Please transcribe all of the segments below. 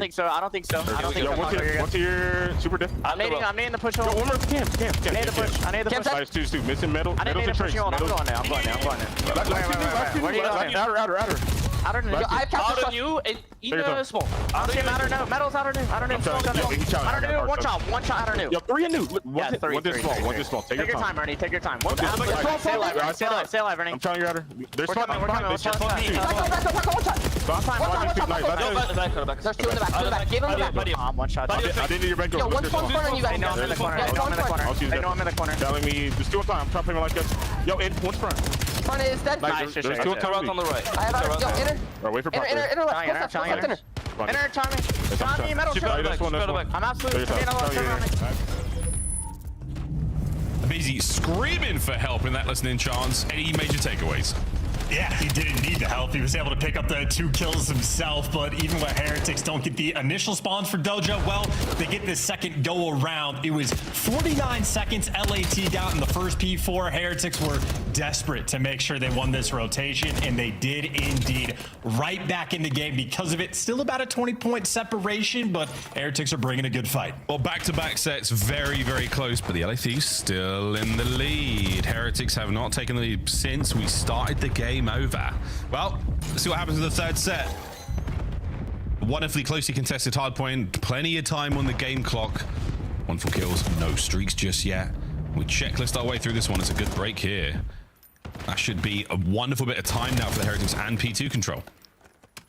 think so. I don't think so. I don't think Yo, so. what's your super diff? I'm nading the push hole. Yo, one more cam. I need the push. I need the push. Nice, two. Missing metal. I didn't need the push. I'm going there. I'm going there. Where are you going? Outer. Outer new. I have Outer new and either small. I don't see him outer new. Metal's outer new. Outer new. Outer new. One shot. Outer new. Yo, 3 and new. Yeah, three. One this small. Take your time, Ernie. Take your time. Stay alive, Ernie. I'm telling you, Outer. There's We're coming. There's two in the back. Give him the back. One shot. I didn't need your back door. Yo, one's front corner, you guys. They know I'm in the corner. They know I'm in the corner. Telling me there's 2 on time. I'm trying to play me like this. Yo, one's front. Front is dead. Nice. There's 2 Two turrets on the right. I have out. Yo, inner. Or wait for pop. Inner left. Enter, Tommy, metal. I'm absolutely. Busy screaming for help in that listening chance. Any major takeaways? Yeah, he didn't need the help. He was able to pick up the 2 kills himself, but even when Heretics don't get the initial spawns for Dojo, well, they get this second go around. It was 49 seconds LAT down in the first P4. Heretics were desperate to make sure they won this rotation, and they did indeed. Right back in the game because of it. Still about a 20-point separation, but Heretics are bringing a good fight. Well, back-to-back sets, very, very close, but the LA Thieves still in the lead. Heretics have not taken the lead since we started the game over. Well, let's see what happens in the third set. Wonderfully closely contested hardpoint. Plenty of time on the game clock. Wonderful kills. No streaks just yet. We checklist our way through this one. It's a good break here. That should be a wonderful bit of time now for the Heretics and P2 control.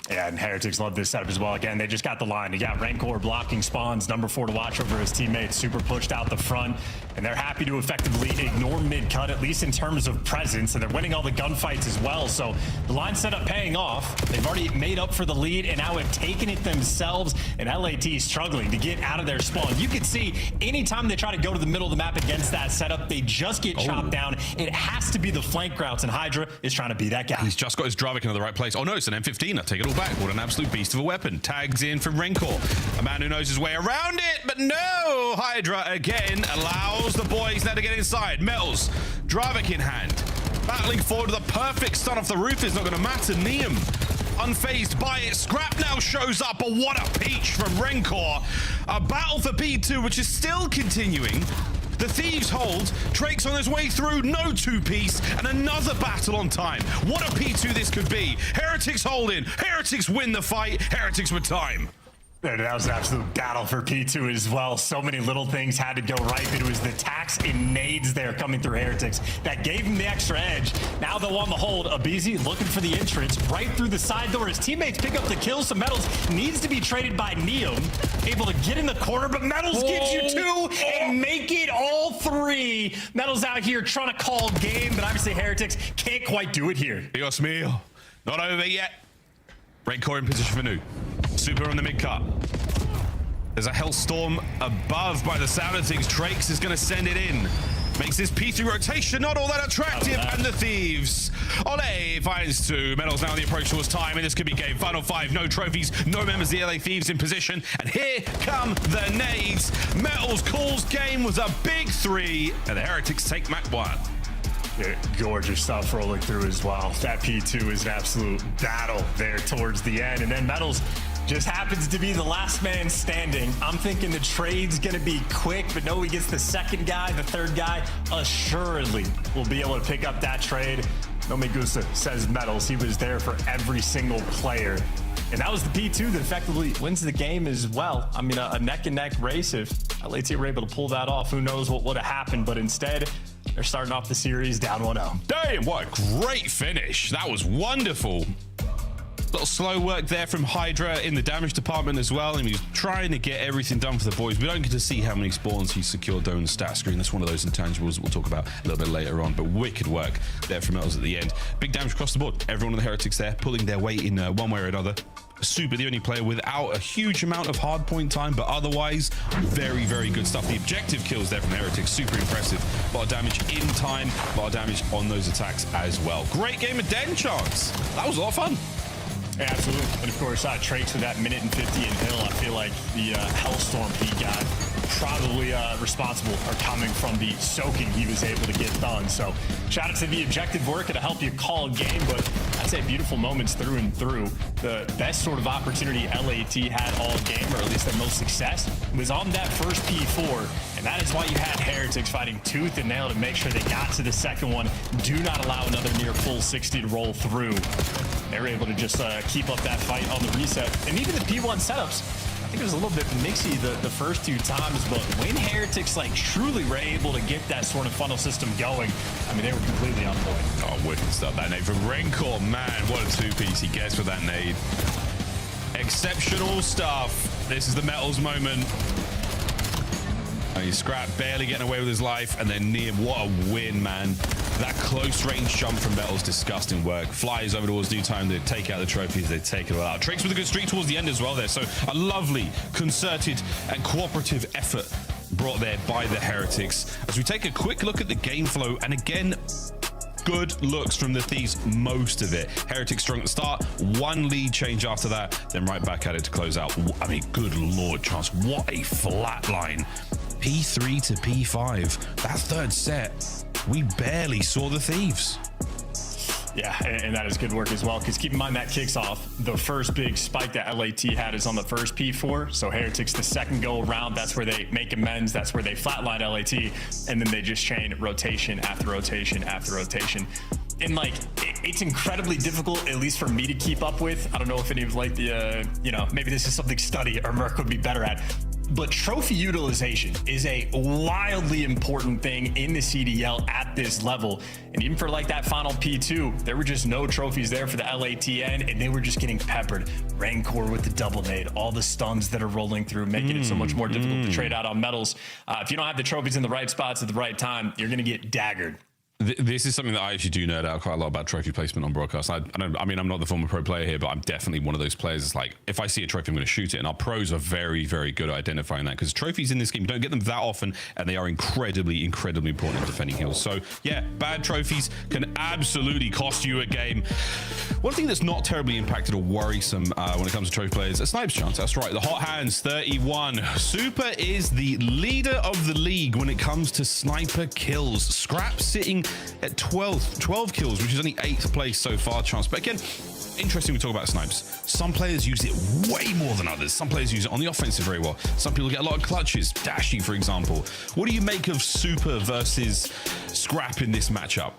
Yeah, and Heretics love this setup as well. Again, they just got the line. You got Rancor blocking spawns, number 4 to watch over his teammates, super pushed out the front, and they're happy to effectively ignore mid-cut, at least in terms of presence, and they're winning all the gunfights as well. So the line setup paying off. They've already made up for the lead, and now have taken it themselves, and LAT struggling to get out of their spawn. You can see anytime they try to go to the middle of the map against that setup, they just get chopped down. It has to be the flank routes, and Hydra is trying to be that guy. He's just got his Dravik in the right place. Oh no, it's an M15. I take it all back. What an absolute beast of a weapon. Tags in from Rancor. A man who knows his way around it, but no! Hydra again allows the boys now to get inside. Metals, Dravik in hand. Battling forward to the perfect stun off the roof is not going to matter. Neum, unfazed by it. Scrap now shows up, but what a peach from Rancor. A battle for P2, which is still continuing. The Thieves hold. Drake's on his way through. No two-piece. And another battle on time. What a P2 this could be. Heretics hold in. Heretics win the fight. Heretics with time. And that was an absolute battle for P2 as well. So many little things had to go right, but it was the tax and nades there coming through Heretics that gave him the extra edge. Now they'll on the hold. Abizi looking for the entrance right through the side door. His teammates pick up the kills. So Metals needs to be traded by Neum. Able to get in the corner, but Metals gives you 2 and make it all 3. Metals out here trying to call game, but obviously Heretics can't quite do it here. Dios mío. Not over yet. Rancor in position for new. Super on the mid-cut. There's a Hellstorm above by the sound of things. Drakes is going to send it in. Makes this P3 rotation not all that attractive. And the Thieves. Ole finds 2. Metals now on the approach towards time. And this could be game. Final 5. No trophies. No members of the LA Thieves in position. And here come the nades. Metals calls game with a big 3. And the Heretics take map 1. Gorgeous stuff rolling through as well. That P2 is an absolute battle there towards the end. And then Metals just happens to be the last man standing. I'm thinking the trade's going to be quick, but no, he gets the second guy, the third guy. Assuredly will be able to pick up that trade. No me gusta, says Metals. He was there for every single player. And that was the P2 that effectively wins the game as well. I mean, a neck-and-neck race. If LAT were able to pull that off, who knows what would have happened. But instead, they're starting off the series down 1-0. Damn, what a great finish. That was wonderful. Little slow work there from Hydra in the damage department as well. And he's trying to get everything done for the boys. We don't get to see how many spawns he secured though in the stat screen. That's one of those intangibles we'll talk about a little bit later on. But wicked work there from Metals at the end. Big damage across the board. Everyone on the Heretics there pulling their weight in one way or another. Super the only player without a huge amount of hard point time, but otherwise very, very good stuff. The objective kills there from Heretics, super impressive. A lot of damage in time, a lot of damage on those attacks as well. Great game of Den chance. That was a lot of fun. Yeah, absolutely. And of course, Trakes with that minute and 50 in Hill. I feel like the Hellstorm he got probably responsible or coming from the soaking he was able to get done. So shout out to the objective work. It'll help you call a game, but I'd say beautiful moments through and through. The best sort of opportunity LAT had all game, or at least their most success, was on that first P4. And that is why you had Heretics fighting tooth and nail to make sure they got to the second one. Do not allow another near full 60 to roll through. They were able to just keep up that fight on the reset. And even the P1 setups, I think it was a little bit mixy the first two times, but when Heretics like truly were able to get that sort of funnel system going, I mean, they were completely on point. Oh, wicked stuff. That nade from Rencor, man, what a two-piece he gets with that nade. Exceptional stuff. This is the Metals moment. And he's Scrap barely getting away with his life, and then Near, what a win, man. That close range jump from Metals, disgusting work. Flies over towards New Time, they take out the trophies, they take it all out. Tricks with a good streak towards the end as well there, so a lovely, concerted and cooperative effort brought there by the Heretics. As we take a quick look at the game flow, and again, good looks from the Thieves, most of it. Heretics strong at the start, one lead change after that, then right back at it to close out. I mean, good lord, Chance, what a flat line. P3 to P5, that third set, we barely saw the Thieves. Yeah, and that is good work as well, because keep in mind that kicks off. The first big spike that LAT had is on the first P4, so Heretics the second go around, that's where they make amends, that's where they flatline LAT, and then they just chain rotation after rotation after rotation. And like, it's incredibly difficult, at least for me to keep up with. I don't know if any of like the, you know, maybe this is something Study or Merc would be better at. But trophy utilization is a wildly important thing in the CDL at this level. And even for like that final P2, there were just no trophies there for the LATN, and they were just getting peppered. Rancor with the double nade, all the stuns that are rolling through, making it so much more difficult to trade out on Metals. If you don't have the trophies in the right spots at the right time, you're going to get daggered. This is something that I actually do nerd out quite a lot about trophy placement on broadcast. I mean, I'm not the former pro player here, but I'm definitely one of those players that's like, if I see a trophy, I'm going to shoot it. And our pros are very, very good at identifying that, because trophies in this game, you don't get them that often, and they are incredibly, incredibly important in defending heals. So yeah, bad trophies can absolutely cost you a game. One thing that's not terribly impacted or worrisome when it comes to trophy players, a Snipes chance. That's right, the Hot Hands 31. Super is the leader of the league when it comes to sniper kills. Scrap sitting at 12 kills, which is only 8th place so far, Chance. But again, interesting we talk about snipes. Some players use it way more than others. Some players use it on the offensive very well. Some people get a lot of clutches. Dashy, for example. What do you make of Super versus Scrap in this matchup?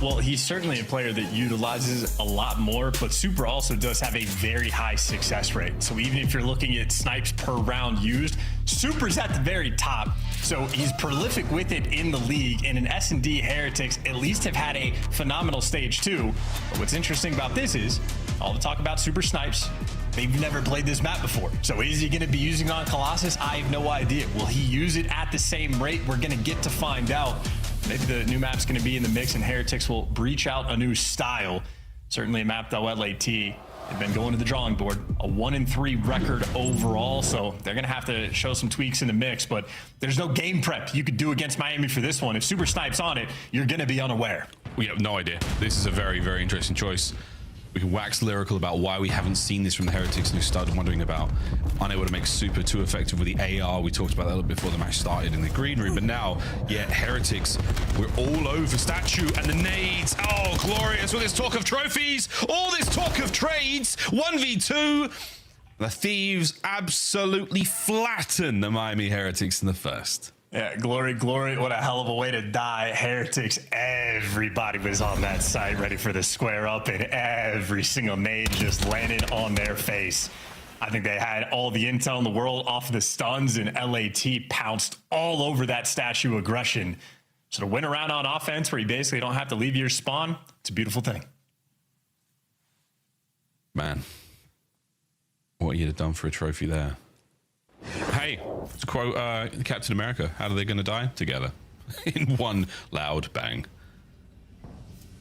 Well, he's certainly a player that utilizes a lot more, but Super also does have a very high success rate. So even if you're looking at snipes per round used, Super's at the very top. So he's prolific with it in the league, and in S&D, Heretics at least have had a phenomenal stage 2. But what's interesting about this is all the talk about Super snipes. They've never played this map before. So is he going to be using on Colossus? I have no idea. Will he use it at the same rate? We're going to get to find out. Maybe the new map's going to be in the mix, and Heretics will breach out a new style. Certainly a map, though, LAT have been going to the drawing board. A 1-3 record overall, so they're going to have to show some tweaks in the mix, but there's no game prep you could do against Miami for this one. If Super Snipes on it, you're going to be unaware. We have no idea. This is a very, very interesting choice. We can wax lyrical about why we haven't seen this from the Heretics, and we started wondering about unable to make Super too effective with the AR. We talked about that a little before the match started in the green room, but now, yeah, Heretics, we're all over Statue and the nades. Oh, glorious with this talk of trophies, all this talk of trades, 1v2. The Thieves absolutely flatten the Miami Heretics in the first. Yeah, glory, glory. What a hell of a way to die. Heretics, everybody was on that site ready for the square up, and every single nade just landed on their face. I think they had all the intel in the world off of the stuns, and LAT pounced all over that Statue aggression. So to win around on offense where you basically don't have to leave your spawn, it's a beautiful thing. Man, what you'd have done for a trophy there. Hey, to quote Captain America, how are they going to die? Together. In one loud bang.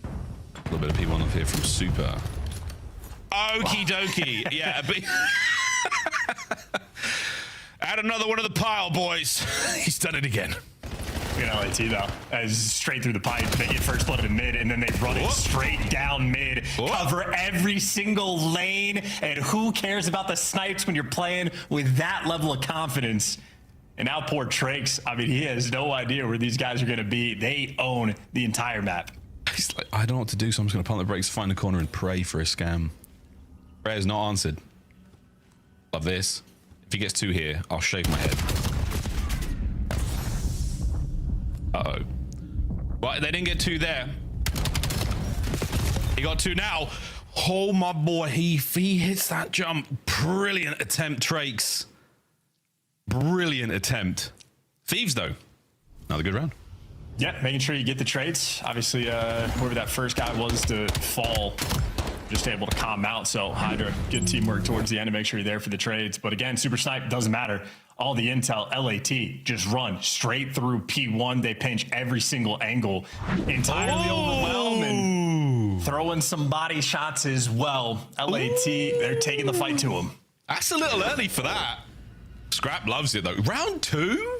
A little bit of people on here from Super. Okie dokie. Yeah. Add another one of the pile, boys. He's done it again. Look at LAT though, as straight through the pipe, they get first blood in mid, and then they run it straight down mid, cover every single lane, and who cares about the snipes when you're playing with that level of confidence? And now poor Trakes, I mean, he has no idea where these guys are going to be. They own the entire map. He's like, I don't know what to do, so I'm just going to pump the brakes, find the corner, and pray for a scam. Prayer's not answered. Love this. If he gets 2 here, I'll shave my head. Uh-oh. Well, they didn't get 2 there. He got 2 now. Oh, my boy. He hits that jump. Brilliant attempt, Trakes. Brilliant attempt. Thieves, though. Another good round. Yeah, making sure you get the trades. Obviously, whoever that first guy was to fall, just able to calm out. So Hydra, good teamwork towards the end to make sure you're there for the trades. But again, Super Snipe doesn't matter. All the intel, LAT, just run straight through P1. They pinch every single angle. Entirely overwhelming. Throwing some body shots as well. LAT, they're taking the fight to him. That's a little early for that. Scrap loves it, though. Round 2?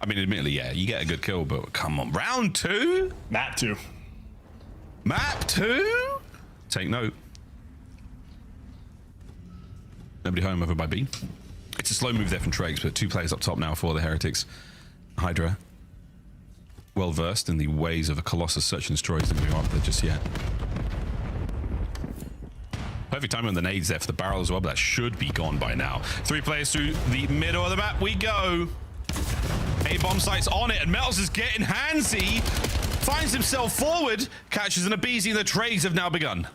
I mean, admittedly, yeah, you get a good kill, but come on. Round 2? Map 2. Map 2? Take note. Nobody home over by B. It's a slow move there from Trakes, but 2 players up top now for the Heretics. Hydra, well versed in the ways of a Colossus search and destroys them who aren't there just yet. Perfect timing on the nades there for the barrel as well, but that should be gone by now. 3 players through the middle of the map we go. A bomb site's on it, and Metals is getting handsy. Finds himself forward, catches an Abizi, and the trades have now begun.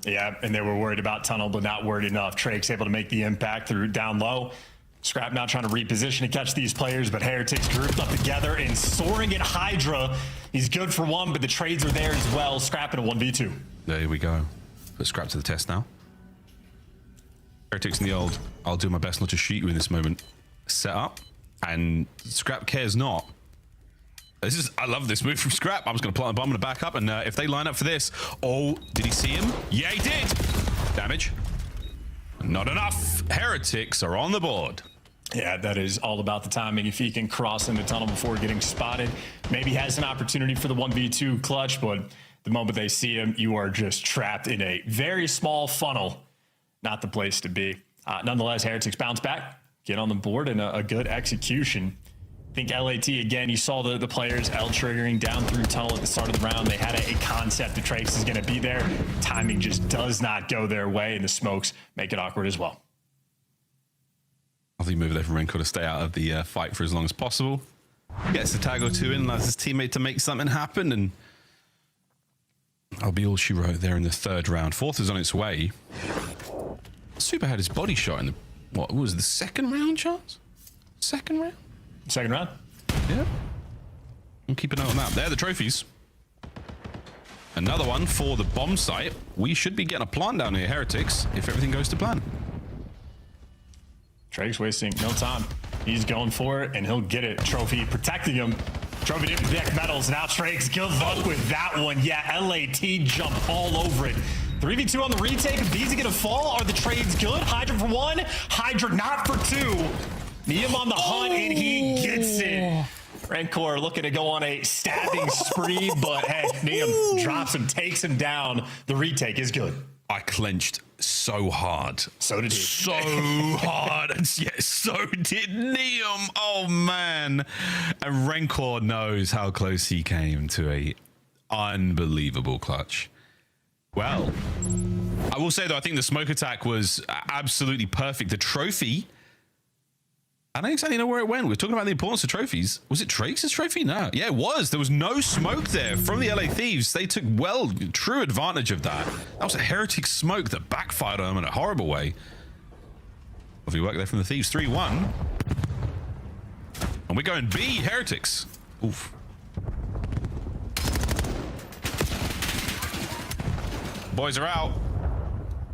Yeah, and they were worried about tunnel, but not worried enough. Trakes able to make the impact through down low. Scrap now trying to reposition to catch these players, but Heretics grouped up together and soaring at Hydra. He's good for 1, but the trades are there as well. Scrap in a 1v2. There we go. Put Scrap to the test now. Heretics in the old, I'll do my best not to shoot you in this moment. Set up, and Scrap cares not. I love this move from Scrap. I'm just going to plant a bomb and back up, and if they line up for this, oh, did he see him? Yeah, he did. Damage. Not enough. Heretics are on the board. Yeah, that is all about the timing. If he can cross in the tunnel before getting spotted, maybe has an opportunity for the 1v2 clutch, but the moment they see him, you are just trapped in a very small funnel. Not the place to be. Nonetheless, Heretics bounce back, get on the board, and a good execution. I think LAT, again, you saw the players L-triggering down through tunnel at the start of the round. They had a concept that Trakes is going to be there. Timing just does not go their way, and the smokes make it awkward as well. I think move there for Renko to stay out of the fight for as long as possible. Gets a tag or 2 in, allows his teammate to make something happen, and I'll be all she wrote there in the 3rd round. 4th is on its way. Super had his body shot in the, what was the 2nd round, Charles? 2nd round? 2nd round? Yeah. We'll keep an eye on that. There are the trophies. Another one for the bomb site. We should be getting a plant down here, Heretics, if everything goes to plan. Trakes wasting no time. He's going for it, and he'll get it. Trophy protecting him. Trophy didn't protect Metals. Now Trakes, good luck with that one. Yeah, LAT jump all over it. 3v2 on the retake. Abizi gonna fall. Are the trades good? Hydra for 1. Hydra not for 2. Neum on the hunt, and he gets it. Rancor looking to go on a stabbing spree, but hey, Neum drops him, takes him down. The retake is good. I clenched so hard. So did he. So hard. And yes, so did Neum. Oh, man. And Rancor knows how close he came to a unbelievable clutch. Well, I will say, though, I think the smoke attack was absolutely perfect. The trophy, I don't exactly know where it went. We're talking about the importance of trophies. Was it Trakes' trophy? No. Yeah, it was. There was no smoke there from the LA Thieves. They took true advantage of that. That was a Heretic smoke that backfired on them in a horrible way. Lovely work there from the Thieves. 3-1. And we're going B, Heretics. Oof. Boys are out.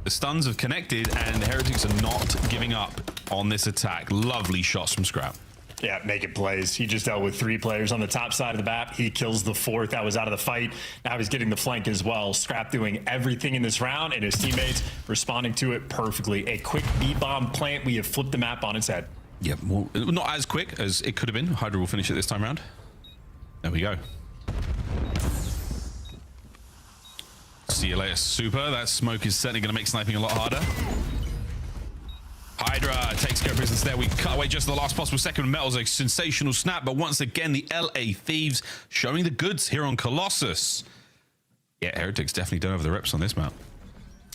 The stuns have connected, and the Heretics are not giving up on this attack. Lovely shots from Scrap. Yeah, making plays. He just dealt with 3 players on the top side of the map. He kills the 4th. That was out of the fight. Now he's getting the flank as well. Scrap doing everything in this round, and his teammates responding to it perfectly. A quick B-bomb plant. We have flipped the map on its head. Yeah, well, not as quick as it could have been. Hydra will finish it this time around. There we go. See you later, Super. That smoke is certainly going to make sniping a lot harder. Hydra takes care of business there. We cut away just the last possible second. Metal's a sensational snap, but once again, the LA Thieves showing the goods here on Colossus. Yeah, Heretics definitely don't have the reps on this map.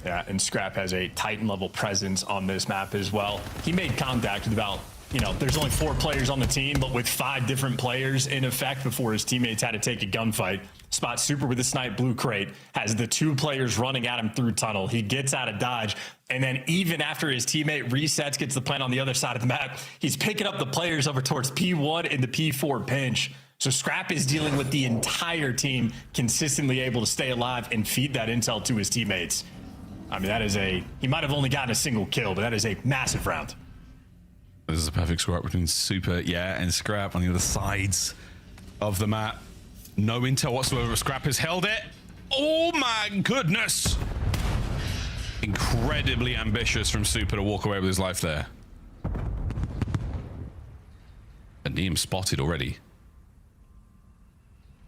Yeah, and Scrap has a Titan level presence on this map as well. He made contact with about, you know, there's only 4 players on the team, but with 5 different players in effect before his teammates had to take a gunfight. Spots Super with a snipe blue crate, has the 2 players running at him through tunnel. He gets out of dodge, and then even after his teammate resets, gets the plant on the other side of the map, he's picking up the players over towards P1 and the P4 pinch. So Scrap is dealing with the entire team, consistently able to stay alive and feed that intel to his teammates. I mean, that is he might have only gotten a single kill, but that is a massive round. This is a perfect square between Super, and Scrap on the other sides of the map. No intel whatsoever. Scrap has held it. Oh my goodness. Incredibly ambitious from Super to walk away with his life there. And Neem spotted already.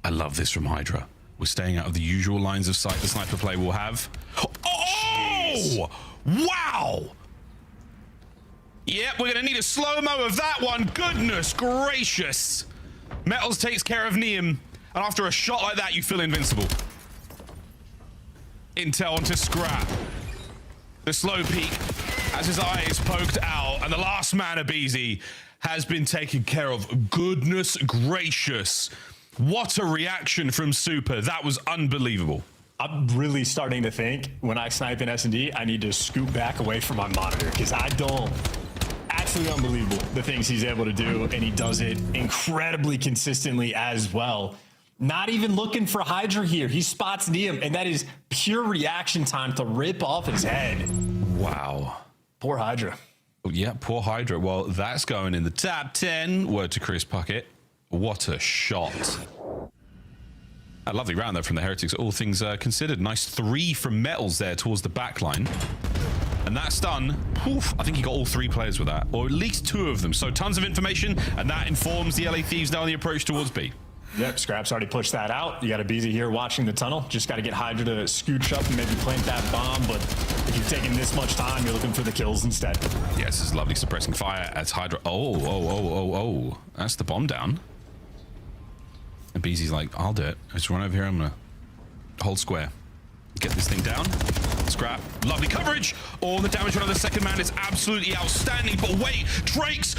I love this from Hydra. We're staying out of the usual lines of sight the sniper play will have. Oh! Wow! Yep, we're gonna need a slow-mo of that one. Goodness gracious. Metals takes care of Neem. And after a shot like that, you feel invincible. Intel onto Scrap. The slow peek as his eye is poked out. And the last man, Abizi, has been taken care of. Goodness gracious. What a reaction from Super. That was unbelievable. I'm really starting to think when I snipe in S&D, I need to scoot back away from my monitor because I don't. Absolutely unbelievable the things he's able to do, and he does it incredibly consistently as well. Not even looking for Hydra here. He spots Neem, and that is pure reaction time to rip off his head. Wow. Poor Hydra. Yeah, poor Hydra. Well, that's going in the top 10. Word to Chris Puckett. What a shot. A lovely round there from the Heretics, all things considered. Nice 3 from Metals there towards the back line. And that's done. Oof, I think he got all 3 players with that, or at least 2 of them. So tons of information, and that informs the LA Thieves now on the approach towards B. Yep, Scrap's already pushed that out. You got a Beezy here watching the tunnel. Just got to get Hydra to scooch up and maybe plant that bomb. But if you've taken this much time, you're looking for the kills instead. Yeah, this is lovely suppressing fire as Hydra. Oh. That's the bomb down. And Beezy's like, I'll do it. Just run over here. I'm going to hold square. Get this thing down. Scrap. Lovely coverage. Oh, the damage on the second man is absolutely outstanding. But wait, Drake's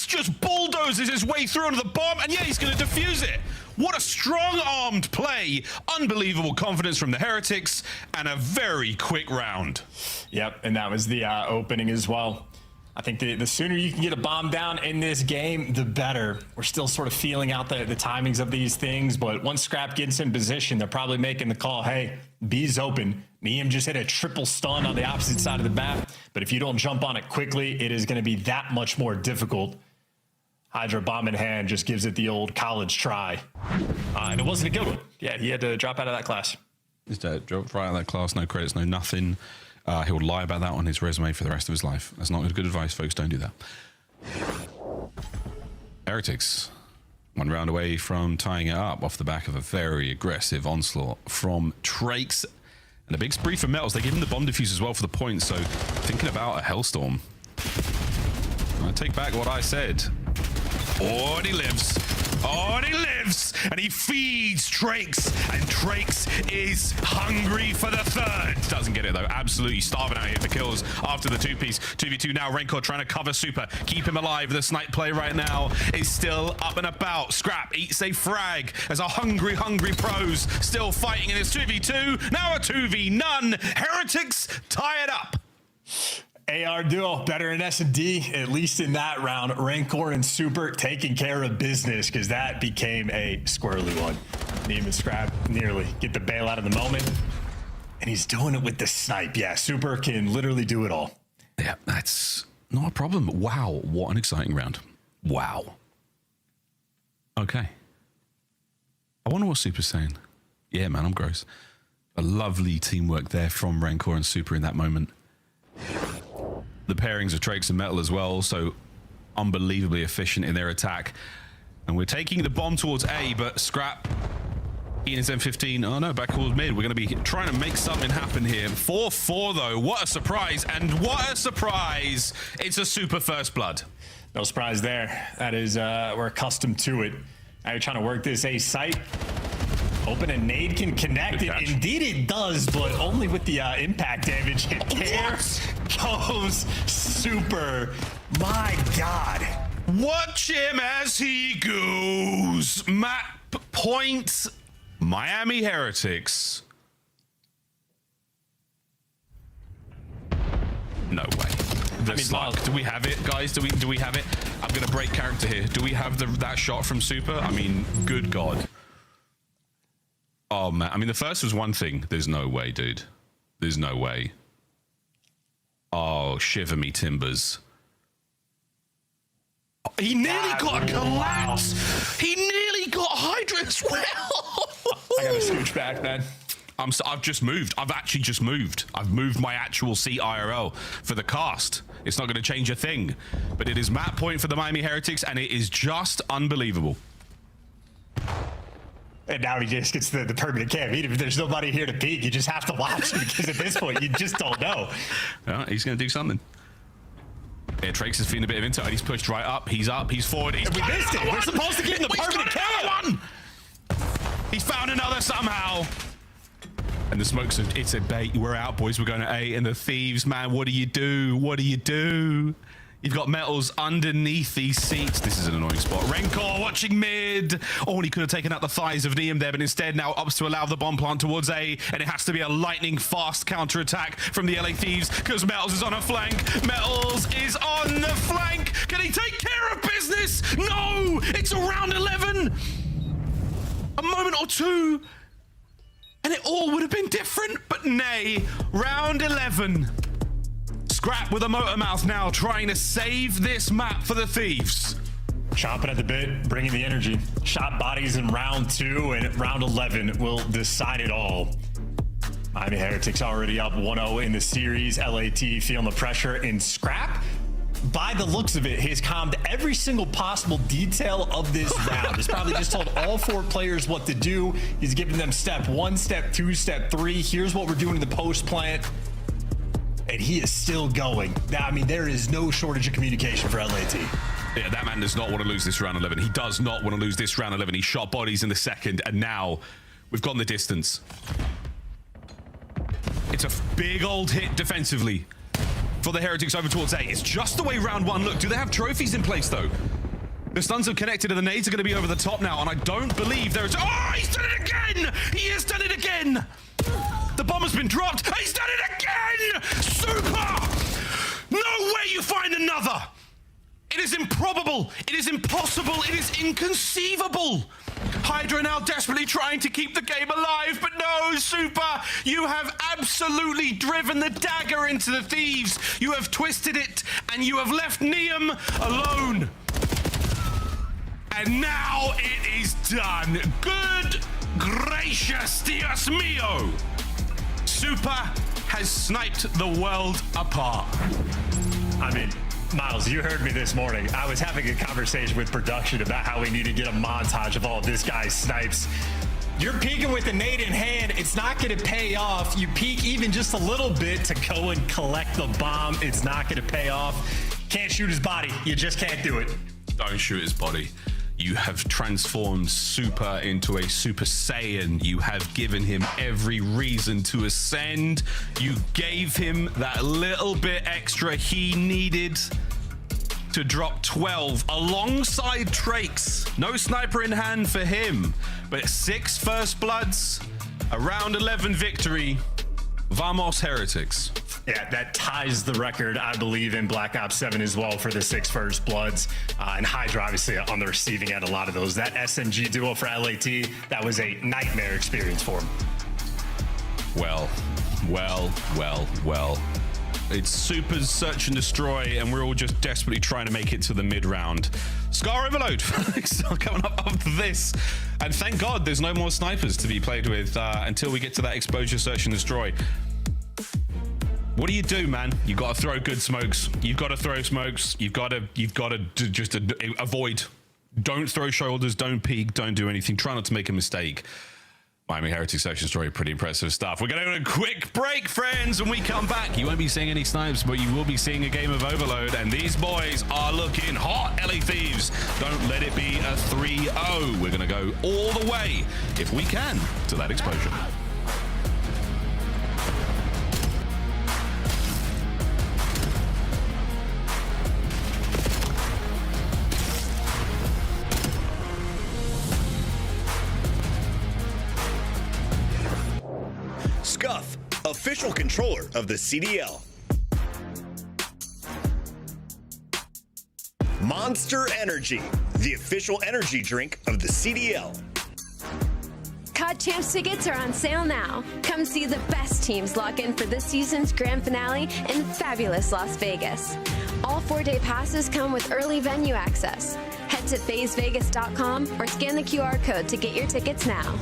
just bulldozes his way through onto the bomb. And yeah, he's going to defuse it. What a strong-armed play. Unbelievable confidence from the Heretics. And a very quick round. Yep, and that was the opening as well. I think the sooner you can get a bomb down in this game, the better. We're still sort of feeling out the timings of these things, but once Scrap gets in position, they're probably making the call, hey, B's open. Neem just hit a triple stun on the opposite side of the map, but if you don't jump on it quickly, it is going to be that much more difficult. Hydra bomb in hand just gives it the old college try. And it wasn't a good one. Yeah, he had to drop out of that class. Just dropped right out of that class, no credits, no nothing. He'll lie about that on his resume for the rest of his life. That's not good advice, folks. Don't do that. Heretics, 1 round away from tying it up off the back of a very aggressive onslaught from Trakes. And a big spree for Metals. They give him the bomb defuse as well for the point. So thinking about a Hellstorm. I take back what I said. Oh, and he lives. Oh, and he lives. And he feeds Trakes. And Trakes is hungry for the 3rd. Doesn't get it, though. Absolutely starving out here for kills after the 2-piece. 2v2 now. Rencor trying to cover Super. Keep him alive. The snipe play right now is still up and about. Scrap eats a frag as a hungry pros still fighting in this 2v2. Now a 2v none. Heretics tie it up. AR duo better in S&D, at least in that round. Rancor and Super taking care of business because that became a squirrely one. Neem and Scrap nearly get the bail out of the moment. And he's doing it with the snipe. Yeah, Super can literally do it all. Yeah, that's not a problem. Wow, what an exciting round. Wow. Okay. I wonder what Super's saying. Yeah, man, I'm gross. A lovely teamwork there from Rancor and Super in that moment. The pairings of Trakes and Metal as well, so unbelievably efficient in their attack. And we're taking the bomb towards A, but Scrap Ian's M15. Oh no, back towards mid. We're going to be trying to make something happen here. 4-4 though. What a surprise. And what a surprise. It's a super first blood. No surprise there. That is, we're accustomed to it. Now you're trying to work this A site. Hoping a nade can connect it. Indeed it does, but only with the impact damage. There goes super. My God. Watch him as he goes. Map point. Miami Heretics. No way. Do we have it, guys? Do we have it? I'm gonna break character here. Do we have that shot from Super? I mean, good God. Oh man, I mean the first was one thing. There's no way, dude. There's no way. Oh, shiver me timbers. He nearly got a collapse. Wow. He nearly got Hydra as well. I gotta scooch back, man. I've just moved. I've actually just moved. I've moved my actual seat IRL for the cast. It's not going to change a thing, but it is map point for the Miami Heretics, and it is just unbelievable. And now he just gets the permanent camp. Even if there's nobody here to peek, you just have to watch because at this point, you just don't know. Yeah, he's going to do something. Yeah, Trax is feeling a bit of intel, and he's pushed right up. He's up. He's forward. We missed it. We're supposed to get in the permanent camp. He's found another somehow. And the smokes, it's a bait. We're out, boys. We're going to A. And the thieves, man, what do you do? What do you do? You've got metals underneath these seats. This is an annoying spot. Renkor watching mid. Oh, and he could have taken out the thighs of Neum there, but instead now opts to allow the bomb plant towards A. And it has to be a lightning fast counter-attack from the LA Thieves because Metals is on a flank. Metals is on the flank. Can he take care of business? No! It's a round 11. A moment or two. And it all would have been different, but nay. Round 11. Scrap with a motor mouth now, trying to save this map for the Thieves. Chomping at the bit, bringing the energy. Shot bodies in round 2, and round 11 will decide it all. Miami Heretics already up 1-0 in the series. LAT feeling the pressure in Scrap. By the looks of it, he's calmed every single possible detail of this round. He's probably just told all 4 players what to do. He's giving them step 1, step 2, step 3. Here's what we're doing in the post plant. And he is still going. I mean, there is no shortage of communication for LAT. Yeah, that man does not want to lose this round 11. He does not want to lose this round 11. He shot bodies in the second, and now we've gone the distance. It's a big old hit defensively for the Heretics over towards A. It's just the way round 1 looked. Do they have trophies in place, though? The stuns have connected, and the nades are going to be over the top now, and I don't believe there is... Oh, he's done it again! He has done it again! The bomb has been dropped. He's done it again! Super! No way you find another! It is improbable. It is impossible. It is inconceivable. Hydra now desperately trying to keep the game alive, but no, Super, you have absolutely driven the dagger into the Thieves. You have twisted it, and you have left Neum alone. And now it is done. Good gracious Dios mio. Super has sniped the world apart. I mean, Miles, you heard me this morning. I was having a conversation with production about how we need to get a montage of all of this guy's snipes. You're peeking with a nade in hand. It's not going to pay off. You peek even just a little bit to go and collect the bomb. It's not going to pay off. Can't shoot his body. You just can't do it. Don't shoot his body. You have transformed Super into a Super Saiyan. You have given him every reason to ascend. You gave him that little bit extra he needed to drop 12 alongside Trax. No sniper in hand for him, but 6 first bloods, a round 11 victory. Vamos Heretics. Yeah, that ties the record, I believe, in Black Ops 7 as well for the 6 first bloods. And Hydra, obviously, on the receiving end, a lot of those. That SMG duo for LAT, that was a nightmare experience for him. Well. It's Super's search and destroy, and we're all just desperately trying to make it to the mid-round. Scar Overload coming up after this. And thank God there's no more snipers to be played with until we get to that exposure search and destroy. What do you do, man? You got to throw good smokes. You've got to throw smokes. You've got to just avoid. Don't throw shoulders. Don't peek. Don't do anything. Try not to make a mistake. Miami Heritage Section Story, pretty impressive stuff. We're going to go on a quick break, friends. When we come back, you won't be seeing any snipes, but you will be seeing a game of Overload, and these boys are looking hot, LA Thieves. Don't let it be a 3-0. We're going to go all the way, if we can, to that explosion. Scuff, official controller of the CDL. Monster Energy, the official energy drink of the CDL. COD Champs tickets are on sale now. Come see the best teams lock in for this season's grand finale in fabulous Las Vegas. All 4-day passes come with early venue access. Head to FazeVegas.com or scan the QR code to get your tickets now.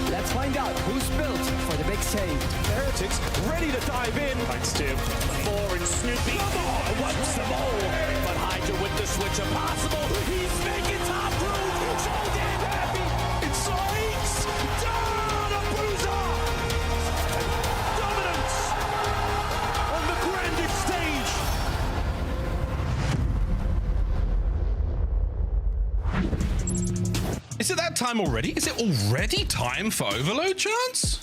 Let's find out who's built for the big save. Heretics ready to dive in. Thanks, Tim. Four and Snoopy. Come on, what's the ball? But Hydra with the switch impossible. He's making top room. So damn happy. It's Sykes. Down a bruiser. Dominance on the grandest stage. Is it that time already? Is it already time for Overload, Chance?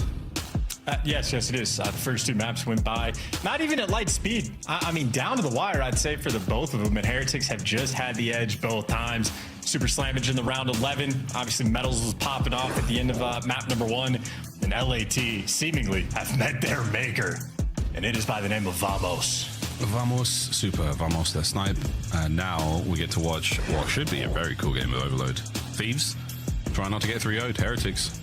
Yes, it is. The first two maps went by, not even at light speed. I mean, down to the wire, I'd say, for the both of them. And Heretics have just had the edge both times. Super Slammage in the round 11. Obviously, Metals was popping off at the end of map number 1. And LAT seemingly have met their maker. And it is by the name of Vamos. Vamos, super, Vamos, their snipe. And now we get to watch what should be a very cool game of Overload. Thieves, trying not to get 3-0'd. Heretics,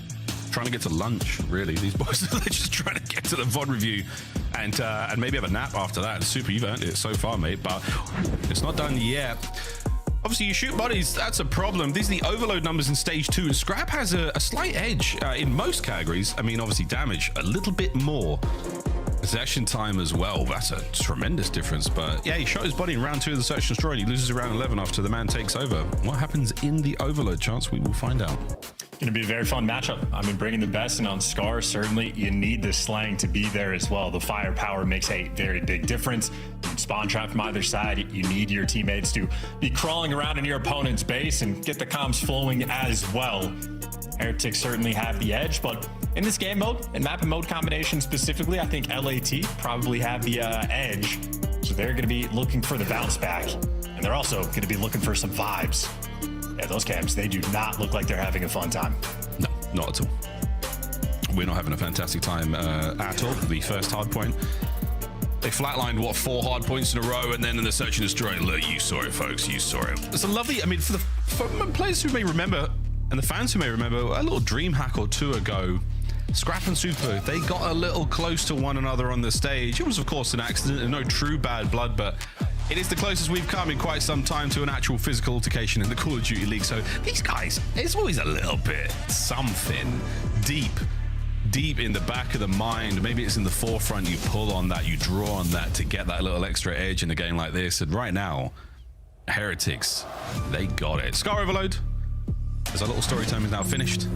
trying to get to lunch, really. These boys are just trying to get to the VOD review and maybe have a nap after that. Super, you've earned it so far, mate, but it's not done yet. Obviously, you shoot bodies, that's a problem. These are the Overload numbers in stage 2, and Scrap has a slight edge in most categories. I mean, obviously, damage a little bit more. Possession time as well, that's a tremendous difference. But yeah, he shot his body in round 2 of the Search and Destroy, and he loses round 11 after the man takes over. What happens in the Overload, Chance? We will find out. Going to be a very fun matchup. I mean, bringing the best in on Scar, certainly you need the slang to be there as well. The firepower makes a very big difference. Spawn trap from either side, you need your teammates to be crawling around in your opponent's base and get the comms flowing as well. Heretics certainly have the edge, but in this game mode and map and mode combination specifically, I think LAT probably have the edge. So they're going to be looking for the bounce back, and they're also going to be looking for some vibes. Yeah, those camps, they do not look like they're having a fun time. No, not at all. We're not having a fantastic time at all. The first hard point, they flatlined, what, 4 hard points in a row, and then in the Search and Destroy, look, you saw it, folks, you saw it. It's a lovely, I mean, for players who may remember, and the fans who may remember, a little dream hack or two ago, Scrap and Super, they got a little close to one another on the stage. It was, of course, an accident and no true bad blood, but it is the closest we've come in quite some time to an actual physical altercation in the Call of Duty League. So these guys, it's always a little bit something deep in the back of the mind. Maybe it's in the forefront. You pull on that, you draw on that to get that little extra edge in a game like this. And right now, Heretics, they got it. Scar Overload, as our little story time is now finished.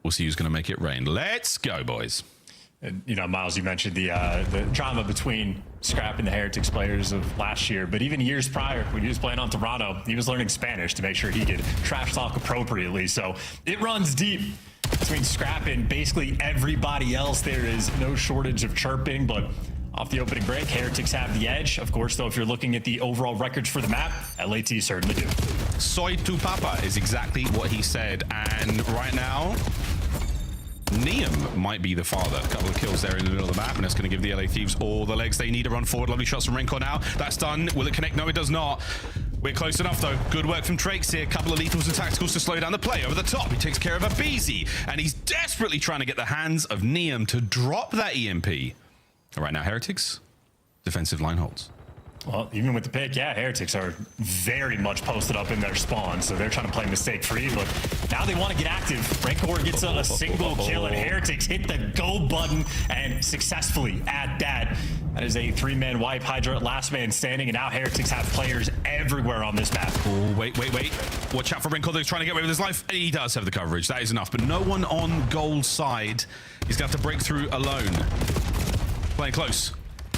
We'll see who's going to make it rain. Let's go, boys. And, you know, Miles, you mentioned the drama between Scrap and the Heretics players of last year, but even years prior, when he was playing on Toronto, he was learning Spanish to make sure he could trash talk appropriately. So it runs deep. between Scrap and basically everybody else. There is no shortage of chirping, but off the opening break, Heretics have the edge. Of course, though, if you're looking at the overall records for the map, LAT certainly do. Soy tu papa is exactly what he said. And right now, Neum might be the father. A couple of kills there in the middle of the map, and that's going to give the LA Thieves all the legs they need to run forward. Lovely shots from Rencor now. That's done. Will it connect? No, it does not. We're close enough, though. Good work from Trakes here. A couple of lethals and tacticals to slow down the play. Over the top, he takes care of Abizi, and he's desperately trying to get the hands of Neum to drop that EMP. Right now, Heretics, defensive line holds. Well, even with the pick, yeah, Heretics are very much posted up in their spawn, so they're trying to play mistake-free, but now they want to get active. Rancor gets a single kill, and Heretics hit the go button, and successfully at that. That is a three-man wipe. Hydra, last man standing, and now Heretics have players everywhere on this map. Oh, wait. Watch out for Rancor. He's trying to get away with his life. He does have the coverage. That is enough, but no one on gold side. He's going to have to break through alone. Playing close.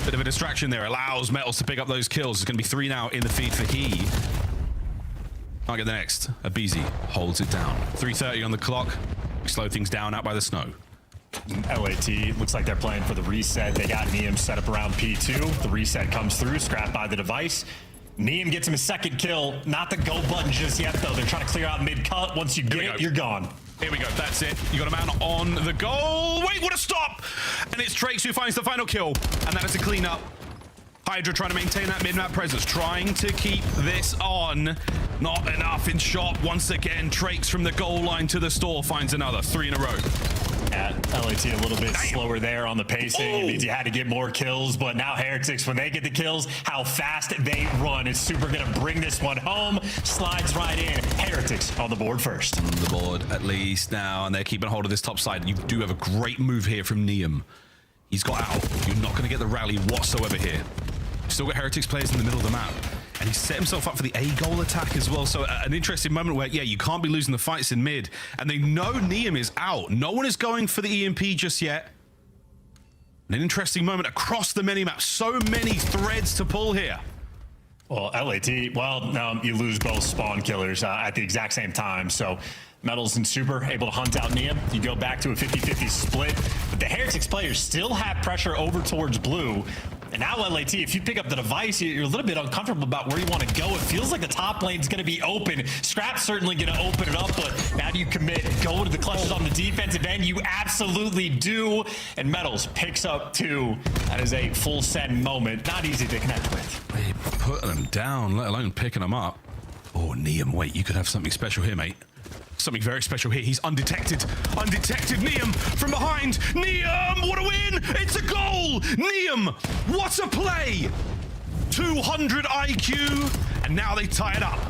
Bit of a distraction there. Allows Metals to pick up those kills. It's going to be 3 now in the feed for he. Can't get the next. Abizi holds it down. 3:30 on the clock. We slow things down out by the snow. LAT looks like they're playing for the reset. They got Neum set up around P2. The reset comes through, scrapped by the device. Neum gets him a second kill. Not the go button just yet, though. They're trying to clear out mid-cut. Once you get it, you're gone. Here we go. That's it. You got a man on the goal. Wait, what a stop! And it's Trakes who finds the final kill. And that is a cleanup. Hydra trying to maintain that mid-map presence, trying to keep this on. Not enough in shot. Once again, Trakes from the goal line to the store finds another. 3 in a row. Yeah, LAT a little bit slower there on the pacing. It means you had to get more kills, but now Heretics, when they get the kills, how fast they run. It's super gonna bring this one home. Slides right in. Heretics on the board first. On the board at least now, and they're keeping hold of this top side. You do have a great move here from Neum. He's got out. You're not going to get the rally whatsoever here. Still got Heretics players in the middle of the map. And he set himself up for the A-goal attack as well. So an interesting moment where, yeah, you can't be losing the fights in mid. And they know Neum is out. No one is going for the EMP just yet. An interesting moment across the minimap. So many threads to pull here. Well, LAT, well, no, you lose both spawn killers at the exact same time. So Metals and Super able to hunt out Neum. You go back to a 50-50 split. But the Heretics players still have pressure over towards blue. And now LAT, if you pick up the device, you're a little bit uncomfortable about where you want to go. It feels like the top lane's going to be open. Scrap's certainly going to open it up, but now do you commit? Go to the clutches on the defensive end? You absolutely do. And Metals picks up 2. That is a full send moment. Not easy to connect with. They put them down, let alone picking them up. Oh, Neum, wait, you could have something special here, mate. Something very special here. He's undetected. Undetected. Neum from behind. Neum, what a win! It's a goal! Neum, what a play! 200 IQ, and now they tie it up.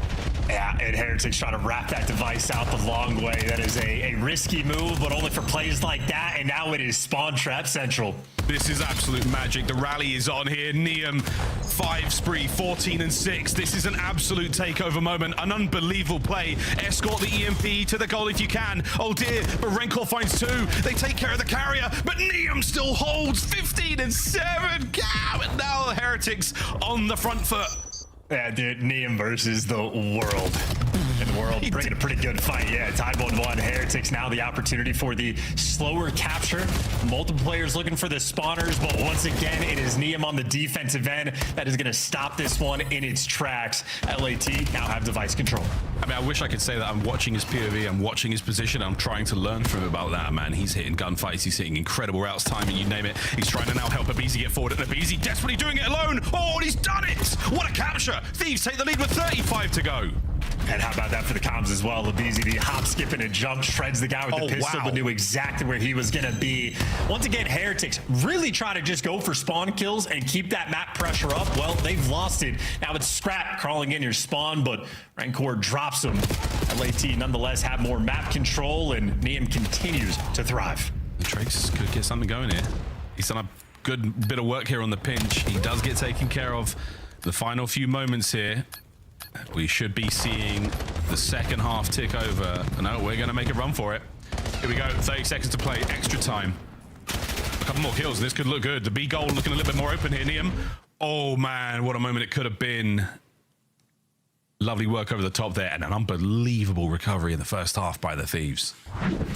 Yeah, and Heretics trying to wrap that device out the long way. That is a risky move, but only for plays like that, and now it is spawn trap central. This is absolute magic. The rally is on here. Neum, 5 spree, 14 and 6. This is an absolute takeover moment. An unbelievable play. Escort the EMP to the goal if you can. Oh dear, but Rencor finds 2. They take care of the carrier, but Neum still holds 15 and 7. Gah! And now the Heretics on the front foot. Yeah, dude, Neum versus the world. And the world bringing a pretty good fight. Yeah, tied 1-1. Heretics now the opportunity for the slower capture. Multiple players looking for the spawners, but once again, it is Neum on the defensive end that is going to stop this one in its tracks. LAT now have device control. I mean, I wish I could say that I'm watching his POV, I'm watching his position, I'm trying to learn from him about that, man. He's hitting gunfights, he's hitting incredible routes, timing, you name it. He's trying to now help Abizi get forward, and Abizi desperately doing it alone. Oh, and he's done it! What a capture! Thieves take the lead with 35 to go. And how about that for the comms as well? Abizi, the hop, skip, and a jump, shreds the guy with the pistol, but knew exactly where he was going to be. Once again, Heretics really try to just go for spawn kills and keep that map pressure up. Well, they've lost it. Now it's Scrap crawling in your spawn, but Rancor drops him. LAT nonetheless have more map control, and Neum continues to thrive. The Trakes could get something going here. He's done a good bit of work here on the pinch. He does get taken care of. The final few moments here. We should be seeing the second half tick over. No, we're going to make a run for it. Here we go. 30 seconds to play. Extra time. A couple more kills. This could look good. The B goal looking a little bit more open here, Neum. Oh, man. What a moment it could have been. Lovely work over the top there, and an unbelievable recovery in the first half by the Thieves.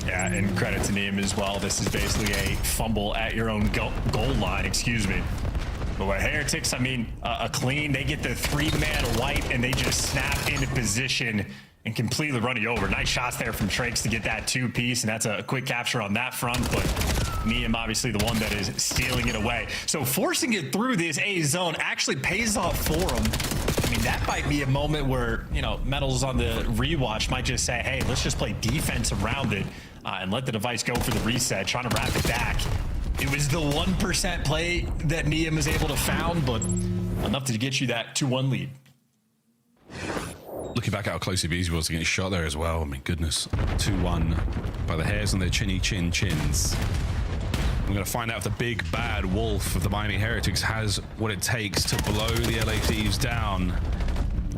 Yeah, and credit to Neem as well. This is basically a fumble at your own goal line, excuse me. But with Heretics, I mean, a clean, they get the 3-man wipe, and they just snap into position and completely run you over. Nice shots there from Trakes to get that 2-piece, and that's a quick capture on that front, but Neem obviously the one that is stealing it away. So forcing it through this A zone actually pays off for him. I mean, that might be a moment where, you know, Metals on the rewatch might just say, hey, let's just play defense around it and let the device go for the reset, trying to wrap it back. It was the 1% play that Neem was able to found, but enough to get you that 2-1 lead. Looking back at how close Easy was to getting shot there as well. I mean, goodness. 2-1 by the hairs on their chins. We're going to find out if the big bad wolf of the Miami Heretics has what it takes to blow the LA Thieves down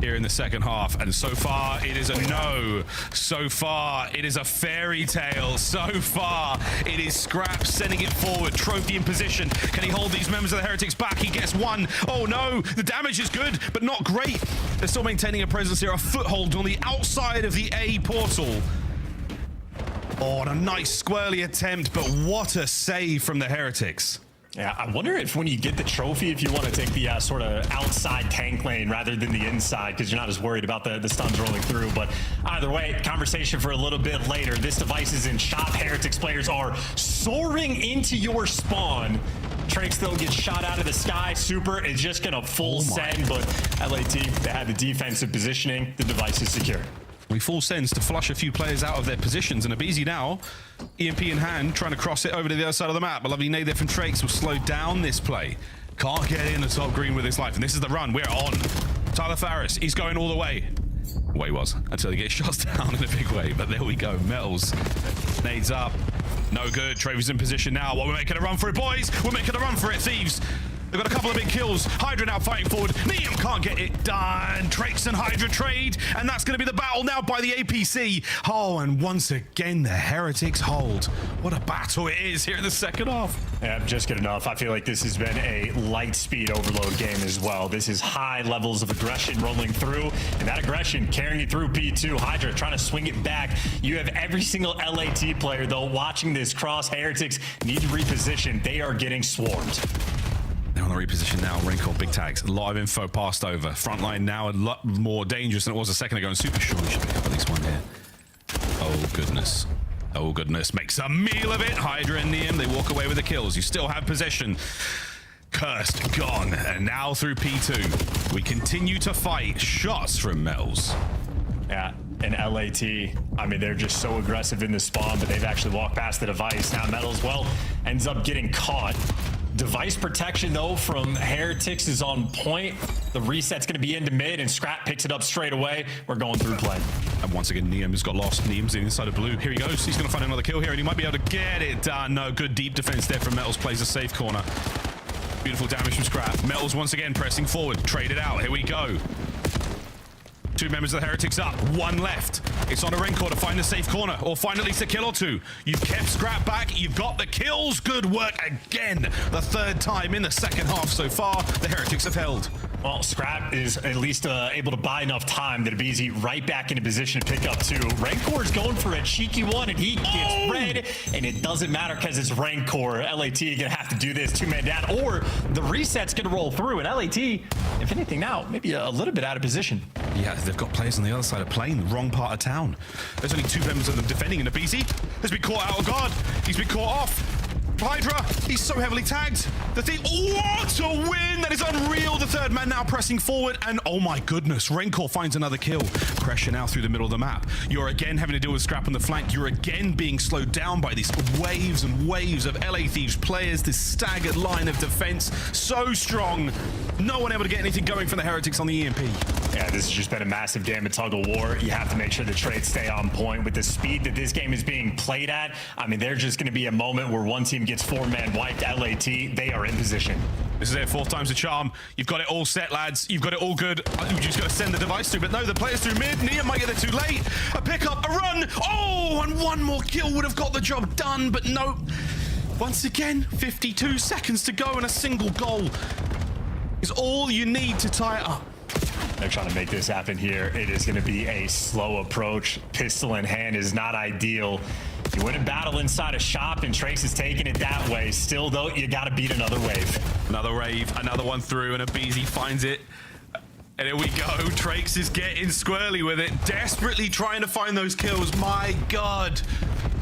here in the second half. And so far, it is a no. So far, it is a fairy tale. So far, it is Scrap sending it forward. Trophy in position. Can he hold these members of the Heretics back? He gets one. Oh no, the damage is good, but not great. They're still maintaining a presence here, a foothold on the outside of the A portal. Oh, and a nice squirrely attempt, but what a save from the Heretics. Yeah, I wonder if when you get the trophy, if you want to take the sort of outside tank lane rather than the inside, because you're not as worried about the stuns rolling through. But either way, conversation for a little bit later. This device is in shop. Heretics players are soaring into your spawn. Trakes still gets shot out of the sky. Super is just going to full send, but LAT, they had the defensive positioning. The device is secure. We full sends to flush a few players out of their positions, and Abizi now, EMP in hand, trying to cross it over to the other side of the map. A lovely nade there from Trakes will slow down this play. Can't get in the top green with his life, and this is the run. We're on. Tyler Farris, he's going all the way. Well, he was, until he gets shot down in a big way, but there we go. Metals, nades up. No good. Travis in position now. Well, we're making a run for it, boys. We're making a run for it, Thieves. They've got a couple of big kills. Hydra now fighting forward. Neem can't get it done. Trakes and Hydra trade, and that's going to be the battle now by the APC. Oh, and once again, the Heretics hold. What a battle it is here in the second half. Yeah, just good enough. I feel like this has been a light speed overload game as well. This is high levels of aggression rolling through, and that aggression carrying you through P2. Hydra trying to swing it back. You have every single LAT player, though, watching this cross. Heretics need to reposition. They are getting swarmed. They're on the reposition now. Raincore, big tags. A lot of info passed over. Frontline now a lot more dangerous than it was a second ago. And Super sure we should pick up at least one here. Oh, goodness. Oh, goodness. Makes a meal of it. Hydra and Neem, they walk away with the kills. You still have possession. Cursed, gone. And now through P2. We continue to fight. Shots from Metals. Yeah, and LAT, I mean, they're just so aggressive in the spawn, but they've actually walked past the device. Now Metals, well, ends up getting caught. Device protection, though, from Heretics is on point. The reset's going to be into mid, and Scrap picks it up straight away. We're going through play. And once again, Neem has got lost. Neem's inside of blue. Here he goes. He's going to find another kill here, and he might be able to get it done. No, good deep defense there from Metals. Plays a safe corner. Beautiful damage from Scrap. Metals once again pressing forward. Trade it out. Here we go. Two members of the Heretics up, one left. It's on a Raincore to find the safe corner or find at least a kill or two. You've kept Scrap back, you've got the kills. Good work again. The third time in the second half so far, the Heretics have held. Well, Scrap is at least able to buy enough time that Abizi right back into position to pick up two. Rancor's going for a cheeky one, and he gets red, and it doesn't matter because it's Rancor. LAT are gonna have to do this two-man down, or the reset's gonna roll through, and LAT, if anything now, maybe a little bit out of position. Yeah, they've got players on the other side of plane, wrong part of town. There's only two members of them defending, and Abizi has been caught out of guard. He's been caught off. Hydra, he's so heavily tagged. The thing, what a win! That is unreal. The third man now pressing forward, and oh my goodness, Rancor finds another kill. Pressure now through the middle of the map. You're again having to deal with Scrap on the flank. You're again being slowed down by these waves and waves of LA Thieves players. This staggered line of defense, so strong. No one able to get anything going from the Heretics on the EMP. Yeah, this has just been a massive game of tug of war. You have to make sure the trades stay on point with the speed that this game is being played at. I mean, there's just going to be a moment where one team gets four-man wiped. LAT, they are in position. This is their fourth time's a charm. You've got it all set, lads. You've got it all good. You just got to send the device through, but no, the players through mid. Neem might get there too late. A pickup, a run. Oh, and one more kill would have got the job done, but no. Once again, 52 seconds to go and a single goal is all you need to tie it up. They're trying to make this happen here. It is going to be a slow approach. Pistol in hand is not ideal. You win a battle inside a shop, and Trace is taking it that way. Still, though, you got to beat another wave. Another wave, another one through, and Abizi finds it. And here we go. Trace is getting squirrely with it, desperately trying to find those kills. My God.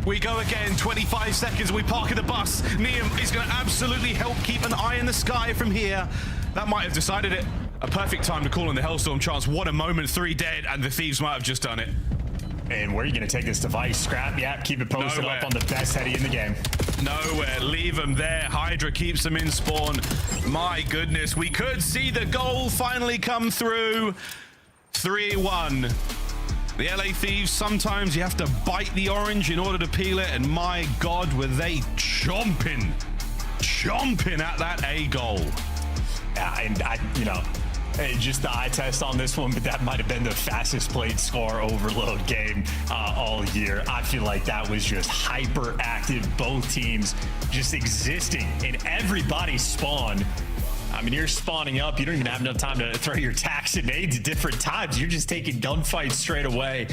We go again, 25 seconds, we park at the bus. Niam is going to absolutely help keep an eye in the sky from here. That might have decided it. A perfect time to call in the Hellstorm chance. What a moment, 3 dead, and the Thieves might have just done it. And where are you going to take this device? Scrap? Yeah, keep it posted up on the best heady in the game. Nowhere. Leave them there. Hydra keeps them in spawn. My goodness, we could see the goal finally come through. 3-1. The LA Thieves, sometimes you have to bite the orange in order to peel it, and my God, were they chomping at that A goal. Yeah, and just the eye test on this one, but that might have been the fastest played score overload game all year. I feel like that was just hyper active. Both teams just existing in everybody's spawn. I mean, you're spawning up. You don't even have enough time to throw your tax and nades at different times. You're just taking gunfights straight away.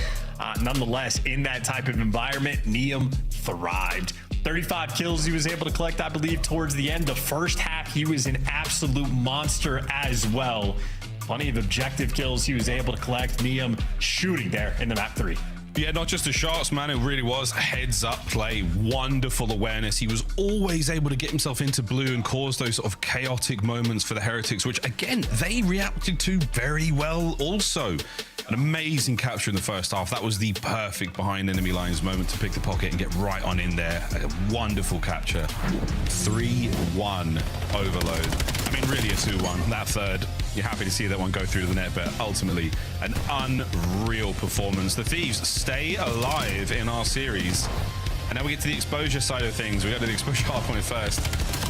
Nonetheless, in that type of environment, Niam thrived. 35 kills he was able to collect, I believe, towards the end. The first half, he was an absolute monster as well. Plenty of objective kills he was able to collect. Niam shooting there in the map 3. Yeah, not just the shots, man. It really was heads up play. Wonderful awareness. He was always able to get himself into blue and cause those sort of chaotic moments for the Heretics, which, again, they reacted to very well also. An amazing capture in the first half. That was the perfect behind enemy lines moment to pick the pocket and get right on in there. A wonderful capture. 3-1 overload. I mean, really a 2-1. That third, you're happy to see that one go through the net, but ultimately an unreal performance. The Thieves stay alive in our series. And now we get to the exposure side of things. We got to the exposure hard point first.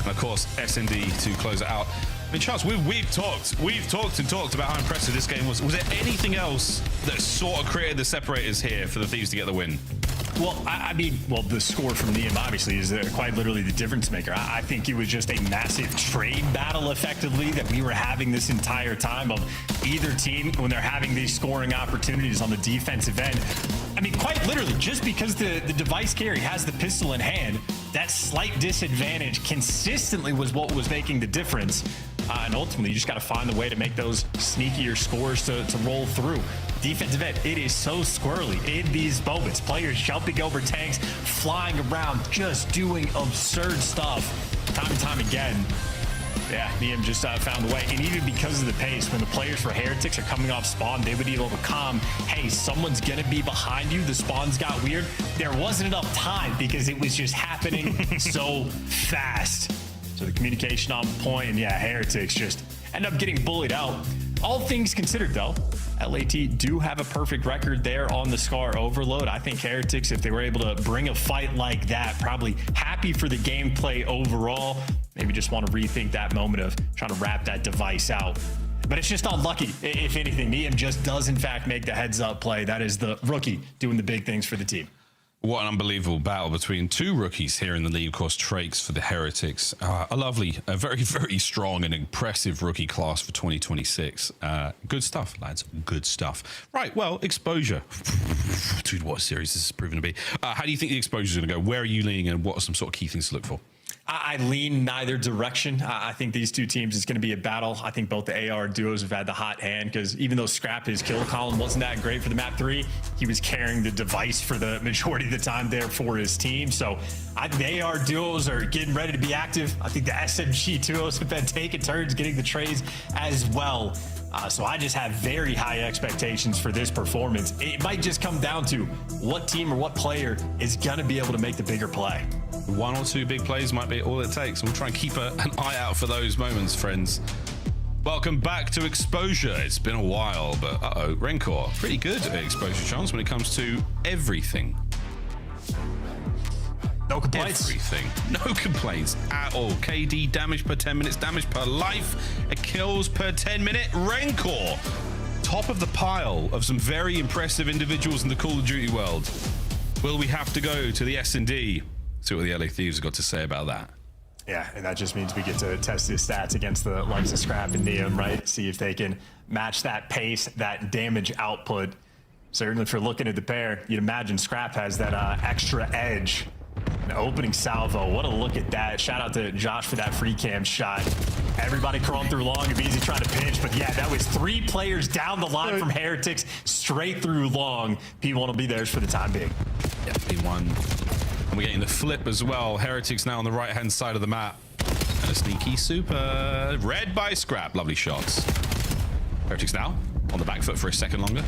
And of course, SND to close it out. I mean, Charles, we've talked about how impressive this game was. Was there anything else that sort of created the separators here for the Thieves to get the win? Well, I mean, the score from Niam obviously is quite literally the difference maker. I think it was just a massive trade battle, effectively, that we were having this entire time of either team when they're having these scoring opportunities on the defensive end. I mean, quite literally, just because the device carry has the pistol in hand, that slight disadvantage consistently was what was making the difference. And ultimately, you just got to find the way to make those sneakier scores to roll through. Defensive end, it is so squirrely in these moments. Players jumping over tanks, flying around, just doing absurd stuff time and time again. Yeah, Niam just found the way. And even because of the pace, when the players for Heretics are coming off spawn, they would be able to calm, hey, someone's going to be behind you. The spawns got weird. There wasn't enough time because it was just happening so fast. So the communication on point, and yeah, Heretics just end up getting bullied out. All things considered, though, LAT do have a perfect record there on the Scar overload. I think Heretics, if they were able to bring a fight like that, probably happy for the gameplay overall. Maybe just want to rethink that moment of trying to wrap that device out. But it's just unlucky, if anything. Niam just does, in fact, make the heads-up play. That is the rookie doing the big things for the team. What an unbelievable battle between two rookies here in the league. Of course, Trakes for the Heretics. A very, very strong and impressive rookie class for 2026. Good stuff, lads. Good stuff. Right, well, exposure. Dude, what a series this has proven to be. How do you think the exposure is going to go? Where are you leaning, and what are some sort of key things to look for? I lean neither direction. I think these two teams is going to be a battle. I think both the AR duos have had the hot hand, because even though Scrap, his kill column wasn't that great for the map 3, he was carrying the device for the majority of the time there for his team. So I think the AR duos are getting ready to be active. I think the SMG duos have been taking turns getting the trades as well. So I just have very high expectations for this performance. It might just come down to what team or what player is going to be able to make the bigger play. One or two big plays might be all it takes. We'll try and keep an eye out for those moments, friends. Welcome back to Exposure. It's been a while, but Rencor, pretty good at exposure chance when it comes to everything. No complaints. Everything. No complaints at all. KD damage per 10 minutes, damage per life, kills per 10 minute. Rencor, top of the pile of some very impressive individuals in the Call of Duty world. Will we have to go to the S&D? See what the LA Thieves have got to say about that. Yeah, and that just means we get to test his stats against the likes of Scrap and Neum, right? See if they can match that pace, that damage output. Certainly, if you're looking at the pair, you'd imagine Scrap has that extra edge. An opening salvo, what a look at that. Shout out to Josh for that free cam shot. Everybody crawling through long and easy trying to pinch, but yeah, that was 3 players down the line from Heretics straight through long. P1 will be theirs for the time being. Yeah, P1. And we're getting the flip as well. Heretics now on the right-hand side of the map. And a sneaky super. Red by Scrap. Lovely shots. Heretics now on the back foot for a second longer.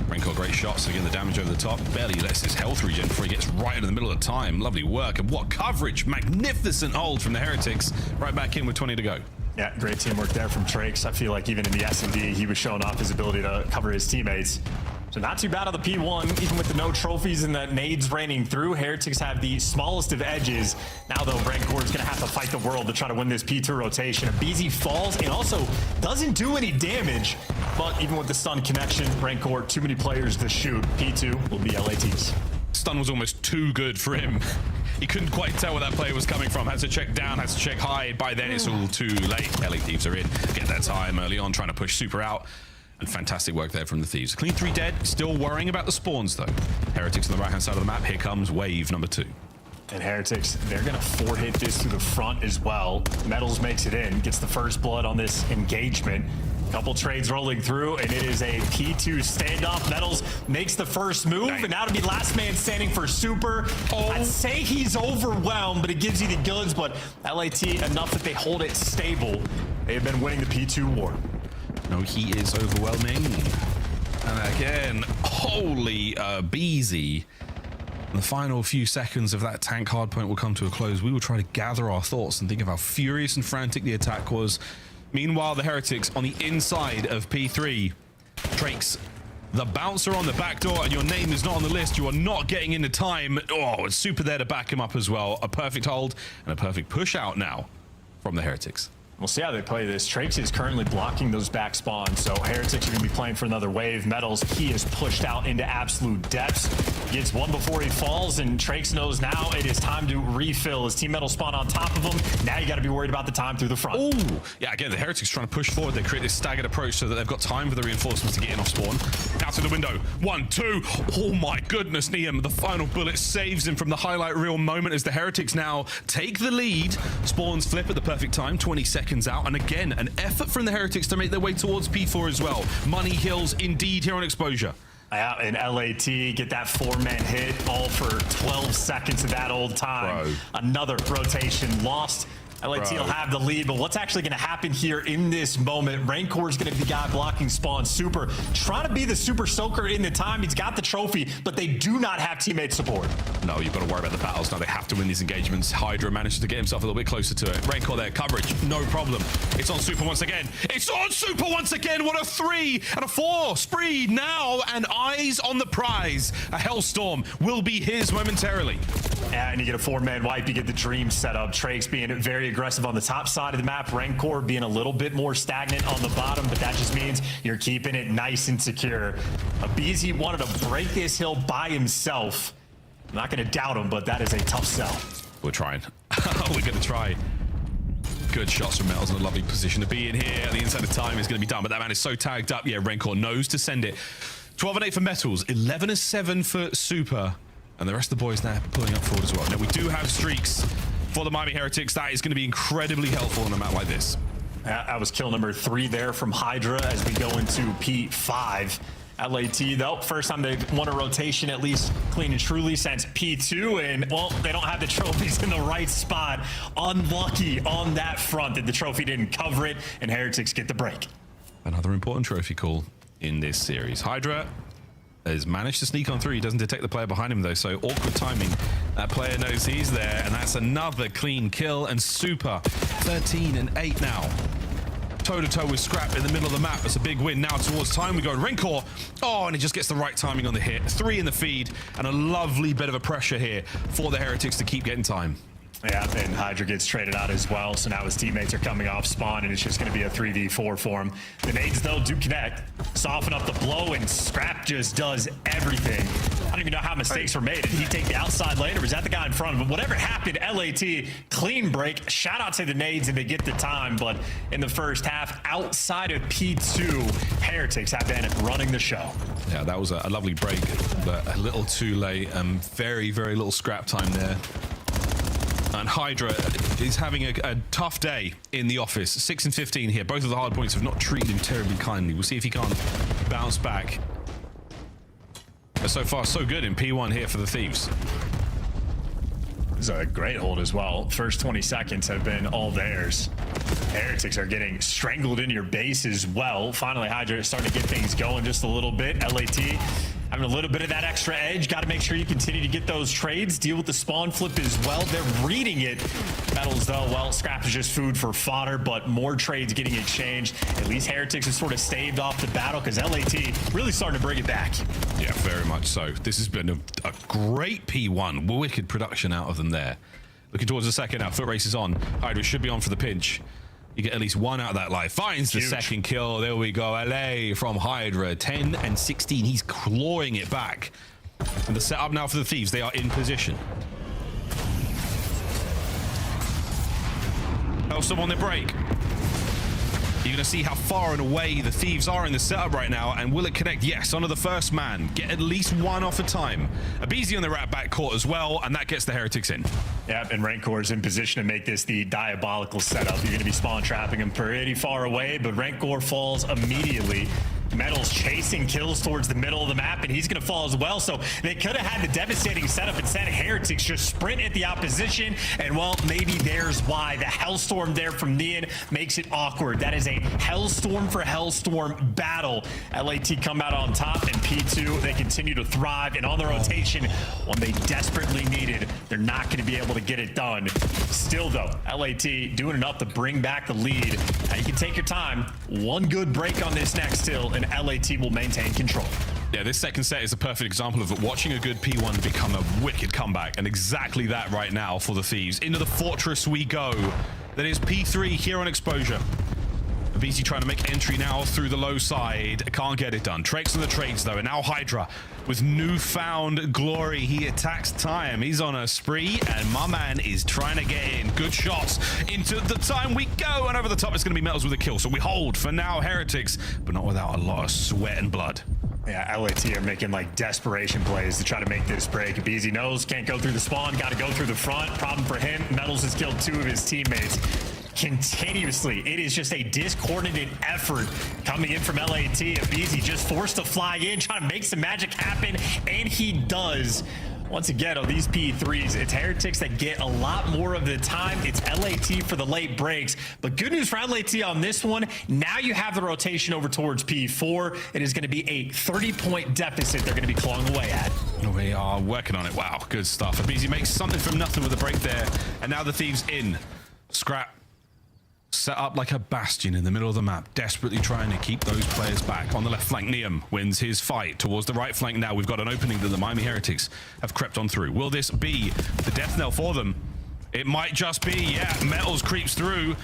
Rancor, great shots. Again, the damage over the top. Barely lets his health regen before he gets right in the middle of the time. Lovely work. And what coverage. Magnificent hold from the Heretics. Right back in with 20 to go. Yeah, great teamwork there from Trakes. I feel like even in the S&D, he was showing off his ability to cover his teammates. So not too bad on the P1, even with the no trophies and the nades raining through. Heretics have the smallest of edges. Now, though, Rancor is going to have to fight the world to try to win this P2 rotation. BZ falls and also doesn't do any damage. But even with the stun connection, Rancor, too many players to shoot. P2 will be LATs. Stun was almost too good for him. He couldn't quite tell where that player was coming from. Had to check down, had to check high. By then, it's all too late. LA Thieves are in. Get that time early on, trying to push Super out. And fantastic work there from the Thieves. Clean 3 dead. Still worrying about the spawns, though. Heretics on the right-hand side of the map. Here comes wave number 2. And Heretics, they're going to 4-hit this through the front as well. Metals makes it in, gets the first blood on this engagement. Couple trades rolling through, and it is a P2 standoff. Metals makes the first move, and now to be last man standing for Super. I'd say he's overwhelmed, but it gives you the goods, but LAT enough that they hold it stable. They have been winning the P2 war. No, he is overwhelming. And again, holy Beezy. The final few seconds of that tank hardpoint will come to a close. We will try to gather our thoughts and think of how furious and frantic the attack was. Meanwhile, the Heretics on the inside of P3. Trakes, the bouncer on the back door, and your name is not on the list. You are not getting into time. Oh, it's Super there to back him up as well. A perfect hold and a perfect push out now from the Heretics. We'll see how they play this. Trakes is currently blocking those back spawns, so Heretics are going to be playing for another wave. Metals, he is pushed out into absolute depths. Gets one before he falls, and Trakes knows now it is time to refill. His Team Metal spawn on top of him. Now you got to be worried about the time through the front. Oh, yeah, again, the Heretics trying to push forward. They create this staggered approach so that they've got time for the reinforcements to get in off spawn. Out to the window. 1, 2. Oh my goodness, Neum. The final bullet saves him from the highlight reel moment as the Heretics now take the lead. Spawns flip at the perfect time, 20 seconds out. And again, an effort from the Heretics to make their way towards P4 as well. Money hills indeed here on Exposure. Yeah, and LAT get that 4-man hit all for 12 seconds of that old time. Bro. Another rotation lost. LAT will have the lead, but what's actually going to happen here in this moment? Rancor is going to be the guy blocking spawn. Super trying to be the super soaker in the time. He's got the trophy, but they do not have teammate support. No, you've got to worry about the battles now. They have to win these engagements. Hydra manages to get himself a little bit closer to it. Rancor there, coverage, no problem. It's on Super once again. It's on Super once again. What a 3 and a 4 spree now, and eyes on the prize. A Hellstorm will be his momentarily. Yeah, and you get a 4-man wipe. You get the dream set up. Trakes being very aggressive on the top side of the map. Rancor being a little bit more stagnant on the bottom, but that just means you're keeping it nice and secure. Abizi wanted to break this hill by himself. I'm not going to doubt him, but that is a tough sell. We're trying. We're going to try. Good shots from Metals in a lovely position to be in here. The inside of time is going to be done, but that man is so tagged up. Yeah, Rancor knows to send it. 12 and 8 for Metals, 11 and 7 for Super. And the rest of the boys there pulling up forward as well. Now, we do have streaks for the Miami Heretics. That is going to be incredibly helpful on a map like this. That was kill number 3 there from Hydra as we go into P5. LAT, though, first time they've won a rotation, at least clean and truly, since P2. And, well, they don't have the trophies in the right spot. Unlucky on that front that the trophy didn't cover it, and Heretics get the break. Another important trophy call in this series. Hydra has managed to sneak on through. He doesn't detect the player behind him, though, so awkward timing. That player knows he's there, and that's another clean kill. And Super, 13 and 8 now. Toe-to-toe with Scrap in the middle of the map. That's a big win. Now towards time, we go Rancor. Oh, and he just gets the right timing on the hit. 3 in the feed, and a lovely bit of a pressure here for the Heretics to keep getting time. Yeah, and Hydra gets traded out as well, so now his teammates are coming off spawn, and it's just going to be a 3v4 for him. The nades, though, do connect, soften up the blow, and Scrap just does everything. I don't even know how mistakes were made. Did he take the outside lane, or was that the guy in front of him? Whatever happened, LAT, clean break. Shout out to the nades, and they get the time, but in the first half, outside of P2, Heretics have been running the show. Yeah, that was a lovely break, but a little too late. Very, very little scrap time there. And Hydra is having a tough day in the office. 6 and 15 here. Both of the hard points have not treated him terribly kindly. We'll see if he can't bounce back. But so far, so good in P1 here for the Thieves. This is a great hold as well. First 20 seconds have been all theirs. Heretics are getting strangled in your base as well. Finally, Hydra is starting to get things going just a little bit. LAT having a little bit of that extra edge. Got to make sure you continue to get those trades. Deal with the spawn flip as well. They're reading it. Metals, though, well, Scrap is just food for fodder, but more trades getting exchanged. At least Heretics has sort of staved off the battle because LAT really starting to bring it back. Yeah, very much so. This has been a great P1. Wicked production out of them there. Looking towards the second now. Foot race is on. Hydra should be on for the pinch. You get at least one out of that life. Finds the second kill. There we go. LA from Hydra. 10 and 16. He's clawing it back. And the setup now for the Thieves. They are in position. Hellstorm on the break. You're going to see how far and away the Thieves are in the setup right now. And will it connect? Yes, onto the first man. Get at least one off a time. Abizi on the rat backcourt as well. And that gets the Heretics in. Yep, and Rancor is in position to make this the diabolical setup. You're going to be spawn trapping him pretty far away, but Rancor falls immediately. Metal's chasing kills towards the middle of the map, and he's going to fall as well. So they could have had the devastating setup. Instead, Heretics just sprint at the opposition, and well, maybe there's why. The Hellstorm there from Neon makes it awkward. That is a Hellstorm for Hellstorm battle. LAT come out on top, and P2, they continue to thrive, and on the rotation, when they desperately needed, they're not going to be able to get it done. Still, though, LAT doing enough to bring back the lead. Now you can take your time. One good break on this next hill, and LAT will maintain control. Yeah, this second set is a perfect example of watching a good P1 become a wicked comeback, and exactly that right now for the Thieves. Into the fortress we go. That is P3 here on exposure. BC trying to make entry now through the low side. Can't get it done. Trakes on the trades, though, and now Hydra with newfound glory. He attacks time. He's on a spree, and my man is trying to get in. Good shots into the time we go, and over the top it's going to be Metals with a kill. So we hold for now, Heretics, but not without a lot of sweat and blood. Yeah, LAT are making like desperation plays to try to make this break. BZ knows can't go through the spawn, got to go through the front. Problem for him, Metals has killed 2 of his teammates continuously. It is just a discoordinated effort coming in from LAT. BZ just forced to fly in, trying to make some magic happen, and he does. Once again, on these P3s, it's Heretics that get a lot more of the time. It's LAT for the late breaks. But good news for LAT on this one. Now you have the rotation over towards P4. It is going to be a 30-point deficit they're going to be clawing away at. We are working on it. Wow, good stuff. Abizi makes something from nothing with a break there. And now the Thieves in. Scrap set up like a bastion in the middle of the map, desperately trying to keep those players back. On the left flank, Neum wins his fight. Towards the right flank now, we've got an opening that the Miami Heretics have crept on through. Will this be the death knell for them? It might just be. Yeah, Metals creeps through.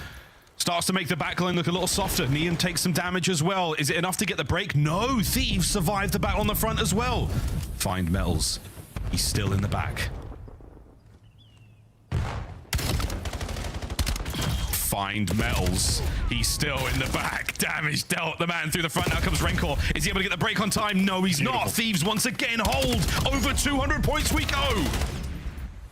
Starts to make the backline look a little softer. Neum takes some damage as well. Is it enough to get the break? No, Thieves survive the battle on the front as well. Find Metals. He's still in the back. Find Metals. He's still in the back. Damage dealt. The man through the front. Now comes Rancor. Is he able to get the break on time? No, he's not. Thieves once again hold. Over 200 points we go.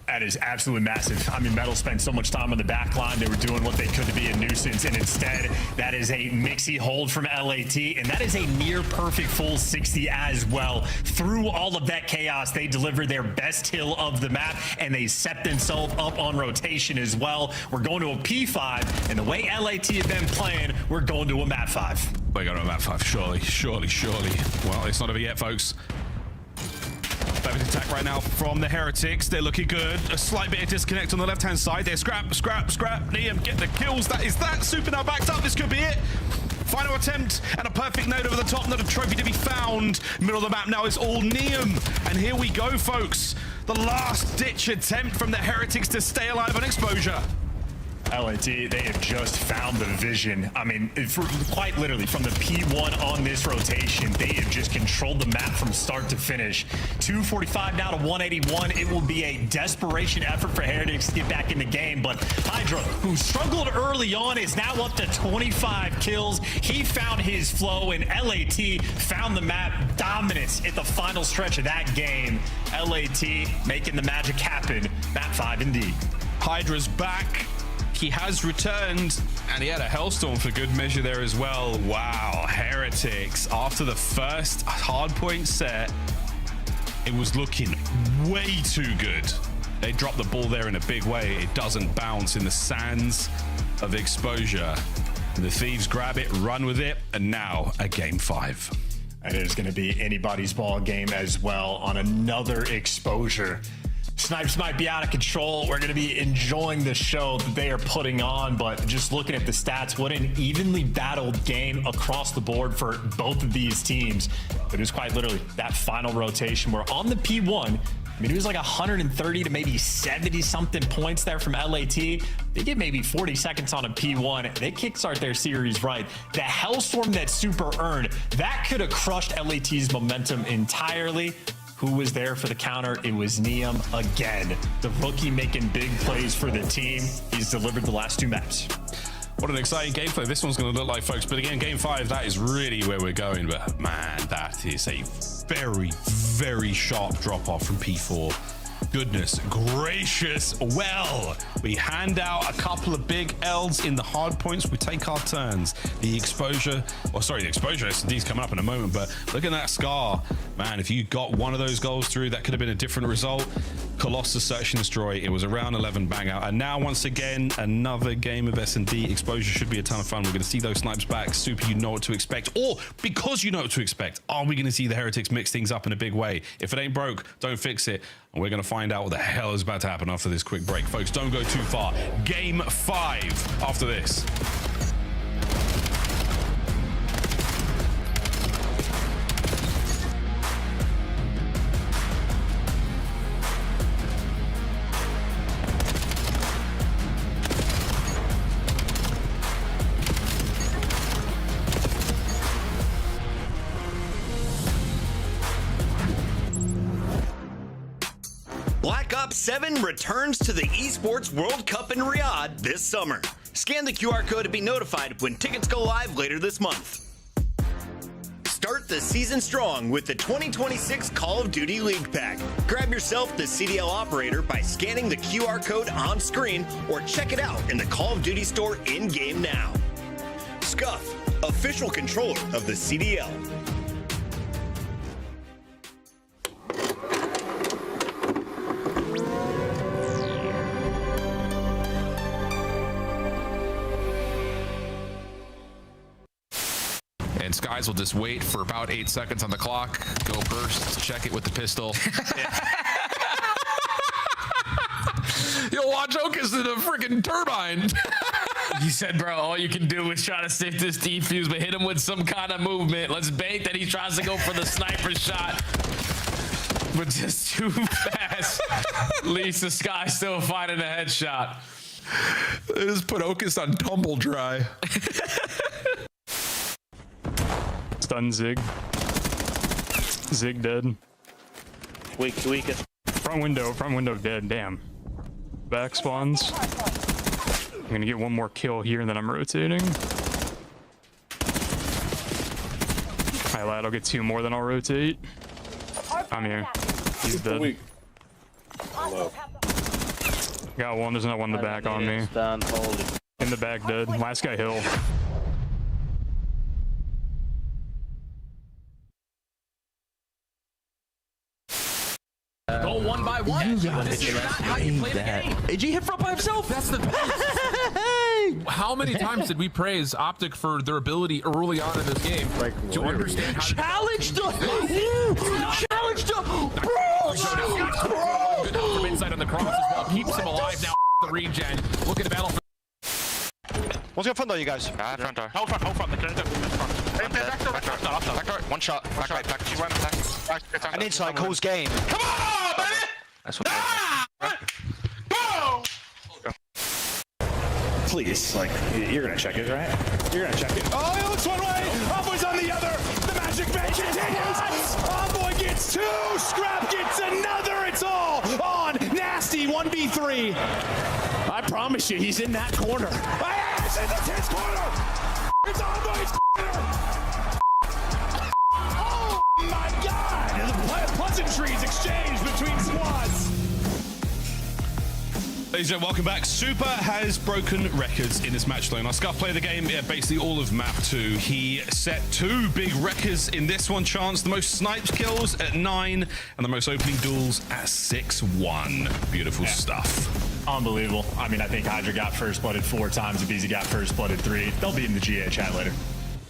That is absolutely massive. I mean, Metal spent so much time on the back line. They were doing what they could to be a nuisance, and instead, that is a mixy hold from LAT, and that is a near perfect full 60 as well. Through all of that chaos, they delivered their best hill of the map, and they set themselves up on rotation as well. We're going to a P5, and the way LAT have been playing, we're going to a map 5. We're going to a map 5, surely. Well, it's not over yet, folks. Perfect attack right now from the Heretics. They're looking good. A slight bit of disconnect on the left-hand side. They're scrap. Neum get the kills. That is that. Super now backed up. This could be it. Final attempt and a perfect nade over the top, not a trophy to be found. Middle of the map now is all Neum. And here we go, folks. The last ditch attempt from the Heretics to stay alive on exposure. LAT, they have just found the vision. I mean, quite literally, from the P1 on this rotation, they have just controlled the map from start to finish. 245 now to 181. It will be a desperation effort for Heretics to get back in the game, but Hydra, who struggled early on, is now up to 25 kills. He found his flow, and LAT found the map dominance at the final stretch of that game. LAT making the magic happen. Map 5 indeed. Hydra's back. He has returned, and he had a Hellstorm for good measure there as well. Wow, Heretics, after the first hardpoint set, it was looking way too good. They dropped the ball there in a big way. It doesn't bounce in the sands of exposure. And the Thieves grab it, run with it, and now a game 5. And it is going to be anybody's ball game as well on another exposure. Snipes might be out of control. We're going to be enjoying the show that they are putting on, but just looking at the stats, what an evenly battled game across the board for both of these teams. It is quite literally that final rotation where on the P1, I mean, it was like 130 to maybe 70 something points there from LAT. They get maybe 40 seconds on a P1. They kickstart their series right. The Hellstorm that Super earned, that could have crushed LAT's momentum entirely. Who was there for the counter? It was Neum again. The rookie making big plays for the team. He's delivered the last 2 maps. What an exciting gameplay this one's going to look like, folks. But again, game 5, that is really where we're going. But man, that is a very, very sharp drop off from P4. Goodness gracious. Well, we hand out a couple of big L's in the hard points. We take our turns. The exposure, the exposure S&D's coming up in a moment, but look at that scar. Man, if you got one of those goals through, that could have been a different result. Colossus Search and Destroy. It was a round 11 bang out. And now, once again, another game of S&D. Exposure should be a ton of fun. We're going to see those snipes back. Super, you know what to expect. Or because you know what to expect, are we going to see the Heretics mix things up in a big way? If it ain't broke, don't fix it. And we're going to find out what the hell is about to happen after this quick break. Folks, don't go too far. Game 5 after this. Black Ops 7 returns to the Esports World Cup in Riyadh this summer. Scan the QR code to be notified when tickets go live later this month. Start the season strong with the 2026 Call of Duty League Pack. Grab yourself the CDL operator by scanning the QR code on screen or check it out in the Call of Duty store in-game now. Scuff, official controller of the CDL. And Skies will just wait for about 8 seconds on the clock, go burst, check it with the pistol. Yo, watch Okus in a freaking turbine. You said, bro, all you can do is try to save this defuse, but hit him with some kind of movement. Let's bait that he tries to go for the sniper shot, but just too fast. At least the Sky's still finding a headshot. They just put Okus on tumble dry. Stun Zig. Zig dead. Weak. Front window dead, damn. Back spawns. I'm gonna get one more kill here and then I'm rotating. Alright, lad, I'll get 2 more, then I'll rotate. I'm here. He's dead. Got one, there's another one in the back on me. In the back dead. Last guy hill. Go one by one. You gotta This is not how you play the game. AG hit front by himself. That's the best. How many times did we praise Optic for their ability early on in this game to understand how Challenge the Good help from inside on the cross as well. Keeps him alive now. The regen. Look at the battle. One's got front door, you guys. Front door. Hold front. They're Back door. One shot. Back right. Back. And inside calls game. Come on, baby! That's what Please, like, you're gonna check it, right? You're gonna check it. Oh, it looks one way. Envoy's on the other. The magic man continues. Envoy gets two. Scrap gets another. It's all on Nasty 1v3. I promise you, he's in that corner. It's in the 10th corner. It's Envoy's corner. Oh my God! The pleasantries exchanged between squads. Ladies and gentlemen, welcome back. Super has broken records in this match alone. Our Scuff played the game basically all of map 2. He set 2 big records in this one, Chance. The most snipes kills at 9 and the most opening duels at 6-1. Beautiful stuff. Unbelievable. I mean, I think Hydra got first blooded 4 times. Abizi got first blooded 3. They'll be in the GA chat later.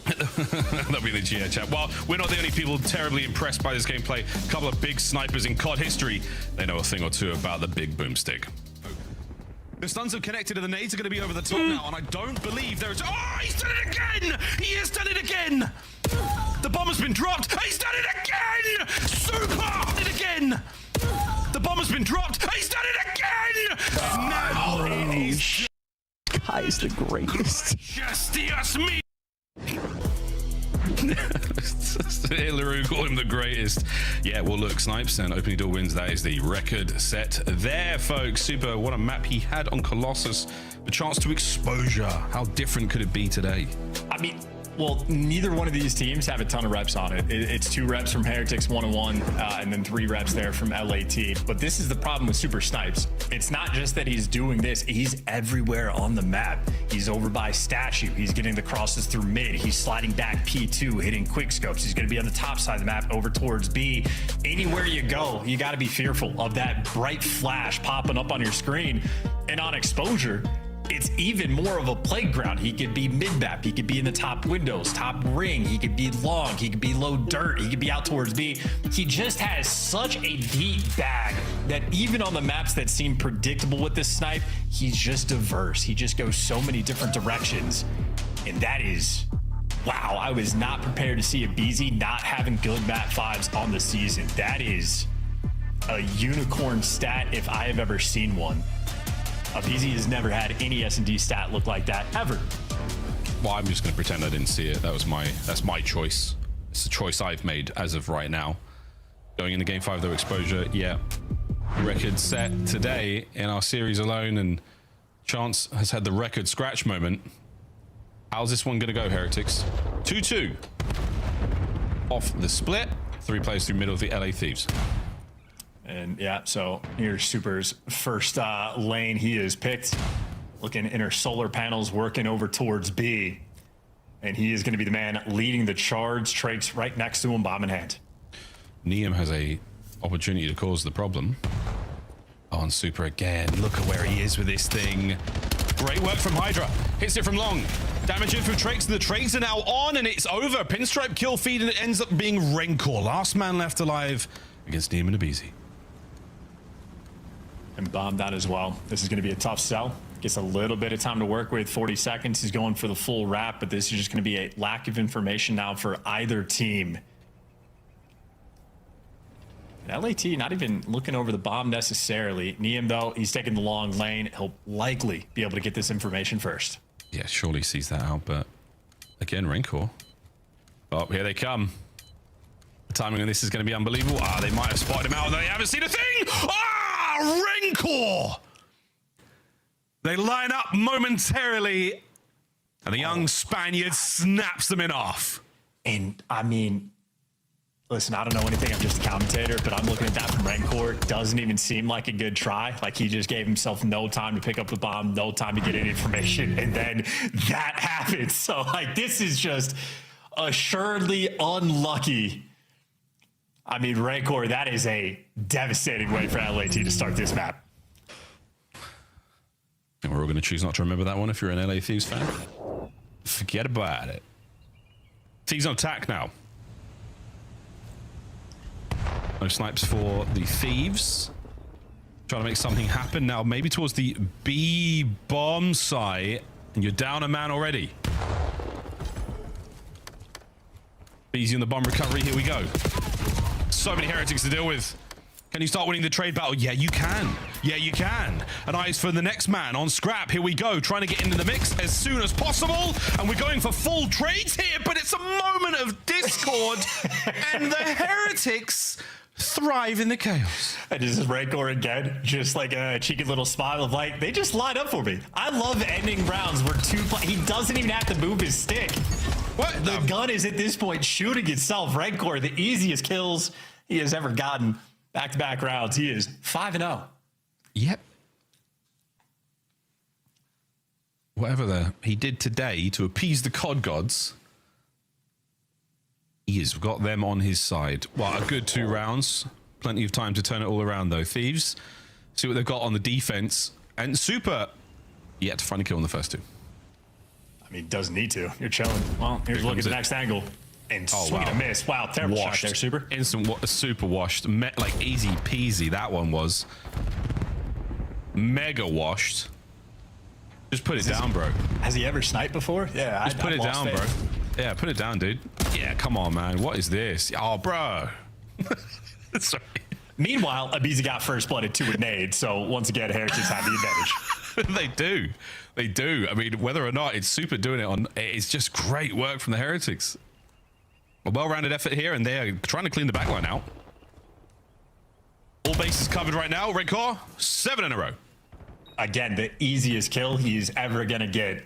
That'll be the GA chat. Well, we're not the only people terribly impressed by this gameplay. A couple of big snipers in COD history. They know a thing or two about the big boomstick. The stuns have connected and the nades are going to be over the top now, and I don't believe there is... Oh, he's done it again! He has done it again! The bomb has been dropped! He's done it again! Super! Did it again! The bomb has been dropped! He's done it again! And now it is... Kai is the greatest. Justice me! Hillary called him the greatest. Yeah, well, look, Snipes and opening door wins. That is the record set there, folks. Super, what a map he had on Colossus. The chance to exposure. How different could it be today? I mean, well, neither one of these teams have a ton of reps on it. It's 2 reps from Heretics 101 and then 3 reps there from LAT. But this is the problem with Super Snipes. It's not just that he's doing this. He's everywhere on the map. He's over by Statue. He's getting the crosses through mid. He's sliding back P2, hitting quick scopes. He's going to be on the top side of the map over towards B. Anywhere you go, you got to be fearful of that bright flash popping up on your screen. And on exposure, it's even more of a playground. He could be mid-map. He could be in the top windows, top ring. He could be long. He could be low dirt. He could be out towards B. He just has such a deep bag that even on the maps that seem predictable with this snipe, he's just diverse. He just goes so many different directions. And that is, wow, I was not prepared to see Abizi not having good map 5s on the season. That is a unicorn stat if I have ever seen one. Abizi has never had any S&D stat look like that ever. Well, I'm just going to pretend I didn't see it. That's my choice. It's the choice I've made as of right now. Going into game 5 though, exposure, yeah. Record set today in our series alone, and Chance has had the record scratch moment. How's this one going to go, Heretics? 2-2. Off the split. 3 players through middle of the LA Thieves. And yeah, so here's Super's first lane he has picked. Looking inner solar panels, working over towards B. And he is going to be the man leading the charge. Trake's right next to him, bomb in hand. Neum has a opportunity to cause the problem. On Super again. Look at where he is with this thing. Great work from Hydra. Hits it from long. Damage in from Trakes, and the Trakes are now on, and it's over. Pinstripe kill feed, and it ends up being Rancor. Last man left alive against Neum and Abizi. And bombed out as well. This is going to be a tough sell. Gets a little bit of time to work with. 40 seconds. He's going for the full wrap, but this is just going to be a lack of information now for either team. And LAT not even looking over the bomb necessarily. Neum, though, he's taking the long lane. He'll likely be able to get this information first. Yeah, surely sees that out, but again, Rancor. Oh, here they come. The timing on this is going to be unbelievable. Ah, they might have spotted him out, and they haven't seen a thing. Ah, Rancor! They line up momentarily, and the young Spaniard snaps them in half. And I mean, listen, I don't know anything. I'm just a commentator, but I'm looking at that from Rancor. Doesn't even seem like a good try. Like he just gave himself no time to pick up the bomb, no time to get any information, and then that happens. So like, this is just assuredly unlucky. I mean, Rancor, that is a devastating way for LAT to start this map. And we're all going to choose not to remember that one if you're an LA Thieves fan. Forget about it. Thieves on attack now. No snipes for the Thieves. Trying to make something happen now, maybe towards the B bomb site. And you're down a man already. Easy on the bomb recovery. Here we go. So many heretics to deal with. Can you start winning the trade battle? Yeah, you can. Yeah, you can. And eyes for the next man on Scrap. Here we go. Trying to get into the mix as soon as possible. And we're going for full trades here, but it's a moment of discord. And the heretics thrive in the chaos. And this is Rancor again, just like a cheeky little smile of like, they just line up for me. I love ending rounds where he doesn't even have to move his stick. What? The gun is at this point shooting itself. Rancor, the easiest kills he has ever gotten. Back-to-back rounds. He is 5-0. Yep. Whatever he did today to appease the COD gods, he has got them on his side. Well, a good 2 rounds. Plenty of time to turn it all around, though. Thieves, see what they've got on the defense. And Super, yet to find a kill in the first 2. I mean, doesn't need to. You're chilling. Well, here's looking at the next angle. And sweet a miss. Wow, terrible shot there, Super. Instant Super washed. Like easy peasy, that one was. Mega washed. Just put it down, bro. Has he ever sniped before? Yeah, just put it down, bro. Yeah, put it down, dude. Yeah, come on, man. What is this? Oh, bro. Sorry. Meanwhile, Abiza got first blooded 2 with nade, so once again, Heretics have the advantage. They do. They do. I mean, whether or not it's Super doing it on, it's just great work from the Heretics. A well-rounded effort here, and they're trying to clean the backline out. All bases covered right now. Rancor, 7 in a row. Again, the easiest kill he's ever going to get.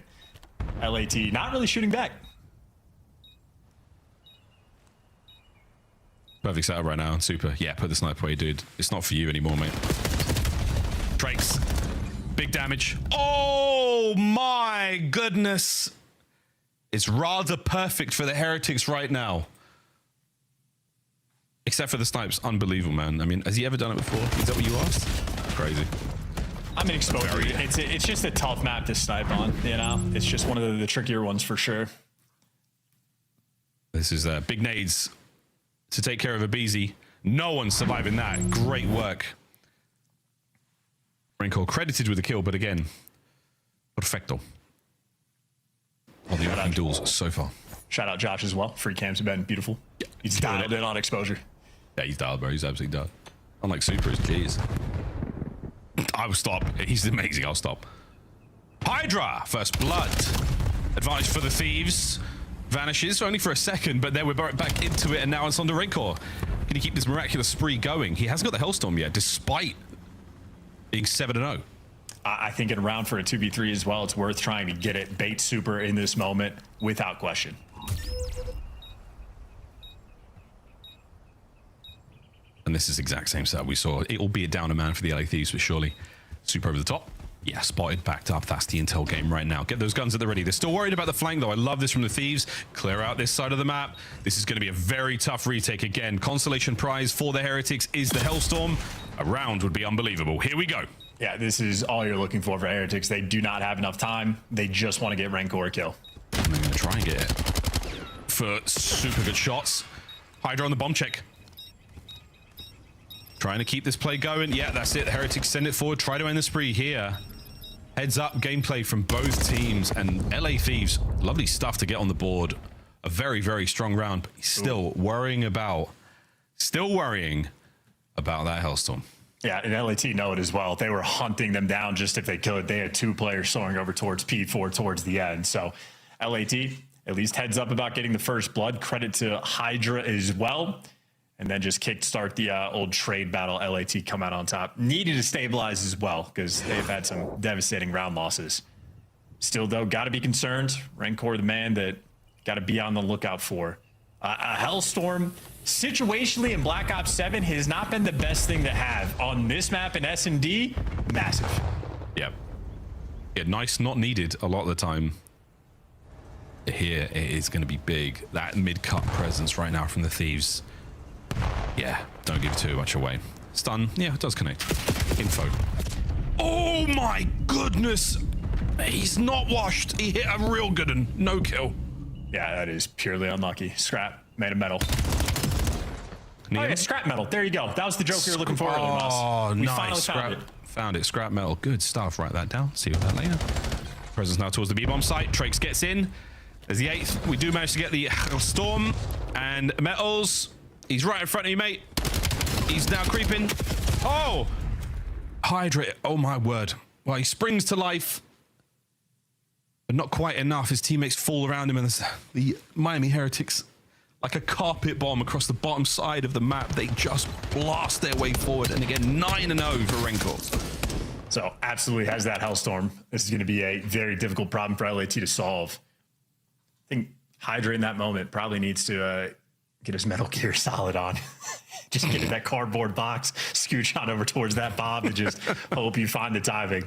LAT not really shooting back. Perfect setup right now. Super. Yeah, put the sniper away, dude. It's not for you anymore, mate. Drakes. Big damage. Oh, my goodness. It's rather perfect for the Heretics right now. Except for the snipes. Unbelievable, man. I mean, has he ever done it before? Is that what you asked? Crazy. I'm an exposure. It's just a tough map to snipe on, you know? It's just one of the trickier ones for sure. This is big nades to take care of Abizi. No one's surviving that. Great work. Rancor credited with the kill, but again, perfecto. All the opening duels so far. Shout out Josh as well. Free cams have been beautiful. Yeah, he's dialed in on exposure. Yeah, he's dialed, bro. He's absolutely dialed. Unlike Super, his keys. I will stop. He's amazing. I'll stop. Hydra, first blood. Advantage for the Thieves. Vanishes only for a second, but then we're back into it, and now it's on to Rancor. Can he keep this miraculous spree going? He hasn't got the Hellstorm yet, despite being 7-0. I think in a round for a 2v3 as well, it's worth trying to get it. Bait Super in this moment, without question. And this is the exact same setup we saw. It will be a down a man for the LA Thieves, but surely Super over the top. Yeah, spotted, backed up. That's the intel game right now. Get those guns at the ready. They're still worried about the flank, though. I love this from the Thieves. Clear out this side of the map. This is going to be a very tough retake again. Consolation prize for the Heretics is the Hellstorm. A round would be unbelievable. Here we go. Yeah, this is all you're looking for Heretics. They do not have enough time. They just want to get Rancor a kill. And they're going to try and get it for super good shots. Hydra on the bomb check. Trying to keep this play going. Yeah, that's it. The Heretics send it forward. Try to end the spree here. Heads up gameplay from both teams, and LA Thieves, lovely stuff to get on the board. A very, very strong round, but he's still worrying about that Hellstorm. Yeah, and LAT know it as well. They were hunting them down just if they could. They had 2 players soaring over towards P4 towards the end. So LAT at least heads up about getting the first blood. Credit to Hydra as well. And then just kickstart the old trade battle. LAT come out on top. Needed to stabilize as well because they've had some devastating round losses. Still, though, got to be concerned. Rancor, the man that got to be on the lookout for. A Hellstorm, situationally in Black Ops 7, has not been the best thing to have. On this map in S&D, massive. Yep. Yeah, nice, not needed a lot of the time. Here, it is going to be big. That mid-cut presence right now from the Thieves. Yeah, don't give too much away. Stun, yeah, it does connect. Info. Oh my goodness! He's not washed. He hit a real good one. No kill. Yeah, that is purely unlucky. Scrap, made of metal. Oh yeah, scrap metal. There you go. That was the joke you were looking for earlier, Moss. Oh, We nice. finally Found it. Scrap metal. Good stuff. Write that down. See you with that later. Presence now towards the B-bomb site. Trakes gets in. There's the 8th. We do manage to get the Storm and Metals. He's right in front of you, mate. He's now creeping. Oh! Hydra. Oh, my word. Well, he springs to life, but not quite enough. His teammates fall around him, and the Miami Heretics, like a carpet bomb across the bottom side of the map, they just blast their way forward. And again, 9-0 for Rencor. So absolutely has that Hellstorm. This is going to be a very difficult problem for LAT to solve. I think Hydra in that moment probably needs to get his Metal Gear Solid on. Just get in that cardboard box, scooch on over towards that bomb, and just hope you find the timing.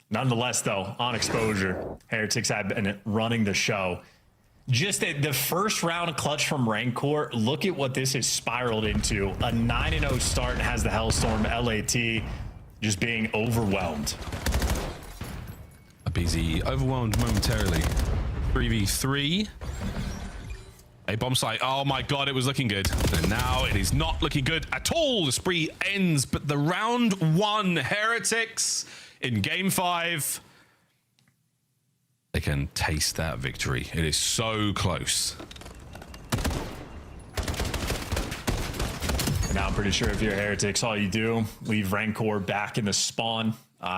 Nonetheless, though, on exposure, Heretics have been running the show. Just the first round of clutch from Rancor, look at what this has spiraled into. A 9-0 start has the Hellstorm. LAT just being overwhelmed. A BZ overwhelmed momentarily. 3v3. A bomb site. Oh my god, it was looking good. And now it is not looking good at all. The spree ends, but the round 1 Heretics in game 5. They can taste that victory. It is so close. Now I'm pretty sure if you're Heretics, all you do, leave Rancor back in the spawn.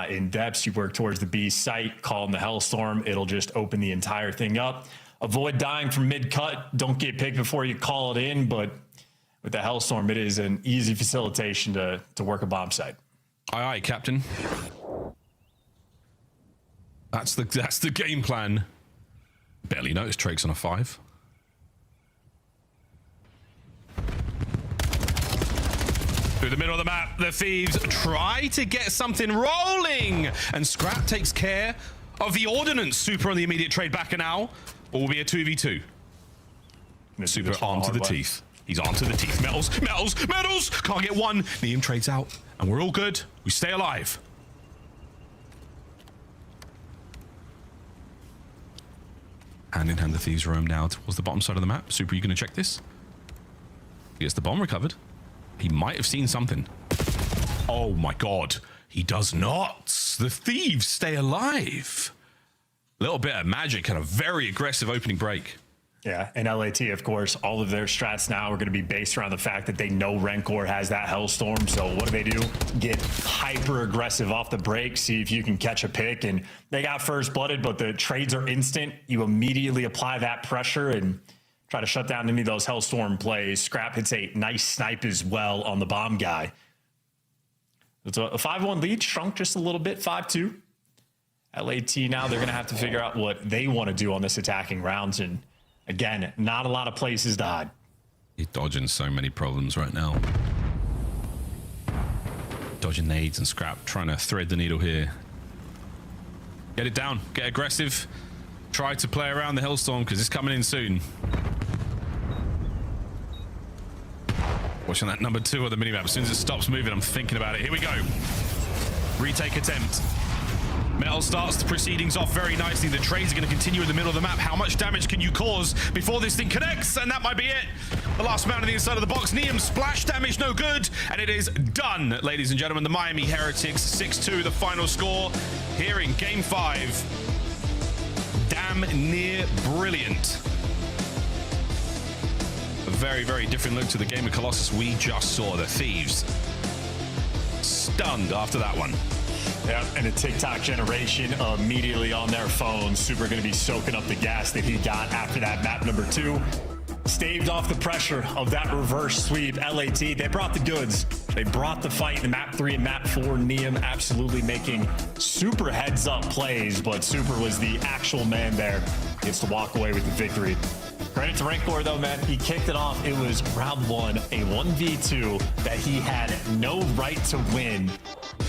In depths, you work towards the B site, call in the Hellstorm. It'll just open the entire thing up. Avoid dying from mid-cut. Don't get picked before you call it in, but with the Hellstorm, it is an easy facilitation to work a bomb site. Aye, aye, Captain. That's the game plan. Barely noticed Trakes on a 5. Through the middle of the map, the Thieves try to get something rolling, and Scrap takes care of the Ordnance. Super on the immediate trade back now. Or will be a 2v2. Super armed to the teeth. He's armed to the teeth. Metals. Can't get one. Neum trades out, and we're all good. We stay alive. Hand in hand, the Thieves roam now towards the bottom side of the map. Super, you going to check this? He gets the bomb recovered. He might have seen something. Oh my god. He does not. The Thieves stay alive. Little bit of magic and a very aggressive opening break. Yeah, and LAT, of course, all of their strats now are going to be based around the fact that they know Rancor has that Hellstorm. So what do? Get hyper aggressive off the break, see if you can catch a pick. And they got first blooded, but the trades are instant. You immediately apply that pressure and try to shut down any of those Hellstorm plays. Scrap hits a nice snipe as well on the bomb guy. It's a 5-1 lead, shrunk just a little bit, 5-2. LAT now, they're going to have to figure out what they want to do on this attacking rounds. And again, not a lot of places to hide. He's dodging so many problems right now. Dodging nades and Scrap, trying to thread the needle here. Get it down, get aggressive. Try to play around the Hellstorm because it's coming in soon. Watching that number 2 on the minimap. As soon as it stops moving, I'm thinking about it. Here we go. Retake attempt. Metal starts the proceedings off very nicely. The trades are going to continue in the middle of the map. How much damage can you cause before this thing connects? And that might be it. The last man on the inside of the box. Neum splash damage, no good. And it is done, ladies and gentlemen. The Miami Heretics 6-2, the final score here in game 5. Damn near brilliant. A very, very different look to the game of Colossus we just saw. The Thieves stunned after that one. Yeah, and a TikTok generation immediately on their phones. Super going to be soaking up the gas that he got after that map number 2. Staved off the pressure of that reverse sweep. LAT, they brought the goods. They brought the fight in map 3 and map 4. Neum absolutely making super heads up plays, but Super was the actual man there. Gets to walk away with the victory. Credit to Rancor though, man. He kicked it off. It was round 1, a 1v2 that he had no right to win.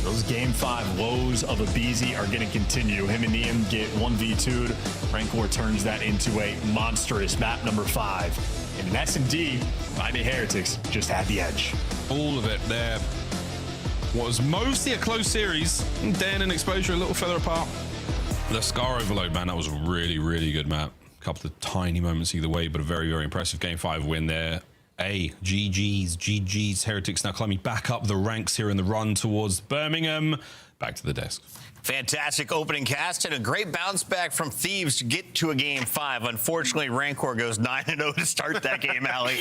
Those game 5 woes of a BZ are going to continue. Him and Neum get 1v2'd. Rancor turns that into a monstrous map number 5. And in S&D, Miami Heretics just had the edge. All of it there was mostly a close series. Dan and Exposure a little further apart. The Scar Overload, man, that was a really, really good map. A couple of tiny moments either way, but a very, very impressive game 5 win there. GG's. Heretics now climbing back up the ranks here in the run towards Birmingham. back to the desk. Fantastic opening cast and a great bounce back from Thieves to get to a game 5. Unfortunately, Rancor goes 9-0 to start that game, Allie.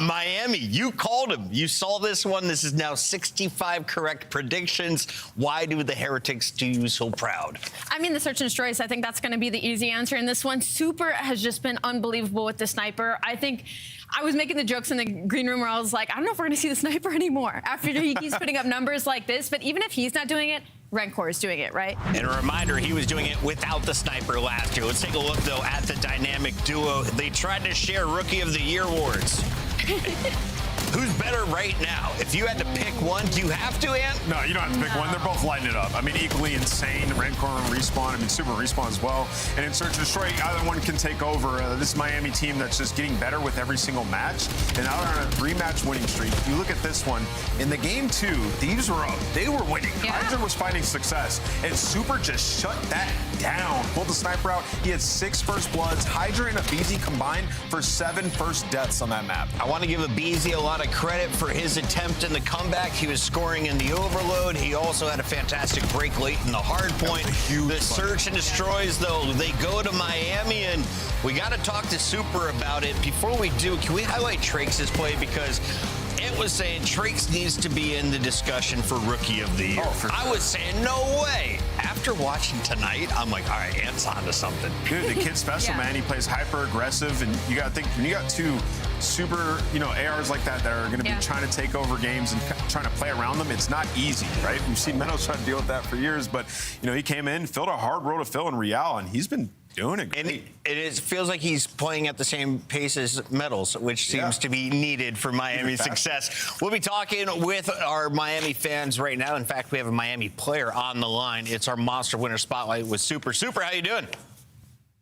Miami, you called him. You saw this one. This is now 65 correct predictions. Why do the Heretics do you so proud? I mean, the search and destroys, I think that's going to be the easy answer in this one. Super has just been unbelievable with the sniper. I think I was making the jokes in the green room where I was like, I don't know if we're going to see the sniper anymore after he keeps putting up numbers like this. But even if he's not doing it, Rancor is doing it, right? And a reminder, he was doing it without the sniper last year. Let's take a look, though, at the dynamic duo. They tried to share Rookie of the Year awards. Who's better right now? If you had to pick one, do you have to, Ant? No, you don't have to pick one. They're both lighting it up. I mean, equally insane. Rancor and Respawn. I mean, Super Respawn as well. And in Search and Destroy, either one can take over. This Miami team that's just getting better with every single match. And now they're on a 3-match winning streak. You look at this one. In the game 2, Thieves were up. They were winning. Yeah. Hydra was finding success. And Super just shut that down. Pulled the sniper out. He had 6 first bloods. Hydra and Abizi combined for 7 first deaths on that map. I want to give Abizi a lot of credit for his attempt in the comeback. He was scoring in the overload. He also had a fantastic break late in the hard point. The search and destroys, though, they go to Miami, and we got to talk to Super about it. Before we do, can we highlight Trakes' play? Because it was saying Trakes needs to be in the discussion for Rookie of the Year. I was saying, no way. After watching tonight, I'm like, all right, Ant's on to something. Dude, the kid's special, man. He plays hyper aggressive, and you got to think, when you got 2 super, ARs like that are going to be trying to take over games and trying to play around them, it's not easy, right? We've seen Meadows try to deal with that for years, but, he came in, filled a hard role to fill in Real, and he's been doing it great. And it feels like he's playing at the same pace as Metals, which seems to be needed for Miami's success. We'll be talking with our Miami fans right now. In fact, we have a Miami player on the line. It's our Monster Winner Spotlight with Super. Super, how you doing?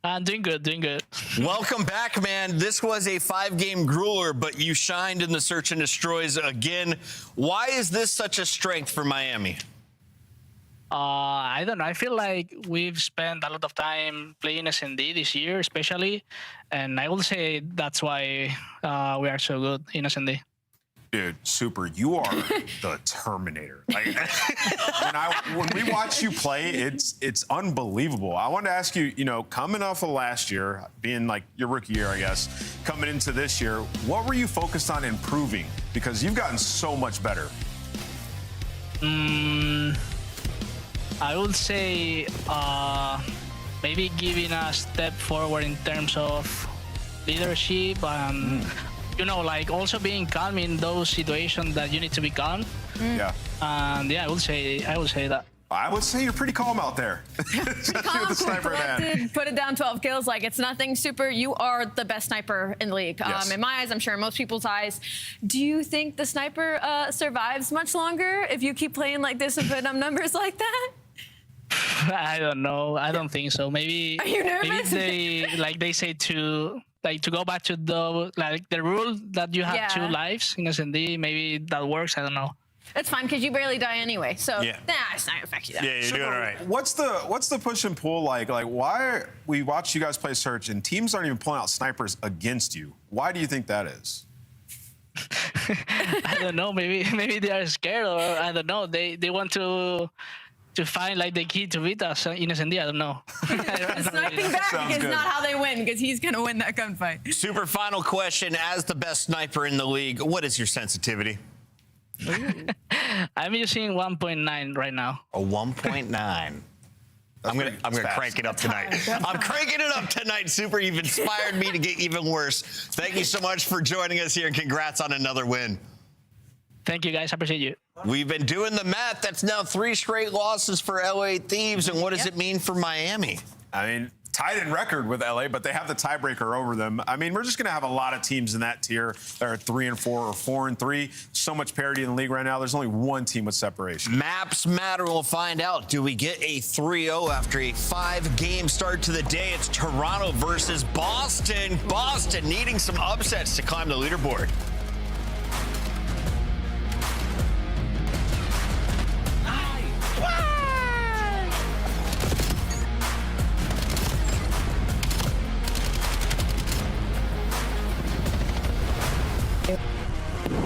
I'm doing good, doing good. Welcome back, man. This was a 5-game grueler, but you shined in the Search and Destroys again. Why is this such a strength for Miami? I don't know. I feel like we've spent a lot of time playing S&D this year, especially, and I will say that's why we are so good in S&D. Dude, Super, you are the Terminator. Like, when we watch you play, it's unbelievable. I wanted to ask you, coming off of last year, being like your rookie year, I guess, coming into this year, what were you focused on improving? Because you've gotten so much better. I would say maybe giving a step forward in terms of leadership and, like also being calm in those situations that you need to be calm. Yeah. And I would say that. I would say you're pretty calm out there. Calm, with the sniper collected, put it down 12 kills. Like, it's nothing. Super, you are the best sniper in the league. Yes. In my eyes, I'm sure in most people's eyes. Do you think the sniper survives much longer if you keep playing like this and putting up numbers like that? I don't know. I don't think so. Maybe. Are you nervous? Maybe they say to go back to the rule that you have 2 lives in S&D. Maybe that works. I don't know. It's fine because you barely die anyway. So it's not gonna affect you that. Yeah, you're doing all right. What's the push and pull like? Like, why we watch you guys play Search and teams aren't even pulling out snipers against you? Why do you think that is? I don't know. Maybe they are scared, or I don't know. They want to find the key to beat us in S&D. I don't know. Sniping back is not how they win, because he's gonna win that gunfight. Super final question: as the best sniper in the league, what is your sensitivity? I'm using 1.9 right now. A 1.9. I'm gonna crank it up tonight. I'm cranking it up tonight, Super. You've inspired me to get even worse. Thank you so much for joining us here, and congrats on another win. Thank you, guys. I appreciate you. We've been doing the math. That's now 3 straight losses for LA Thieves. And what does it mean for Miami? I mean, tied in record with LA, but they have the tiebreaker over them. I mean, we're just going to have a lot of teams in that tier that are 3-4 or 4-3. So much parity in the league right now. There's only one team with separation. Maps matter. We'll find out. Do we get a 3-0 after a 5-game start to the day? It's Toronto versus Boston. Boston needing some upsets to climb the leaderboard.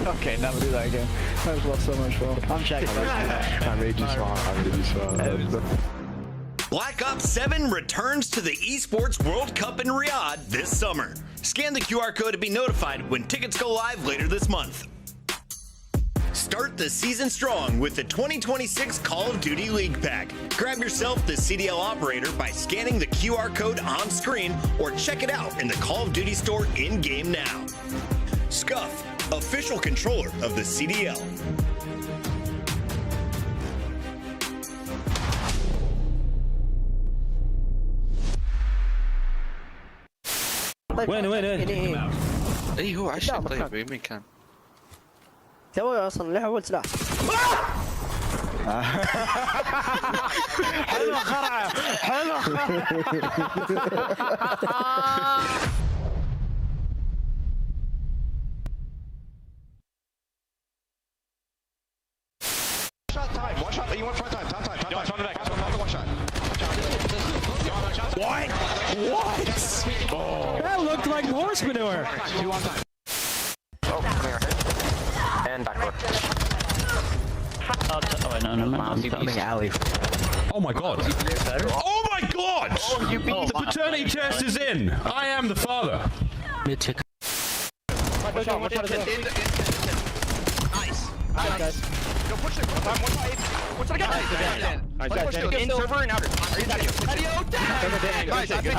Okay, never want to do that again. That was so much fun. I'm checking. I made you smile. I made you smile. Black Ops 7 returns to the Esports World Cup in Riyadh this summer. Scan the QR code to be notified when tickets go live later this month. Start the season strong with the 2026 Call of Duty League Pack. Grab yourself the CDL operator by scanning the QR code on screen or check it out in the Call of Duty store in-game now. Scuff, official controller of the CDL. وين اي هو 10 طيب يمين كان توي اصلا له اول سلاح حلوه خرعه حلوه One shot. You want front time. What? That looked like horse manure. 2 on time. Oh, clear. And backboard. Oh my god. Oh my god! The paternity test is in. I am the father. Nice. Guys. Go push it. What's it again? In server and outer. Are you that? Guys, I think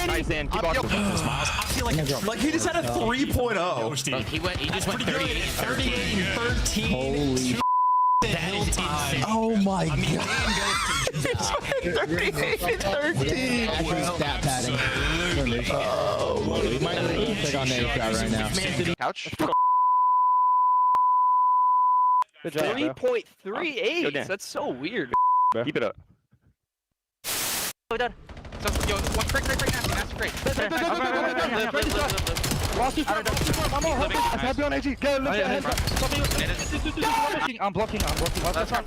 nice, Dan. Keep on. I feel like he just had a 3.0. He just went 38 and 13. Holy that is insane. Oh my god. 38 and 13. Stat padding. We might need to pick on the shot right now. Couch. Good job, 3.38. That's so weird. Keep it up. Yo, one trick, nasty great. Lost you front, I'm on hold. I have you on AG. Go, lift your head. I'm blocking. That's front.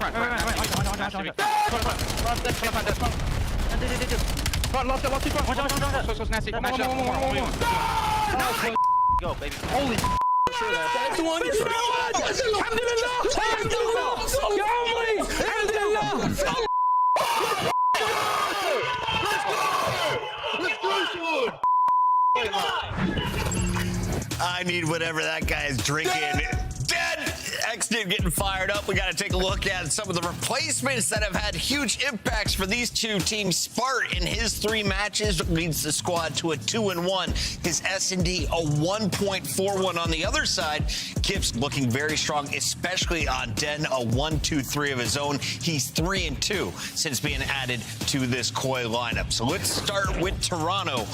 Front, lost you front. So nasty. Go, baby. Holy that's the one. I need whatever that guy is drinking. Dead! X-Nid getting fired up. We got to take a look at some of the replacements that have had huge impacts for these two teams. Spart in his 3 matches leads the squad to a 2-1. His S&D a 1.41 on the other side. Kip's looking very strong, especially on Den, a 1-2-3 of his own. He's 3-2 since being added to this Koi lineup. So let's start with Toronto.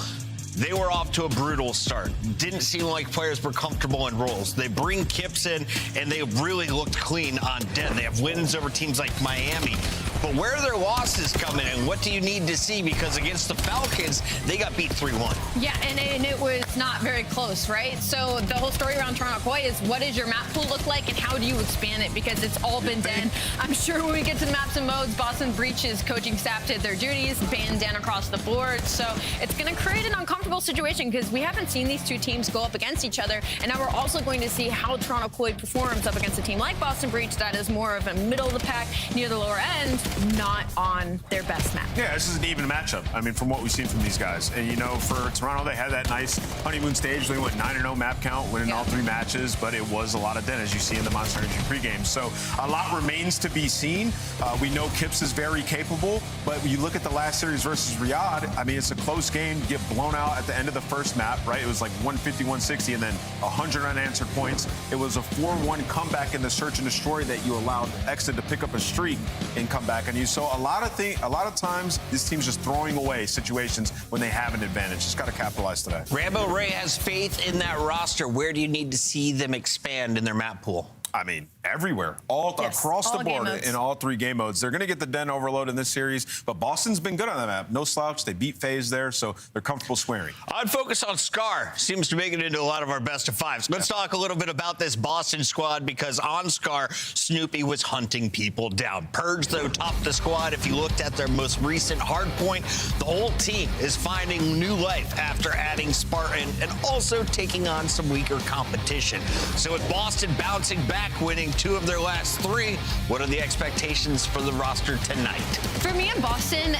They were off to a brutal start. Didn't seem like players were comfortable in roles. They bring Kips in, and they really looked clean on Den. They have wins over teams like Miami. But where are their losses coming in? What do you need to see? Because against the Falcons, they got beat 3-1. Yeah, and it was not very close, right? So the whole story around Toronto Koi is what does your map pool look like and how do you expand it? Because it's all been Den. I'm sure when we get to the maps and modes, Boston Breach's coaching staff did their duties, banned Den across the board. So it's going to create an uncomfortable situation because we haven't seen these two teams go up against each other. And now we're also going to see how Toronto Koi performs up against a team like Boston Breach that is more of a middle of the pack, near the lower end, not on their best map. Yeah, this is an even matchup. I mean, from what we've seen from these guys. And, you know, for Toronto, they had that nice honeymoon stage. They went 9-0 map count, winning all 3 matches, but it was a lot of Den, as you see in the Monster Energy pregame. So a lot remains to be seen. We know Kips is very capable, but when you look at the last series versus Riyadh, I mean, it's a close game. Get blown out at the end of the first map, right? It was like 150, 160, and then 100 unanswered points. It was a 4-1 comeback in the search and destroy that you allowed Exit to pick up a streak and come back on you. So a lot of times, this team's just throwing away situations when they have an advantage. Just got to capitalize today. Rambo Ray has faith in that roster. Where do you need to see them expand in their map pool? I mean, everywhere, across the board in all 3 game modes. They're going to get the Den overload in this series, but Boston's been good on the map. No slouch. They beat FaZe there, so they're comfortable swearing. I'd focus on Scar. Seems to make it into a lot of our best of 5s. Let's talk a little bit about this Boston squad, because on Scar, Snoopy was hunting people down. Purge, though, topped the squad. If you looked at their most recent hardpoint, the whole team is finding new life after adding Spartan and also taking on some weaker competition. So with Boston bouncing back, winning 2 of their last 3, what are the expectations for the roster tonight? For me in Boston,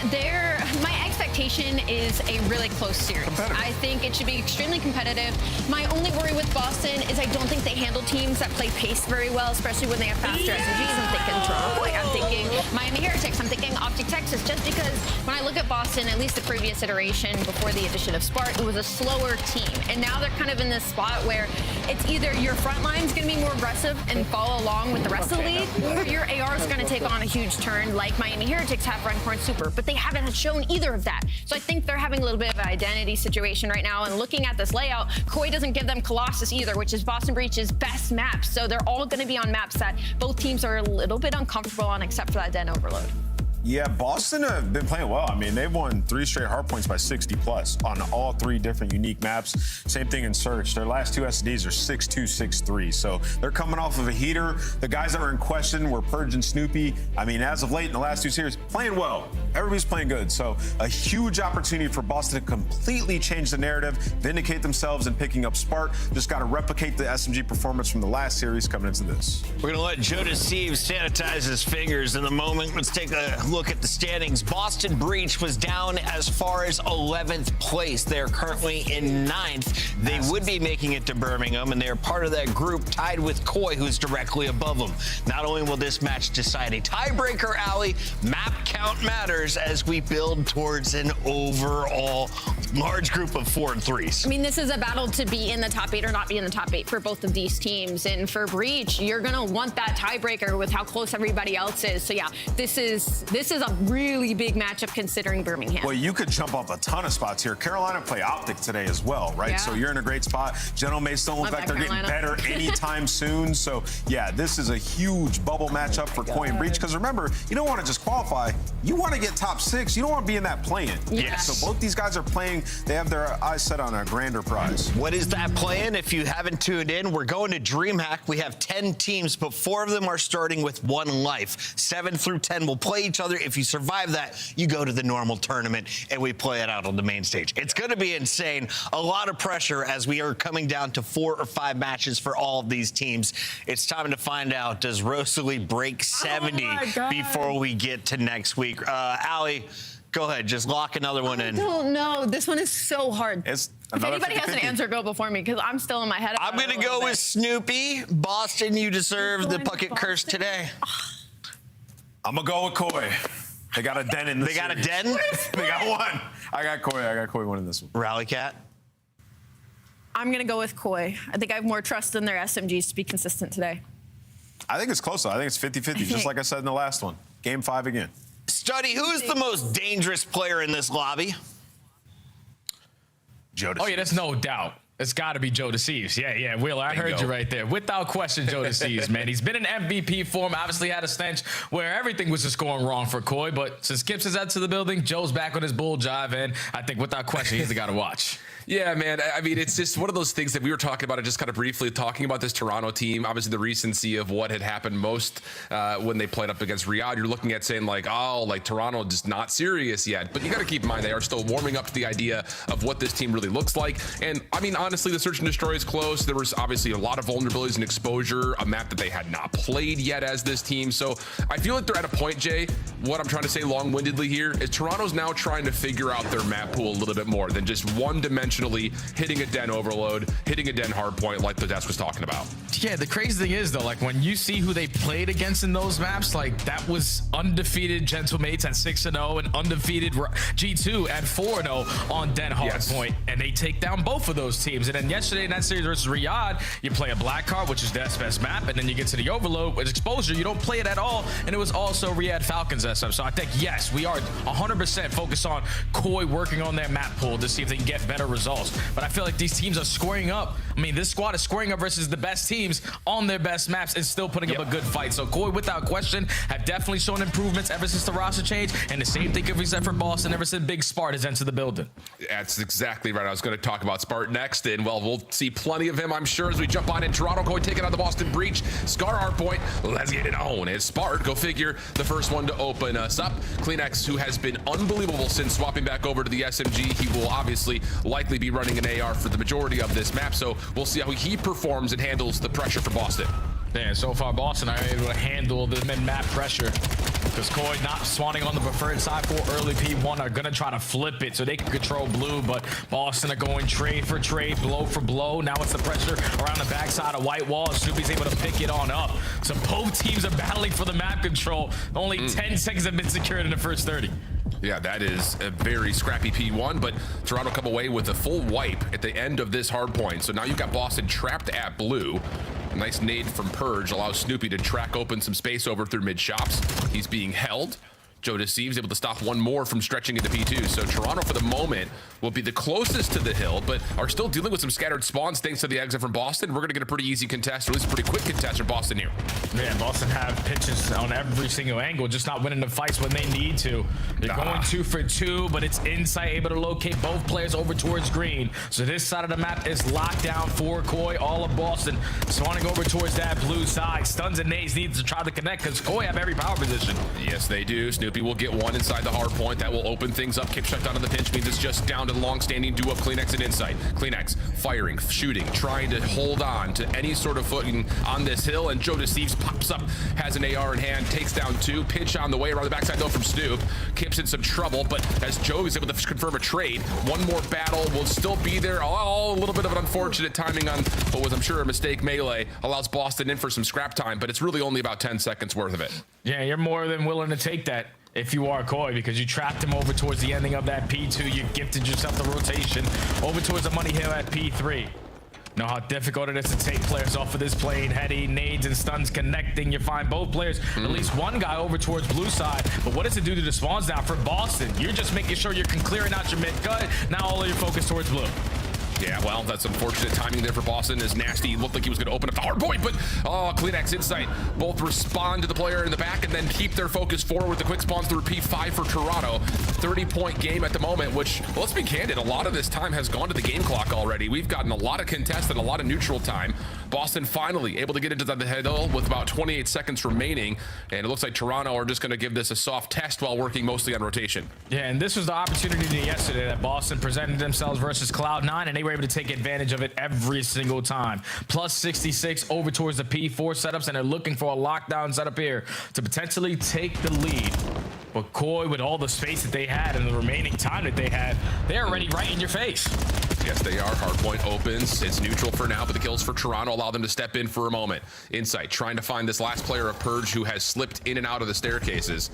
my expectation is a really close series. I think it should be extremely competitive. My only worry with Boston is I don't think they handle teams that play pace very well, especially when they have faster SMGs. I'm thinking Toronto, I'm thinking Miami Heretics, I'm thinking Optic Texas, just because when I look at Boston, at least the previous iteration before the addition of Spart, it was a slower team. And now they're kind of in this spot where it's either your front line's going to be more aggressive and follow along with the rest of the league, or your AR is going to take on a huge turn like Miami Heretics have Runcorn Super, but they haven't shown either of that. So I think they're having a little bit of an identity situation right now, and looking at this layout, Koi doesn't give them Colossus either, which is Boston Breach's best map. So they're all going to be on maps that both teams are a little bit uncomfortable on, except for that Den overload. Yeah, Boston have been playing well. I mean, they've won 3 straight hardpoints by 60+ on all 3 different unique maps. Same thing in Search. Their last 2 SDs are 6-2, 6-3. So they're coming off of a heater. The guys that were in question were Purge and Snoopy. I mean, as of late in the last 2 series, playing well. Everybody's playing good. So a huge opportunity for Boston to completely change the narrative, vindicate themselves in picking up Spart. Just got to replicate the SMG performance from the last series coming into this. We're going to let Joe Deceive sanitize his fingers in a moment. Let's take a look at the standings. Boston Breach was down as far as 11th place. They're currently in 9th. They would be making it to Birmingham, and they're part of that group tied with Koi, who's directly above them. Not only will this match decide a tiebreaker, Allie, map count matters as we build towards an overall large group of 4 and 3s. I mean, this is a battle to be in the top 8 or not be in the top 8 for both of these teams. And for Breach, you're going to want that tiebreaker with how close everybody else is. So yeah, this is a really big matchup considering Birmingham. Well, you could jump up a ton of spots here. Carolina play Optic today as well, right? Yeah. So you're in a great spot. General Mays don't look like they're getting better anytime soon. So yeah, this is a huge bubble matchup for Koi and Breach, because remember, you don't want to just qualify. You want to get top 6. You don't want to be in that play-in. Yes. So both these guys are playing. They have their eyes set on a grander prize. What is that play-in? If you haven't tuned in, we're going to DreamHack. We have 10 teams, but 4 of them are starting with 1 life. 7 through 10 will play each other. If you survive that, you go to the normal tournament, and we play it out on the main stage. It's going to be insane. A lot of pressure as we are coming down to 4 or 5 matches for all of these teams. It's time to find out, does Rosalie break 70 before we get to next week? Allie, go ahead. Just lock another one in. I don't know. This one is so hard. If anybody has an answer, go before me, because I'm still in my head. I'm going to go with Snoopy. Boston, you deserve the bucket curse today. I'm going to go with Koi. They got a den in this They got series. a den? They got one. I got Koi winning this one. Rally Cat? I'm going to go with Koi. I think I have more trust in their SMGs to be consistent today. I think it's close, though. I think it's 50-50, just like I said in the last one. Game 5 again. Study, who's the most dangerous player in this lobby? Joe Oh, yeah, that's no doubt. It's got to be Joe Deceives. Yeah, Wheeler, I heard you right there. Without question, Joe Deceives, man. He's been in MVP form, obviously had a stench where everything was just going wrong for Koi, but since Gibbs is out to the building, Joe's back on his bull jive, and I think without question, he's the guy to watch. Yeah, man. I mean, it's just one of those things that we were talking about, just kind of briefly talking about this Toronto team. Obviously, the recency of what had happened most when they played up against Riyadh. You're looking at saying like, oh, like Toronto just not serious yet. But you got to keep in mind they are still warming up to the idea of what this team really looks like. And I mean, honestly, the Search and Destroy is close. There was obviously a lot of vulnerabilities and exposure, a map that they had not played yet as this team. So I feel like they're at a point, Jay. What I'm trying to say long-windedly here is Toronto's now trying to figure out their map pool a little bit more than just one-dimensionally hitting a den overload, hitting a den hardpoint like the desk was talking about. Yeah, the crazy thing is, though, like when you see who they played against in those maps, like that was undefeated Gentlemates at 6-0 and undefeated G2 at 4-0 on den hardpoint, and they take down both of those teams. And then yesterday in that series versus Riyadh, you play a black card, which is the best map, and then you get to the overload with exposure. You don't play it at all, and it was also Riyadh Falcons SM. So I think, yes, we are 100% focused on Koi working on their map pool to see if they can get better results. But I feel like these teams are squaring up I mean, this squad is squaring up versus the best teams on their best maps and still putting up a good fight. So Koi, without question, have definitely shown improvements ever since the roster change, and the same thing can be said for Boston ever since Big Spart has entered the building. That's exactly right. I was going to talk about Spart next, and well, we'll see plenty of him, I'm sure, as we jump on in. Toronto Koi taking out the Boston Breach. Scar hardpoint. Let's get it on. It's Spart, go figure, the first one to open us up. Kleenex, who has been unbelievable since swapping back over to the SMG, he will obviously likely be running an AR for the majority of this map, so we'll see how he performs and handles the pressure for Boston. Yeah, so far Boston are able to handle the mid-map pressure because Koi not spawning on the preferred side for early P1 are gonna try to flip it so they can control blue, but Boston are going trade for trade, blow for blow. Now it's the pressure around the backside of White Wall. Snoopy's able to pick it on up. So both teams are battling for the map control. Only 10 seconds have been secured in the first 30. Yeah, that is a very scrappy P1, but Toronto come away with a full wipe at the end of this hard point. So now you've got Boston trapped at blue. A nice nade from Purge allows Snoopy to track open some space over through mid shops. He's being held. Joe Deceives able to stop one more from stretching into P2. So Toronto, for the moment, will be the closest to the hill, but are still dealing with some scattered spawns thanks to the exit from Boston. We're going to get a pretty easy contest, or at least a pretty quick contest from Boston here. Yeah, Boston have pitches on every single angle, just not winning the fights when they need to. They're going 2 for 2, but it's Insight able to locate both players over towards green. So this side of the map is locked down for Koi. All of Boston spawning over towards that blue side. Stuns and nades need to try to connect because Koi have every power position. Yes, they do. Snoopy will get one inside the hard point. That will open things up. Kip shut down to the pinch means it's just down to the long-standing duo of Kleenex and Insight. Kleenex firing, shooting, trying to hold on to any sort of footing on this hill, and Joe Deceives pops up, has an AR in hand, takes down 2. Pinch on the way around the backside though from Snoop. Kip's in some trouble, but as Joe is able to confirm a trade, one more battle will still be there. All a little bit of an unfortunate timing on what was, I'm sure, a mistake melee. Allows Boston in for some scrap time, but it's really only about 10 seconds worth of it. Yeah, you're more than willing to take that if you are Koi, because you trapped him over towards the ending of that P2. You gifted yourself the rotation over towards the money hill at P3. Know how difficult it is to take players off of this plane. Heady, nades, and stuns connecting. You find both players, at least one guy over towards blue side. But what does it do to the spawns now for Boston? You're just making sure you're clearing out your mid cut. Now all of your focus towards blue. Yeah, well, that's unfortunate timing there for Boston, as Nasty looked like he was going to open up the hard point, but Kleenex Insight both respond to the player in the back and then keep their focus forward with the quick spawns through P5 for Toronto. 30-point game at the moment, which, well, let's be candid, a lot of this time has gone to the game clock already. We've gotten a lot of contest and a lot of neutral time. Boston finally able to get into the hill with about 28 seconds remaining, and it looks like Toronto are just going to give this a soft test while working mostly on rotation. Yeah, and this was the opportunity yesterday that Boston presented themselves versus Cloud9, and they were able to take advantage of it every single time. Plus 66 over towards the P4 setups, and they're looking for a lockdown setup here to potentially take the lead. But Koi, with all the space that they had and the remaining time that they had, they're already right in your face. Yes, they are. Hardpoint opens. It's neutral for now, but the kills for Toronto allow them to step in for a moment. Insight trying to find this last player of Purge who has slipped in and out of the staircases.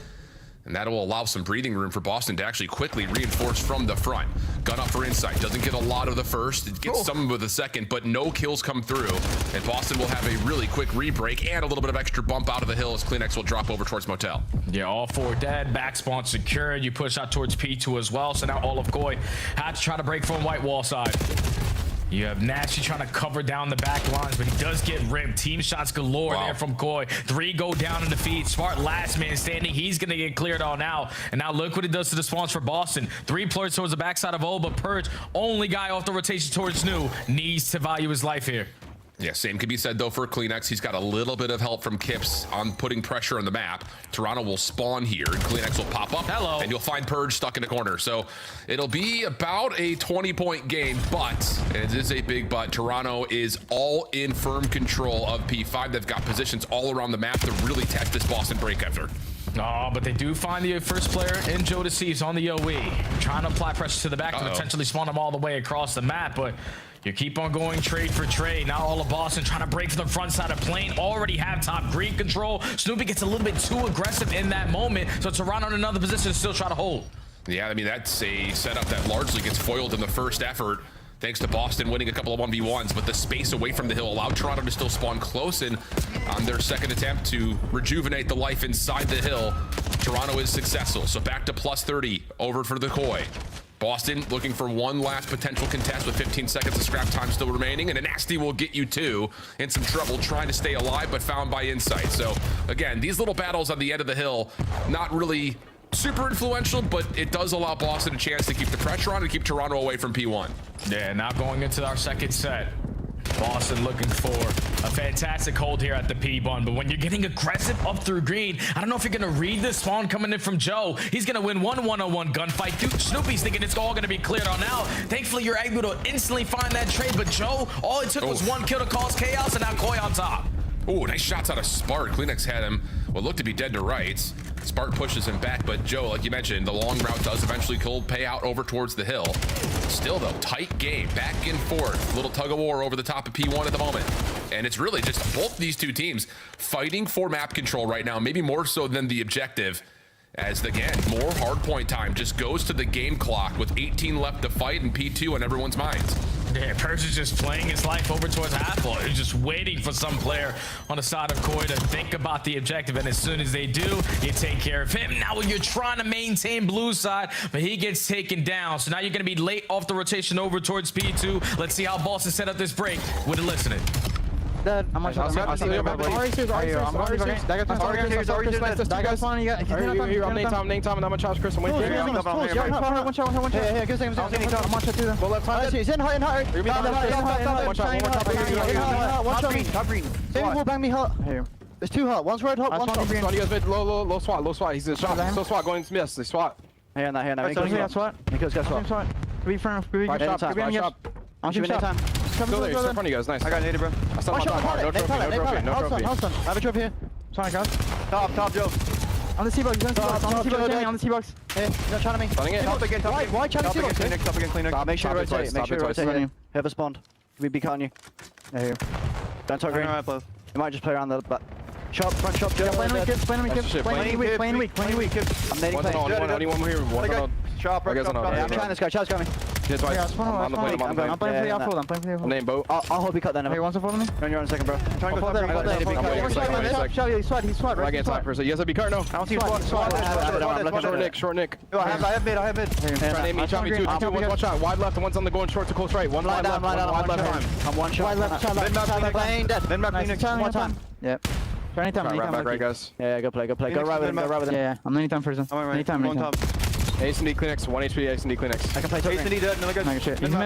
And that will allow some breathing room for Boston to actually quickly reinforce from the front. Gun up for Insight. Doesn't get a lot of the first. It gets some with the second, but no kills come through. And Boston will have a really quick re-break and a little bit of extra bump out of the hill as Kleenex will drop over towards Motel. Yeah, all 4 dead. Back spawn secured. You push out towards P2 as well. So now all of Koi had to try to break from White Wall side. You have Nasty trying to cover down the back lines, but he does get ripped. Team shots galore there from Koi. 3 go down in the feed. Smart last man standing. He's going to get cleared on out. And now look what it does to the spawns for Boston. 3 players towards the backside of O, but Purge, only guy off the rotation towards New, needs to value his life here. Yeah, same can be said, though, for Kleenex. He's got a little bit of help from Kips on putting pressure on the map. Toronto will spawn here, and Kleenex will pop up. Hello. And you'll find Purge stuck in a corner. So it'll be about a 20-point game, but, and it is a big but, Toronto is all in firm control of P5. They've got positions all around the map to really test this Boston break effort. Oh, but they do find the first player in Joe Deceives on the OE. Trying to apply pressure to the back to potentially spawn them all the way across the map, but you keep on going trade for trade. Now all of Boston trying to break from the front side of plane. Already have top green control. Snoopy gets a little bit too aggressive in that moment, so Toronto in another position to still try to hold. Yeah, I mean, that's a setup that largely gets foiled in the first effort, thanks to Boston winning a couple of 1v1s, but the space away from the hill allowed Toronto to still spawn close, and on their second attempt to rejuvenate the life inside the hill, Toronto is successful. So back to plus 30 over for the Koi. Boston looking for one last potential contest with 15 seconds of scrap time still remaining, and a nasty will get you two in some trouble trying to stay alive, but found by Insight. So again, these little battles on the end of the hill, not really super influential, but it does allow Boston a chance to keep the pressure on and keep Toronto away from P1. Yeah, now going into our second set. Boston looking for a fantastic hold here at the P1, but when you're getting aggressive up through green, I don't know if you're gonna read this spawn coming in from Joe. He's gonna win one one-on-one gunfight. Dude, Snoopy's thinking it's all gonna be cleared on out. Thankfully, you're able to instantly find that trade, but Joe, all it took was one kill to cause chaos, and now Koi on top. Oh, nice shots out of Spark. Kleenex had him what looked to be dead to rights. Spark pushes him back, but Joe, like you mentioned, the long route does eventually pay out over towards the hill. Still, though, tight game, back and forth. Little tug of war over the top of P1 at the moment. And it's really just both these two teams fighting for map control right now, maybe more so than the objective. As, again, more hardpoint time just goes to the game clock with 18 left to fight in P2 on everyone's minds. Yeah, Perch is just playing his life over towards half-wall. He's just waiting for some player on the side of Koi to think about the objective, and as soon as they do, you take care of him. Now you're trying to maintain blue side, but he gets taken down. So now you're going to be late off the rotation over towards P2. Let's see how Boston set up this break with Elicited. Dead. I'm on top. I'm on top. Name Tom, and I'm on Charles Chris. I'm waiting for you. One shot. Hey, good thing. I'm on shot too. Go left side. He's in high. One shot. Top green. Save will bang me hot. Here. There's two hot. One's red hot. One's top. He goes mid. Low SWAT. He's in shot. So SWAT going to miss. They SWAT. Here, SWAT. Nico's got SWAT. Could be front. Could be shop. I'm shooting time. Still there, he's in front of you guys. Nice. I got an 80, bro. I still want time. No trophy. I have a trophy here. Sorry, guys. Top, Joe. On the C-box. On the C-box. Hey, he's not trying to me. Running it. Top again. Why trying to C-box? Top again, cleaner. Make sure you rotate. Make sure you rotate. Have a spawn. We be cutting you. There you go. Don't talk green. You might just play around the back. Shop, front shop, Joe. Playing weak. I'm nading play. Only one here. One on. Sharp, I'm trying this guy. Charles got me. I'm playing for the outfield. I'm playing for the outfield. Name boat. I'll hold you cut then. Hey, wants to follow me? You're on a second, bro. I'm trying to go there. He's SWAT, right? He's SWAT. You guys have to be cart, no. I don't see SWAT. Short Nick. I have mid. Try me too. One shot. Wide left, and one's on the going short to close right. One wide left, wide left. I'm one shot. Wide left. Playing dead. Then one time. Yep. Anytime. Right, guys. Yeah, go play. Go right with him. Yeah, I'm anytime for him. Anytime. Ace and D Kleenex, 1 HP, Ace and D Kleenex. I can play Ace and D dead, another good. Shit. Wait for me.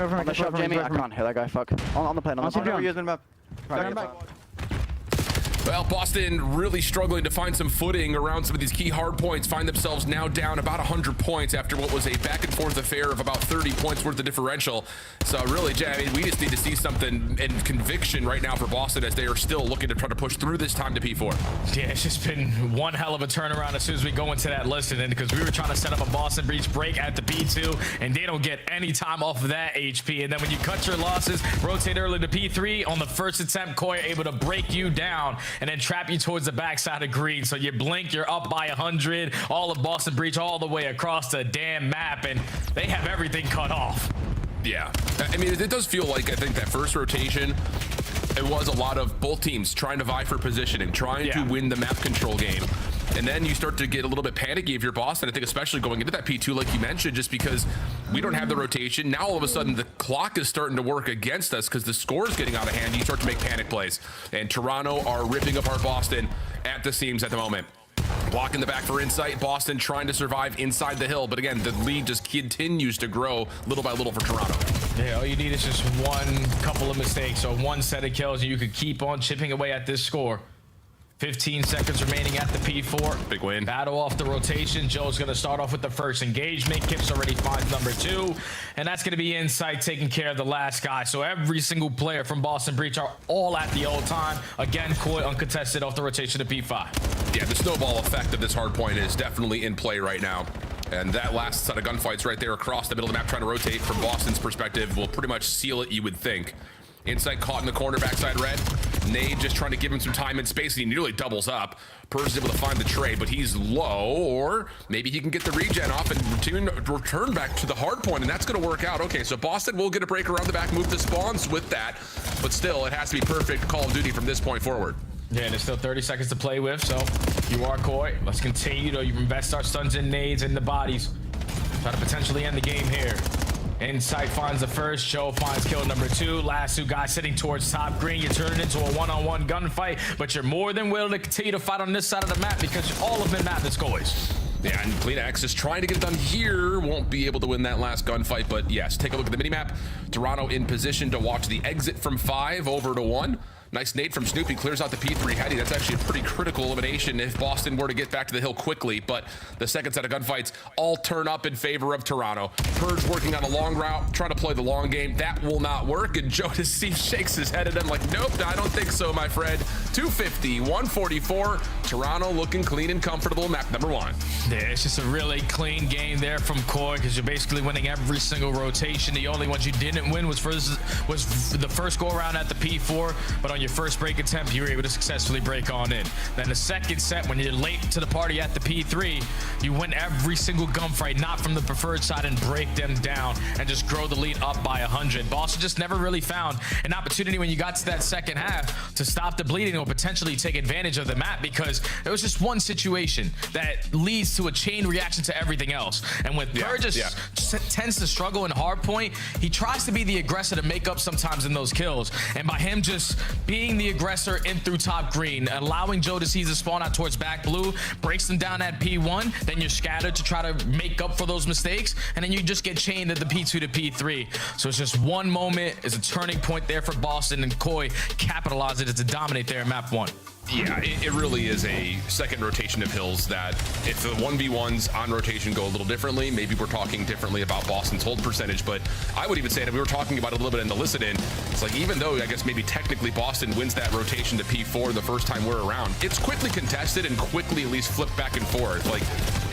On the shot, Jamie. I can't hit that guy, fuck. On the plane, on the plane. Well, Boston really struggling to find some footing around some of these key hard points, find themselves now down about 100 points after what was a back and forth affair of about 30 points worth of differential. So really, Jay, I mean, we just need to see something in conviction right now for Boston as they are still looking to try to push through this time to P4. Yeah, it's just been one hell of a turnaround as soon as we go into that listing, and because we were trying to set up a Boston Breach break at the P2, and they don't get any time off of that HP. And then when you cut your losses, rotate early to P3, on the first attempt, Koi able to break you down and then trap you towards the backside of green. So you blink, you're up by 100, all of Boston Breach all the way across the damn map, and they have everything cut off. Yeah, I mean, it does feel like, I think that first rotation, it was a lot of both teams trying to vie for positioning, trying to win the map control game. And then you start to get a little bit panicky if you're Boston. I think especially going into that P2, like you mentioned, just because we don't have the rotation. Now all of a sudden the clock is starting to work against us because the score is getting out of hand. You start to make panic plays. And Toronto are ripping apart Boston at the seams at the moment. Block in the back for Insight. Boston trying to survive inside the hill. But again, the lead just continues to grow little by little for Toronto. Yeah, all you need is just one couple of mistakes or one set of kills, and you could keep on chipping away at this score. 15 seconds remaining at the P4. Big win. Battle off the rotation. Joe's going to start off with the first engagement. Kip's already finds number 2. And that's going to be Insight taking care of the last guy. So every single player from Boston Breach are all at the old time. Again, Koi uncontested off the rotation to P5. Yeah, the snowball effect of this hard point is definitely in play right now. And that last set of gunfights right there across the middle of the map trying to rotate from Boston's perspective will pretty much seal it, you would think. Insight caught in the corner, backside red. Nade just trying to give him some time and space, and he nearly doubles up. Purge is able to find the trade, but he's low, or maybe he can get the regen off and return back to the hard point, and that's going to work out. Okay, so Boston will get a break around the back, move the spawns with that, but still, it has to be perfect Call of Duty from this point forward. Yeah, there's still 30 seconds to play with, so you are Koi. Let's continue to invest our stuns and nades in the bodies. Try to potentially end the game here. Insight finds the first, Joe finds kill number 2. Last 2 guys sitting towards top green. You turn it into a one-on-one gunfight, but you're more than willing to continue to fight on this side of the map because all of mid-map is Koi's. Yeah, and CleanX is trying to get it done here. Won't be able to win that last gunfight, but yes, take a look at the minimap. Toronto in position to watch the exit from 5 over to 1. Nice nade from Snoopy, clears out the P3 heady. That's actually a pretty critical elimination if Boston were to get back to the hill quickly, but the second set of gunfights all turn up in favor of Toronto. Purge working on a long route, trying to play the long game. That will not work, and Joe Steve shakes his head at him like, nope, I don't think so, my friend. 250, 144. Toronto looking clean and comfortable, map number 1. Yeah, it's just a really clean game there from Koi because you're basically winning every single rotation. The only ones you didn't win was the first go around at the P4, but on your first break attempt, you were able to successfully break on in. Then the second set, when you're late to the party at the P3, you win every single gunfight, not from the preferred side, and break them down and just grow the lead up by 100. Boston just never really found an opportunity when you got to that second half to stop the bleeding or potentially take advantage of the map because it was just one situation that leads to a chain reaction to everything else. And when Burgess tends to struggle in hardpoint, he tries to be the aggressor to make up sometimes in those kills. And by him just being the aggressor in through top green, allowing Joe to seize the spawn out towards back blue, breaks them down at P1, then you're scattered to try to make up for those mistakes, and then you just get chained at the P2 to P3. So it's just one moment, it's a turning point there for Boston, and Koi capitalized it to dominate there in map 1. Yeah, it really is a second rotation of hills that if the 1v1s on rotation go a little differently, maybe we're talking differently about Boston's hold percentage, but I would even say that we were talking about it a little bit in the listen-in. It's like, even though I guess maybe technically Boston wins that rotation to P4 the first time we're around, it's quickly contested and quickly at least flipped back and forth. Like,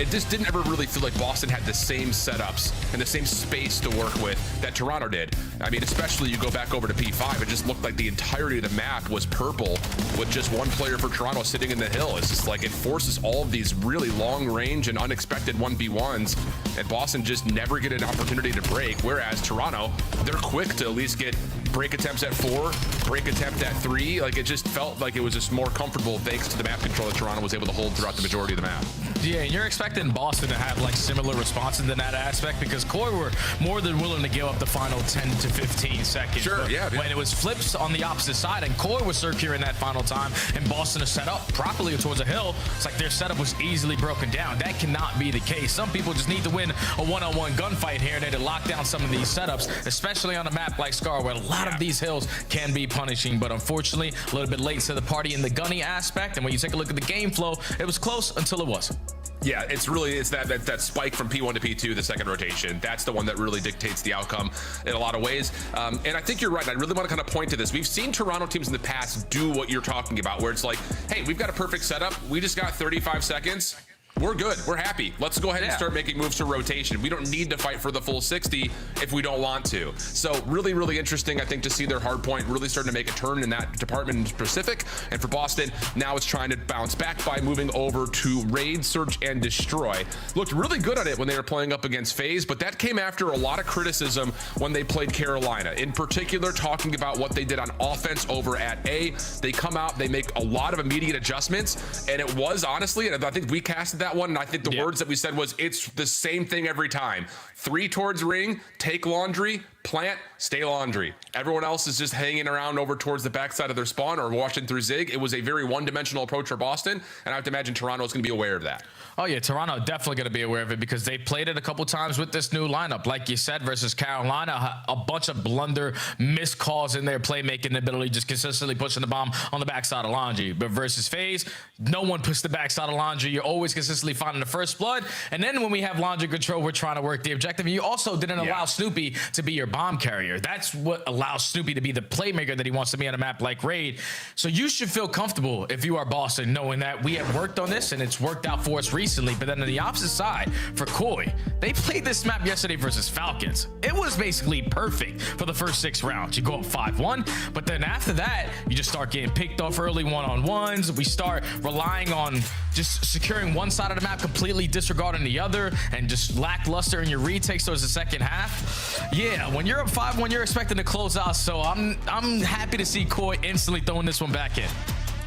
it just didn't ever really feel like Boston had the same setups and the same space to work with that Toronto did. I mean, especially you go back over to P5, it just looked like the entirety of the map was purple with just one player for Toronto sitting in the hill. It's just like it forces all of these really long range and unexpected 1v1s, and Boston just never get an opportunity to break, whereas Toronto, they're quick to at least get break attempts at 4, break attempt at 3. Like, it just felt like it was just more comfortable thanks to the map control that Toronto was able to hold throughout the majority of the map. Yeah, and you're expecting Boston to have like similar responses in that aspect because Koi were more than willing to give up the final 10 to 15 seconds. Sure, yeah. When it was flips on the opposite side and Koi was secure in that final time and Boston is set up properly towards a hill, it's like their setup was easily broken down. That cannot be the case. Some people just need to win a one-on-one gunfight here and there to lock down some of these setups, especially on a map like Scar where a lot of these hills can be punishing, but unfortunately a little bit late to the party in the gunny aspect, and when you take a look at the game flow, it was close until it wasn't. Yeah, it's that spike from P1 to P2, the second rotation. That's the one that really dictates the outcome in a lot of ways. And I think you're right. I really want to kind of point to this. We've seen Toronto teams in the past do what you're talking about, where it's like, hey, we've got a perfect setup. We just got 35 seconds. We're good. We're happy. Let's go ahead and start making moves to rotation. We don't need to fight for the full 60 if we don't want to. So really, really interesting, I think, to see their hard point really starting to make a turn in that department in specific. And for Boston, now it's trying to bounce back by moving over to raid, search, and destroy. Looked really good at it when they were playing up against FaZe, but that came after a lot of criticism when they played Carolina. In particular, talking about what they did on offense over at A. They come out, they make a lot of immediate adjustments, and it was honestly, and I think we casted that one, and I think the words that we said was, it's the same thing every time. 3 towards ring, take laundry, plant, stay laundry. Everyone else is just hanging around over towards the backside of their spawn or washing through Zig. It was a very one-dimensional approach for Boston, and I have to imagine Toronto is going to be aware of that. Oh yeah, Toronto definitely going to be aware of it because they played it a couple times with this new lineup. Like you said, versus Carolina, a bunch of blunder, missed calls in their playmaking ability, just consistently pushing the bomb on the backside of laundry. But versus FaZe, no one pushed the backside of laundry. You're always consistently finding the first blood. And then when we have laundry control, we're trying to work the objective. And you also didn't allow Snoopy to be your bomb carrier. That's what allows Snoopy to be the playmaker that he wants to be on a map like Raid. So you should feel comfortable if you are Boston, knowing that we have worked on this and it's worked out for us recently. But then on the opposite side, for Koi, they played this map yesterday versus Falcons. It was basically perfect for the first 6 rounds. You go up 5-1, but then after that, you just start getting picked off early one-on-ones. We start relying on just securing one side of the map, completely disregarding the other, and just lackluster in your retakes towards the second half. Yeah, when you're up 5-1, you're expecting to close out. So I'm happy to see Koi instantly throwing this one back in.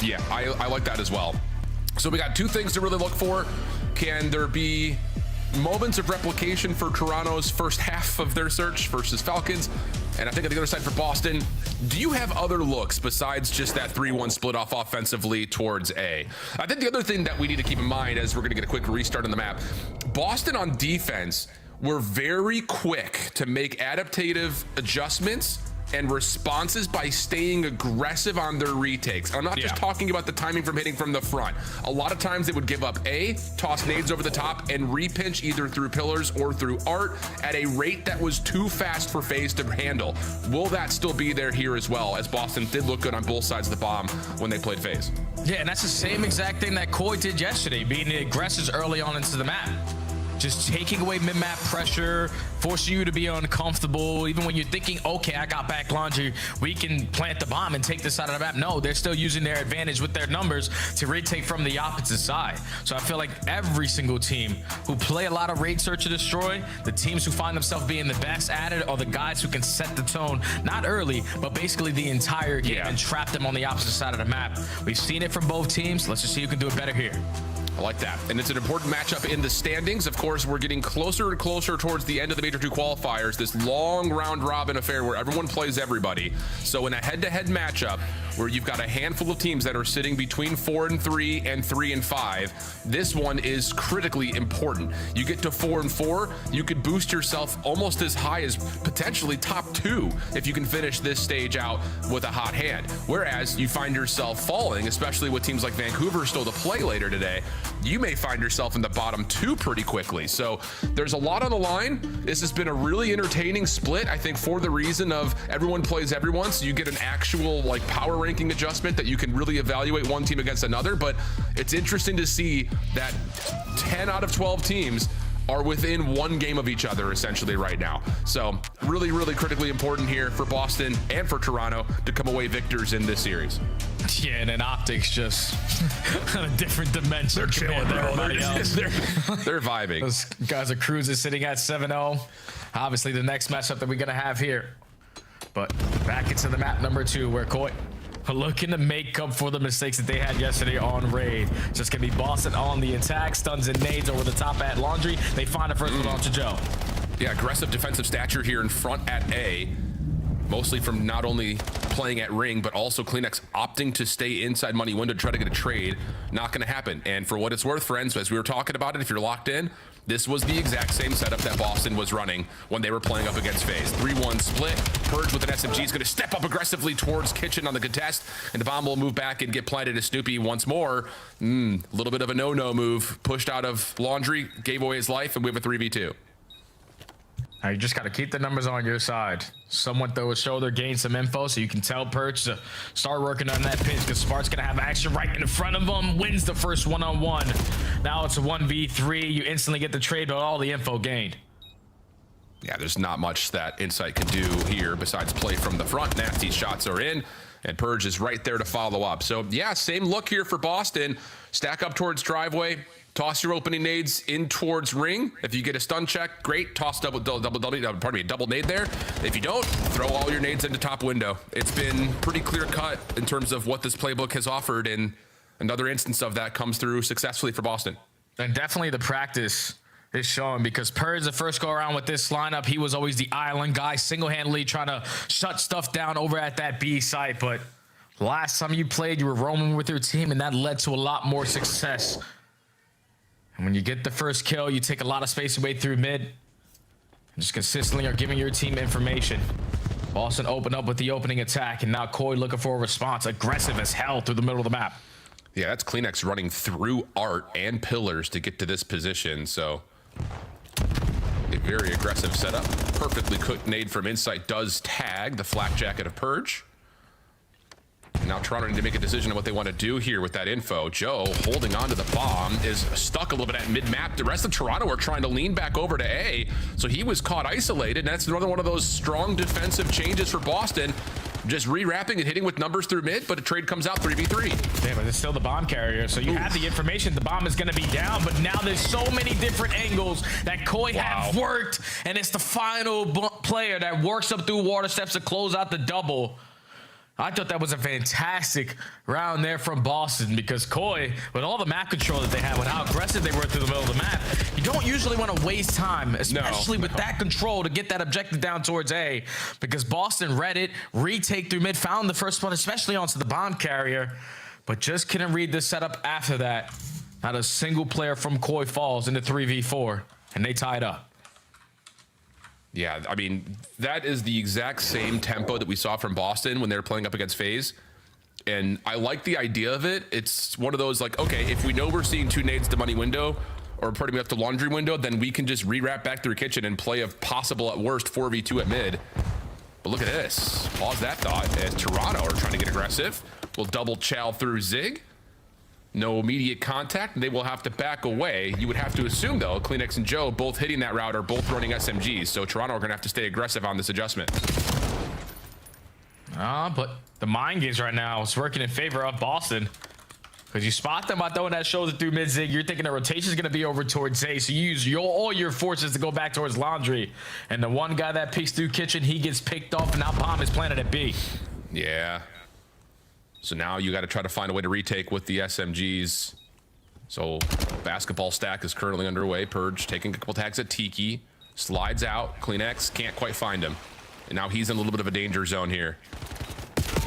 Yeah, I like that as well. So we got 2 things to really look for. Can there be moments of replication for Toronto's first half of their search versus Falcons. And I think on the other side for Boston, do you have other looks besides just that 3-1 split off offensively towards A? I think the other thing that we need to keep in mind as we're going to get a quick restart on the map, Boston on defense were very quick to make adaptive adjustments and responses by staying aggressive on their retakes. I'm not just talking about the timing from hitting from the front. A lot of times they would give up A, toss nades over the top, and repinch either through pillars or through art at a rate that was too fast for FaZe to handle. Will that still be there here as well, as Boston did look good on both sides of the bomb when they played FaZe? Yeah, and that's the same exact thing that Koi did yesterday, being the aggressors early on into the map. Just taking away mid-map pressure, forcing you to be uncomfortable, even when you're thinking, okay, I got back laundry, we can plant the bomb and take this side of the map. No, they're still using their advantage with their numbers to retake from the opposite side. So I feel like every single team who play a lot of raid search and destroy, the teams who find themselves being the best at it are the guys who can set the tone, not early, but basically the entire game and trap them on the opposite side of the map. We've seen it from both teams. Let's just see who can do it better here. I like that. And it's an important matchup in the standings. Of course, we're getting closer and closer towards the end of the Major 2 qualifiers, this long round robin affair where everyone plays everybody. So in a head-to-head matchup where you've got a handful of teams that are sitting between 4-3 and 3-5, this one is critically important. You get to 4-4, you could boost yourself almost as high as potentially top 2 if you can finish this stage out with a hot hand. Whereas you find yourself falling, especially with teams like Vancouver still to play later today, you may find yourself in the bottom 2 pretty quickly. So there's a lot on the line. This has been a really entertaining split, I think, for the reason of everyone plays everyone, so you get an actual like power ranking adjustment that you can really evaluate one team against another. But it's interesting to see that 10 out of 12 teams are within 1 game of each other essentially right now. So really, really critically important here for Boston and for Toronto to come away victors in this series. Yeah, and then Optics just on a different dimension. They're chilling, bro. They're vibing. Those guys are cruising, sitting at 7-0. Obviously, the next matchup that we're going to have here. But back into the map number 2, where Koi looking to make up for the mistakes that they had yesterday on raid. Just gonna be Boston on the attack, stuns and nades over the top at laundry. They find the first one onto Joe. Yeah, aggressive defensive stature here in front at A, mostly from not only playing at ring but also Kleenex opting to stay inside money window to try to get a trade. Not gonna happen. And for what it's worth, friends, as we were talking about it, if you're locked in, this was the exact same setup that Boston was running when they were playing up against FaZe. 3-1 split. Purge with an SMG is going to step up aggressively towards Kitchen on the contest, and the bomb will move back and get planted to Snoopy once more. A little bit of a no-no move. Pushed out of laundry, gave away his life, and we have a 3v2. Now you just got to keep the numbers on your side. Someone throw a shoulder, gain some info, so you can tell Perch to start working on that pinch, because Spark's going to have action right in front of him. Wins the first one-on-one. Now it's a 1v3. You instantly get the trade, but all the info gained. Yeah, there's not much that Insight can do here besides play from the front. Nasty shots are in, and Purge is right there to follow up. So, yeah, same look here for Boston. Stack up towards driveway. Toss your opening nades in towards ring. If you get a stun check, great. Toss double nade there. If you don't, throw all your nades into top window. It's been pretty clear cut in terms of what this playbook has offered, and another instance of that comes through successfully for Boston. And definitely the practice is showing, because Purge, the first go around with this lineup, he was always the island guy, single-handedly trying to shut stuff down over at that B site. But last time you played, you were roaming with your team, and that led to a lot more success. And when you get the first kill, you take a lot of space away through mid. And just consistently are giving your team information. Boston opened up with the opening attack, and now Koi looking for a response. Aggressive as hell through the middle of the map. Yeah, that's Kleenex running through art and pillars to get to this position. So a very aggressive setup. Perfectly cooked nade from Insight does tag the flak jacket of Purge. Now Toronto need to make a decision on what they want to do here with that info. Joe, holding on to the bomb, is stuck a little bit at mid-map. The rest of Toronto are trying to lean back over to A, so he was caught isolated, and that's another one of those strong defensive changes for Boston. Just re-wrapping and hitting with numbers through mid, but a trade comes out 3v3. Yeah, but it's still the bomb carrier, so you have the information. The bomb is going to be down, but now there's so many different angles that Koi have worked, and it's the final player that works up through water steps to close out the double. I thought that was a fantastic round there from Boston because Koi, with all the map control that they had, with how aggressive they were through the middle of the map, you don't usually want to waste time, especially with that control, to get that objective down towards A, because Boston read it, retake through mid, found the first one, especially onto the bomb carrier, but just couldn't read the setup after that. Not a single player from Koi falls into 3v4, and they tied up. Yeah, I mean, that is the exact same tempo that we saw from Boston when they were playing up against FaZe. And I like the idea of it. It's one of those like, okay, if we know we're seeing 2 nades to money window or putting me up to laundry window, then we can just re-wrap back through kitchen and play a possible, at worst, 4v2 at mid. But look at this. Pause that thought as Toronto are trying to get aggressive. We'll double chow through Zig. No immediate contact, and they will have to back away. You would have to assume, though, Kleenex and Joe both hitting that route are both running SMGs, so Toronto are going to have to stay aggressive on this adjustment. But the mind games right now is working in favor of Boston. Because you spot them by throwing that shoulder through mid-zig, you're thinking the rotation is going to be over towards A, so you use all your forces to go back towards laundry. And the one guy that peeks through kitchen, he gets picked off, and now bomb is planted at B. Yeah. So now you got to try to find a way to retake with the SMGs. So basketball stack is currently underway. Purge taking a couple tags at Tiki. Slides out. Kleenex can't quite find him. And now he's in a little bit of a danger zone here.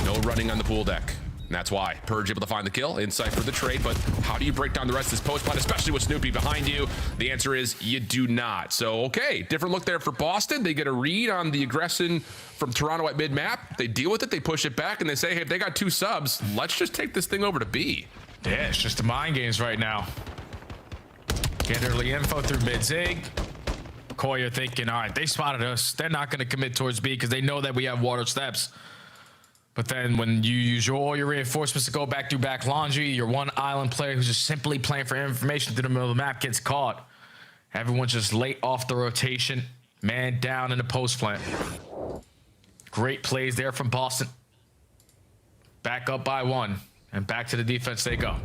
No running on the pool deck. And that's why Purge able to find the kill. Insight for the trade, but how do you break down the rest of this post plant, especially with Snoopy behind you? The answer is you do not. So, okay, different look there for Boston. They get a read on the aggression from Toronto at mid-map. They deal with it, they push it back, and they say, hey, if they got 2 subs, let's just take this thing over to B. Yeah, it's just the mind games right now. Get early info through mid-zig. Koi are thinking, all right, they spotted us. They're not going to commit towards B because they know that we have water steps. But then when you use all your reinforcements to go back through back laundry, your one island player who's just simply playing for information through the middle of the map gets caught. Everyone's just late off the rotation, man down in the post plant. Great plays there from Boston. Back up by 1, and back to the defense they go.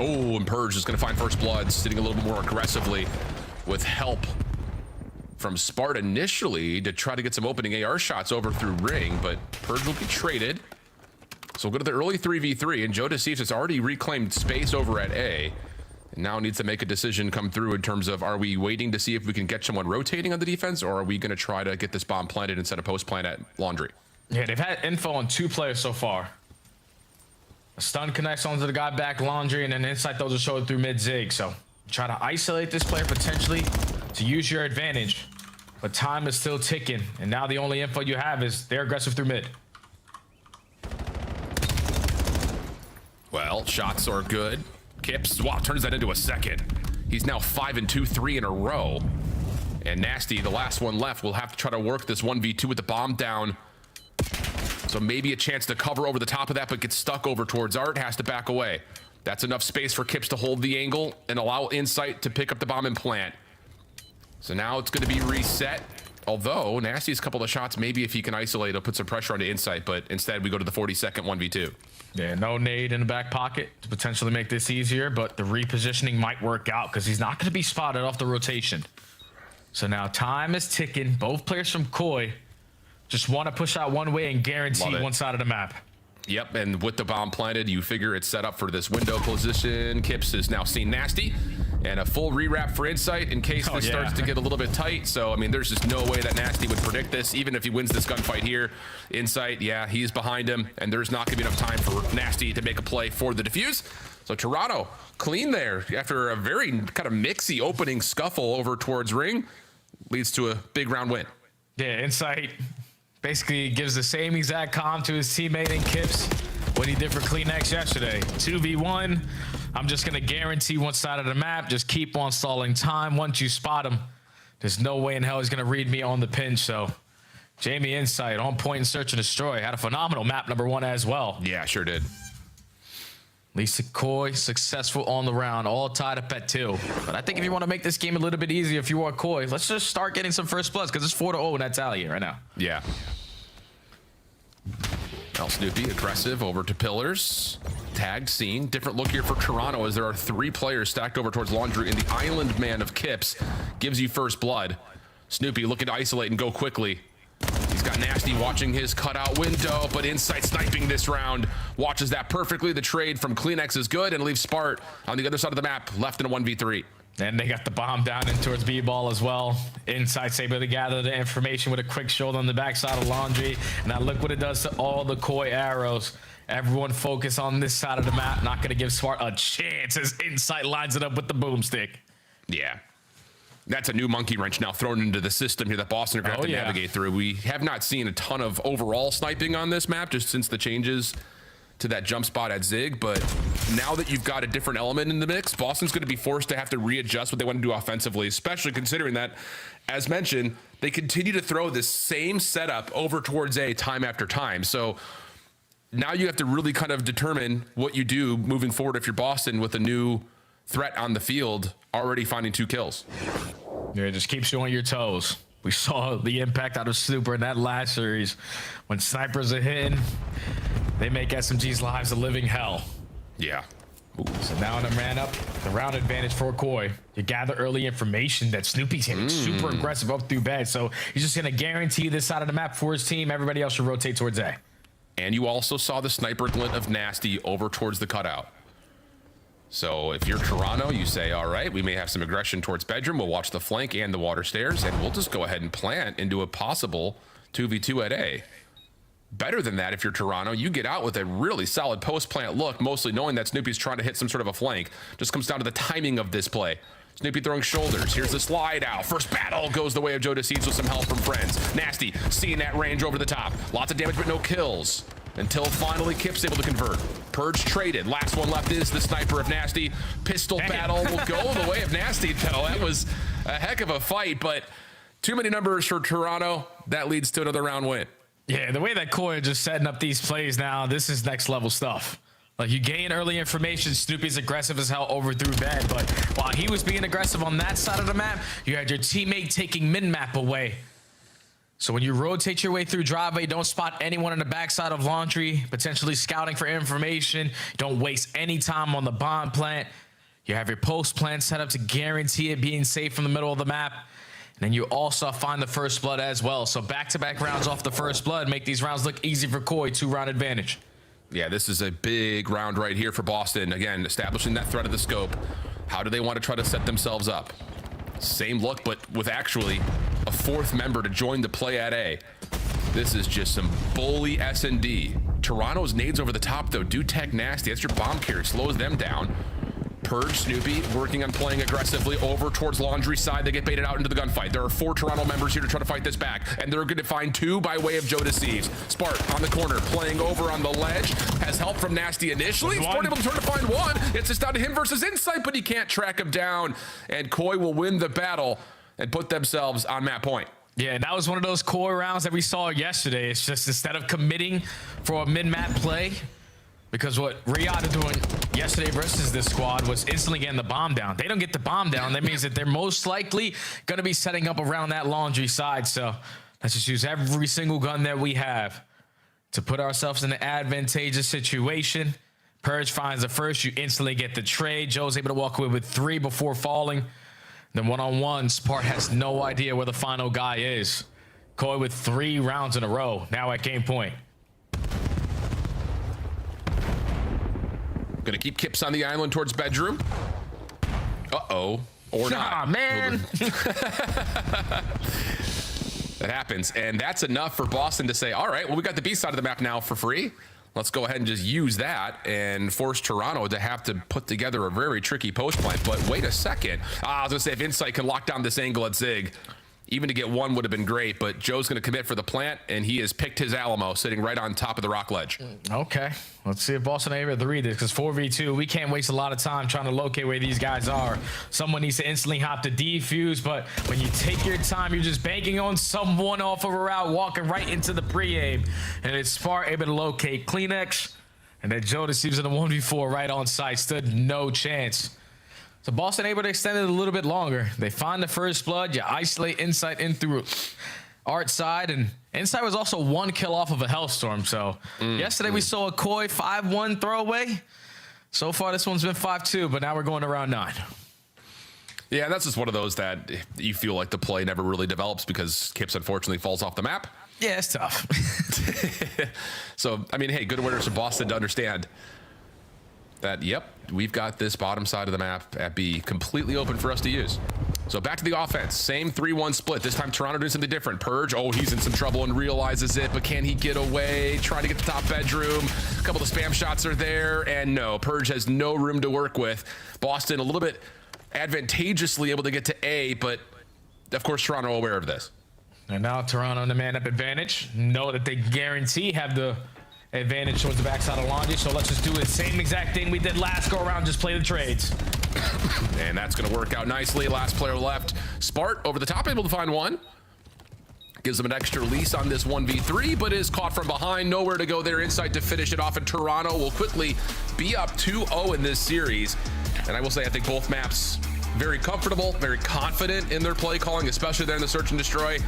Oh, and Purge is going to find first blood, sitting a little bit more aggressively with help from Sparta initially to try to get some opening AR shots over through Ring, but Purge will be traded. So we'll go to the early 3v3, and Joe Deceived has already reclaimed space over at A, and now needs to make a decision come through in terms of, are we waiting to see if we can get someone rotating on the defense, or are we going to try to get this bomb planted instead of post plant at laundry? Yeah, they've had info on 2 players so far. A stun connects onto the guy back laundry, and then inside those are showed through mid-zig, so try to isolate this player potentially to use your advantage, but time is still ticking, and now the only info you have is they're aggressive through mid. Well, shots are good. Kips, wow, turns that into a second. He's now 5 and 2, 3 in a row. And Nasty, the last one left, will have to try to work this 1v2 with the bomb down. So maybe a chance to cover over the top of that, but gets stuck over towards Art, has to back away. That's enough space for Kips to hold the angle and allow Insight to pick up the bomb and plant. So now it's going to be reset. Although Nasty's couple of shots, maybe if he can isolate, it'll put some pressure onto Insight, but instead we go to the 42nd 1v2. Yeah, no nade in the back pocket to potentially make this easier, but the repositioning might work out because he's not going to be spotted off the rotation. So now time is ticking. Both players from Koi just want to push out one way and guarantee one side of the map. Yep, and with the bomb planted, you figure it's set up for this window position. Kips has now seen Nasty, and a full rewrap for Insight in case this starts to get a little bit tight. So, I mean, there's just no way that Nasty would predict this, even if he wins this gunfight here. Insight, yeah, he's behind him, and there's not going to be enough time for Nasty to make a play for the defuse. So Toronto, clean there after a very kind of mixy opening scuffle over towards Ring, leads to a big round win. Yeah, Insight basically gives the same exact comm to his teammate in Kips what he did for Kleenex yesterday. 2v1. I'm just going to guarantee one side of the map. Just keep on stalling time. Once you spot him, there's no way in hell he's going to read me on the pinch. So Jamie Insight on point in search and destroy. Had a phenomenal map #1 as well. Yeah, sure did. Lisa Koi successful on the round, all tied up at 2. But I think if you want to make this game a little bit easier, if you are Koi, let's just start getting some first bloods because it's 4-0 in that tally right now. Yeah. Now Snoopy aggressive over to pillars. Tagged scene. Different look here for Toronto as there are 3 players stacked over towards laundry, and the island man of Kips gives you first blood. Snoopy looking to isolate and go quickly. He's got Nasty watching his cutout window, but Insight sniping this round. Watches that perfectly. The trade from Kleenex is good and leaves Spart on the other side of the map, left in a 1v3. And they got the bomb down in towards B-ball as well. Insight's able to gather the information with a quick shoulder on the backside of Laundry. Now look what it does to all the Koi arrows. Everyone focus on this side of the map. Not going to give Smart a chance as Insight lines it up with the boomstick. Yeah. That's a new monkey wrench now thrown into the system here that Boston are going to have to navigate through. We have not seen a ton of overall sniping on this map just since the changes to that jump spot at Zig, but now that you've got a different element in the mix, Boston's going to be forced to have to readjust what they want to do offensively, especially considering that, as mentioned, they continue to throw this same setup over towards A time after time. So now you have to really kind of determine what you do moving forward if you're Boston with a new threat on the field, already finding 2 kills. Yeah, just keeps you on your toes. We saw the impact out of Super in that last series. When snipers are hitting, they make SMG's lives a living hell. Yeah. Ooh. So now the man up, the round advantage for Koi. You gather early information that Snoopy's hitting super aggressive up through bed. So he's just going to guarantee this side of the map for his team. Everybody else should rotate towards A. And you also saw the sniper glint of Nasty over towards the cutout. So if you're Toronto, you say, all right, we may have some aggression towards bedroom. We'll watch the flank and the water stairs, and we'll just go ahead and plant into a possible 2v2 at A. Better than that, if you're Toronto, you get out with a really solid post-plant look, mostly knowing that Snoopy's trying to hit some sort of a flank. Just comes down to the timing of this play. Snoopy throwing shoulders. Here's the slide out. First battle goes the way of Joe DeSeeds with some help from friends. Nasty seeing that range over the top. Lots of damage, but no kills. Until finally Kip's able to convert. Purge traded. Last one left is the sniper of Nasty. Pistol battle will go the way of Nasty, though. That was a heck of a fight, but too many numbers for Toronto. That leads to another round win. Yeah, the way that Koi are just setting up these plays now, this is next level stuff. Like, you gain early information, Snoopy's aggressive as hell over through bed, but while he was being aggressive on that side of the map, you had your teammate taking min-map away. So when you rotate your way through driveway, don't spot anyone on the backside of Laundry, potentially scouting for information. Don't waste any time on the bomb plant. You have your post plant set up to guarantee it being safe from the middle of the map. And then you also find the first blood as well. So back-to-back rounds off the first blood make these rounds look easy for Koi, 2-round advantage. Yeah, this is a big round right here for Boston. Again, establishing that threat of the scope. How do they want to try to set themselves up? Same look, but with actually a 4th member to join the play at A. This is just some bully S&D. Toronto's nades over the top, though, do tech Nasty. That's your bomb carrier. Slows them down. Purge Snoopy working on playing aggressively over towards Laundry side. They get baited out into the gunfight. There are 4 Toronto members here to try to fight this back, and they're going to find 2 by way of Joe DeSeeds. Spart on the corner, playing over on the ledge. Has help from Nasty initially. Spart able to turn to find 1. It's just down to him versus Insight, but he can't track him down. And Koi will win the battle and put themselves on map point. Yeah, that was one of those Koi rounds that we saw yesterday. It's just instead of committing for a mid-map play, because what Riyadh are doing yesterday versus this squad was instantly getting the bomb down. They don't get the bomb down. That means that they're most likely going to be setting up around that Laundry side. So let's just use every single gun that we have to put ourselves in an advantageous situation. Purge finds the first. You instantly get the trade. Joe's able to walk away with 3 before falling. Then one-on-one, Spart has no idea where the final guy is. Koi with 3 rounds in a row, now at game point. Gonna keep Kips on the island towards bedroom. Uh-oh. Or not. Ah, man. That happens. And that's enough for Boston to say, all right, well, we got the B side of the map now for free. Let's go ahead and just use that and force Toronto to have to put together a very tricky post plant. But wait a second. I was gonna say, if Insight can lock down this angle at Zig, even to get 1 would have been great, but Joe's going to commit for the plant, and he has picked his Alamo, sitting right on top of the rock ledge. Okay, let's see if Boston are able to read this, because 4v2, we can't waste a lot of time trying to locate where these guys are. Someone needs to instantly hop to defuse, but when you take your time, you're just banking on someone off of a route, walking right into the pre-aim, and it's Spart able to locate Kleenex, and then Joe deceives in the 1v4 right on site, stood no chance. So Boston able to extend it a little bit longer. They find the first blood. You isolate Insight in through Art side, and Insight was also 1 kill off of a Hellstorm. So yesterday we saw a Koi 5-1 throwaway. So far this one's been 5-2, but now we're going to round 9. Yeah, that's just one of those that you feel like the play never really develops because Kips unfortunately falls off the map. Yeah, it's tough. So, I mean, hey, good awareness of Boston to understand that, yep, we've got this bottom side of the map at B completely open for us to use. So back to the offense. Same 3-1 split. This time Toronto doing something different. Purge, oh, he's in some trouble and realizes it, but can he get away? Trying to get the top bedroom. A couple of spam shots are there, and no, Purge has no room to work with. Boston a little bit advantageously able to get to A, but of course Toronto aware of this. And now Toronto in the man-up advantage. Know that they guarantee have the advantage towards the backside of Laundry, so let's just do the same exact thing we did last go around, just play the trades. And that's going to work out nicely. Last player left. Spart over the top, able to find one. Gives them an extra lease on this 1v3, but is caught from behind. Nowhere to go there. Inside to finish it off, and Toronto will quickly be up 2-0 in this series. And I will say, I think both maps very comfortable, very confident in their play calling, especially there in the search and destroy.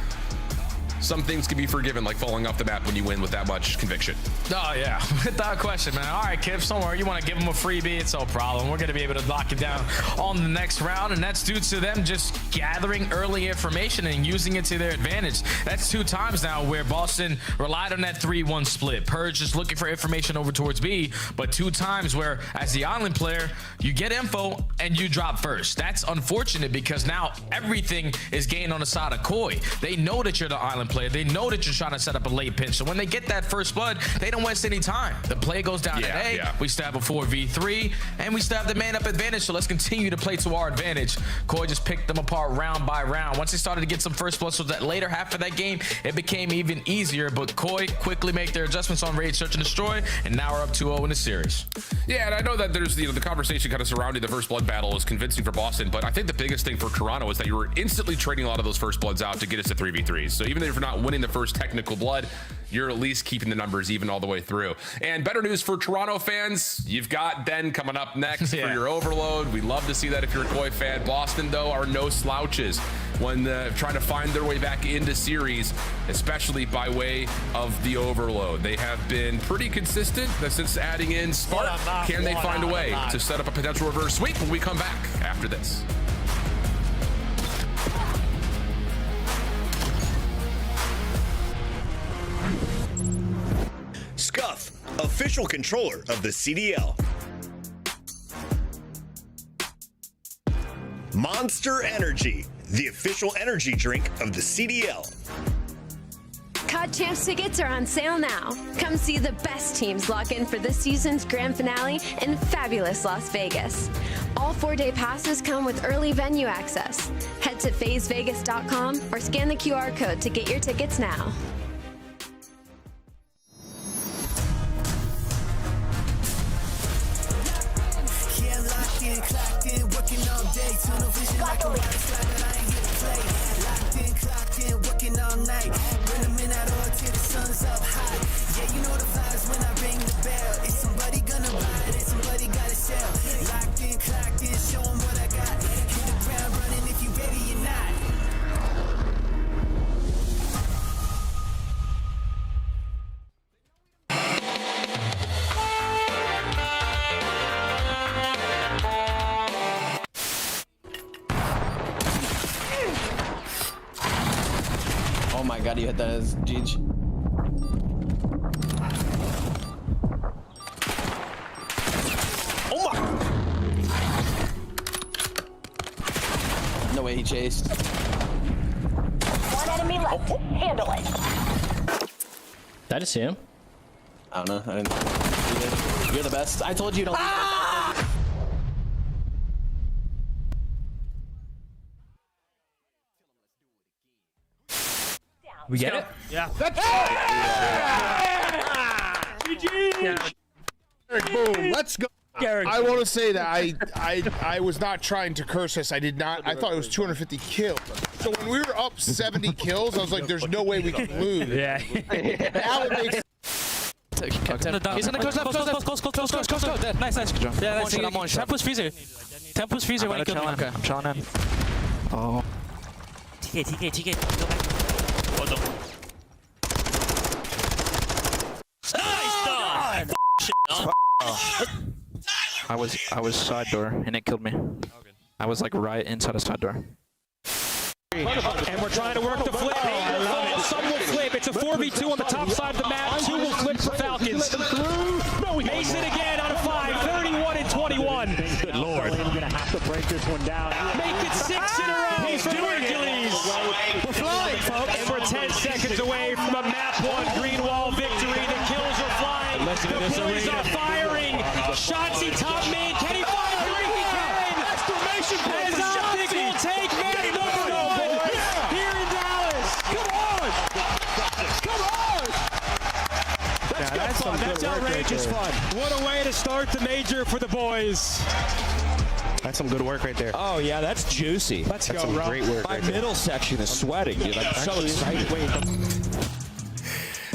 Some things can be forgiven, like falling off the map when you win with that much conviction. Oh, yeah. Without question, man. All right, Kips, don't worry. You want to give them a freebie? It's no problem. We're going to be able to lock it down on the next round, and that's due to them just gathering early information and using it to their advantage. That's 2 times now where Boston relied on that 3-1 split. Purge just looking for information over towards B, but 2 times where, as the island player, you get info and you drop first. That's unfortunate because now everything is gained on the side of Koi. They know that you're the island player. They know that you're trying to set up a late pinch. So when they get that first blood, they don't waste any time. The play goes down at A. We still have a 4v3, and we still have the man-up advantage. So let's continue to play to our advantage. Koi just picked them apart round by round. Once they started to get some first blood, so that later half of that game, it became even easier. But Koi quickly make their adjustments on raid, search, and destroy, and now we're up 2-0 in the series. Yeah, and I know that there's the conversation kind of surrounding the first blood battle is convincing for Boston, but I think the biggest thing for Toronto is that you were instantly trading a lot of those first bloods out to get us to 3v3s. So even if you're not winning the first technical blood, you're at least keeping the numbers even all the way through. And better news for Toronto fans, you've got Den coming up next for your overload. We love to see that if you're a Koi fan. Boston, though, are no slouches when trying to find their way back into series, especially by way of the overload. They have been pretty consistent since adding in Spark. Can they find a way to set up a potential reverse sweep when we come back after this? Scuff, official controller of the CDL. Monster Energy, the official energy drink of the CDL. COD Champs tickets are on sale now. Come see the best teams lock in for this season's grand finale in fabulous Las Vegas. All 4-day passes come with early venue access. Head to phasevegas.com or scan the QR code to get your tickets now. Clocked in, working all day, tunnel vision like a water slide, but I ain't here to play. Locked in, clocked in, working all night. Bring them in that oil till the sun's up high. Yeah, you know the vibes when I ring the bell. Is somebody gonna buy it? Is somebody gotta sell? Locked in, clocked in, show them what I got. Hit the ground running if you ready or not. Oh my god, you hit that as Jeej. Oh my! No way he chased. One enemy left. Handle it. Did I just see him? I don't know. I didn't. You're the best. I told you to leave. We get it? Yeah. That's GG! Boom, let's go. I want to say that I was not trying to curse us. I did not. I thought it was 250 kills. So when we were up 70 kills, I was like, there's no way we can lose. Yeah. Now it makes He's gonna close left, close. Dead. Nice. Yeah, nice. I'm on shot. Tempus freezer. Tempus freezer when he killed me. Okay, I'm showing in. Oh. TK. Go back. What the? I was side door and it killed me. I was like right inside a side door. And we're trying to work the flip. Eight will fall, some will flip. It's a 4v2 on the top side of the map. 2 will flip for Falcons. Mason again on a 5, 31 and 21. Good Lord. We're going to have to break this one down. Make it 6 in a row. He's doing Hercules. We're flying, folks. And we're 10 seconds away from a map 1 green wall victory. The kills are flying. The boys are firing. Shotzi top main. Can he fire 3? He can. Exclamation point. As Optic will take man number 1 here in Dallas. Come on. Come on. That's fun. That's outrageous fun. What a way to start the major for the boys. That's some good work right there. Oh, yeah, that's juicy. Let's that's go, some bro. great work. My middle section is sweating, dude. I'm so excited.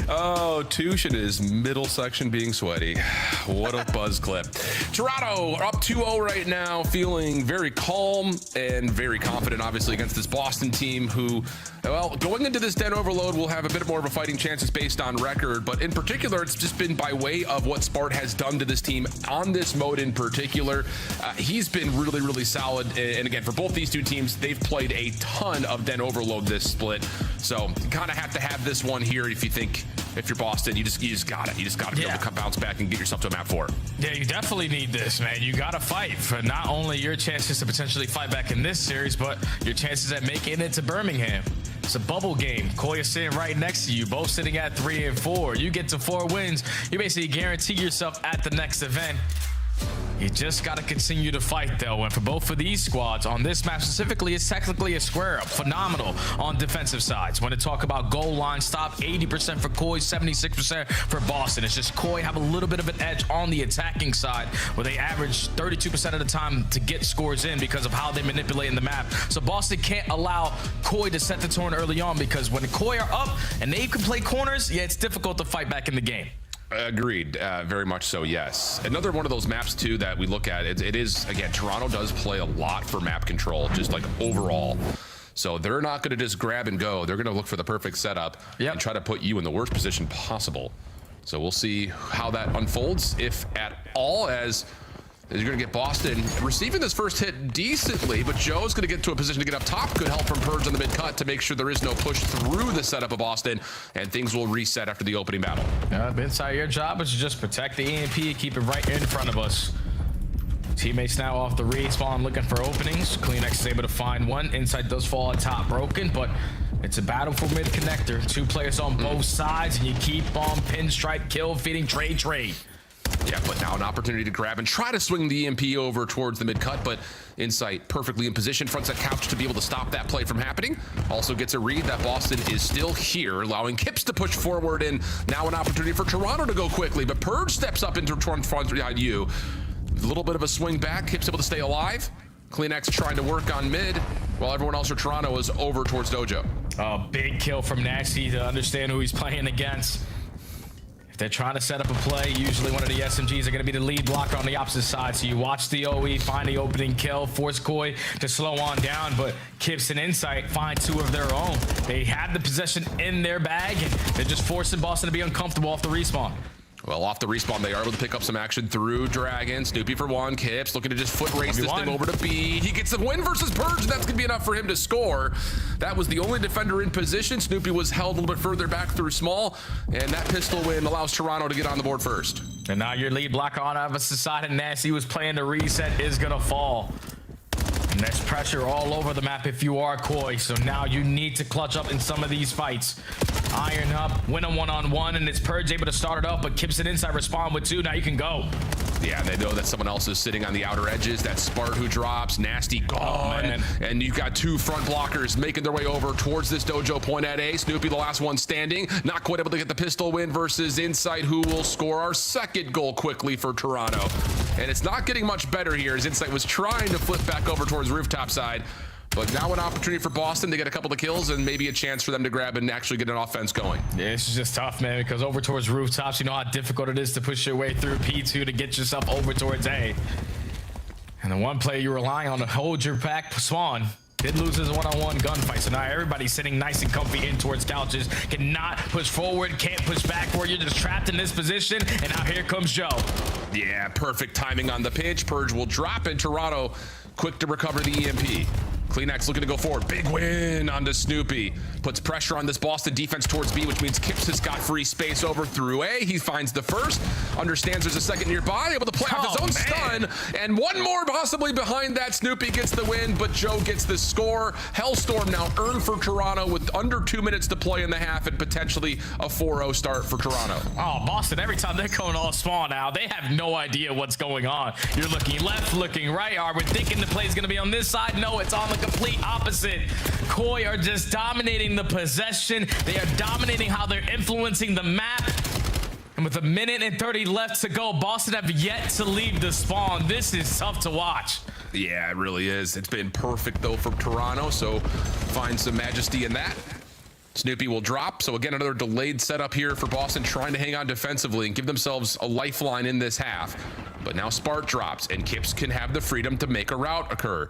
Oh, Touche and his middle section being sweaty. What a buzz clip. Toronto are up 2-0 right now, feeling very calm and very confident, obviously, against this Boston team who, well, going into this Den overload will have a bit more of a fighting chances based on record, but in particular, it's just been by way of what Spart has done to this team on this mode in particular. He's been really, really solid. And again, for both these two teams, they've played a ton of Den overload this split. So you kind of have to have this one here if you're Boston, you just got it. You just got to be able to bounce back and get yourself to a map 4. Yeah, you definitely need this, man. You got to fight for not only your chances to potentially fight back in this series, but your chances at making it to Birmingham. It's a bubble game. Koi is sitting right next to you, both sitting at 3 and 4. You get to 4 wins, you basically guarantee yourself at the next event. You just got to continue to fight, though. And for both of these squads, on this map specifically, it's technically a square up. Phenomenal on defensive sides. When they talk about goal line stop, 80% for Koi, 76% for Boston. It's just Koi have a little bit of an edge on the attacking side, where they average 32% of the time to get scores in because of how they manipulate in the map. So Boston can't allow Koi to set the tone early on, because when the Koi are up and they can play corners, yeah, it's difficult to fight back in the game. Agreed. Very much so, yes. Another one of those maps, too, that we look at, it is, again, Toronto does play a lot for map control, just like overall. So they're not going to just grab and go. They're going to look for the perfect setup and try to put you in the worst position possible. So we'll see how that unfolds, if at all, as you're going to get Boston receiving this first hit decently, but Joe's going to get to a position to get up top. Good help from Purge on the mid-cut to make sure there is no push through the setup of Boston, and things will reset after the opening battle. Inside, your job is to just protect the EMP, keep it right in front of us. Teammates now off the respawn looking for openings. Kleenex is able to find one. Inside does fall on top, broken, but it's a battle for mid connector. 2 players on both sides, and you keep on pinstripe, kill, feeding, trade. Yeah, but now an opportunity to grab and try to swing the EMP over towards the mid-cut, but Insight perfectly in position, fronts that couch to be able to stop that play from happening. Also gets a read that Boston is still here, allowing Kips to push forward, and now an opportunity for Toronto to go quickly, but Purge steps up into front behind you. A little bit of a swing back, Kips able to stay alive. Kleenex trying to work on mid, while everyone else for Toronto is over towards Dojo. Oh, big kill from Nasty to understand who he's playing against. They're trying to set up a play. Usually one of the SMGs are going to be the lead blocker on the opposite side. So you watch the OE, find the opening kill, force Koi to slow on down, but Kips and Insight find 2 of their own. They had the possession in their bag, and they're just forcing Boston to be uncomfortable off the respawn. Well, off the respawn, they are able to pick up some action through Dragon. Snoopy for 1. Kips looking to just foot race this thing over to B. He gets the win versus Purge, and that's going to be enough for him to score. That was the only defender in position. Snoopy was held a little bit further back through small, and that pistol win allows Toronto to get on the board first. And now your lead blocker on opposite side, and Nasty was playing the reset, is going to fall. And there's pressure all over the map if you are Koi, so now you need to clutch up in some of these fights. Iron up, win a one-on-one, and it's Purge able to start it up, but Kips and Inside respond with 2. Now you can go. Yeah, they know that someone else is sitting on the outer edges. That's Spart who drops, Nasty gone, and you've got 2 front blockers making their way over towards this Dojo point at A. Snoopy, the last one standing, not quite able to get the pistol win versus Insight, who will score our second goal quickly for Toronto. And it's not getting much better here, as Insight was trying to flip back over towards rooftop side. But now an opportunity for Boston to get a couple of kills and maybe a chance for them to grab and actually get an offense going. Yeah, it's just tough, man, because over towards rooftops, you know how difficult it is to push your way through P2 to get yourself over towards A. And the one player you're relying on to hold your pack, Swan, did lose his one-on-one gunfight. So now everybody's sitting nice and comfy in towards couches, cannot push forward, can't push backward. You're just trapped in this position, and now here comes Joe. Yeah, perfect timing on the pitch. Purge will drop, and Toronto quick to recover the EMP. Kleenex looking to go forward. Big win onto Snoopy. Puts pressure on this Boston defense towards B, which means Kips has got free space over through A. He finds the first, understands there's a second nearby, able to play off his own stun, and one more possibly behind that. Snoopy gets the win, but Joe gets the score. Hellstorm now earned for Toronto with under 2 minutes to play in the half and potentially a 4-0 start for Toronto. Oh, Boston, every time they're going all spawn now, they have no idea what's going on. You're looking left, looking right. Are we thinking the play's going to be on this side? No, it's on the complete opposite. Koi are just dominating the possession. They are dominating how they're influencing the map. And with 1 minute and 30 left to go, Boston have yet to leave the spawn. This is tough to watch. Yeah, it really is. It's been perfect, though, for Toronto, so find some majesty in that. Snoopy will drop. So again, another delayed setup here for Boston, trying to hang on defensively and give themselves a lifeline in this half. But now Spark drops, and Kips can have the freedom to make a route occur.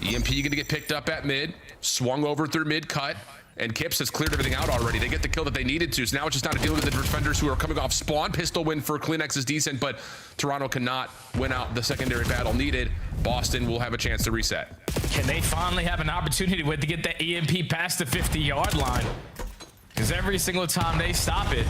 EMP going to get picked up at mid, swung over through mid cut, and Kips has cleared everything out already. They get the kill that they needed to, so now it's just not dealing with the defenders who are coming off spawn. Pistol win for Kleenex is decent, but Toronto cannot win out the secondary battle needed. Boston will have a chance to reset. Can they finally have an opportunity to get that EMP past the 50-yard line? Because every single time they stop it,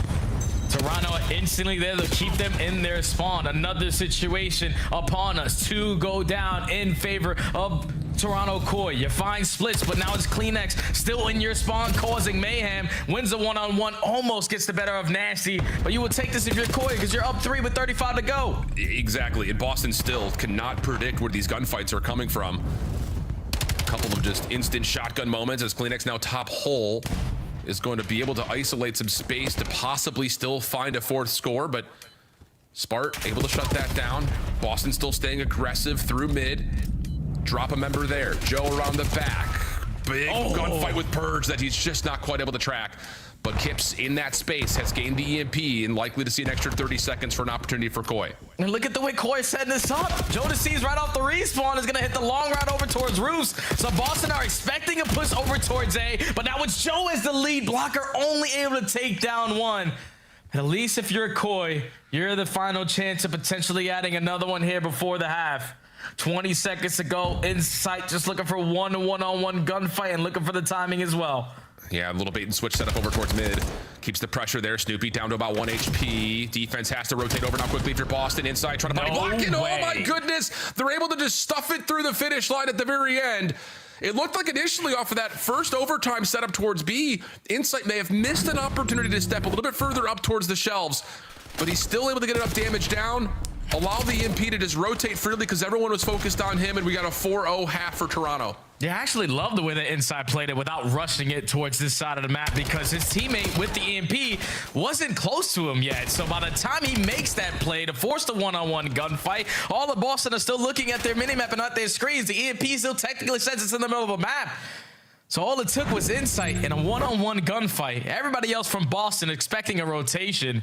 Toronto are instantly there to keep them in their spawn. Another situation upon us. 2 go down in favor of Toronto Koi. You find splits, but now it's Kleenex still in your spawn, causing mayhem. Wins a one-on-one, almost gets the better of Nasty, but you will take this if you're Koi because you're up 3 with 35 to go. Exactly, and Boston still cannot predict where these gunfights are coming from. A couple of just instant shotgun moments as Kleenex now top hole is going to be able to isolate some space to possibly still find a 4th score, but Spart able to shut that down. Boston still staying aggressive through mid. Drop a member there. Joe around the back. Big gunfight with Purge that he's just not quite able to track. But Kips in that space has gained the EMP and likely to see an extra 30 seconds for an opportunity for Koi. And look at the way Koi is setting this up. Jonas sees right off the respawn is going to hit the long route over towards Roos. So Boston are expecting a push over towards A, but now it's Joe as the lead blocker, only able to take down one. And at least if you're Koi, you're the final chance of potentially adding another one here before the half. 20 seconds to go in sight, just looking for one-on-one gunfight and looking for the timing as well. Yeah, a little bait and switch setup over towards mid. Keeps the pressure there. Snoopy down to about 1 HP. Defense has to rotate over now quickly if you're Boston. Inside, trying to body block it. Oh my goodness. They're able to just stuff it through the finish line at the very end. It looked like initially off of that first overtime setup towards B, Insight may have missed an opportunity to step a little bit further up towards the shelves, but he's still able to get enough damage down. Allow the EMP to just rotate freely because everyone was focused on him, and we got a 4-0 half for Toronto. Yeah, I actually love the way that Inside played it without rushing it towards this side of the map because his teammate with the EMP wasn't close to him yet. So by the time he makes that play to force the one-on-one gunfight, all the Boston are still looking at their minimap and not their screens. The EMP still technically says it's in the middle of a map. So all it took was Insight in a one-on-one gunfight. Everybody else from Boston expecting a rotation.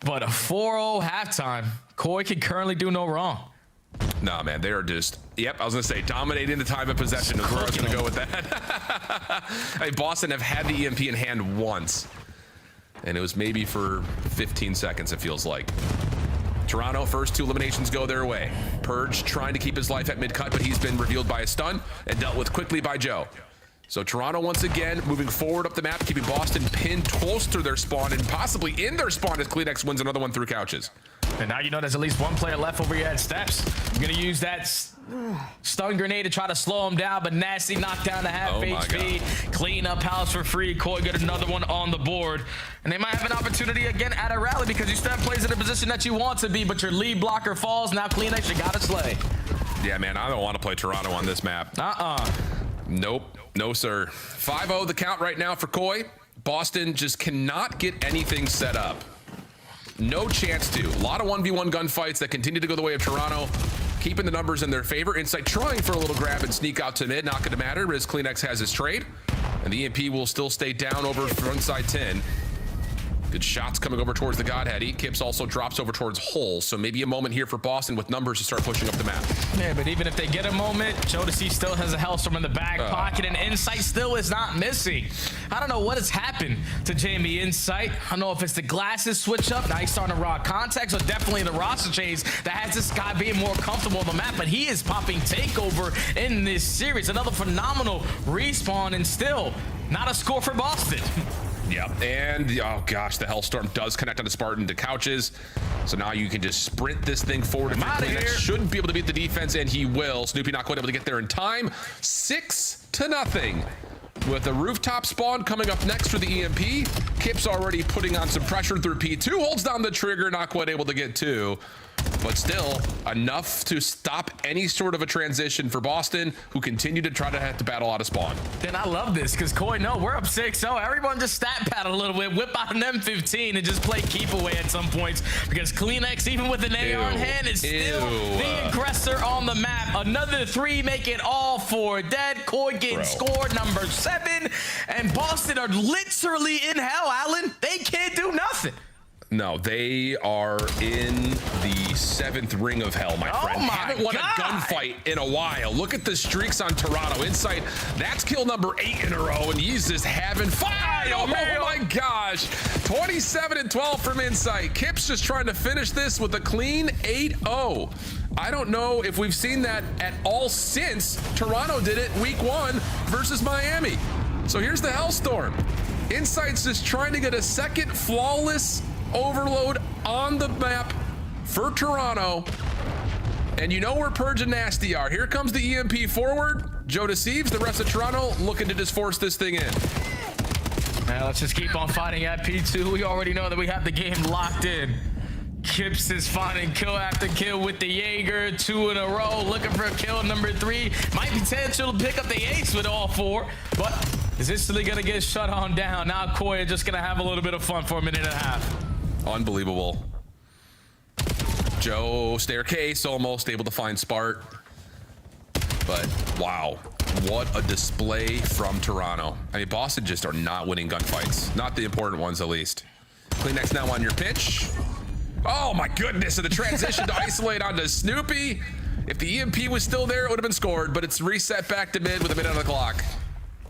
But a 4-0 halftime. Koi can currently do no wrong. Nah, man, they are just, yep, I was going to say, dominating the time of possession is where I was going to go with that. I mean, Boston have had the EMP in hand once, and it was maybe for 15 seconds, it feels like. Toronto, first 2 eliminations go their way. Purge trying to keep his life at mid-cut, but he's been revealed by a stun and dealt with quickly by Joe. So Toronto once again moving forward up the map, keeping Boston pinned close to their spawn and possibly in their spawn as Kleenex wins another one through couches. And now you know there's at least one player left over here at steps. I'm going to use that stun grenade to try to slow him down, but Nasty knocked down to half HP. Clean up house for free. Koi got another one on the board. And they might have an opportunity again at a rally because you still have plays in the position that you want to be, but your lead blocker falls. Now Kleenex, you got to slay. Yeah, man, I don't want to play Toronto on this map. Nope. No, sir. 5-0 the count right now for Koi. Boston just cannot get anything set up. No chance to. A lot of 1v1 gunfights that continue to go the way of Toronto, keeping the numbers in their favor. Insight trying for a little grab and sneak out to mid. Not going to matter as Kleenex has his trade. And the EMP will still stay down over front side 10. Good shots coming over towards the Godhead. Kips also drops over towards Hole. So maybe a moment here for Boston with numbers to start pushing up the map. Yeah, but even if they get a moment, Jodeci still has a Hellstorm in the back pocket, and Insight still is not missing. I don't know what has happened to Jamie Insight. I don't know if it's the glasses switch up. Now he's starting to rock contacts, or definitely the roster change that has this guy being more comfortable on the map, but he is popping takeover in this series. Another phenomenal respawn, and still not a score for Boston. Yep, and oh gosh, the Hellstorm does connect on the Spartan to couches. So now you can just sprint this thing forward. Should be able to beat the defense, and he will. Snoopy not quite able to get there in time. 6-0. With the rooftop spawn coming up next for the EMP. Kip's already putting on some pressure through P2, holds down the trigger, not quite able to get 2. But still, enough to stop any sort of a transition for Boston, who continue to try to have to battle out of spawn. Then I love this, because Koi, no, we're up 6-0. Everyone just stat pad a little bit, whip out an M15, and just play keep away at some points, because Kleenex, even with an AR in hand, is still the aggressor on the map. Another 3 make it all 4 dead. Koi getting scored number 7, and Boston are literally in hell, Alan. They can't do nothing. No, they are in the 7th ring of hell, my friend. Haven't won a gunfight in a while. Look at the streaks on Toronto. Insight, that's kill number 8 in a row, and he's just having fun. Oh my gosh. 27-12 from Insight. Kip's just trying to finish this with a clean 8-0. I don't know if we've seen that at all since Toronto did it week 1 versus Miami. So here's the Hellstorm. Insight's just trying to get a second flawless overload on the map for Toronto. And you know where Purge and Nasty are. Here comes the EMP forward. Joe deceives the rest of Toronto, looking to just force this thing in. Now let's just keep on fighting at P2. We already know that we have the game locked in. Kips is finding kill after kill with the Jaeger, 2 in a row, looking for kill number 3. Might be potential to pick up the ace with all 4, but is instantly gonna get shut on down. Now Koi just gonna have a little bit of fun for a minute and a half. Unbelievable. Joe staircase almost able to find Spart. But wow, what a display from Toronto. I mean, Boston just are not winning gunfights. Not the important ones, at least. Kleenex now on your pitch. Oh my goodness, and the transition to isolate onto Snoopy. If the EMP was still there, it would have been scored, but it's reset back to mid with a minute on the clock.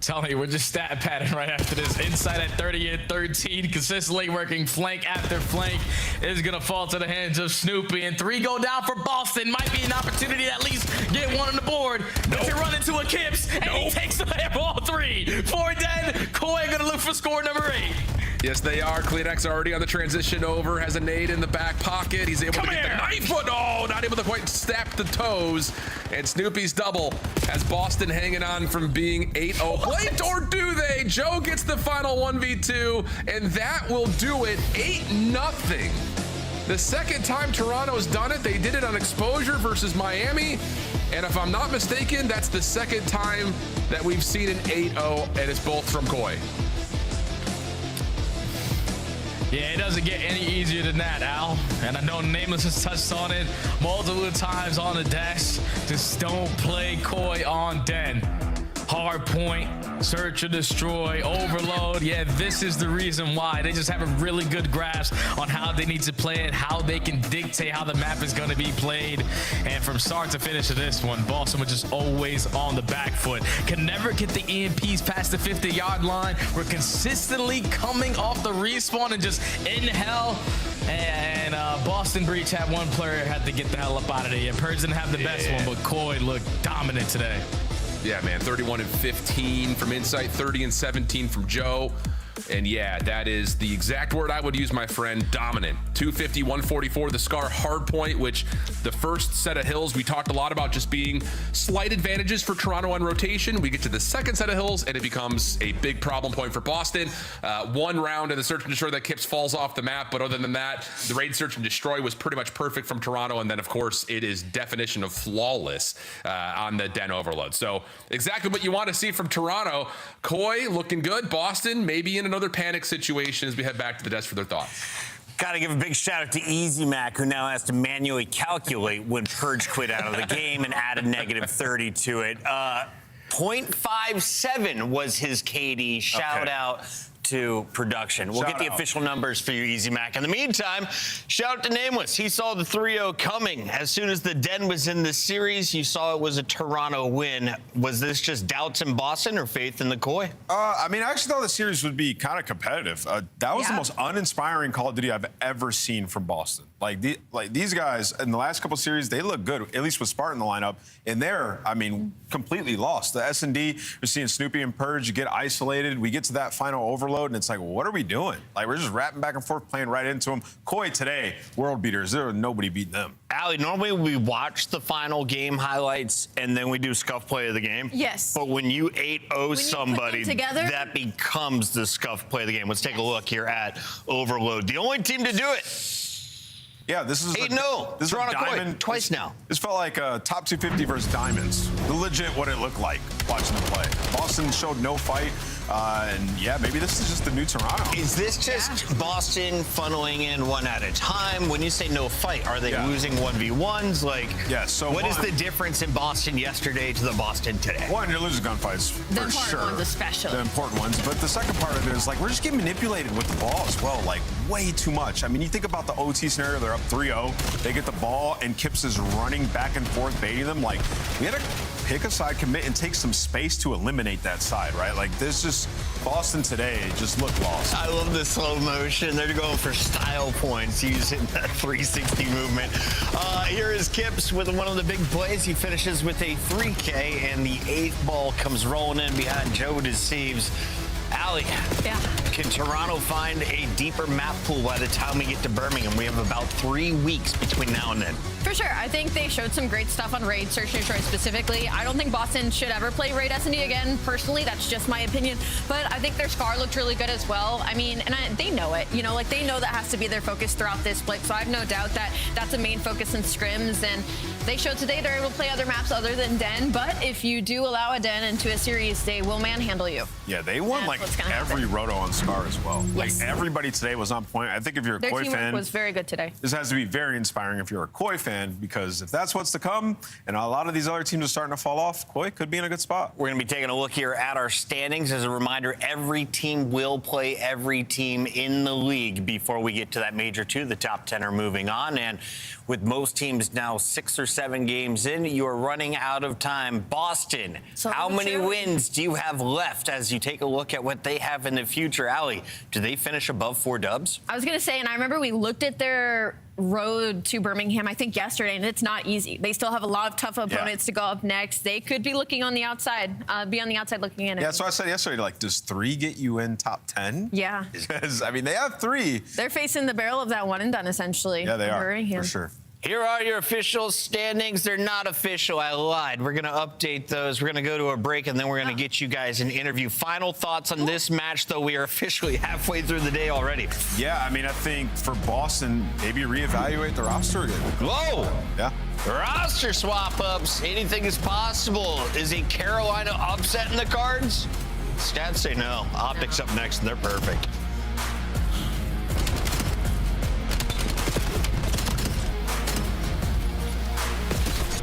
Telling you, we're just stat padding right after this. Inside at 30 and 13, consistently working flank after flank, is gonna fall to the hands of Snoopy, and 3 go down for Boston. Might be an opportunity to at least get 1 on the board. But you run into a Kips, and he takes away all 3. 4 dead. Koi gonna look for score number 8. Yes, they are. Kleenex already on the transition over, has a nade in the back pocket. He's able to get the knife, but no, not able to quite snap the toes. And Snoopy's double has Boston hanging on from being 8-0. Blade, or do they? Joe gets the final 1v2, and that will do it. 8-0. The second time Toronto's done it, they did it on exposure versus Miami. And if I'm not mistaken, that's the second time that we've seen an 8-0, and it's both from Koi. Yeah, it doesn't get any easier than that, Al. And I know Nameless has touched on it multiple times on the dash. Just don't play Koi on Den. Hard point, search and destroy, overload. Yeah, this is the reason why. They just have a really good grasp on how they need to play it, how they can dictate how the map is going to be played. And from start to finish of this one, Boston was just always on the back foot. Can never get the EMPs past the 50-yard line. We're consistently coming off the respawn and just in hell. And Boston Breach had one player had to get the hell up out of there. Yeah, Purge didn't have the best one, but Koi looked dominant today. Yeah, man, 31 and 15 from Insight, 30 and 17 from Joe. And yeah, that is the exact word I would use, my friend, dominant. 250, 144, the Scar hardpoint, which the first set of hills we talked a lot about just being slight advantages for Toronto on rotation. We get to the second set of hills and it becomes a big problem point for Boston. 1 round in the search and destroy that Kips falls off the map, but other than that, the raid search and destroy was pretty much perfect from Toronto. And then of course it is definition of flawless on the Den overload. So exactly what you want to see from Toronto. Koi looking good. Boston maybe in another panic situation as we head back to the desk for their thoughts. Got to give a big shout out to Easy Mac, who now has to manually calculate when Purge quit out of the game and added -30 to it. 0.57 was his KD. Shout out into production. We'll get the official numbers for you, Easy Mac. In the meantime, shout out to Nameless. He saw the 3-0 coming. As soon as the Den was in the series, you saw it was a Toronto win. Was this just doubts in Boston or faith in the Koi? I mean, I actually thought the series would be kind of competitive. That was the most uninspiring Call of Duty I've ever seen from Boston. Like these guys in the last couple series, they look good, at least with Spartan in the lineup. And they're, I mean, completely lost. The S&D, we're seeing Snoopy and Purge get isolated. We get to that final overload, and it's like, well, what are we doing? Like, we're just rapping back and forth, playing right into them. Koi today, world beaters. There was nobody beating them. Allie, normally we watch the final game highlights, and then we do scuff play of the game. Yes. But when you 8-0 somebody, together, that becomes the scuff play of the game. Let's take a look here at Overload. The only team to do it. Yeah, this is 8-0. This is a diamond twice now. This felt like a top 250 versus Diamonds. Legit what it looked like watching them play. Boston showed no fight. And yeah, maybe this is just the new Toronto. Is this just Boston funneling in one at a time? When you say no fight, are they losing 1v1s? Like, so what is the difference in Boston yesterday to the Boston today? One, you're losing gunfights for sure. The important ones especially. The important ones. But the second part of it is, like, we're just getting manipulated with the ball as well, like, way too much. I mean, you think about the OT scenario, they're up 3-0, they get the ball, and Kips is running back and forth, baiting them. Like, we had to pick a side, commit, and take some space to eliminate that side, right? Like, this just, Boston today just looked lost. I love the slow motion. They're going for style points using that 360 movement. Here is Kips with one of the big plays. He finishes with a 3K, and the 8th ball comes rolling in behind Joe Deceives. Allie, can Toronto find a deeper map pool by the time we get to Birmingham? We have about 3 weeks between now and then. For sure. I think they showed some great stuff on Raid, Search and Destroy specifically. I don't think Boston should ever play Raid S&D again, personally. That's just my opinion. But I think their Scar looked really good as well. I mean, and they know it. You know, like, they know that has to be their focus throughout this split. So I have no doubt that that's a main focus in scrims. And they showed today they're able to play other maps other than Den. But if you do allow a Den into a series, they will manhandle you. Yeah, they won like every roto on Scar as well. Yes. Like, everybody today was on point. I think if you're a Their Koi teamwork fan, was very good today. this has to be very inspiring if you're a Koi fan, because if that's what's to come, and a lot of these other teams are starting to fall off, Koi could be in a good spot. We're going to be taking a look here at our standings. As a reminder, every team will play every team in the league before we get to that Major 2. The top 10 are moving on, and with most teams now 6 or 7 games in, you are running out of time. Boston, how many wins do you have left as you take a look at what they have in the future? Allie, do they finish above 4 dubs? I was going to say, and I remember we looked at their road to Birmingham, I think yesterday, and it's not easy. They still have a lot of tough opponents to go up next. They could be looking on the outside, looking in. Yeah, so I said yesterday, like, does 3 get you in top 10? Yeah. Because, I mean, they have 3. They're facing the barrel of that one and done, essentially. Yeah, they are, Birmingham. for sure. Here are your official standings. They're not official. I lied. We're going to update those. We're going to go to a break, and then we're going to get you guys an interview. Final thoughts on this match, though. We are officially halfway through the day already. Yeah, I mean, I think for Boston, maybe reevaluate the roster again. Whoa! Yeah. Roster swap-ups. Anything is possible. Is a Carolina upset in the cards? Stats say no. Optics up next, and they're perfect.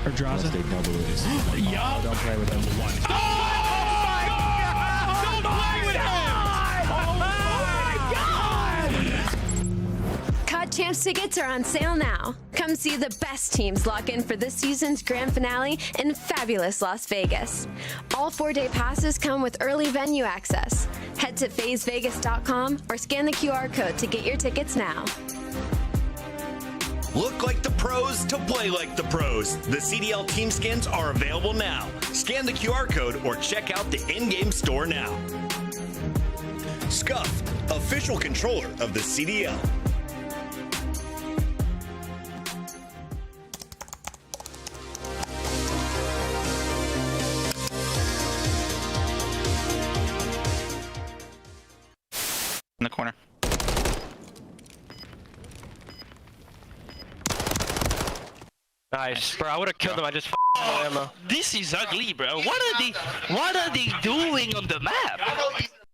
Or draws it. Yup. Don't play with him. Oh my God! Don't play with him! Oh my God! COD Champs tickets are on sale now. Come see the best teams lock in for this season's grand finale in fabulous Las Vegas. All 4-day passes come with early venue access. Head to phasevegas.com or scan the QR code to get your tickets now. Look like the pros to play like the pros. The CDL team skins are available now. Scan the QR code or check out the in-game store now. Scuff, official controller of the CDL. In the corner. Nice, bro. I would have killed him. I just ammo. This is ugly, bro. What are they doing on the map?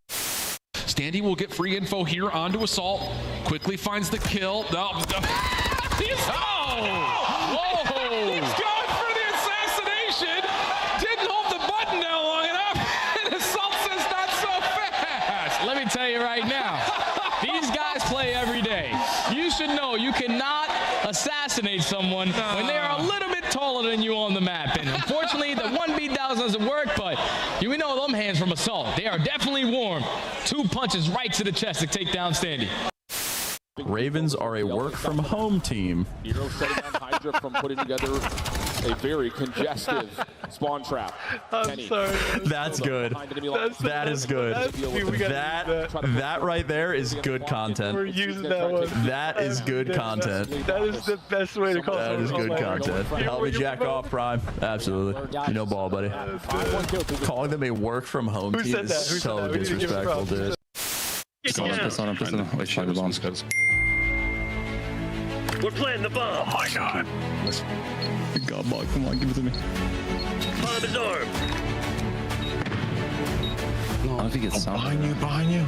Standy will get free info here onto Assault. Quickly finds the kill. Whoa! He's going for the assassination. Didn't hold the button down long enough. And Assault says not so fast. Let me tell you right now. should know you cannot assassinate someone when they are a little bit taller than you on the map. And unfortunately, the 1v doesn't work, but you know them hands from assault. They are definitely warm. 2 punches right to the chest to take down Standy. Ravens are a work-from-home team. Nero shutting down Hydra from putting together a very congestive spawn trap. I'm sorry. That's good. That is good. That right there is good content. We're using that one. That is good content. That is the best way to call it. That is good content. Help me jack off, Prime. Absolutely. You know ball, buddy. Calling them a work-from-home team is so disrespectful, dude. Piss on him. Wait, try the bombs. We're planting the bomb. Oh my god. God, ball, come on, give it to me. Bomb is armed. No, I don't think it's behind you.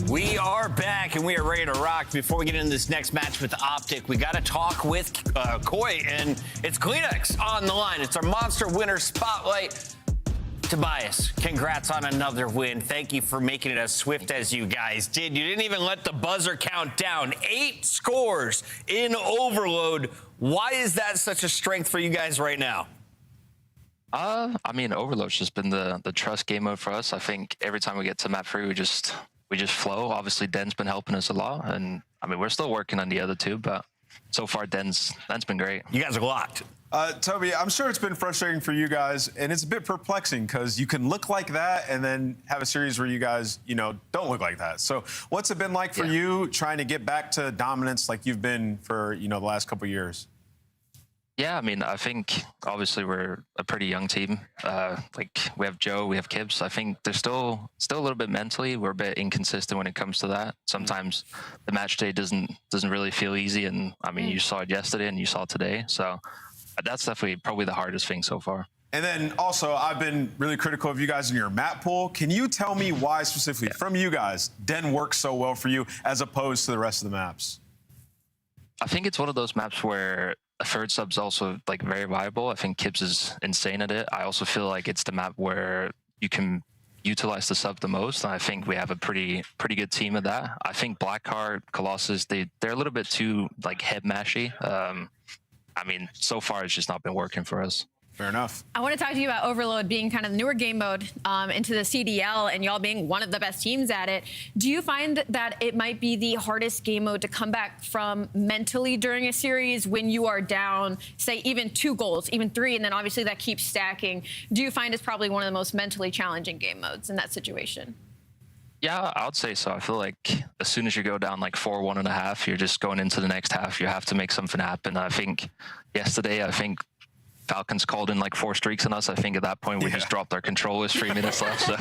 We are back and we are ready to rock. Before we get into this next match with Optic, we got to talk with Koi, and it's Kleenex on the line. It's our Monster Winner Spotlight. Tobias, congrats on another win. Thank you for making it as swift as you guys did. You didn't even let the buzzer count down. 8 scores in Overload. Why is that such a strength for you guys right now? I mean, Overload's just been the trust game mode for us. I think every time we get to map 3, we just flow. Obviously, Den's been helping us a lot, and I mean, we're still working on the other 2, but so far, Den's been great. You guys are locked. Toby, I'm sure it's been frustrating for you guys, and it's a bit perplexing because you can look like that and then have a series where you guys, don't look like that. So what's it been like for you trying to get back to dominance like you've been for, the last couple of years? Yeah, I mean, I think obviously we're a pretty young team. Like we have Joe, we have Kibbs. I think they're still a little bit mentally. We're a bit inconsistent when it comes to that. Sometimes the match day doesn't really feel easy, and I mean, you saw it yesterday and you saw it today. So that's definitely probably the hardest thing so far. And then also, I've been really critical of you guys in your map pool. Can you tell me why specifically from you guys Den works so well for you as opposed to the rest of the maps? I think it's one of those maps where a third sub's also like very viable. I think Kibbs is insane at it. I also feel like it's the map where you can utilize the sub the most. And I think we have a pretty good team at that. I think Blackheart, Colossus, they're a little bit too like head mashy. I mean, so far it's just not been working for us. Fair enough. I want to talk to you about Overload being kind of the newer game mode into the CDL and y'all being one of the best teams at it. Do you find that it might be the hardest game mode to come back from mentally during a series when you are down, say, even 2 goals, even 3, and then obviously that keeps stacking? Do you find it's probably one of the most mentally challenging game modes in that situation? Yeah, I would say so. I feel like as soon as you go down like 4-1.5, you're just going into the next half. You have to make something happen. I think yesterday, Falcons called in like 4 streaks on us. I think at that point we just dropped our controllers 3 minutes left. So,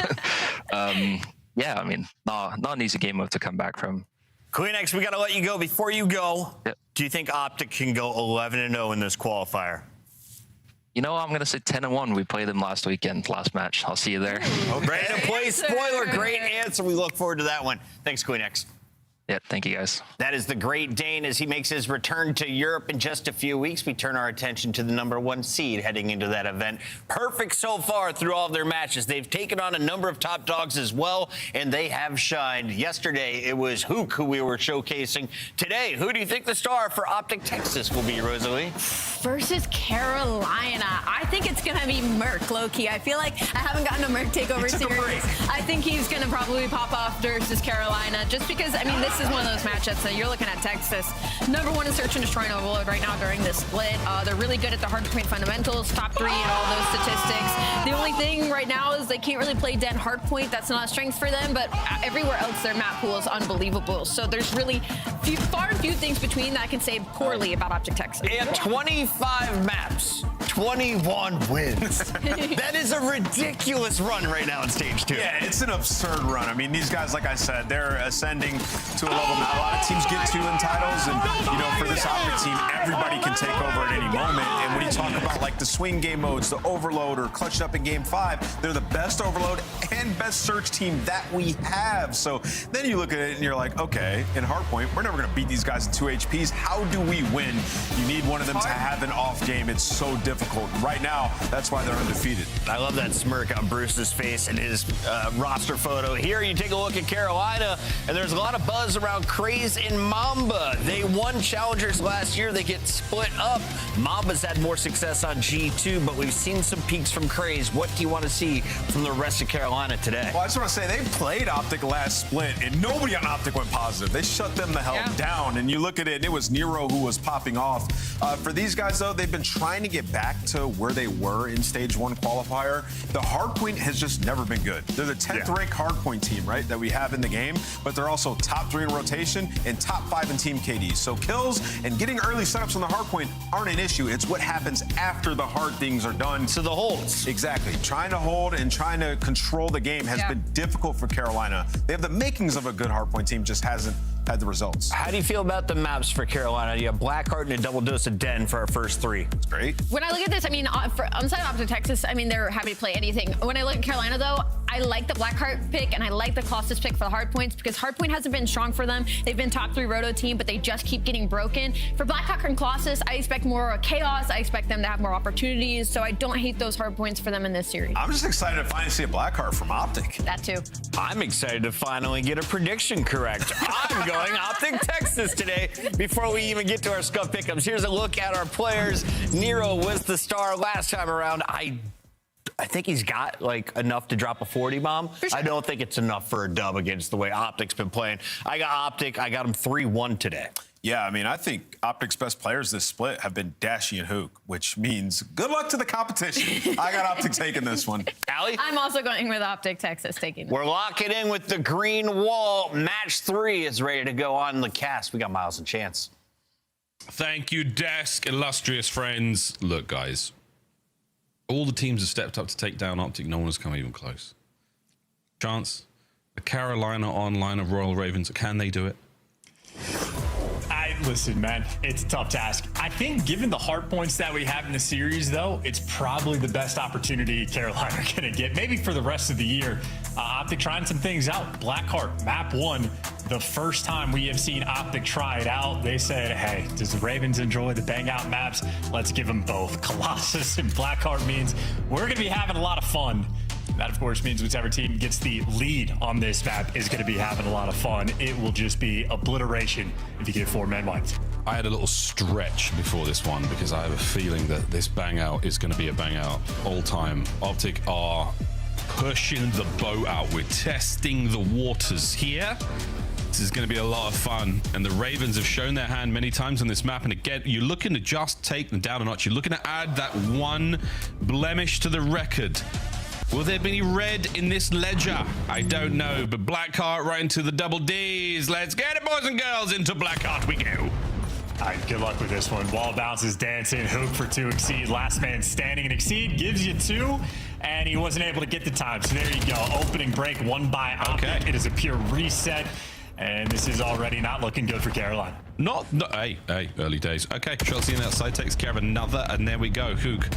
yeah, I mean, not an easy game mode to come back from. Kleenex, we got to let you go. Before you go, do you think Optic can go 11-0 in this qualifier? I'm going to say 10-1. We played them last match. I'll see you there. Ready to play spoiler. Great answer. We look forward to that one. Thanks, Kleenex. Yeah, thank you guys. That is the Great Dane as he makes his return to Europe in just a few weeks. We turn our attention to the #1 seed heading into that event. Perfect so far through all of their matches. They've taken on a number of top dogs as well, and they have shined. Yesterday, it was Hook who we were showcasing. Today, who do you think the star for Optic Texas will be, Rosalie? Versus Carolina. I think it's going to be Merc, low-key. I feel like I haven't gotten a Merc takeover series. I think he's going to probably pop off versus Carolina just because, I mean, this is one of those matchups that you're looking at Texas. #1 in Search and Destroy and Overload right now during this split. They're really good at the hardpoint fundamentals, top 3 in all those statistics. The only thing right now is they can't really play dead hardpoint. That's not a strength for them, but everywhere else their map pool is unbelievable. So there's really far and few things between that I can say poorly about Optic Texas. They have 25 maps, 21 wins. That is a ridiculous run right now in stage 2. Yeah, it's an absurd run. I mean, these guys, like I said, they're ascending to a level not a lot of teams get to in titles. And, you know, for this Optic team, everybody can take over at any moment. And when you talk about, like, the swing game modes, the Overload, or clutched up in game 5, they're the best Overload and best Search team that we have. So then you look at it and you're like, okay, in Hardpoint, we're never going to beat these guys at 2 HPs. How do we win? You need one of them to have an off game. It's so difficult. Right now, that's why they're undefeated. I love that smirk on Bruce's face and his roster photo. Here you take a look at Carolina, and there's a lot of buzz around Craze and Mamba. They won Challengers last year. They get split up. Mamba's had more success on G2, but we've seen some peaks from Craze. What do you want to see from the rest of Carolina today? Well, I just want to say they played Optic last split, and nobody on Optic went positive. They shut them the hell down, and you look at it, and it was Nero who was popping off. For these guys, though, they've been trying to get back to where they were in stage 1 qualifier. The hardpoint has just never been good. They're the 10th ranked hardpoint team, right, that we have in the game, but they're also top 3 in rotation and top 5 in team KD. So kills and getting early setups on the hardpoint aren't an issue. It's what happens after the hard things are done. So the holds. Exactly. Trying to hold and trying to control the game has been difficult for Carolina. They have the makings of a good hardpoint team, just hasn't had the results. How do you feel about the maps for Carolina? You have Blackheart and a double dose of Den for our first 3. It's great. When I look at this, I mean, on side of Optic Texas, I mean, they're happy to play anything. When I look at Carolina, though, I like the Blackheart pick and I like the Colossus pick for the hard points because hardpoint hasn't been strong for them. They've been top 3 roto team, but they just keep getting broken. For Blackheart and Colossus, I expect more chaos. I expect them to have more opportunities, so I don't hate those hard points for them in this series. I'm just excited to finally see a Blackheart from Optic. That too. I'm excited to finally get a prediction correct. I'm going Optic Texas today. Before we even get to our scuff pick'ems, here's a look at our players. Nero was the star last time around. I think he's got like enough to drop a 40 bomb. Sure. I don't think it's enough for a dub against the way Optic's been playing. I got Optic. I got him 3-1 today. Yeah, I mean, I think Optic's best players this split have been Dashy and Hook, which means good luck to the competition. I got Optic taking this one. Allie? I'm also going with Optic Texas taking this. We're locking in with the green wall. Match 3 is ready to go on the cast. We got Miles and Chance. Thank you, Desk, illustrious friends. Look, guys, all the teams have stepped up to take down Optic. No one has come even close. Chance, the Carolina online of Royal Ravens, can they do it? Listen, man, it's a tough task. I think given the hard points that we have in the series, though, it's probably the best opportunity Carolina are going to get, maybe for the rest of the year. Optic trying some things out. Blackheart, map 1, the first time we have seen Optic try it out. They said, hey, does the Ravens enjoy the bang out maps? Let's give them both. Colossus and Blackheart means we're going to be having a lot of fun. That, of course, means whichever team gets the lead on this map is going to be having a lot of fun. It will just be obliteration if you get 4 men wiped. I had a little stretch before this one because I have a feeling that this bang out is going to be a bang out all time. Optic are pushing the boat out. We're testing the waters here. This is going to be a lot of fun, and the Ravens have shown their hand many times on this map, and again, you're looking to just take them down a notch. You're looking to add that one blemish to the record. Will there be red in this ledger? I don't know, but Blackheart right into the double Ds. Let's get it, boys and girls. Into Blackheart we go. All right, good luck with this one. Wall bounces, dancing, Hook for 2 Exceed. Last man standing, and Exceed gives you 2, and he wasn't able to get the time. So there you go. Opening break, 1 by Optic. Okay. It is a pure reset, and this is already not looking good for Carolina. Hey, early days. Okay, Chelsea on that side takes care of another, and there we go. Hook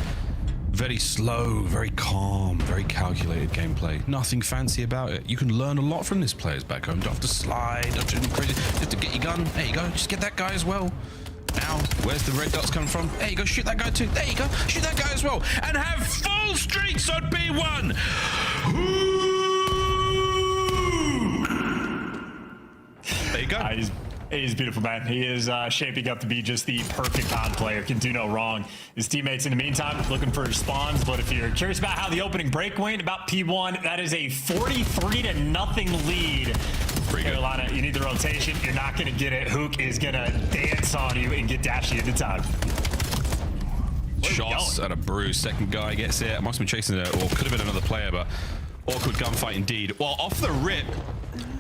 Very slow, very calm, very calculated gameplay. Nothing fancy about it. You can learn a lot from this players back home. Don't have to slide, don't have to do crazy. Just to get your gun. There you go. Just get that guy as well. Now, where's the red dots coming from? There you go. Shoot that guy too. There you go. Shoot that guy as well. And have full streaks on B1. There you go. He's beautiful, man. He is shaping up to be just the perfect COD player. Can do no wrong. His teammates, in the meantime, looking for spawns. But if you're curious about how the opening break went, about P1, that is a 43-0 lead. Carolina, you need the rotation. You're not going to get it. Hook is going to dance on you and get Dashy into time. Shots at a bruise. Second guy gets it. I must have been chasing it, or could have been another player, but awkward gunfight indeed. Well, off the rip,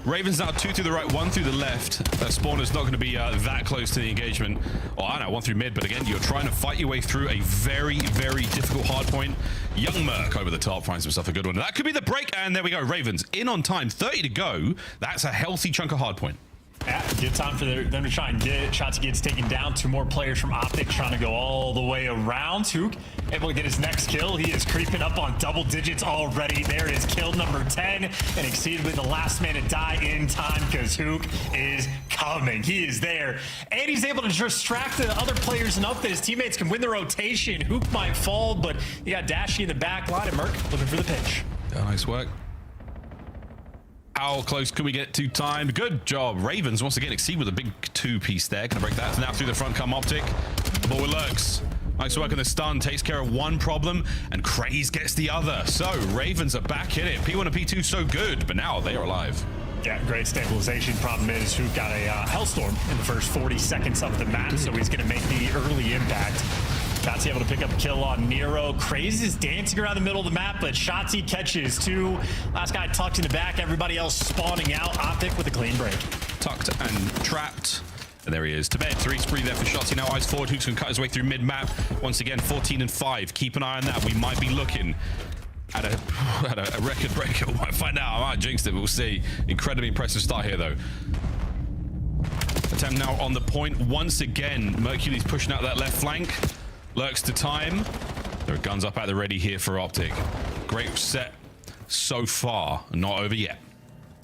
Ravens now 2 through the right, 1 through the left. Spawner's not going to be that close to the engagement. Oh, I know, 1 through mid, but again, you're trying to fight your way through a very, very difficult hard point. Young Merc over the top finds himself a good one. That could be the break, and there we go. Ravens in on time, 30 to go. That's a healthy chunk of hard point. Yeah, good time for them to try and get it. Shots gets taken down. 2 more players from Optic trying to go all the way around. Hook able to get his next kill. He is creeping up on double digits already. There is kill number 10 and exceeded with the last man to die in time because Hook is coming. He is there. And he's able to distract the other players enough that his teammates can win the rotation. Hook might fall, but you got Dashy in the back line and Merc looking for the pinch. Yeah, nice work. How close can we get to time? Good job. Ravens once again exceed with a big 2-piece there. Gonna break that. Now through the front come Optic. The ball with Lurks. Nice work on the stun. Takes care of one problem and Craze gets the other. So Ravens are back in it. P1 and P2 so good, but now they are alive. Yeah, great stabilization. Problem is, who got a Hellstorm in the first 40 seconds of the map, so he's gonna make the early impact. Shotzi able to pick up a kill on Nero. Craze is dancing around the middle of the map, but Shotzi catches 2. Last guy tucked in the back. Everybody else spawning out. Optic with a clean break. Tucked and trapped. And there he is. To bed. 3 spree there for Shotzi. Now eyes forward. Hook's going to cut his way through mid-map. Once again, 14 and 5. Keep an eye on that. We might be looking at a record breaker. We might find out. I might jinx it, but we'll see. Incredibly impressive start here, though. Attempt now on the point. Once again, Mercury's pushing out that left flank. Lurks to time. There are guns up at the ready here for Optic. Great set so far. Not over yet.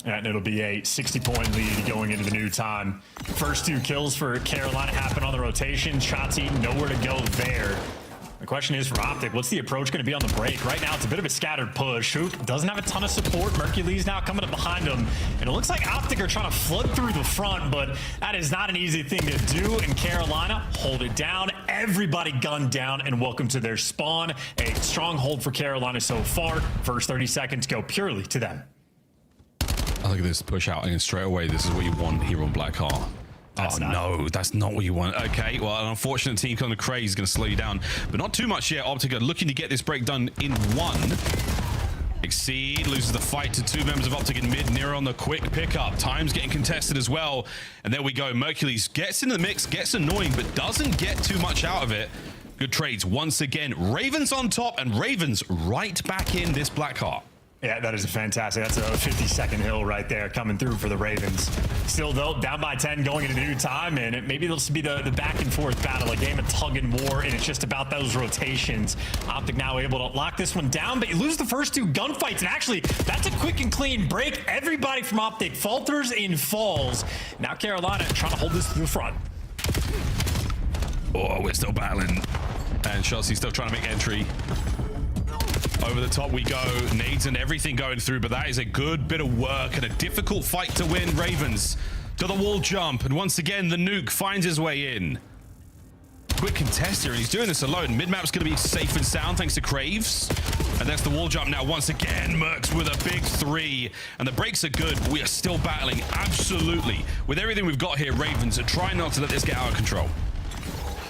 And it'll be a 60-point lead going into the new time. First 2 kills for Carolina happen on the rotation. Shotzi nowhere to go there. The question is for Optic, what's the approach going to be on the break? Right now, it's a bit of a scattered push. Hook doesn't have a ton of support. Mercury's now coming up behind him. And it looks like Optic are trying to flood through the front, but that is not an easy thing to do. And Carolina, hold it down. Everybody gunned down, and welcome to their spawn. A strong hold for Carolina so far. First 30 seconds go purely to them. I look at this push out, and straight away, this is what you want here on Black Heart. No, that's not what you want. Okay, well, an unfortunate team on the Craze is going to slow you down, but not too much yet. Optic are looking to get this break done in 1. Exceed loses the fight to 2 members of Optic in mid. Nero on the quick pickup. Time's getting contested as well. And there we go. Mercules gets into the mix, gets annoying, but doesn't get too much out of it. Good trades once again. Ravens on top, and Ravens right back in this Black Heart. Yeah, that is fantastic. That's a 50-second hill right there coming through for the Ravens. Still, though, down by 10 going into new time, and maybe this will be the back-and-forth battle, a game of tug and war, and it's just about those rotations. Optic now able to lock this one down, but you lose the first 2 gunfights, and actually, that's a quick and clean break. Everybody from Optic falters and falls. Now Carolina trying to hold this to the front. Oh, we're still battling. And Chelsea still trying to make entry. Over the top we go. Nades and everything going through, but that is a good bit of work and a difficult fight to win. Ravens to the wall jump, and once again the nuke finds his way in. Quick contest here, and he's doing this alone. Mid-map's going to be safe and sound thanks to Craves. And that's the wall jump now once again. Mercs with a big 3, and the breaks are good. We are still battling, absolutely. With everything we've got here, Ravens are trying not to let this get out of control.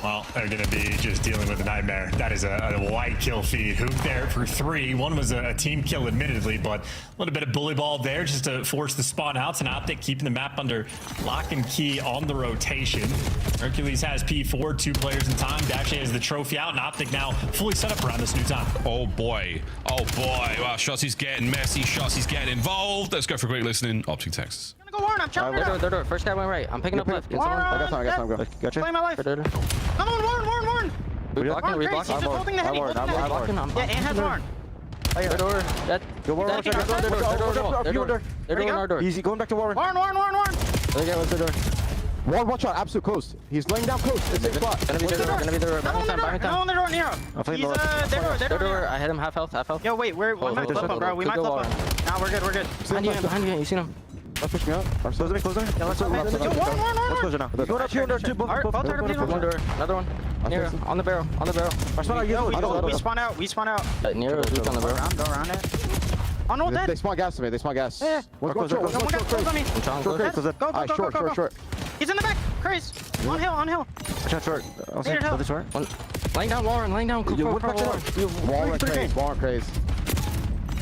Well, they're going to be just dealing with a nightmare. That is a white kill feed. Hook there for 3. One was a team kill, admittedly, but a little bit of bully ball there just to force the spawn outs, and Optic keeping the map under lock and key on the rotation. Hercules has P4, 2 players in time. Dashay has the trophy out, and Optic now fully set up around this new time. Oh boy. Oh boy. Wow, Shotzi's getting messy. Shotzi's getting involved. Let's go for a quick listening. Optic, Texas. Go Warren, I'm chopping it up. Door. First guy went right. I'm picking up left. Get someone. I got some. Go. Gotcha. Play my life. Come on, Warren. We blocking. Warren, Grace, he's just holding the heavy. I'm blocking. Yeah, and has Warren. Their door. They're door in our door. Easy, going back to Warren. Warren. They get their door. Warren, watch out, absolute close. He's laying down close. It's a spot. Gonna be their door. No on the door, Nero. He's their door. I hit him half health. Yo, wait, we might flip him, bro. We might flip him. Nah, we're good. Behind you. You seen him? Let's push me out. Close it. Yeah, let's go. Warren. Let's close it now. Go up here, two, both target. One door. Another one. Nero, on the barrel. We spawn out. Nero is on the barrel. Go around it. Oh no, dead. They spawn gas to me. Yeah. One guy close on me. Short. He's in the back. Chris. On hill. Short. One. Laying down Warren. Warren crazy.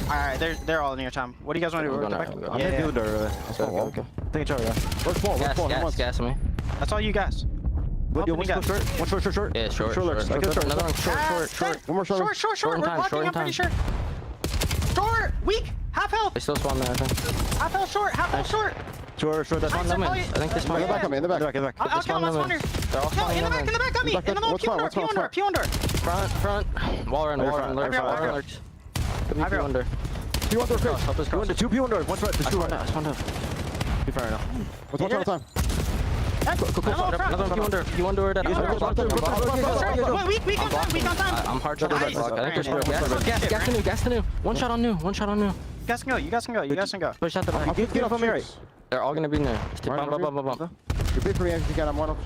Alright, they're all in your time. What do you guys want to do? I'm gonna do the okay. Take a shot, Where's small? Gas me. That's all you guys. One short. Yeah, short. Another one short. One more short. Short. We're blocking, I'm pretty sure. Short. Weak. Half health. They still spawn there, I think. Half health short. Short. That's one lemon. I think this one. In the back. I'll kill him. They're all spawning in the back. Got me. In the middle. Pew under. Front. Warren lurks. Pew under. Pew under. Two pew under. One short. There's two right now. Be fair enough. What's one time? Another one. Pew under. Weak on time. I'm hard to do that block. I think there's gas to new. One shot on new. You guys can go. Push out the back. Get off on me, right? They're all gonna be in there. Bump. You're big for me. You got him one.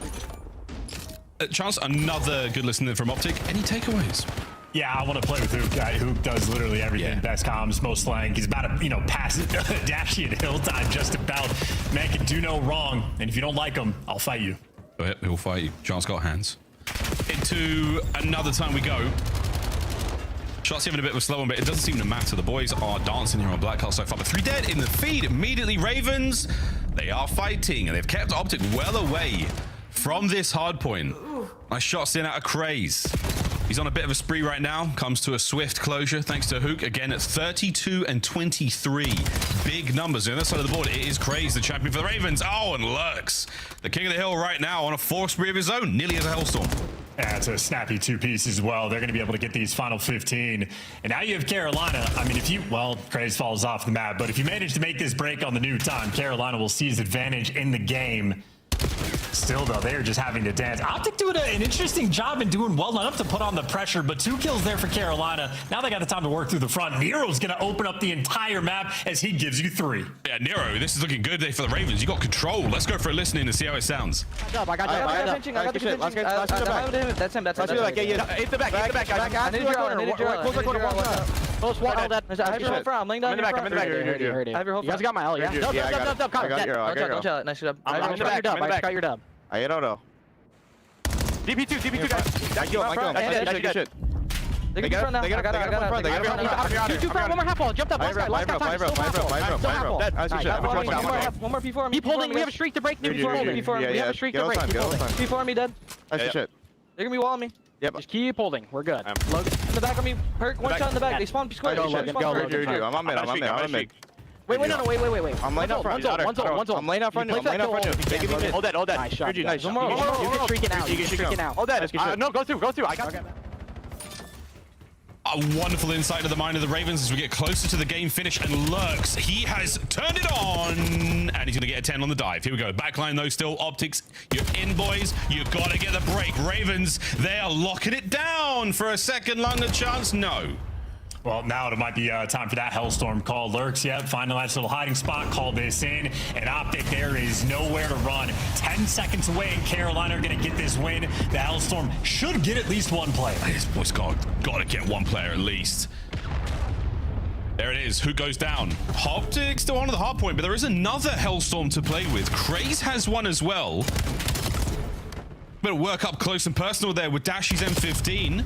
Chance, another good listening from Optic. Any takeaways? Yeah, I want to play with Hook. Hook does literally everything. Yeah. Best comms, most slang. He's about to, pass it, Dashy at hill time just about. Man can do no wrong. And if you don't like him, I'll fight you. He'll fight you. Chance got hands. Into another time we go. Shots having a bit of a slow one, but it doesn't seem to matter. The boys are dancing here on Black Hole so far. But 3 dead in the feed. Immediately, Ravens, they are fighting. And they've kept Optic well away from this hard point. Nice shots in out of Craze. He's on a bit of a spree right now. Comes to a swift closure thanks to Hook. Again, at 32 and 23. Big numbers. On the other side of the board, it is Craze, the champion for the Ravens. Oh, and Lurks, the king of the hill right now on a 4 spree of his own. Nearly as a Hellstorm. Yeah, it's a snappy 2-piece as well. They're going to be able to get these final 15. And now you have Carolina. I mean, Craze falls off the map. But if you manage to make this break on the new time, Carolina will seize advantage in the game. Still, though, they are just having to dance. Optic doing an interesting job and doing well enough to put on the pressure, but 2 kills there for Carolina. Now they got the time to work through the front. Nero's going to open up the entire map as he gives you 3. Yeah, Nero, this is looking good day for the Ravens. You got control. Let's go for a listen in and see how it sounds. I got That's him. Hit the back, guys. I need your close one. I'm laying down. I'm in the back. You guys got my L, yeah? Dub. I got your Don't chill. Nice job. I'm in the back. I just got your dub. I don't know. DP2, guys. I kill him. They got it. I got it. One more half wall. Jumped up. Last guy. One more P4. Keep holding. We have a streak to break. We have a streak to break. P4 me dead. That's shit. They're gonna be walling me. Yep. Just keep holding. We're good. Logan in the back of me. Perk. One shot in the back. They spawn square. I'm on mid. Wait. I'm laying out front. One zone. I'm laying out front. All dead. Nice shot. One more. You can streak it out. All dead. No, go through. I got it. A wonderful insight of the mind of the Ravens as we get closer to the game finish, and Lurks, he has turned it on, and he's going to get a 10 on the dive. Here we go. Backline, though, still. Optics, you're in, boys. You've got to get the break. Ravens, they are locking it down for a second longer chance. No. Well, now it might be time for that Hellstorm call. Lurks, find a nice little hiding spot, call this in. And Optic, there is nowhere to run. 10 seconds away, and Carolina are going to get this win. The Hellstorm should get at least 1 player. This boy's got to get 1 player at least. There it is. Who goes down? Optic still on the hard point, but there is another Hellstorm to play with. Craze has one as well. Better work up close and personal there with Dashy's M15.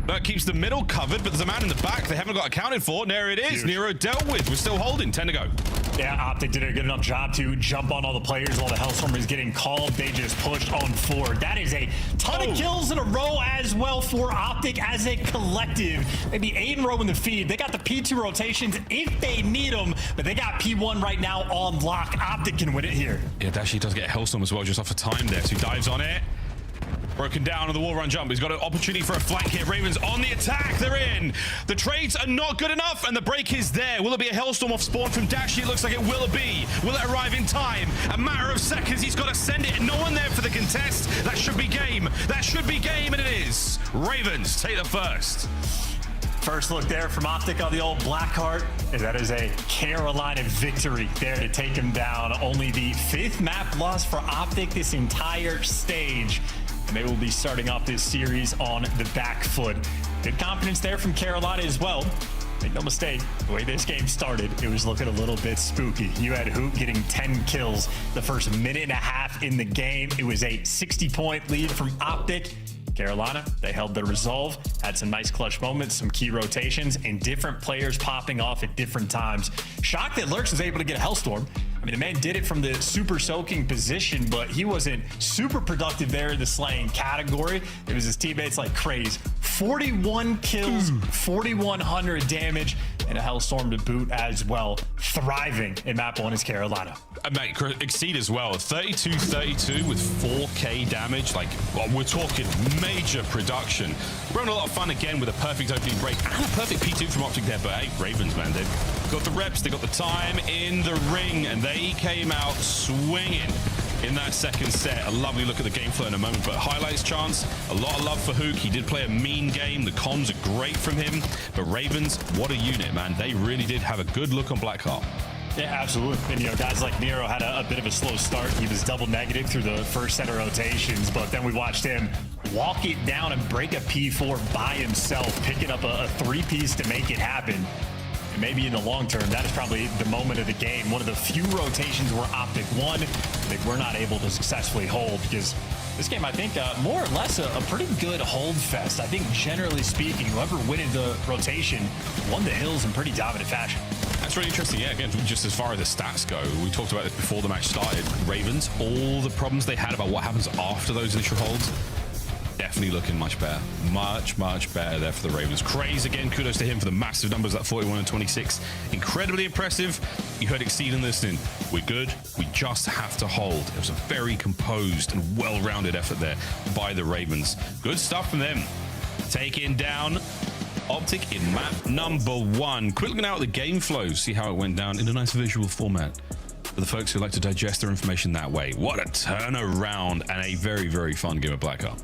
That keeps the middle covered, but there's a man in the back they haven't got accounted for. There it is. Huge. Nero dealt with. We're still holding. 10 to go. Yeah, Optic did a good enough job to jump on all the players while the Hellstorm is getting called. They just pushed on forward. That is a ton of kills in a row as well for Optic as a collective. Maybe 8 in a row in the feed. They got the P2 rotations if they need them, but they got P1 right now on lock. Optic can win it here. Yeah, Dashy does get a Hellstorm as well, just off of time there. So he dives on it. Broken down on the wall run jump. He's got an opportunity for a flank here. Ravens on the attack. They're in. The trades are not good enough, and the break is there. Will it be a Hellstorm off spawn from Dashi? It looks like it will be. Will it arrive in time? A matter of seconds. He's got to send it. No one there for the contest. That should be game. That should be game, and it is. Ravens take the first. First look there from Optic on the old Blackheart. That is a Carolina victory there to take him down. Only the 5th map loss for Optic this entire stage. And they will be starting off this series on the back foot. Good confidence there from Carolina as well. Make no mistake, the way this game started, it was looking a little bit spooky. You had Hoop getting 10 kills the first minute and a half in the game. It was a 60-point lead from Optic. Carolina, they held their resolve, had some nice clutch moments, some key rotations, and different players popping off at different times. Shocked that Lurks was able to get a Hellstorm. I mean, the man did it from the super soaking position, but he wasn't super productive there in the slaying category. It was his teammates like Craze. 41 kills, 4,100 damage, and a Hellstorm to boot as well. Thriving in map 1 is Carolina. Mate, Exceed as well. 32-32 with 4k damage. Like, well, we're talking major production. We're having a lot of fun again with a perfect opening break and a perfect P2 from Optic there. But hey, Ravens, man, they've got the reps, they got the time in the ring, and they came out swinging in that second set. A lovely look at the game flow in a moment, but highlights chance, a lot of love for Hook. He did play a mean game. The comms are great from him, but Ravens, what a unit, man. They really did have a good look on Blackheart. Yeah, absolutely. And, you know, guys like Nero had a bit of a slow start. He was double negative through the first set of rotations, but then we watched him walk it down and break a P4 by himself, picking up a 3-piece to make it happen. And maybe in the long term, that is probably the moment of the game. One of the few rotations where Optic won, they were not able to successfully hold, because this game, I think, more or less a pretty good hold fest. I think, generally speaking, whoever winning the rotation won the hills in pretty dominant fashion. That's really interesting. Yeah, again, just as far as the stats go, we talked about this before the match started. Ravens, all the problems they had about what happens after those initial holds, definitely looking much better. Much better there for the Ravens. Craze again, kudos to him for the massive numbers, that 41 and 26. Incredibly impressive. You heard Exceed and listening. We're good. We just have to hold. It was a very composed and well-rounded effort there by the Ravens. Good stuff from them. Taking down Optic in map number 1. Quick look now at the game flow, see how it went down in a nice visual format. For the folks who like to digest their information that way. What a turnaround and a very fun game of Blackheart.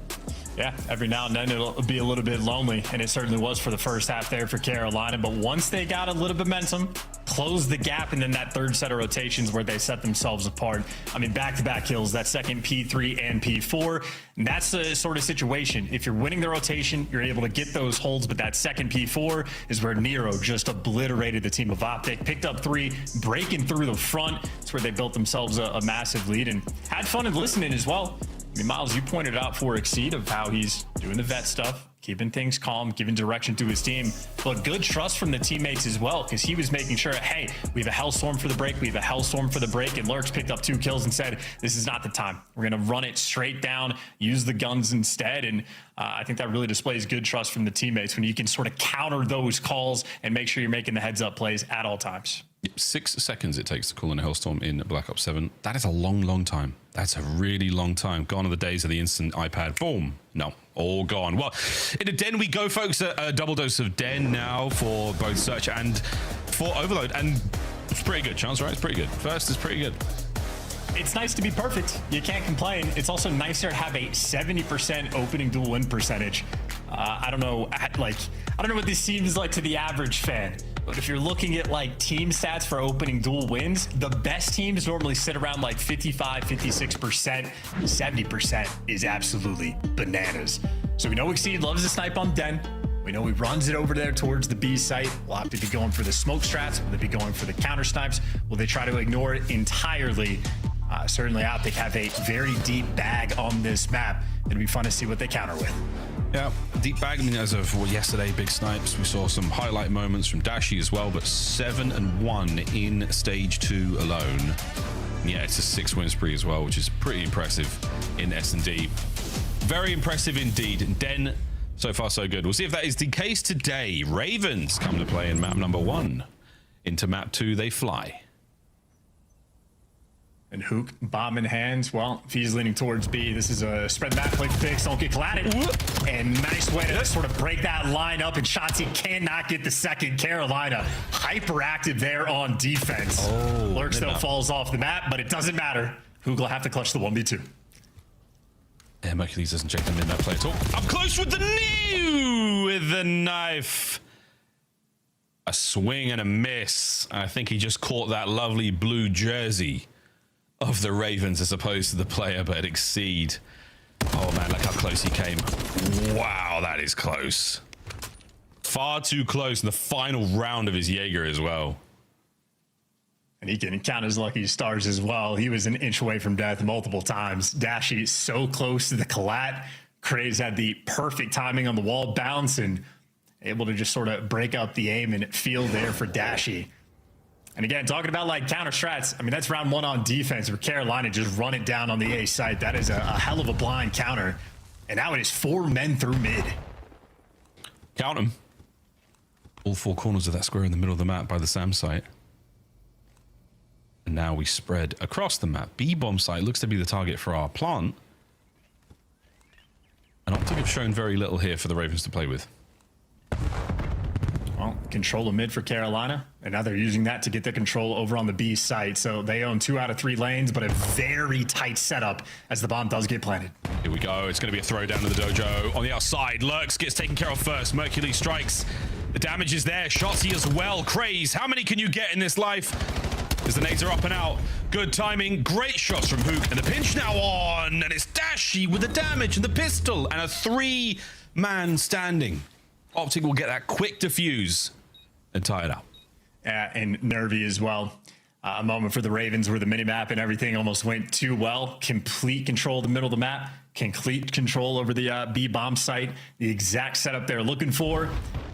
Yeah, every now and then it'll be a little bit lonely, and it certainly was for the first half there for Carolina. But once they got a little bit momentum, closed the gap, and then that third set of rotations where they set themselves apart. I mean, back-to-back kills, that second P3 and P4. And that's the sort of situation. If you're winning the rotation, you're able to get those holds, but that second P4 is where Nero just obliterated the team of Optic, picked up 3, breaking through the front. That's where they built themselves a massive lead and had fun in listening as well. I mean, Miles, you pointed out for Exceed of how he's doing the vet stuff, keeping things calm, giving direction to his team, but good trust from the teammates as well, because he was making sure, hey, we have a Hellstorm for the break, we have a Hellstorm for the break, and Lurks picked up 2 kills and said, this is not the time. We're going to run it straight down, use the guns instead, and I think that really displays good trust from the teammates when you can sort of counter those calls and make sure you're making the heads-up plays at all times. 6 seconds it takes to call in a Hellstorm in Black Ops 7. That is a long time. That's a really long time. Gone are the days of the instant iPad. Boom. No, all gone. Well, in a Den we go, folks. A double dose of Den now for both Search and for Overload. And it's pretty good, Chance, right? It's pretty good. First is pretty good. It's nice to be perfect. You can't complain. It's also nicer to have a 70% opening duel win percentage. I don't know what this seems like to the average fan. But if you're looking at like team stats for opening duel wins, the best teams normally sit around like 55, 56%. 70% is absolutely bananas. So we know Exceed loves to snipe on Den. We know he runs it over there towards the B site. Will have to be going for the smoke strats. Will they be going for the counter snipes? Will they try to ignore it entirely? Certainly Optic have a very deep bag on this map. It'll be fun to see what they counter with. Yeah, deep bag. I mean, as of yesterday, big snipes. We saw some highlight moments from Dashi as well, but 7-1 in stage 2 alone. Yeah, it's a 6-win spree as well, which is pretty impressive in S&D. Very impressive indeed. And Den, so far so good. We'll see if that is the case today. Ravens come to play in map number 1. Into map 2 they fly. And Hook, bomb in hands. Well, if he's leaning towards B, this is a spread the map, play fix, don't get collided. And nice way to sort of break that line up, and Shotzi cannot get the second. Carolina hyperactive there on defense. Lurk still falls off the map, but it doesn't matter. Hook will have to clutch the 1v2. Yeah, Mercules doesn't check the midnight play at all. Up close with the knee with the knife. A swing and a miss. I think he just caught that lovely blue jersey of the Ravens as opposed to the player, but Exceed. Oh man, look how close he came. Wow, that is close. Far too close in the final round of his Jaeger as well. And he can count his lucky stars as well. He was an inch away from death multiple times. Dashy so close to the collat. Craze had the perfect timing on the wall bounce and able to just sort of break up the aim and feel there for Dashy. And again, talking about like counter strats, I mean, that's round 1 on defense where Carolina just run it down on the A site. That is a hell of a blind counter. And now it is 4 men through mid. Count them. All 4 corners of that square in the middle of the map by the SAM site. And now we spread across the map. B-bomb site looks to be the target for our plant. And Optic have shown very little here for the Ravens to play with. Well, control of mid for Carolina, and now they're using that to get the control over on the B site. So they own 2 out of 3 lanes, but a very tight setup as the bomb does get planted. Here we go. It's going to be a throw down to the dojo on the outside. Lurks gets taken care of first. Mercury strikes. The damage is there. Shotzi as well. Craze. How many can you get in this life? As the nades are up and out. Good timing. Great shots from Hook. And the pinch now on. And it's Dashy with the damage and the pistol. And a 3-man standing. Optic will get that quick defuse and tie it up. And nervy as well. A moment for the Ravens where the minimap and everything almost went too well. Complete control of the middle of the map. Complete control over the B bomb site. The exact setup they're looking for.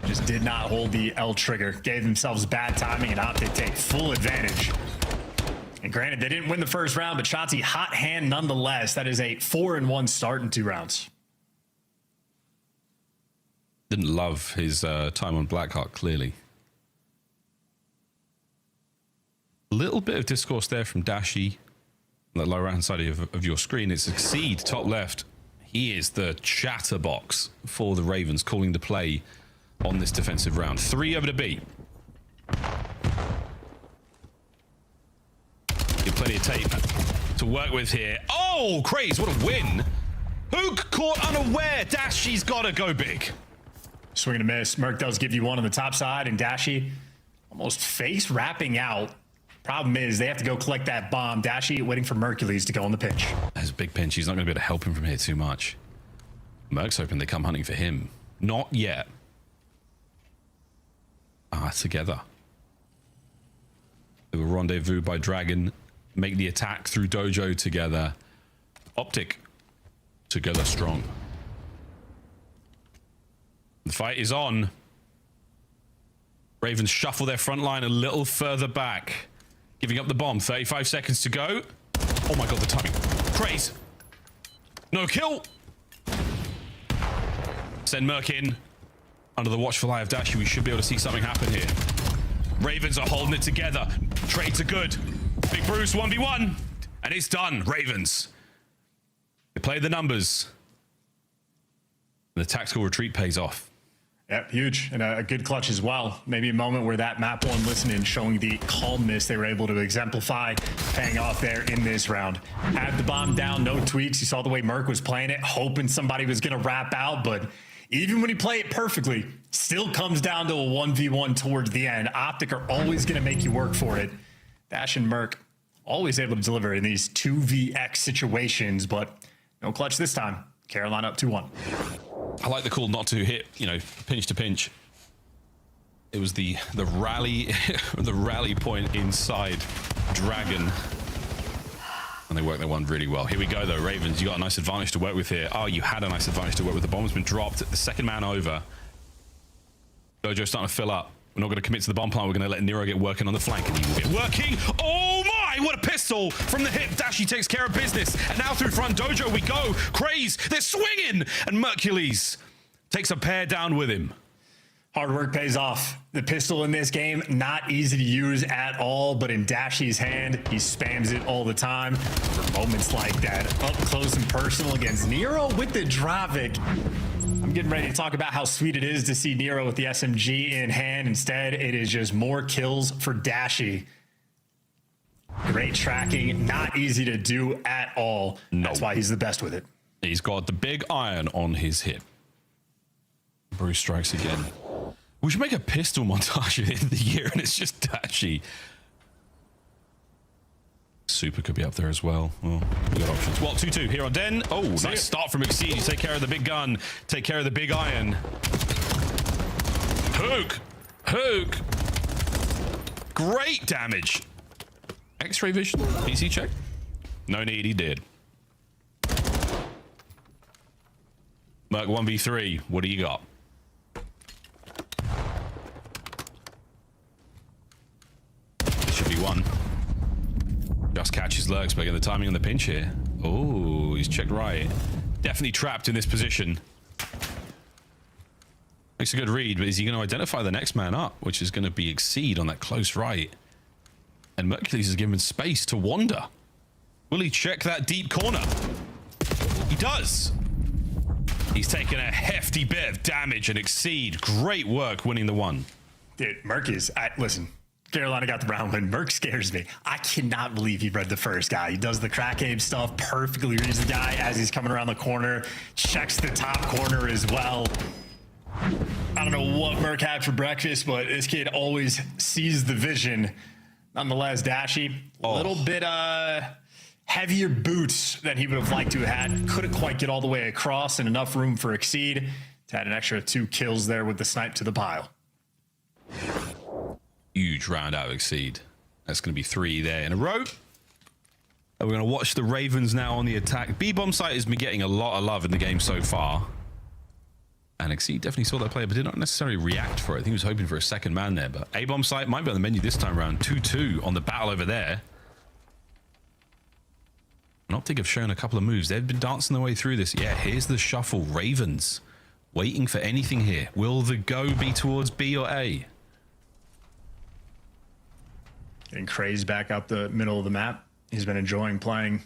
Just did not hold the L trigger. Gave themselves bad timing, and Optic take full advantage. And granted, they didn't win the first round, but Shotzi hot hand nonetheless. That is a 4-1 start in 2 rounds. Didn't love his time on Blackheart, clearly. A little bit of discourse there from Dashy. On the lower hand side of your screen, it's Exceed, top left. He is the chatterbox for the Ravens, calling the play on this defensive round. 3 over to B. Get plenty of tape to work with here. Oh, Craze, what a win. Hook caught unaware. Dashy's got to go big. Swing and a miss. Merc does give you one on the top side, and Dashy almost face wrapping out. Problem is, they have to go collect that bomb. Dashy waiting for Mercules to go on the pinch. That's a big pinch. He's not going to be able to help him from here too much. Merc's hoping they come hunting for him. Not yet. Together. They were rendezvous by Dragon. Make the attack through Dojo together. Optic. Together strong. The fight is on. Ravens shuffle their front line a little further back. Giving up the bomb. 35 seconds to go. Oh my god, the timing. Craze. No kill. Send Merc in. Under the watchful eye of Dashy, we should be able to see something happen here. Ravens are holding it together. Trades are good. Big Bruce 1v1. And it's done. Ravens. They play the numbers. And the tactical retreat pays off. Yep, huge. And a good clutch as well. Maybe a moment where that map 1 listening, showing the calmness they were able to exemplify, paying off there in this round. Had the bomb down, no tweaks. You saw the way Merc was playing it, hoping somebody was going to wrap out, but even when he played it perfectly, still comes down to a 1v1 towards the end. Optic are always going to make you work for it. Dash and Merc always able to deliver in these 2vx situations, but no clutch this time. Carolina up 2-1. I like the call not to hit, pinch to pinch. It was the rally, the rally point inside Dragon. And they worked their one really well. Here we go though, Ravens, you got a nice advantage to work with here. Oh, you had a nice advantage to work with. The bomb's been dropped. The second man over. Dojo's starting to fill up. We're not going to commit to the bomb plant. We're going to let Nero get working on the flank, and he will get working. Oh my, what a pistol from the hip. Dashy takes care of business. And now through front Dojo we go. Craze, they're swinging. And Mercules takes a pair down with him. Hard work pays off. The pistol in this game, not easy to use at all, but in Dashy's hand, he spams it all the time for moments like that. Up close and personal against Nero with the Dravic. I'm getting ready to talk about how sweet it is to see Nero with the SMG in hand. Instead, it is just more kills for Dashy. Great tracking, not easy to do at all. No. That's why he's the best with it. He's got the big iron on his hip. Bruce strikes again. We should make a pistol montage at the end of the year, and it's just Dashy. Super could be up there as well. Well, we got options. Well, 2-2 here on Den. Oh, nice start from Exceed. You take care of the big gun. Take care of the big iron. Hook. Great damage. X-ray vision. PC check. No need, he did. Merc 1v3. What do you got? Should be one. Just catches Lurks, but again, the timing on the pinch here. Oh, he's checked right. Definitely trapped in this position. Makes a good read, but is he going to identify the next man up, which is going to be Exceed on that close right? And Mercules is given space to wander. Will he check that deep corner? He does. He's taken a hefty bit of damage, and Exceed, great work winning the one. Dude, Merc is, listen, Carolina got the round win. Merc scares me. I cannot believe he read the first guy. He does the crack aim stuff, perfectly reads the guy as he's coming around the corner, checks the top corner as well. I don't know what Merc had for breakfast, but this kid always sees the vision. Nonetheless, Dashy, a little bit heavier boots than he would have liked to have had. Couldn't quite get all the way across, and enough room for Exceed to add an extra 2 kills there with the snipe to the pile. Huge round out of Exceed. That's going to be 3 there in a row. And we're going to watch the Ravens now on the attack. B-bomb site has been getting a lot of love in the game so far. And Exceed definitely saw that play, but did not necessarily react for it. I think he was hoping for a second man there, but A-bomb site might be on the menu this time around. 2-2 on the battle over there. And Optic have shown a couple of moves. They've been dancing their way through this. Yeah, here's the shuffle. Ravens waiting for anything here. Will the go be towards B or A? Getting crazed back up the middle of the map. He's been enjoying playing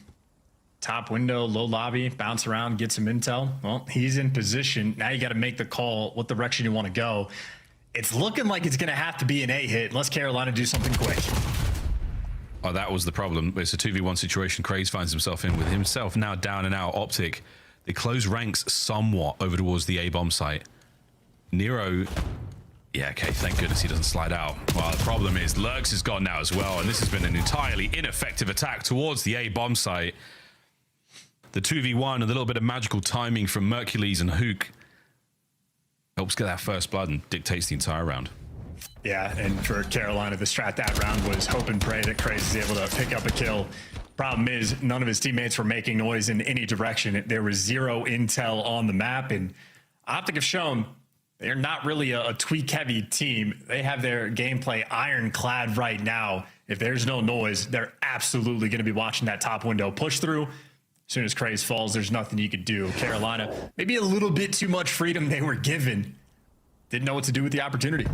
top window, low lobby, bounce around, get some intel. Well, he's in position. Now you got to make the call what direction you want to go. It's looking like it's going to have to be an A hit unless Carolina do something quick. Oh, that was the problem. It's a 2v1 situation Craze finds himself in with himself now down and out. Optic, they close ranks somewhat over towards the A-bomb site. Nero... Yeah, okay, thank goodness he doesn't slide out. Well, the problem is Lurks is gone now as well, and this has been an entirely ineffective attack towards the A-bomb site. The 2v1 and a little bit of magical timing from Mercules and Hook helps get that first blood and dictates the entire round. Yeah, and for Carolina, the strat that round was hope and pray that Craze is able to pick up a kill. Problem is, none of his teammates were making noise in any direction. There was 0 intel on the map, and Optic have shown they're not really a tweak-heavy team. They have their gameplay ironclad right now. If there's no noise, they're absolutely going to be watching that top window push through. As soon as Craze falls, there's nothing you could do. Carolina, maybe a little bit too much freedom they were given. Didn't know what to do with the opportunity.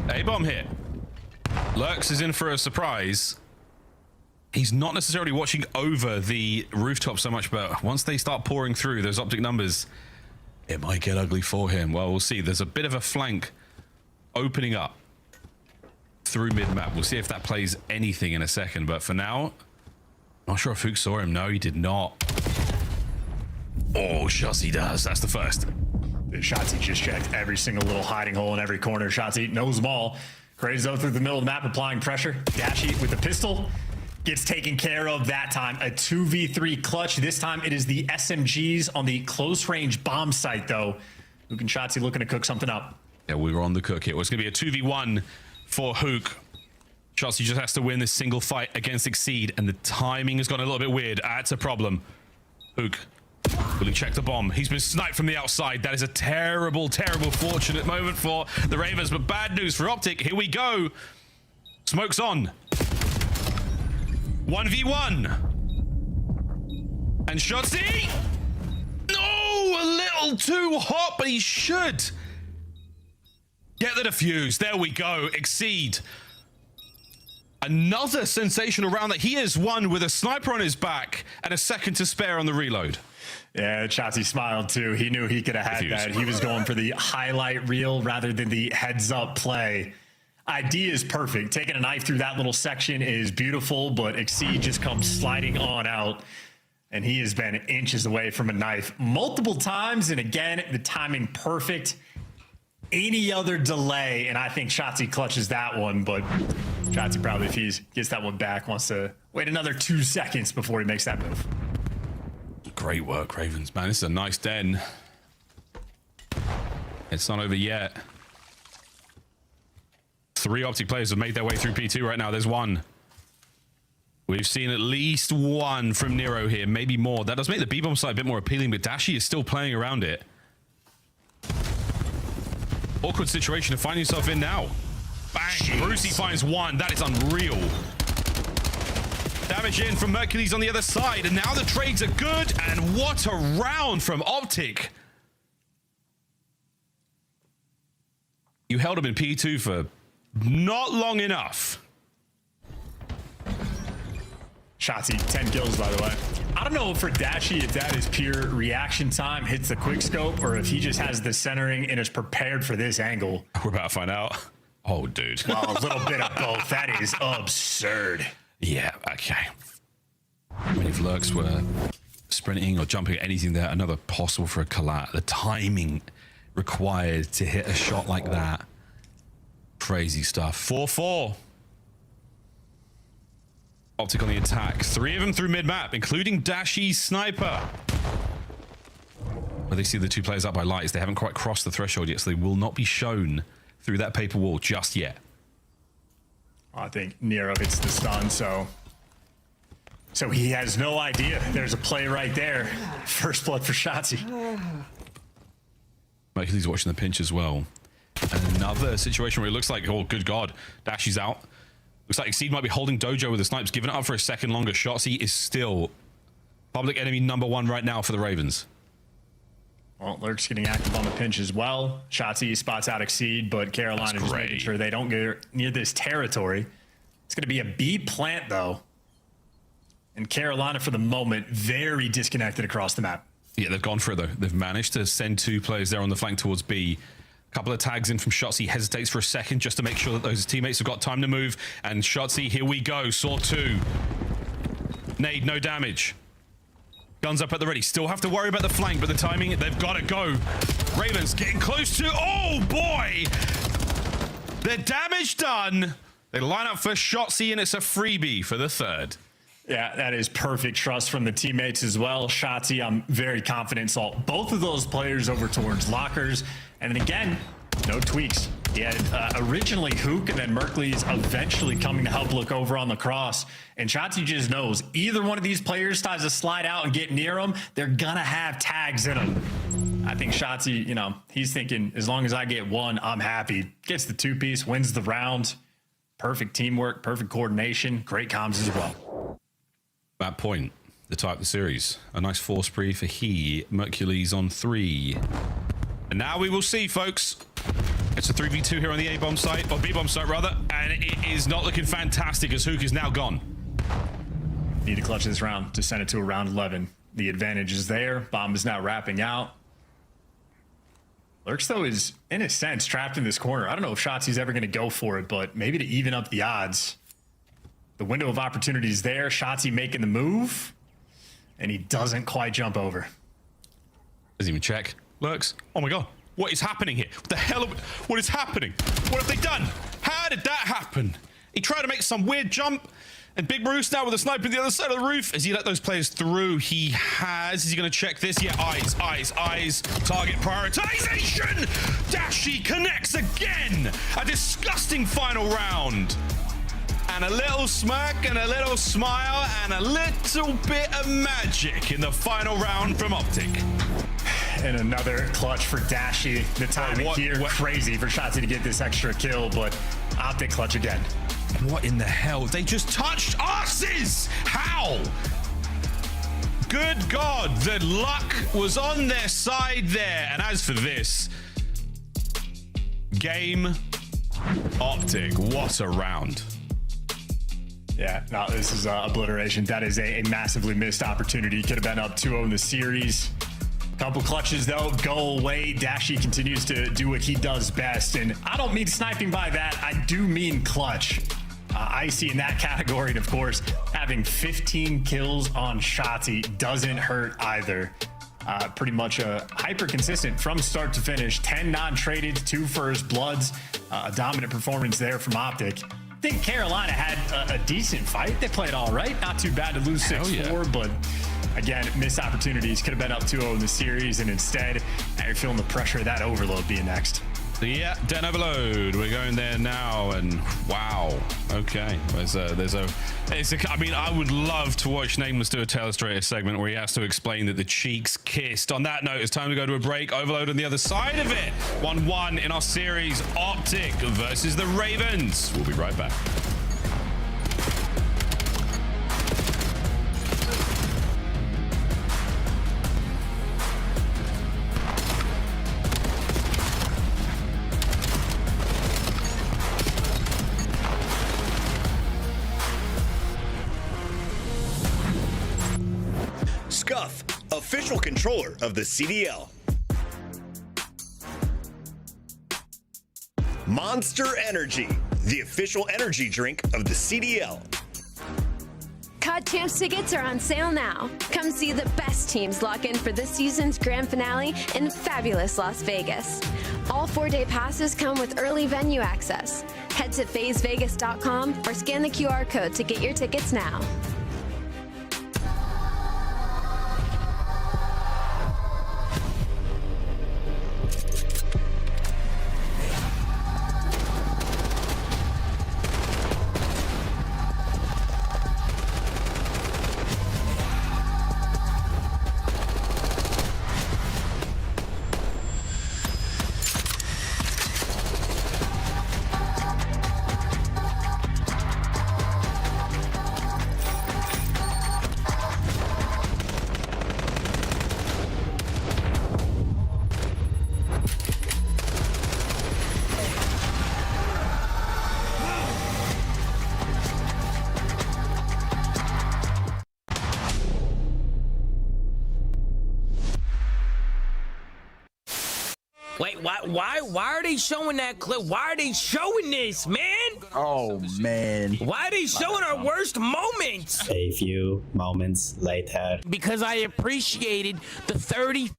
A-bomb hit. Lurks is in for a surprise. He's not necessarily watching over the rooftop so much, but once they start pouring through those Optic numbers, it might get ugly for him. Well, we'll see. There's a bit of a flank opening up through mid-map. We'll see if that plays anything in a second, but for now, not sure if Fook saw him. No, he did not. Oh, Shotzi does. That's the first. Shotzi just checked every single little hiding hole in every corner. Shotzi knows them all. Craze up through the middle of the map, applying pressure. Dashy with the pistol gets taken care of that time. A 2v3 clutch. This time it is the SMGs on the close range bomb site, though. Hook and Shotzi looking to cook something up. Yeah, we were on the cook. It was going to be a 2v1 for Hook. Shotzi just has to win this single fight against Exceed, and the timing has gone a little bit weird. That's a problem. Hook, will he check the bomb? He's been sniped from the outside. That is a terrible, terrible, fortunate moment for the Ravens, but bad news for Optic. Here we go. Smoke's on. 1v1. And Shotzi. No, a little little too hot, but he should get the defuse. There we go. Exceed. Another sensational round that he has won with a sniper on his back and a second to spare on the reload. Yeah, Shotzzy smiled too. He knew he could have had that. He was going for the highlight reel rather than the heads up play. Idea is perfect. Taking a knife through that little section is beautiful, but Exceed just comes sliding on out, and he has been inches away from a knife multiple times. And again, the timing perfect. Any other delay, and I think Shotzzy clutches that one, but Shotzzy probably, if he gets that one back, wants to wait another 2 seconds before he makes that move. Great work, Ravens. Man, this is a nice den. It's not over yet. 3 Optic players have made their way through P2 right now. There's one. We've seen at least one from Nero here, maybe more. That does make the B-bomb side a bit more appealing, but Dashi is still playing around it. Awkward situation to find yourself in now. Bang! Jeez. Brucey finds one. That is unreal. Damage in from Mercules on the other side, and now the trades are good. And what a round from Optic. You held him in P2 for not long enough. Shotzzy, 10 kills, by the way. I don't know for Dashi if that is pure reaction time, hits the quick scope, or if he just has the centering and is prepared for this angle. We're about to find out. Oh, dude. Well, a little bit of both. That is absurd. Yeah, okay. I mean, if Lurks were sprinting or jumping at anything there, another possible for a collat. The timing required to hit a shot like that. Crazy stuff. 4-4. Optic on the attack. 3 of them through mid-map, including Dashi's sniper. Where they see the 2 players up by lights, they haven't quite crossed the threshold yet, so they will not be shown through that paper wall just yet. I think Nero hits the stun, so he has no idea. There's a play right there. First blood for Shotzzy. Mercury's watching the pinch as well. And another situation where it looks like, oh, good God, Dashi's out. Looks like Exceed might be holding Dojo with the snipes, giving it up for a second longer. Shotzzy is still public enemy #1 right now for the Ravens. Well, Lurk's getting active on the pinch as well. Shotzzy spots out Exceed, but Carolina just making sure they don't get near this territory. It's going to be a B plant, though. And Carolina, for the moment, very disconnected across the map. Yeah, they've gone for it, though. They've managed to send 2 players there on the flank towards B. Couple of tags in from Shotzzy, hesitates for a second just to make sure that those teammates have got time to move. And Shotzzy, here we go, saw 2. Nade, no damage. Guns up at the ready. Still have to worry about the flank, but the timing, they've got to go. Ravens getting close to, oh boy! Their damage done. They line up for Shotzzy, and it's a freebie for the 3rd. Yeah, that is perfect trust from the teammates as well. Shotzzy, I'm very confident, saw both of those players over towards lockers. And then again, no tweaks. He had originally Hook and then Merkley's eventually coming to help look over on the cross. And Shotzzy just knows either one of these players tries to slide out and get near him, they're gonna have tags in them. I think Shotzzy, you know, he's thinking, as long as I get one, I'm happy. Gets the 2-piece, wins the round. Perfect teamwork, perfect coordination, great comms as well. That point, the tie up the series. A nice 4 spree for he. Mercules on 3. And now we will see, folks. It's a 3v2 here on the A-bomb site, or B-bomb site rather, and it is not looking fantastic as Hook is now gone. Need to clutch this round to send it to a round 11. The advantage is there. Bomb is now wrapping out. Lurks, though, is, in a sense, trapped in this corner. I don't know if Shotzzy's ever going to go for it, but maybe to even up the odds. The window of opportunity is there. Shotzzy making the move, and he doesn't quite jump over. Doesn't even check. Lurks. Oh my God. What is happening here? What the hell? What is happening? What have they done? How did that happen? He tried to make some weird jump, and Big Bruce now with a sniper on the other side of the roof. Has he let those players through? He has. Is he going to check this? Yeah, eyes. Target prioritization. Dashi connects again. A disgusting final round. And a little smirk and a little smile and a little bit of magic in the final round from Optic. And another clutch for Dashi. The timing here, crazy for Shotzzy to get this extra kill, but Optic clutch again. What in the hell? They just touched asses! How? Good God, the luck was on their side there. And as for this, game Optic, what a round. Yeah, no, this is obliteration. That is a massively missed opportunity. Could have been up 2-0 in the series. Couple clutches, though, go away. Dashy continues to do what he does best. And I don't mean sniping by that. I do mean clutch. Icy in that category. And, of course, having 15 kills on Shotzi doesn't hurt either. Pretty much hyper consistent from start to finish. 10 non-traded, 2 first bloods. A dominant performance there from Optic. I think Carolina had a decent fight. They played all right. Not too bad to lose 6-4, but again, missed opportunities. Could have been up 2-0 in the series, and instead, now you're feeling the pressure of that overload being next. Yeah, Den Overload. We're going there now, and wow. Okay, I mean, I would love to watch Nameless do a Telestrator segment where he has to explain that the cheeks kissed. On that note, it's time to go to a break. Overload on the other side of it. 1-1 in our series, Optic versus the Ravens. We'll be right back. Scuff, official controller of the CDL. Monster Energy, the official energy drink of the CDL. COD Champs tickets are on sale now. Come see the best teams lock in for this season's grand finale in fabulous Las Vegas. All 4-day passes come with early venue access. Head to phasevegas.com or scan the QR code to get your tickets now. Wait, why are they showing that clip? Why are they showing this, man? Oh, man. Why are they showing our worst moments? A few moments later. Because I appreciated the 30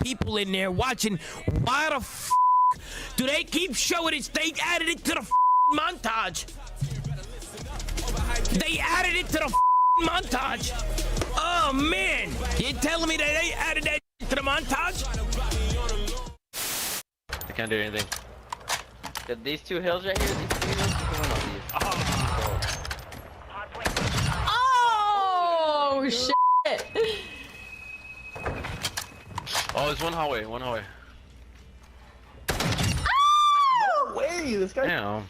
people in there watching. Why the do they keep showing it? They added it to the montage. They added it to the montage. Oh, man. You're telling me that they added that to the montage? I can't do anything. These two hills right here, these two hills, Oh, shit. Oh, there's one hallway, Oh! No way, this guy. Damn.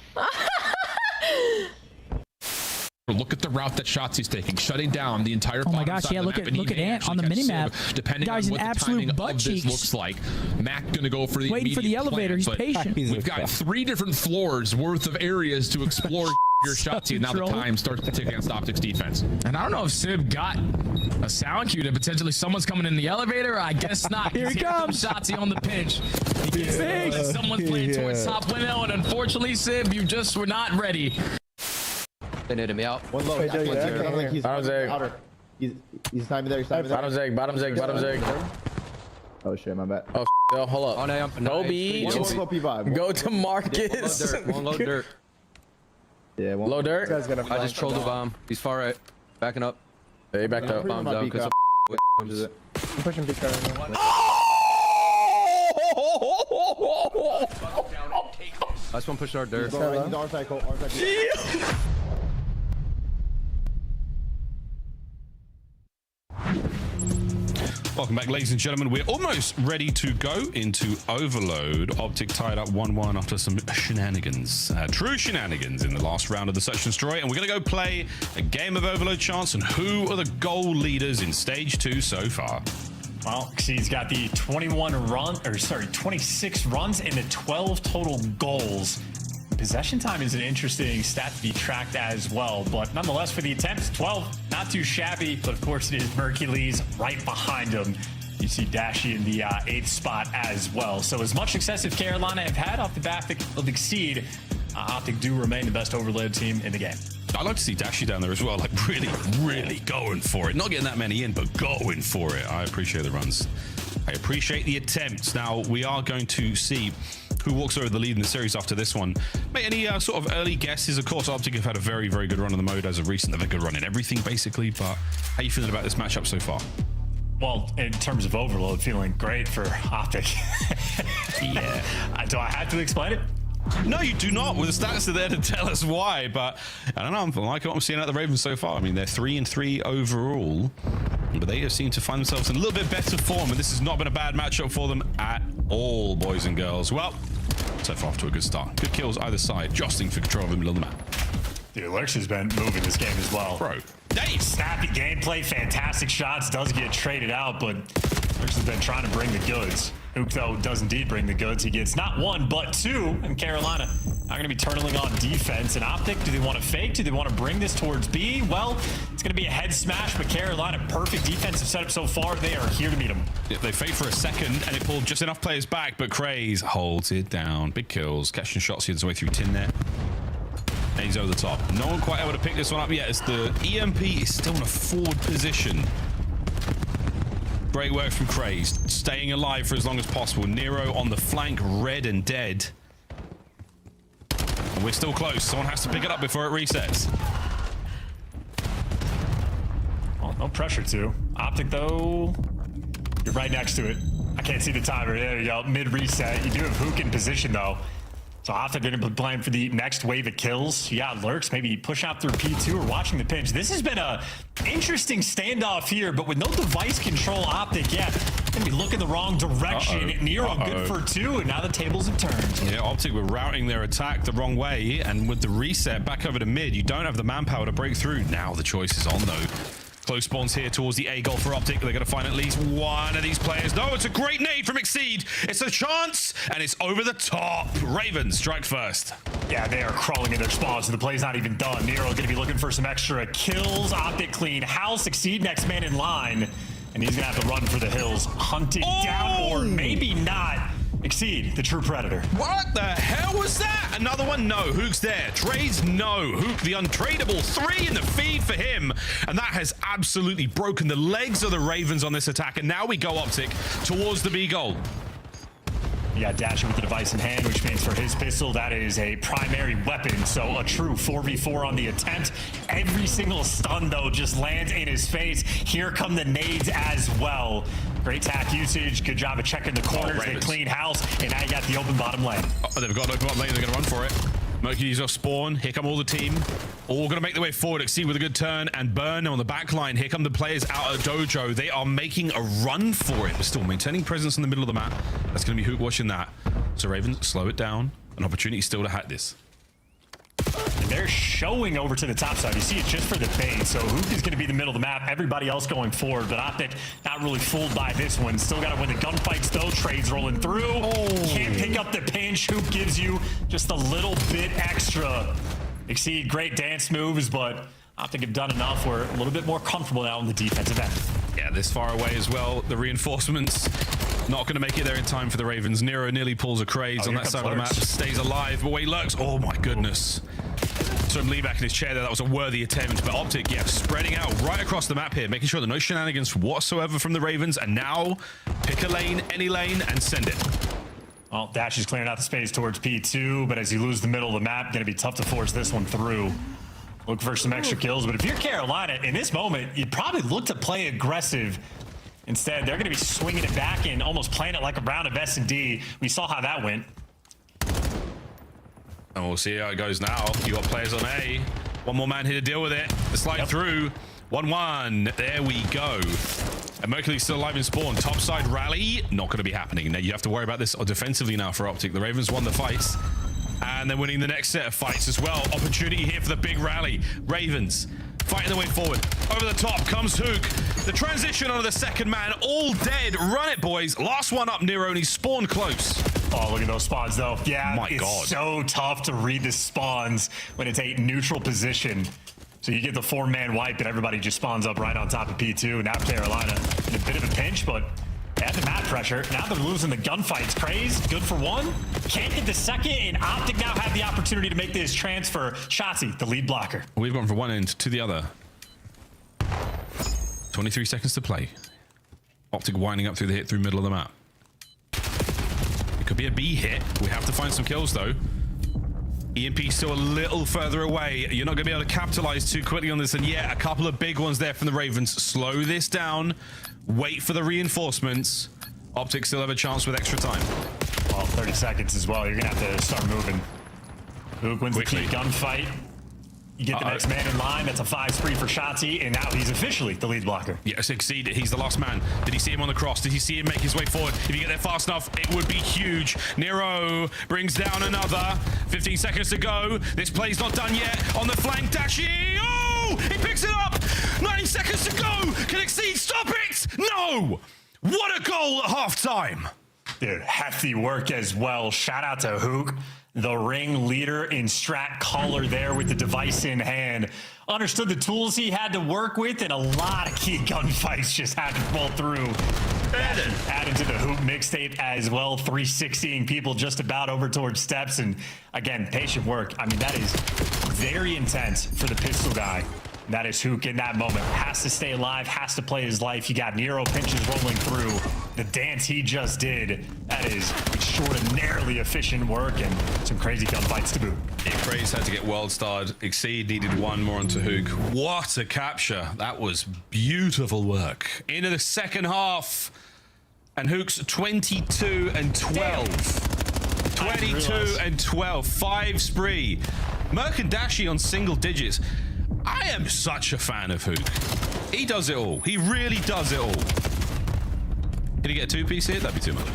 Look at the route that Shotzi's taking, shutting down the entire. Oh my gosh! Yeah, look at Ant on the mini map. Depending Guys, on what an the absolute timing butt of cheeks. this looks like, Mac gonna go for the waiting for the elevator. He's patient. We've got 3 different floors worth of areas to explore your Shotzi, and now the time starts to tick against Optic's defense. And I don't know if Sib got a sound cue that potentially someone's coming in the elevator. I guess not. Here he comes. Shotzi on the pinch. He gets someone's playing towards top window, and unfortunately, Sib, you just were not ready. They netted me out. One low. Bottom zig. He's timing there. He's timing there. Bottom zig. Oh shit, my bad. Oh, hold up. No B. Go to Marcus. One low dirt. Yeah, one low dirt. I just trolled the bomb. He's far right. Backing up. Yeah, he backed up. Bombs down because I'm pushing big car right now. Last one pushed our dirt. He's our cycle. Welcome back, ladies and gentlemen. We're almost ready to go into Overload. Optic tied up 1-1 after some shenanigans. True shenanigans in the last round of the Search and Destroy. And we're going to go play a game of Overload chance and who are the goal leaders in Stage 2 so far. Well, he's got the 26 runs and the 12 total goals. Possession time is an interesting stat to be tracked as well, but nonetheless for the attempts, 12, not too shabby, but of course it is Mercules right behind him. You see Dashy in the 8th spot as well. So as much success as Carolina have had off the back of Exceed, Optic do remain the best overload team in the game. I'd like to see Dashy down there as well, like really going for it. Not getting that many in, but going for it. I appreciate the runs. I appreciate the attempts. Now, we are going to see who walks over the lead in the series after this one. Mate, any sort of early guesses? Of course, Optic have had a very good run on the mode as of recent. They've had a good run in everything, basically. But how are you feeling about this matchup so far? Well, in terms of Overload, feeling great for Optic. Yeah. Do I have to explain it? No, you do not. Well, the stats are there to tell us why, but I don't know. I'm liking what I'm seeing out of the Ravens so far. I mean, they're 3-3 overall, but they have seemed to find themselves in a little bit better form, and this has not been a bad matchup for them at all, boys and girls. Well, so far off to a good start. Good kills either side, jostling for control of the middle of the map. Dude, Lurks has been moving this game as well. Bro. Dave, snappy gameplay, fantastic shots, does get traded out, but Lurks has been trying to bring the goods. Hook, though, does indeed bring the goods. He gets not one, but two, and Carolina are going to be turtling on defense. And Optic, do they want to fake? Do they want to bring this towards B? Well, it's going to be a head smash, but Carolina, perfect defensive setup so far. They are here to meet them. Yeah, they fake for a second, and it pulled just enough players back, but Craze holds it down. Big kills, catching shots his way through tin there. And he's over the top. No one quite able to pick this one up yet, as the EMP is still in a forward position. Great work from Crazed, staying alive for as long as possible. Nero on the flank, red and dead. And we're still close. Someone has to pick it up before it resets. Well, no pressure to. Optic, though, you're right next to it. I can't see the timer. There you go. Mid-reset. You do have Hook in position, though. So Optic going to be playing for the next wave of kills. Yeah, Lurks maybe push out through P2 or watching the pinch. This has been a interesting standoff here, but with no device control, Optic, yeah, going to be looking the wrong direction. Nero good for 2, and now the tables have turned. Yeah, Optic were routing their attack the wrong way, and with the reset back over to mid, you don't have the manpower to break through. Now the choice is on, though. Close spawns here towards the A goal for Optic. They're going to find at least one of these players. No, it's a great nade from Exceed. It's a chance, and it's over the top. Ravens strike first. Yeah, they are crawling in their spawns, so the play's not even done. Nero going to be looking for some extra kills. Optic clean house. Exceed next man in line, and he's going to have to run for the hills, hunting down, or maybe not. Exceed, the true predator. What the hell was that? Another one? No. Hook's there. Trades? No. Hook, the untradeable. 3 in the feed for him. And that has absolutely broken the legs of the Ravens on this attack. And now we go Optic towards the B goal. You got Dasher with the device in hand, which means for his pistol, that is a primary weapon. So a true 4v4 on the attempt. Every single stun, though, just lands in his face. Here come the nades as well. Great tack usage. Good job of checking the corners. They clean house, and now you got the open bottom lane. Oh, they've got an open bottom lane. They're going to run for it. Mercury's off spawn. Here come all the team. All going to make their way forward. Exceed with a good turn and burn on the back line. Here come the players out of Dojo. They are making a run for it, but still maintaining presence in the middle of the map. That's going to be Hook watching that. So Ravens, slow it down. An opportunity still to hack this. And they're showing over to the top side. You see it just for the bait. So Hook is going to be the middle of the map. Everybody else going forward. But Optic not really fooled by this one. Still got to win the gunfights, though. Trades rolling through. Can't pick up the pinch. Hook gives you just a little bit extra. Exceed, great dance moves, but Optic have done enough. We're a little bit more comfortable now in the defensive end. Yeah, this far away as well. The reinforcements not going to make it there in time for the Ravens. Nero nearly pulls a Craze on that side of the map. Stays alive, but wait, Lurks. Oh my goodness. So him lean back in his chair there. That was a worthy attempt, but Optic, yeah, spreading out right across the map here, making sure that no shenanigans whatsoever from the Ravens. And now pick a lane, any lane, and send it. Well, Dash is clearing out the space towards P2, but as you lose the middle of the map, going to be tough to force this one through. Look for some extra kills, but if you're Carolina, in this moment, you'd probably look to play aggressive. Instead, they're going to be swinging it back and almost playing it like a round of S&D. We saw how that went. And we'll see how it goes now. You got players on A. One more man here to deal with it. The slide through. 1-1. There we go. And Mercury's still alive in spawn. Topside rally, not going to be happening. Now you have to worry about this defensively now for Optic. The Ravens won the fights, and they're winning the next set of fights as well. Opportunity here for the big rally. Ravens fighting their way forward. Over the top comes Hook. The transition onto the second man, all dead. Run it, boys. Last one up, Nero, and he's spawned close. Oh, look at those spawns, though. Yeah, My it's God. so tough to read the spawns when it's a neutral position. So you get the 4-man wipe, and everybody just spawns up right on top of P2. Now Carolina in a bit of a pinch, but they had the map pressure. Now they're losing the gunfights. Craze, good for one. Can't get the second, and Optic now have the opportunity to make this transfer. Shotzzy, the lead blocker. We've gone from one end to the other. 23 seconds to play. Optic winding up through the hit through middle of the map. It could be a B hit. We have to find some kills, though. EMP still a little further away. You're not going to be able to capitalize too quickly on this. And yeah, a couple of big ones there from the Ravens. Slow this down. Wait for the reinforcements. Optic still have a chance with extra time. Well, 30 seconds as well. You're going to have to start moving. Hook wins the key gunfight. You get the next man in line. That's a 5 spree for Shotzzy, and now he's officially the lead blocker. Yeah, Exceed. He's the last man. Did he see him on the cross? Did he see him make his way forward? If you get there fast enough, it would be huge. Nero brings down another. 15 seconds to go. This play's not done yet. On the flank, Dashi. Oh! He picks it up! 9 seconds to go! Can Exceed stop it? No! What a goal at halftime! Dude, hefty work as well. Shout out to Hook, the ring leader in strat color there with the device in hand. Understood the tools he had to work with, and a lot of key gunfights just had to pull through. Added to the Hoop mixtape as well, 360ing people just about over towards steps. And again, patient work. I mean, that is very intense for the pistol guy. That is Hook in that moment. Has to stay alive, has to play his life. You got Nero pinches rolling through. The dance he just did, that is extraordinarily efficient work and some crazy gunfights to boot. Yeah, Craze had to get world starred. Exceed needed one more onto Hook. What a capture. That was beautiful work. Into the second half. And Hook's 22 and 12. 22 and 12. 5 spree. Merc and Dashi on single digits. I am such a fan of Hook. He does it all. He really does it all. Can he get a 2-piece here? That'd be too much.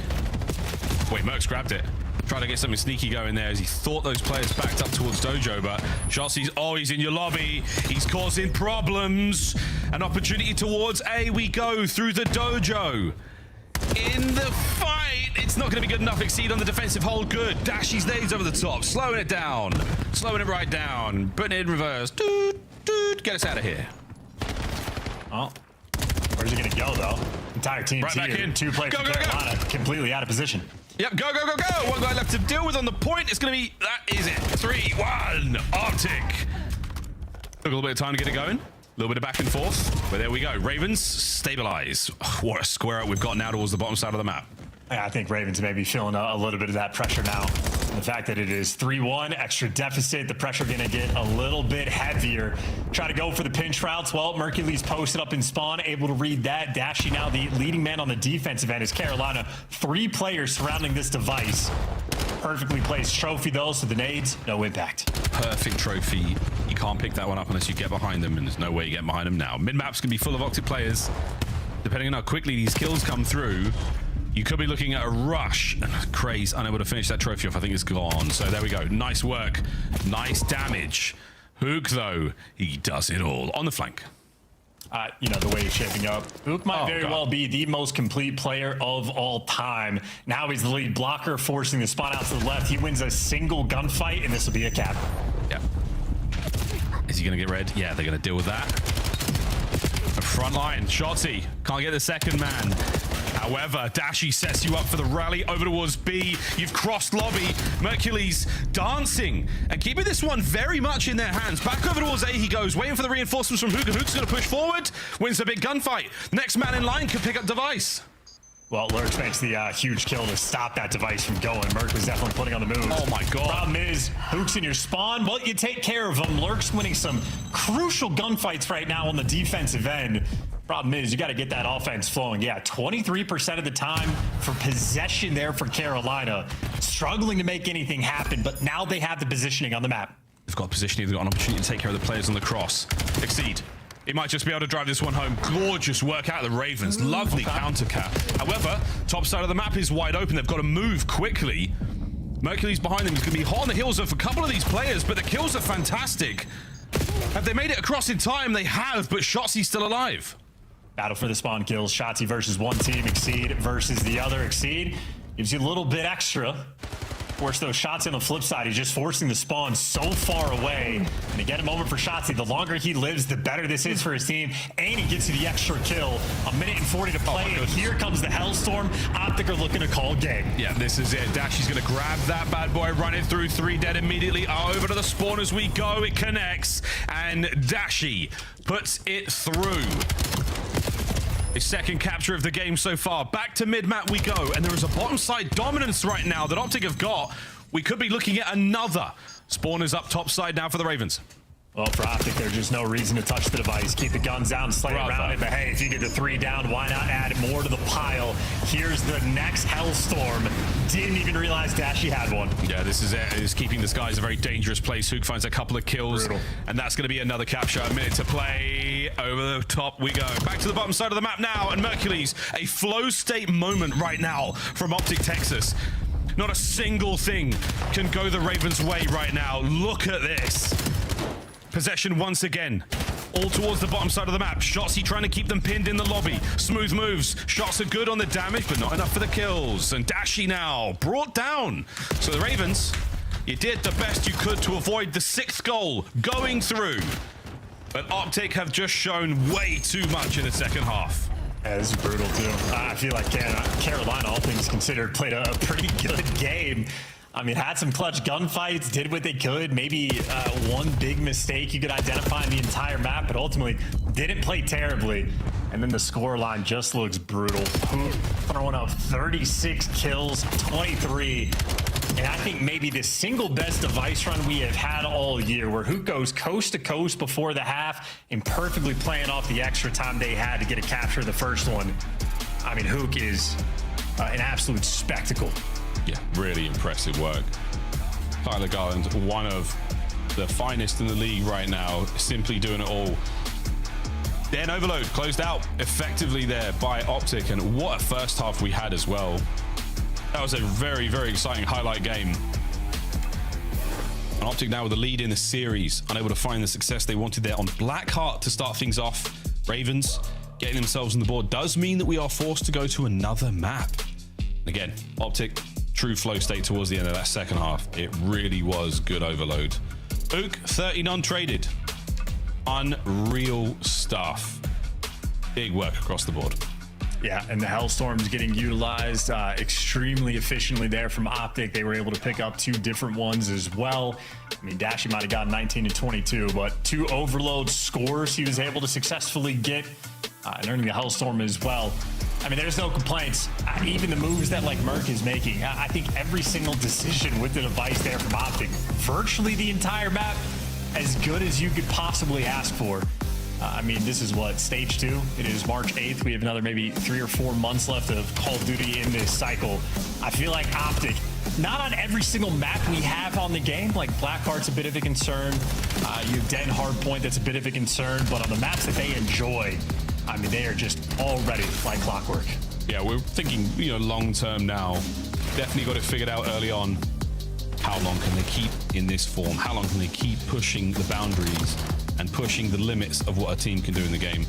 Wait, Merc's grabbed it. Trying to get something sneaky going there as he thought those players backed up towards Dojo, but Shotzi's, oh, he's in your lobby. He's causing problems. An opportunity towards A. We go through the Dojo. In the fight, it's not going to be good enough. Exceed on the defensive hold. Good. Dashi's nades over the top. Slowing it down. Slowing it right down. Putting it in reverse. Dude. Get us out of here. Oh. Where's he going to go, though? Entire team right back in. 2 players from Carolina, completely out of position. Yep, go. One guy left to deal with on the point. It's going to be, that is it. 3-1. Optic. Took a little bit of time to get it going. A little bit of back and forth, but there we go. Ravens stabilize. What a square up we've got now towards the bottom side of the map. I think Ravens may be feeling a little bit of that pressure now. The fact that it is 3-1, extra deficit, the pressure going to get a little bit heavier. Try to go for the pinch routes. Well, Mercury's posted up in spawn, able to read that. Dashi now the leading man on the defensive end is Carolina. 3 players surrounding this device. Perfectly placed trophy, though, so the nades, no impact. Perfect trophy. You can't pick that one up unless you get behind them, and there's no way you get behind them now. Mid-map's going to be full of Optic players. Depending on how quickly these kills come through, you could be looking at a rush. Craze unable to finish that trophy off. I think it's gone. So there we go. Nice work. Nice damage. Hook, though, he does it all. On the flank. You know, the way he's shaping up. Hook might very well be the most complete player of all time. Now he's the lead blocker, forcing the spawn out to the left. He wins a single gunfight, and this will be a cap. Yeah. Is he going to get red? Yeah, they're going to deal with that. A front line. Shotzi can't get the second man. However, Dashi sets you up for the rally over towards B. You've crossed lobby. Mercury's dancing and keeping this one very much in their hands. Back over towards A he goes, waiting for the reinforcements from Hook. Hook's going to push forward, wins a big gunfight. Next man in line can pick up device. Well, Lurch makes the huge kill to stop that device from going. Merc was definitely putting on the move. Oh my God. Problem is, Hook's in your spawn. Well, you take care of him. Lurk's winning some crucial gunfights right now on the defensive end. Problem is, you got to get that offense flowing. Yeah, 23% of the time for possession there for Carolina. Struggling to make anything happen, but now they have the positioning on the map. They've got positioning. They've got an opportunity to take care of the players on the cross. Exceed. He might just be able to drive this one home. Gorgeous work out of the Ravens. Lovely counter cap. However, top side of the map is wide open. They've got to move quickly. Mercury's behind them. He's going to be hot on the heels of a couple of these players, but the kills are fantastic. Have they made it across in time? They have, but Shotzi's still alive. Battle for the spawn kills. Shotzi versus one team. Exceed versus the other. Exceed gives you a little bit extra. Of course, those shots on the flip side, he's just forcing the spawn so far away. And again, a moment for Shotzi. The longer he lives, the better this is for his team. And he gets you the extra kill. 1:40 to play, and here comes the Hellstorm. Optic are looking to call game. Yeah, this is it. Dashy's going to grab that bad boy, run it through. 3 dead immediately. Over to the spawn as we go. It connects, and Dashy puts it through. His second capture of the game so far. Back to mid-map we go, and there is a bottom side dominance right now that Optic have got. We could be looking at another. Spawn is up top side now for the Ravens. Well, for Optic, there's just no reason to touch the device. Keep the guns down, slay around it. But hey, if you get the 3 down, why not add more to the pile? Here's the next Hellstorm. Didn't even realize Dashy had one. Yeah, this is it. It's keeping this guy a very dangerous place. Hook finds a couple of kills. Brutal. And that's going to be another capture. A minute to play. Over the top we go. Back to the bottom side of the map now. And Mercury's a flow state moment right now from Optic Texas. Not a single thing can go the Ravens' way right now. Look at this. Possession once again. All towards the bottom side of the map. Shotzi trying to keep them pinned in the lobby. Smooth moves. Shots are good on the damage, but not enough for the kills. And Dashy now brought down. So the Ravens, you did the best you could to avoid the 6th goal going through. But Optic have just shown way too much in the second half. Yeah, this is brutal too. I feel like Carolina, all things considered, played a pretty good game. I mean, had some clutch gunfights, did what they could. Maybe one big mistake you could identify in the entire map, but ultimately didn't play terribly. And then the score line just looks brutal. Throwing up 36 kills, 23. And I think maybe the single best device run we have had all year, where Hook goes coast to coast before the half and perfectly playing off the extra time they had to get a capture of the first one. I mean, Hook is an absolute spectacle. Yeah, really impressive work. Tyler Garland, one of the finest in the league right now, simply doing it all. Then Overload closed out effectively there by Optic, and what a first half we had as well. That was a very, very exciting highlight game. And Optic now with the lead in the series, unable to find the success they wanted there on Blackheart to start things off. Ravens getting themselves on the board does mean that we are forced to go to another map. Again, Optic, true flow state towards the end of that second half. It really was good Overload. Ook, 30 non-traded. Unreal stuff. Big work across the board. Yeah, and the Hellstorm's getting utilized extremely efficiently there from Optic. They were able to pick up 2 different ones as well. I mean, Dashy might have gotten 19 and 22, but 2 Overload scores he was able to successfully get, and earning the Hellstorm as well. I mean, there's no complaints. Even the moves that like Merc is making, I think every single decision with the device there from Optic, virtually the entire map, as good as you could possibly ask for. I mean, this is what, stage 2? It is March 8th. We have another maybe 3 or 4 months left of Call of Duty in this cycle. I feel like Optic, not on every single map we have on the game, like Blackheart's a bit of a concern. You have Den Hardpoint, that's a bit of a concern, but on the maps that they enjoy, I mean, they are just already like clockwork. Yeah, we're thinking, long term now. Definitely got it figured out early on. How long can they keep in this form? How long can they keep pushing the boundaries and pushing the limits of what a team can do in the game?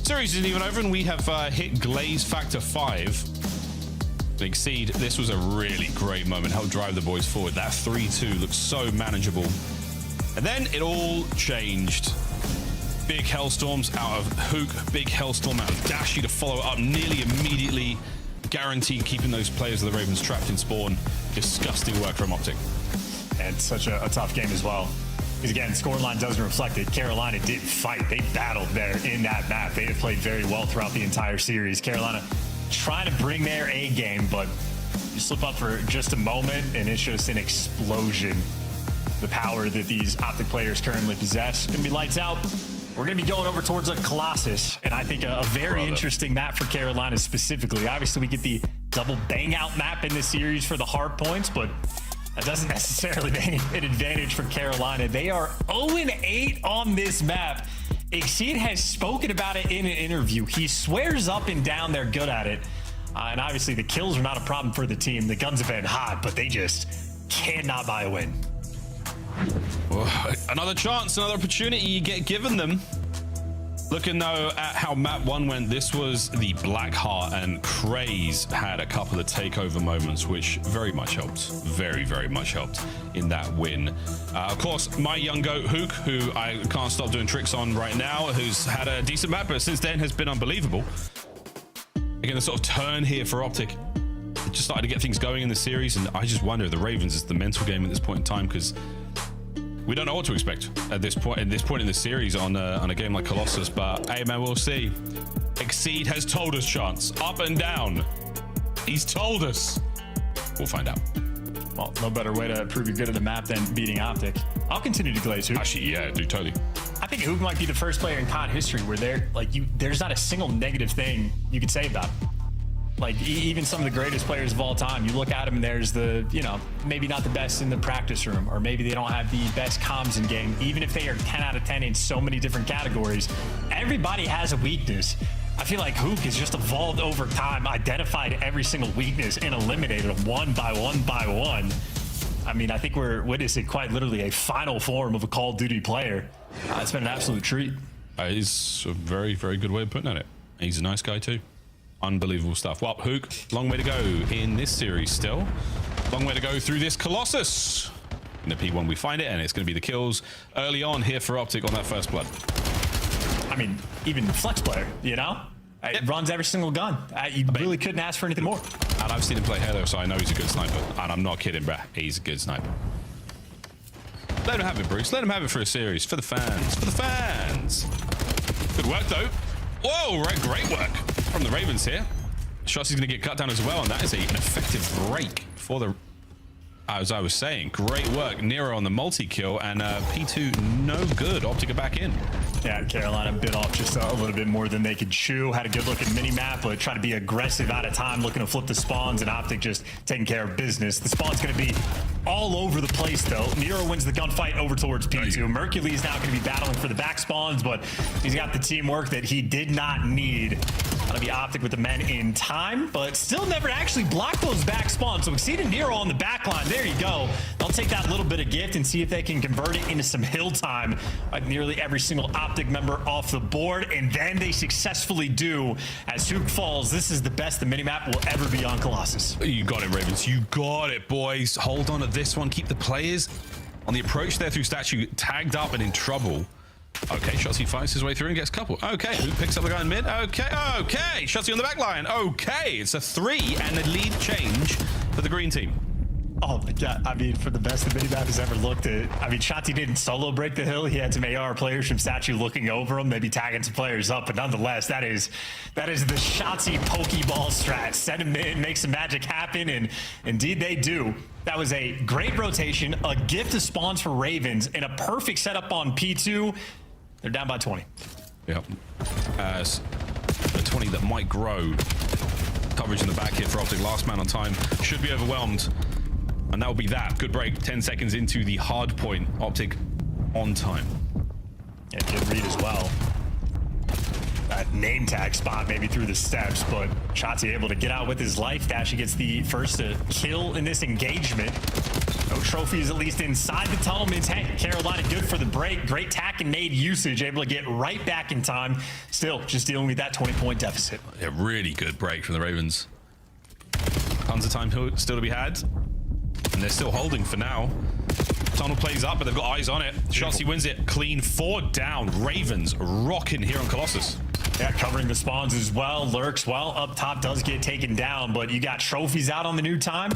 Series isn't even over, and we have hit Glaze Factor 5. Exceed, this was a really great moment. Helped drive the boys forward. That 3-2 looks so manageable. And then it all changed. Big Hellstorms out of Hook, big Hellstorm out of Dashy to follow up nearly immediately. Guaranteed keeping those players of the Ravens trapped in spawn. Disgusting work from Optic. And such a tough game as well. Because again, scoreline doesn't reflect it. Carolina did fight. They battled there in that map. They have played very well throughout the entire series. Carolina trying to bring their A game, but you slip up for just a moment and it's just an explosion. The power that these Optic players currently possess. Gonna be lights out. We're going to be going over towards a Colossus, and I think a very interesting map for Carolina specifically. Obviously, we get the double bang-out map in this series for the hard points, but that doesn't necessarily mean an advantage for Carolina. They are 0-8 on this map, Exceed has spoken about it in an interview. He swears up and down they're good at it. And obviously the kills are not a problem for the team. The guns have been hot, but they just cannot buy a win. Well, another chance, another opportunity you get given them. Looking though at how map 1 went, this was the Blackheart, and Craze had a couple of takeover moments, which very much helped. Very, very much helped in that win. Of course, my young goat Hook, who I can't stop doing tricks on right now, who's had a decent map, but since then has been unbelievable. Again, a sort of turn here for Optic. It just started to get things going in the series, and I just wonder if the Ravens is the mental game at this point in time, because we don't know what to expect at this point in the series on a game like Colossus. But hey, man, we'll see. Exceed has told us, Chance, up and down. He's told us. We'll find out. Well, no better way to prove you're good at the map than beating Optic. I'll continue to glaze Hook. Actually, yeah, dude, totally. I think Hook might be the first player in COD history where there's not a single negative thing you could say about him. Like, even some of the greatest players of all time, you look at them and there's the, maybe not the best in the practice room, or maybe they don't have the best comms in game. Even if they are 10 out of 10 in so many different categories, everybody has a weakness. I feel like Hook has just evolved over time, identified every single weakness, and eliminated them one by one by one. I mean, I think we're witnessing quite literally a final form of a Call of Duty player. It's been an absolute treat. It's a very, very good way of putting it. He's a nice guy too. Unbelievable stuff. Well, Hook, long way to go in this series still. Long way to go through this Colossus. In the P1 we find it, and it's going to be the kills early on here for Optic on that first blood. I mean, even the flex player, It runs every single gun. You really couldn't ask for anything more. And I've seen him play Halo, so I know he's a good sniper. And I'm not kidding, bruh. He's a good sniper. Let him have it, Bruce. Let him have it for a series. For the fans. For the fans. Good work, though. Whoa, great work from the Ravens here. Shotzi's going to get cut down as well, and that is an effective break for the... As I was saying, great work. Nero on the multi-kill, and P2 no good. Optic are back in. Yeah, Carolina bit off just a little bit more than they could chew. Had a good looking mini-map, but try to be aggressive out of time, looking to flip the spawns, and Optic just taking care of business. The spawn's going to be all over the place, though. Nero wins the gunfight over towards P2. Mercury is now going to be battling for the back spawns, but he's got the teamwork that he did not need. That'll be Optic with the men in time, but still never actually blocked those back spawns. So Exceed and Nero on the back line. There you go. They'll take that little bit of gift and see if they can convert it into some hill time. Like nearly every single Optic member off the board, and then they successfully do. As Hook falls, this is the best the minimap will ever be on Colossus. You got it, Ravens. You got it, boys. Hold on to this one. Keep the players on the approach there through Statue tagged up and in trouble. Okay, Shotzi fights his way through and gets a couple. Okay, Hook picks up the guy in mid. Okay, Shotzi on the back line. Okay, it's a 3 and a lead change for the green team. Oh my God, I mean, for the best the minimap has ever looked at. I mean, Shotzi didn't solo break the hill. He had some AR players from Statue looking over him, maybe tagging some players up, but nonetheless, that is the Shotzi Pokeball strat. Send him in, make some magic happen, and indeed they do. That was a great rotation, a gift of spawns for Ravens, and a perfect setup on P2. They're down by 20. Yep. As the 20 that might grow. Coverage in the back here for Optic. Last man on time. Should be overwhelmed. And that will be that. Good break. 10 seconds into the hard point. Optic on time. Yeah, good read as well. That name tag spot maybe through the steps, but Shotzi able to get out with his life. Dashi gets the first kill in this engagement. No trophies, at least inside the tunnel. Means, hey, Carolina good for the break. Great tack and nade usage. Able to get right back in time. Still just dealing with that 20-point deficit. A really good break from the Ravens. Tons of time still to be had. And they're still holding for now. Tunnel plays up, but they've got eyes on it. Shotzi wins it. Clean 4 down. Ravens rocking here on Colossus. Yeah, covering the spawns as well. Lurks well up top, does get taken down, but you got trophies out on the new time.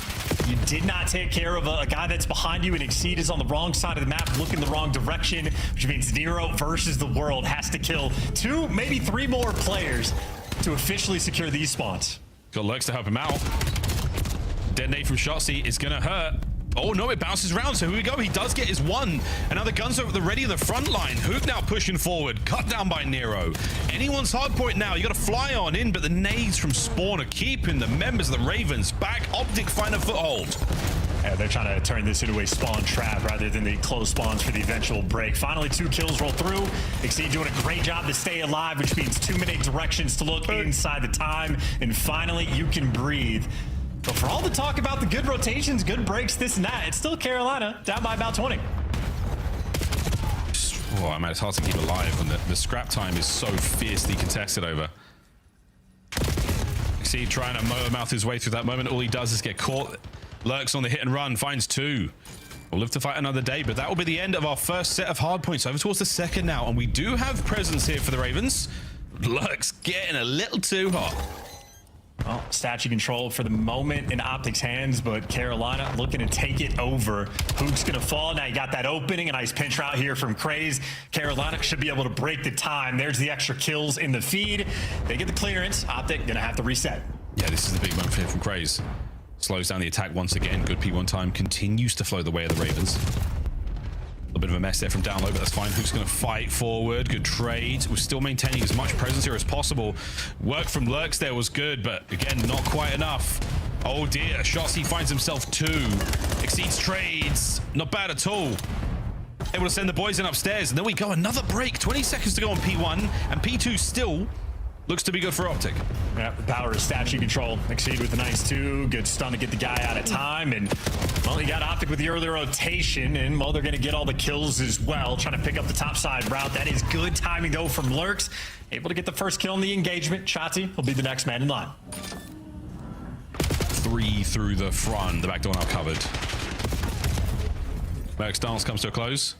You did not take care of a guy that's behind you, and Exceed is on the wrong side of the map, looking the wrong direction, which means Nero versus the world has to kill 2, maybe 3 more players to officially secure these spawns. Got Lurks to help him out. Detonate from Shotzi is gonna hurt. Oh no, it bounces around, so here we go. He does get his 1. And now the guns are ready at the front line. Hook now pushing forward. Cut down by Nero. Anyone's hard point now. You got to fly on in, but the nades from Spawn are keeping the members of the Ravens back. Optic find a foothold. Yeah, they're trying to turn this into a spawn trap rather than the close spawns for the eventual break. Finally, 2 kills roll through. Exceed doing a great job to stay alive, which means too many directions to look inside the time. And finally, you can breathe. But for all the talk about the good rotations, good breaks, this and that, it's still Carolina down by about 20. Oh, man, it's hard to keep alive when the scrap time is so fiercely contested over. Exceed trying to mouth his way through that moment. All he does is get caught. Lurks on the hit and run, finds 2. We'll live to fight another day, but that will be the end of our first set of hard points. Over towards the second now, and we do have presence here for the Ravens. Lurks getting a little too hot. Well, statue control for the moment in Optic's hands, but Carolina looking to take it over. Hook's gonna fall. Now you got that opening, a nice pinch route here from Craze. Carolina should be able to break the time. There's the extra kills in the feed. They get the clearance. Optic gonna have to reset. Yeah, this is the big moment here from Craze. Slows down the attack once again. Good P1 time continues to flow the way of the Ravens. A little bit of a mess there from down low, but that's fine. Hook's going to fight forward. Good trade. We're still maintaining as much presence here as possible. Work from Lurks there was good, but again, not quite enough. Oh dear, Shotzi finds himself 2. Exceeds trades. Not bad at all. Able to send the boys in upstairs, and then we go another break. 20 seconds to go on P1, and P2 still looks to be good for Optic. Yeah, the power of statue control. Exceed with a nice 2. Good stun to get the guy out of time. And, well, you got Optic with the early rotation. And, well, they're going to get all the kills as well. Trying to pick up the top side route. That is good timing, though, from Lurks. Able to get the first kill in the engagement. Shotzi will be the next man in line. 3 through the front. The back door now covered. Merc's dance comes to a close.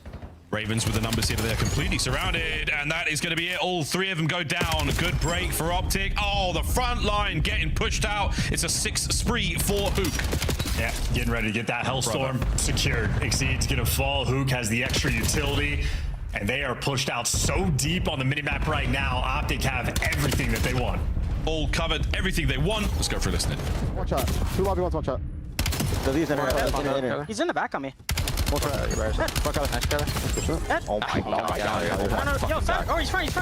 Ravens with the numbers here, they're completely surrounded, and that is going to be it. All 3 of them go down. Good break for Optic. Oh, the front line getting pushed out. It's a 6 spree for Hook. Yeah, getting ready to get that Hellstorm secured. Exceed's going to fall. Hook has the extra utility, and they are pushed out so deep on the minimap right now. Optic have everything that they want. All covered, everything they want. Let's go for listening. One shot. 2 lobby ones, 1 shot. He's in the back on me. Oh my god. Yo, stop. Oh, he's front.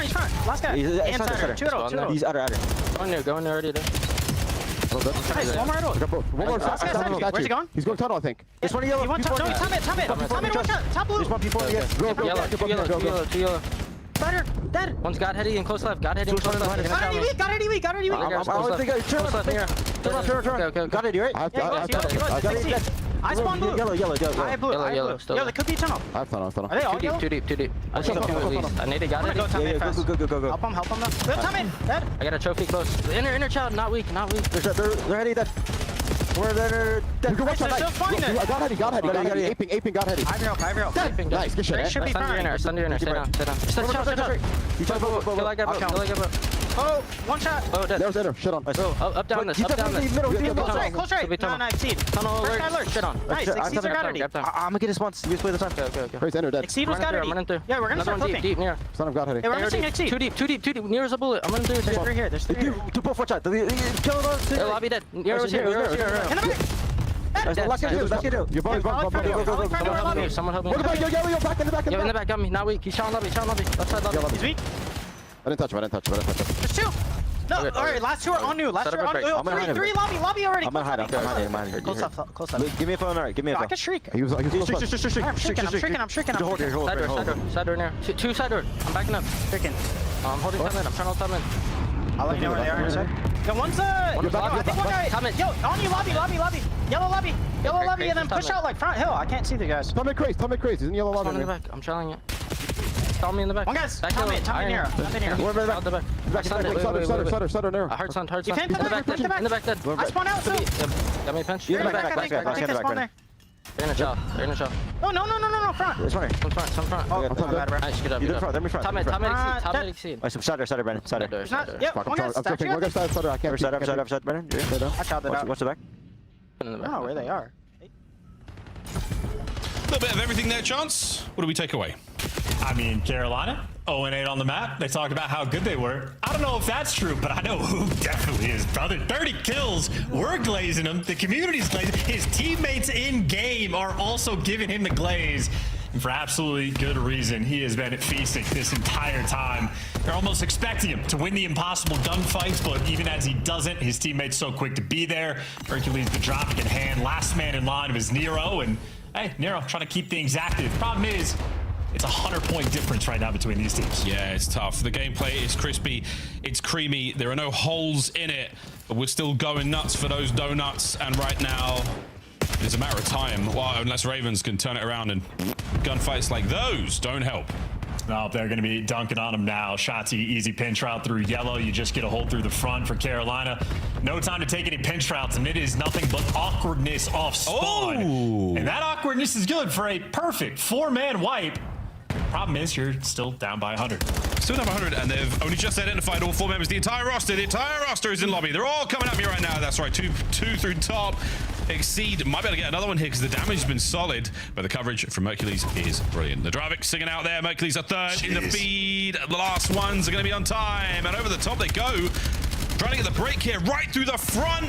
Last guy. He's outer. He's outer. Go in there already. Nice, one more idle. One more shot. Where's he going? He's going tunnel, I think. This one yellow. Time it, one shot. Top blue. There's one P4. Yes. Go. Two yellow. Spider, dead. One's got heady and close left. Got heady and close left. Got it. Turn. Got it, right? I spawned blue. Yellow. I have blue. Yellow. Yo, they could be tunnel. I have tunnel. Are they all Too deep. I think 2 at least. I need to got it. Go. Help him though. Time in. Dead. I got a trophy close. Inner child, not weak. They're ready. That. Where they're dead. They're still fine there. Got heady. Aping got heady. High rope. Nice. Good shit. Should be fine. Stand your inner. Stay down. You try to Kill that guy. Oh, one shot. Oh, dead. There's there. Shit on. Up down this. Close right. No, Exceed. Tunnel alert. Shit on. Nice. Exceed's got ready. I'm gonna get his once. You just play the time. Okay. Crazy enter dead. Exceed was got ready. Yeah, we're gonna start flipping. Deep near. Son of God heady. Yeah, we're missing Exceed. Too deep. Near as a bullet. I'm running through. There's 3 here. There's 3 here. 2 4 shot. Kill those. Lobby dead. Near was here. In the back. Let's get it. Your boys, go. Someone help me. Yo, back in the back. Yo, in the back, got me. Not weak. He's shot lobby. Left side lobby. He's weak. I didn't touch him. There's 2. No, alright, last 2 are on new. Last 2 are on new. 3 lobby already. I'm gonna hide. Close up. Give me a phone, alright. Give me a phone. I can shriek. He was I'm shrieking. Hold here. Side door near. 2 side door. I'm backing up. Shrieking. I'm holding time in. I'm trying to hold time in. I'll let you know where they are inside. Yo, one's I think one guy. Yo, on you, lobby. Yellow lobby, and then push out like front hill. I can't see the guys. Tommy Craze. He's in yellow lobby. In the back. I'm trailing it. Tell me in the back. One guy's. Tommy near. We're in the back. Sutter near. Hard sun. You can't come back. In the back dead. I spawn out too. Got me a pinch. You're in the back. I think I spawned there. They're in a shop. Oh, no, front. Some front. Oh, bad, bro. Nice, good up. You're in front. Top mid exceed. Some Sutter, Brennan. Sutter. Yeah, one guy's statue. One guy's Sutter. I can't. Sutter, Brennan. I shot that out. What's the back? I don't know where they are. A little bit of everything there, Chance. What do we take away? I mean, Carolina, 0-8 on the map. They talk about how good they were. I don't know if that's true, but I know who definitely is, brother. 30 kills. We're glazing him. The community's glazing. His teammates in game are also giving him the glaze. And for absolutely good reason. He has been feasting this entire time. They're almost expecting him to win the impossible gunfights, but even as he doesn't, his teammates so quick to be there. Hercules the dropping in hand. Last man in line was Nero, and hey, Nero trying to keep things active. Problem is, it's a 100-point difference right now between these teams. Yeah, it's tough. The gameplay is crispy. It's creamy. There are no holes in it, but we're still going nuts for those donuts. And right now, it's a matter of time. Well, unless Ravens can turn it around, and gunfights like those don't help. No, they're going to be dunking on him now. Shotzi, easy pinch route through yellow. You just get a hold through the front for Carolina. No time to take any pinch routes, and it is nothing but awkwardness off spawn. Oh. And that awkwardness is good for a perfect 4-man wipe. Problem is, you're still down by 100. Still down by 100, and they've only just identified all 4 members. The entire roster is in lobby. They're all coming at me right now. That's right, two through top. Exceed might be able to get another one here because the damage has been solid, but the coverage from Hercules is brilliant. The Dravic singing out there. Hercules a third in the feed. The last ones are going to be on time, and over the top they go. Trying to get the break here right through the front.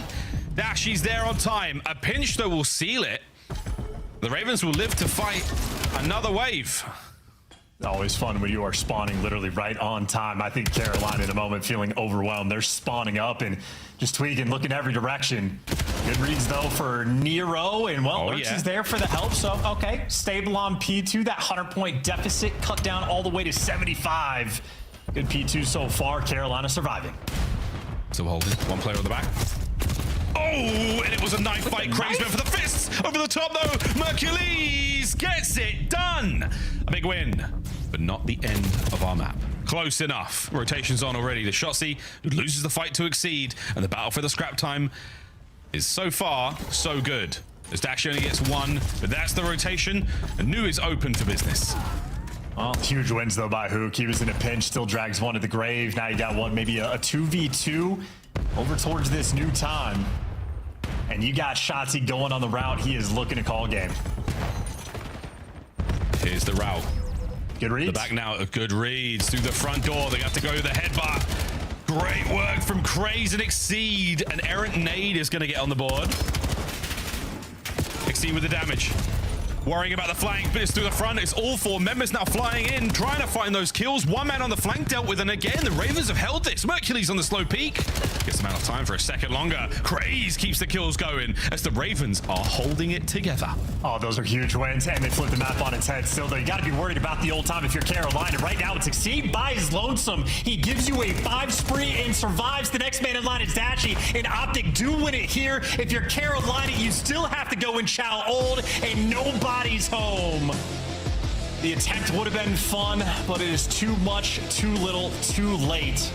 Dashy's there on time. A pinch though will seal it. The Ravens will live to fight another wave. Always fun when you are spawning literally right on time. I think Carolina at the moment feeling overwhelmed. They're spawning up and just tweaking, looking every direction. Good reads though for Nero, and well, Lurks is there for the help. So okay, stable on P2. That 100-point deficit cut down all the way to 75. Good P2 so far. Carolina surviving. Still holding. One player on the back. Oh, and it was a knife fight. Crazy for the fists. Over the top though. Hercules gets it done. A big win, but not the end of our map. Close enough. Rotation's on already. The Shotzi loses the fight to Exceed, and the battle for the scrap time is so far so good. As Dash only gets 1, but that's the rotation, and Nu is open for business. Well, huge wins though by Hook. He was in a pinch, still drags one to the grave. Now you got one, maybe a 2v2 over towards this new time. And you got Shotzi going on the route. He is looking to call game. Here's the route. Good reads. The back now, good reads through the front door. They have to go to the headbutt. Great work from Craze and Exceed. An errant nade is going to get on the board. Exceed with the damage. Worrying about the flank, but it's through the front. It's all 4 members now flying in, trying to find those kills. 1 man on the flank dealt with, and again, the Ravens have held this. Hercules on the slow peak. Gets them out of time for a second longer. Craze keeps the kills going as the Ravens are holding it together. Oh, those are huge wins, and they flip the map on its head still, though. You got to be worried about the old time if you're Carolina. Right now, it's Exceed by his lonesome. He gives you a 5 spree and survives. The next man in line is Dashy, and Optic do win it here. If you're Carolina, you still have to go and chow old, and nobody's home. The attempt would have been fun, but it is too much, too little, too late.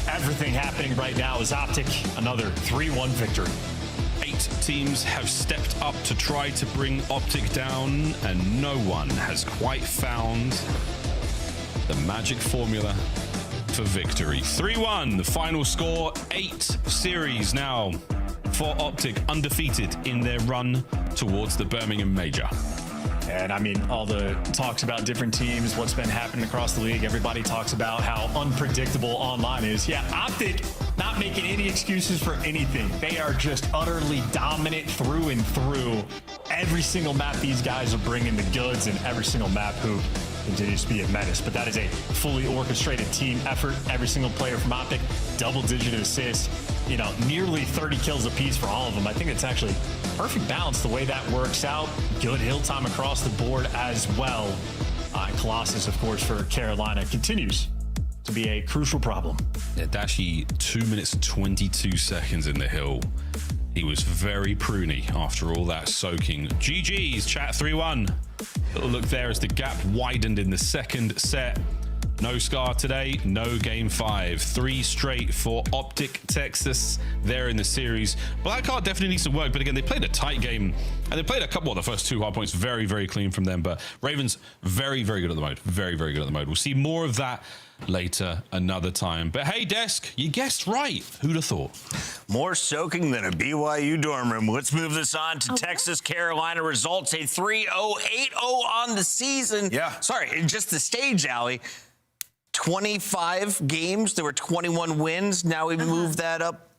Everything happening right now is Optic, another 3-1 victory. 8 teams have stepped up to try to bring Optic down, and no one has quite found the magic formula for victory. 3-1, the final score. 8 series now for Optic, undefeated in their run towards the Birmingham Major. And I mean, all the talks about different teams, what's been happening across the league, everybody talks about how unpredictable online is. Yeah, Optic not making any excuses for anything. They are just utterly dominant through and through. Every single map, these guys are bringing the goods, and every single map who continues to be a menace. But that is a fully orchestrated team effort. Every single player from Optic, double-digit assists, you know, nearly 30 kills apiece for all of them. I think it's actually perfect balance the way that works out. Good hill time across the board as well. Colossus, of course, for Carolina continues to be a crucial problem. Yeah, Dashi, 2 minutes and 22 seconds in the hill. He was very pruny after all that soaking. GG's, chat 3-1. Little look there as the gap widened in the second set. No Scar today, no game 5. 3 straight for Optic Texas there in the series. Blackheart definitely needs to work, but again, they played a tight game, and they played a couple of the first 2 hard points very, very clean from them, but Ravens, very, very good at the mode. Very, very good at the mode. We'll see more of that later another time. But hey, Desk, you guessed right. Who'd have thought? More soaking than a BYU dorm room. Let's move this on to Texas Carolina results. A 3-0, 8-0 on the season. Yeah. Sorry, just the stage, Allie. 25 games. There were 21 wins. Now we moved that up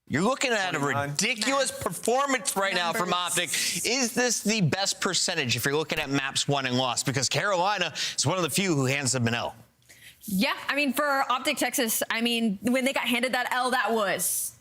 You're looking at a ridiculous performance right now from Optic. Is this the best percentage if you're looking at maps won and lost? Because Carolina is one of the few who hands them an L. Yeah, I mean, for Optic Texas, I mean, when they got handed that L, that was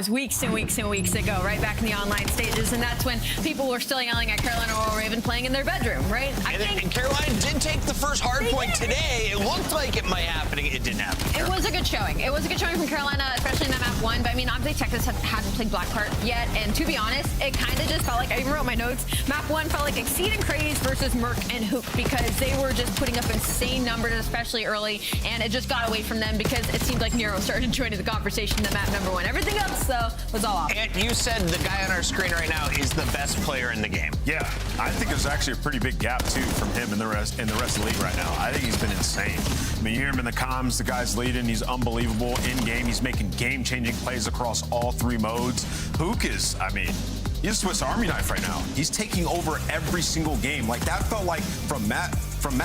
weeks and weeks and weeks ago, right back in the online stages, and that's when people were still yelling at Carolina Royal Raven playing in their bedroom, right? And Carolina did take the first hard point today. It looked like it might happen. It didn't happen. It was a good showing. It was a good showing from Carolina, especially in that map 1. But I mean, Optic Texas hadn't played Blackheart yet, and to be honest, it kind of just felt like, I even wrote my notes, map 1 felt like Exceed and Craze versus Merc and Hook, because they were just putting up insane numbers, especially early, and it just got away from them because it seemed like Nero started joining the conversation in map number 1. Everything else, though, was all off. And you said the guy on our screen right now is the best player in the game. Yeah, I think there's actually a pretty big gap too from him and the rest of the league right now. I think he's been insane. I mean, you hear him in the comms, the guy's leading, he's unbelievable in game. He's making game-changing plays across all 3 modes. Hook is, I mean, he's a Swiss Army knife right now. He's taking over every single game. Like that felt like from map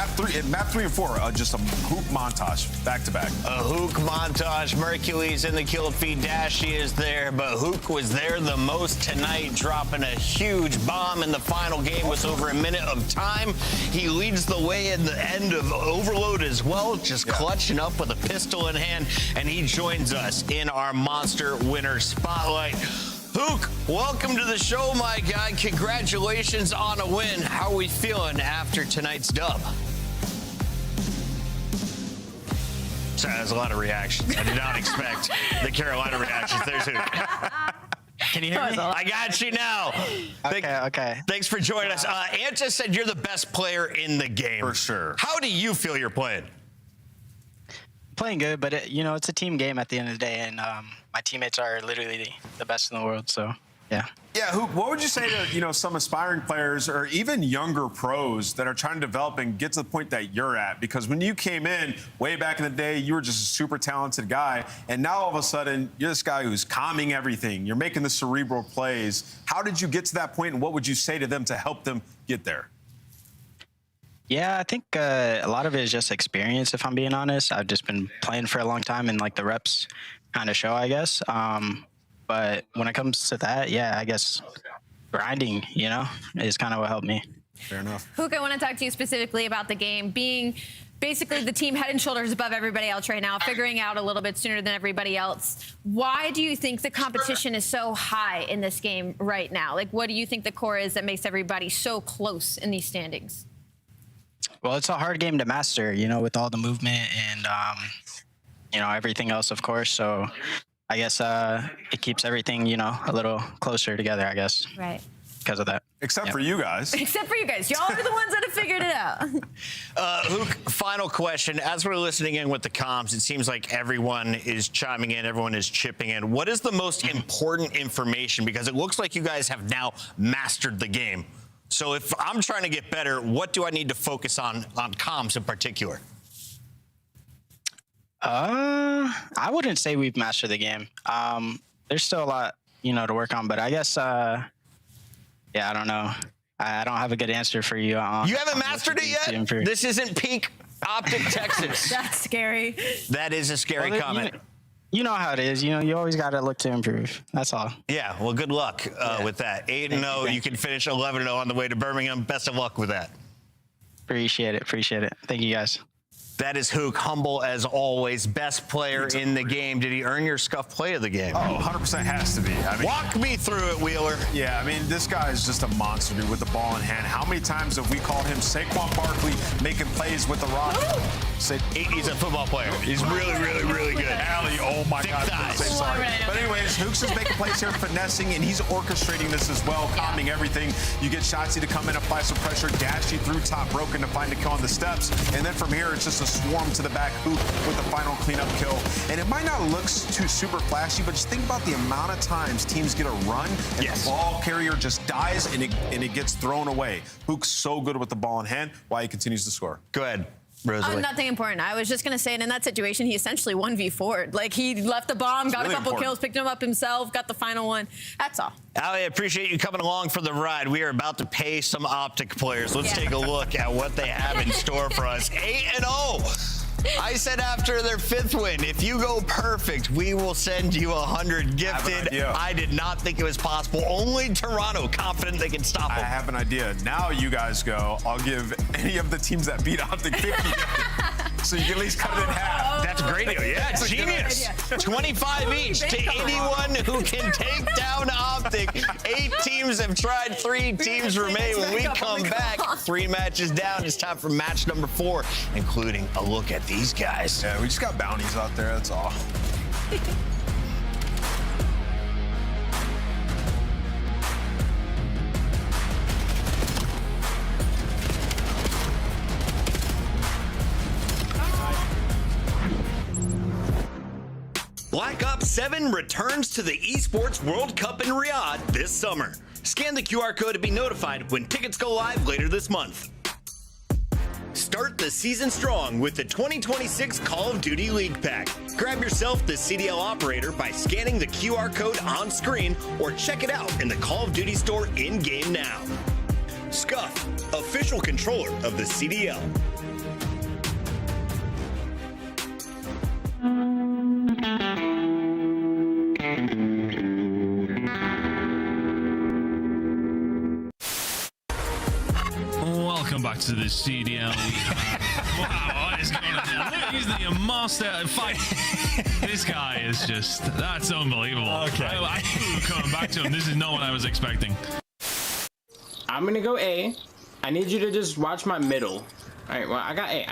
3 and 4, just a hoop montage back to back. A Hook montage. Mercury's in the kill feed. Dashy is there, but Hook was there the most tonight, dropping a huge bomb in the final game with over a minute of time. He leads the way in the end of Overload as well, just clutching up with a pistol in hand, and he joins us in our Monster Winner Spotlight. Hook, welcome to the show, my guy. Congratulations on a win. How are we feeling after tonight's dub? Sorry, there's a lot of reactions. I did not expect the Carolina reactions. There's Hook. Can you hear me? I got you now. Okay. Thanks for joining us. Ant just said you're the best player in the game. For sure. How do you feel you're playing? Playing good, but it's a team game at the end of the day, and my teammates are literally the best in the world. So, yeah. Yeah, Hoop, what would you say to some aspiring players or even younger pros that are trying to develop and get to the point that you're at? Because when you came in way back in the day, you were just a super talented guy, and now all of a sudden you're this guy who's calming everything. You're making the cerebral plays. How did you get to that point, and what would you say to them to help them get there? Yeah, I think a lot of it is just experience, if I'm being honest. I've just been playing for a long time, and like the reps kind of show, I guess. But when it comes to that, yeah, I guess grinding, is kind of what helped me. Fair enough. Hook, I want to talk to you specifically about the game being basically the team head and shoulders above everybody else right now, figuring out a little bit sooner than everybody else. Why do you think the competition is so high in this game right now? Like, what do you think the core is that makes everybody so close in these standings? Well, it's a hard game to master, with all the movement and, everything else, of course. So I guess it keeps everything, a little closer together, I guess. Right. Because of that. Except for you guys. Except for you guys. Y'all are the ones that have figured it out. Hook, final question. As we're listening in with the comms, it seems like everyone is chiming in, everyone is chipping in. What is the most important information? Because it looks like you guys have now mastered the game. So if I'm trying to get better, what do I need to focus on comms in particular? I wouldn't say we've mastered the game. There's still a lot, to work on, but I guess, I don't know. I don't have a good answer for you. You haven't mastered it yet? This isn't peak Optic Texas. That's scary. That is a scary comment. You know how it is. You always got to look to improve. That's all. Yeah, well, good luck with that. 8-0, you can finish 11-0 on the way to Birmingham. Best of luck with that. Appreciate it. Thank you, guys. That is Hook, humble as always, best player in the game. Did he earn your Scuff play of the game? Oh, 100% has to be. Walk me through it, Wheeler. Yeah, this guy is just a monster, dude, with the ball in hand. How many times have we called him Saquon Barkley making plays with the rock? He's a football player. He's really, really, really good. Allie, oh my God. Sorry. But anyways, Hook's is making plays here, finessing, and he's orchestrating this as well, calming everything. You get Shotsy to come in, apply some pressure, dash you through top broken to find a kill on the steps, and then from here, it's just a swarm to the back hoop with the final cleanup kill. And it might not look too super flashy, but just think about the amount of times teams get a run and the ball carrier just dies and it gets thrown away. Hook's so good with the ball in hand while he continues to score. Go ahead, Rosalie. Nothing important. I was just going to say, and in that situation, he essentially 1v4'd. Like, he left the bomb, got a couple kills, picked him up himself, got the final one. That's all. Allie, I appreciate you coming along for the ride. We are about to pay some Optic players. Let's take a look at what they have in store for us. 8-0. I said after their 5th win, if you go perfect, we will send you 100 gifted. I did not think it was possible. Only Toronto confident they can stop them. I have an idea. Now you guys go. I'll give any of the teams that beat Optic 50 gifted. So you can at least cut it in half. That's a great deal. Yeah, genius. 25 each to anyone who can take down Optic. 8 teams have tried. 3 teams remain. When we come back, 3 matches down. It's time for match number 4, including a look at these guys. Yeah, we just got bounties out there. That's all. Black Ops 7 returns to the Esports World Cup in Riyadh this summer. Scan the QR code to be notified when tickets go live later this month. Start the season strong with the 2026 Call of Duty League Pack. Grab yourself the CDL operator by scanning the QR code on screen or check it out in the Call of Duty store in-game now. Scuff, official controller of the CDL. Welcome back to the CDL. Wow, what is going on? Look, he's the master fight. This guy is just, that's unbelievable. Okay. I coming back to him. This is not what I was expecting. I'm gonna go A. I need you to just watch my middle. All right, well, I got A.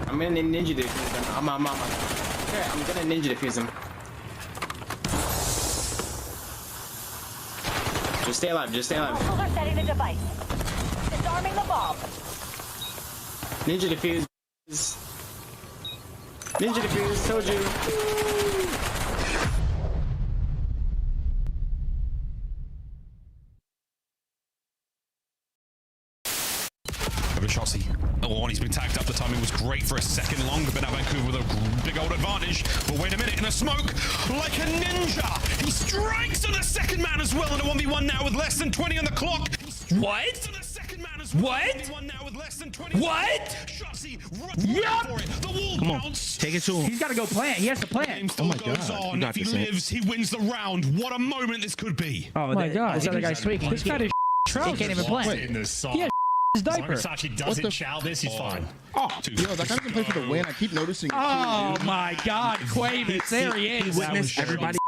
I'm gonna ninja defuse him. Okay, I'm gonna ninja defuse him. Just stay alive, Hostiles are setting the device. Disarming the bomb. Ninja defuse. Ninja defuse, told you. Shotzi. Oh, and he's been tagged up. The timing was great for a second long, but now Vancouver with a big old advantage. But wait a minute, in the smoke, like a ninja, he strikes on the second man as well in a 1v1 now with less than 20 on the clock. What? What? What? Yup! Come on, take it to him. He's got to go plant. He has to plant. Oh my God! On. If he lives, he wins the round. What a moment this could be! Oh my God! This other guy's tweaking. This guy is trousers. He can't even play. Yeah. His diaper. As long as Sachi doesn't chow this, he's fine. Oh, yo, that guy can play for the win. I keep noticing it. Oh my God, Quavis, there he is. He witnessed everybody.